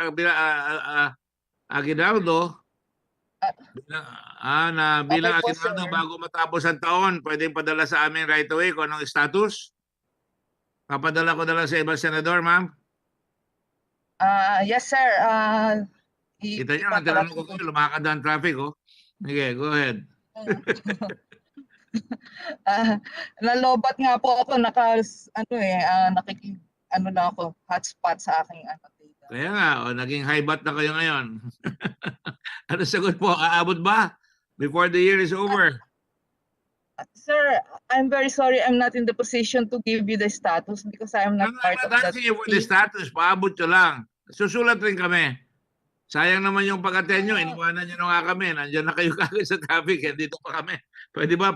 Aguinaldo. Bilang Okay po, Aguinaldo, sir. bago matapos ang taon, pwedeng padala sa amin right away kung anong status. Papadala ko dala sa ibang senador, ma'am. Yes, sir. Kita nyo, ang tinanong ko kayo, lumakad ang traffic, oh. Okay, go ahead. Nalobat nga po ako, lang ako, hotspot sa aking data. Kaya nga, naging high bat na kayo ngayon. Ano sagot po? Aabot ba? Before the year is over? Sir, I'm very sorry I'm not in the position to give you the status because I am not part of that Asking you for the team. status, paabot nyo lang. Susulat rin kami. Sayang naman yung pag-attend nyo, iniwanan nyo na nga kami. Nandiyan na kayo kagad sa traffic, dito pa kami. Pwede ba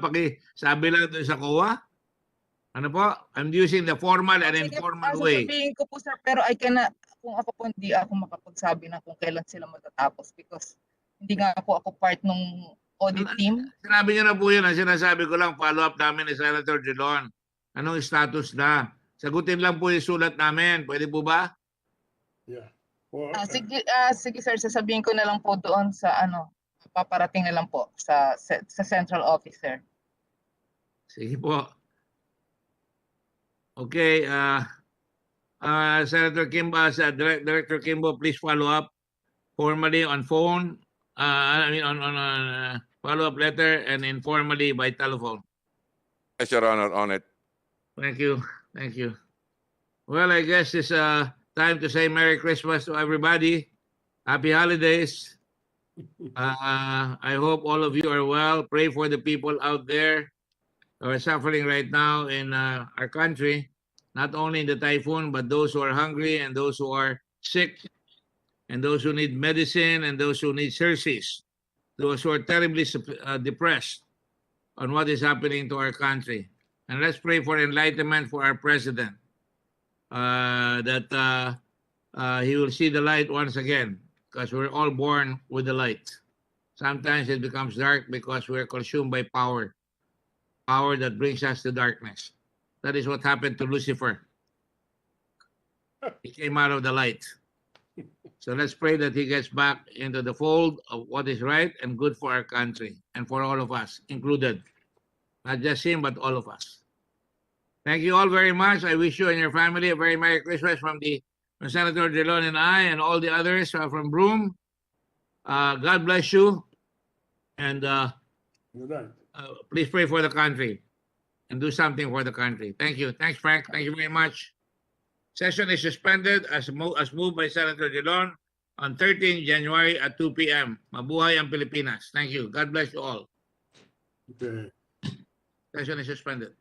sabi lang doon sa COA? Ano po? I'm using the formal and informal way. Sasabihin ko po, sir, pero kung ako po hindi ako makapagsabi na kung kailan sila matatapos because hindi nga po ako part ng audit team. Sinabi niyo na po yun. Ang sinasabi ko lang, follow-up namin ni Senator Drilon. Anong status na? Sagutin lang po yung sulat namin. Pwede po ba? Yeah. Well, Sige sir, sasabihin ko na lang po doon sa paparating na lang po sa central office, sir. Sige po. Okay, Senator Kimbo, Director Kimbo, please follow up formally on phone, on follow-up letter and informally by telephone. Yes, Your Honor, on it. Thank you. Well, I guess it's time to say Merry Christmas to everybody. Happy holidays. I hope all of you are well. Pray for the people out there are suffering right now in our country, not only in the typhoon, but those who are hungry and those who are sick and those who need medicine and those who need services, those who are terribly depressed on what is happening to our country. And let's pray for enlightenment for our president, that he will see the light once again, because we're all born with the light. Sometimes it becomes dark because we're consumed by power that brings us to darkness. That is what happened to Lucifer. He came out of the light. So let's pray that he gets back into the fold of what is right and good for our country and for all of us, included. Not just him, but all of us. Thank you all very much. I wish you and your family a very Merry Christmas from Senator Delon and I and all the others from Broome. God bless you. And please pray for the country and do something for the country. Thank you. Thanks, Frank. Thank you very much. Session is suspended as moved by Senator Delon on 13 January at 2 p.m. Mabuhay ang Pilipinas. Thank you. God bless you all. Okay. Session is suspended.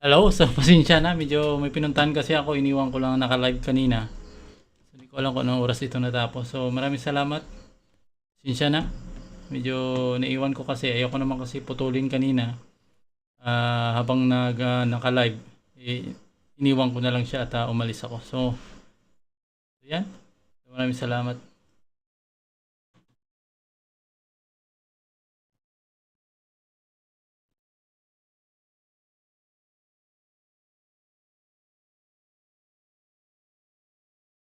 Hello, so pasensya na. Medyo may pinuntahan kasi ako. Iniwan ko lang naka-live kanina. So, hindi ko alam kung anong oras ito natapos. So maraming salamat. Pasensya na. Medyo naiwan ko kasi. Ayoko naman kasi putulin kanina. Habang naka-live. Iniwan ko na lang siya at umalis ako. So, yan. Maraming salamat.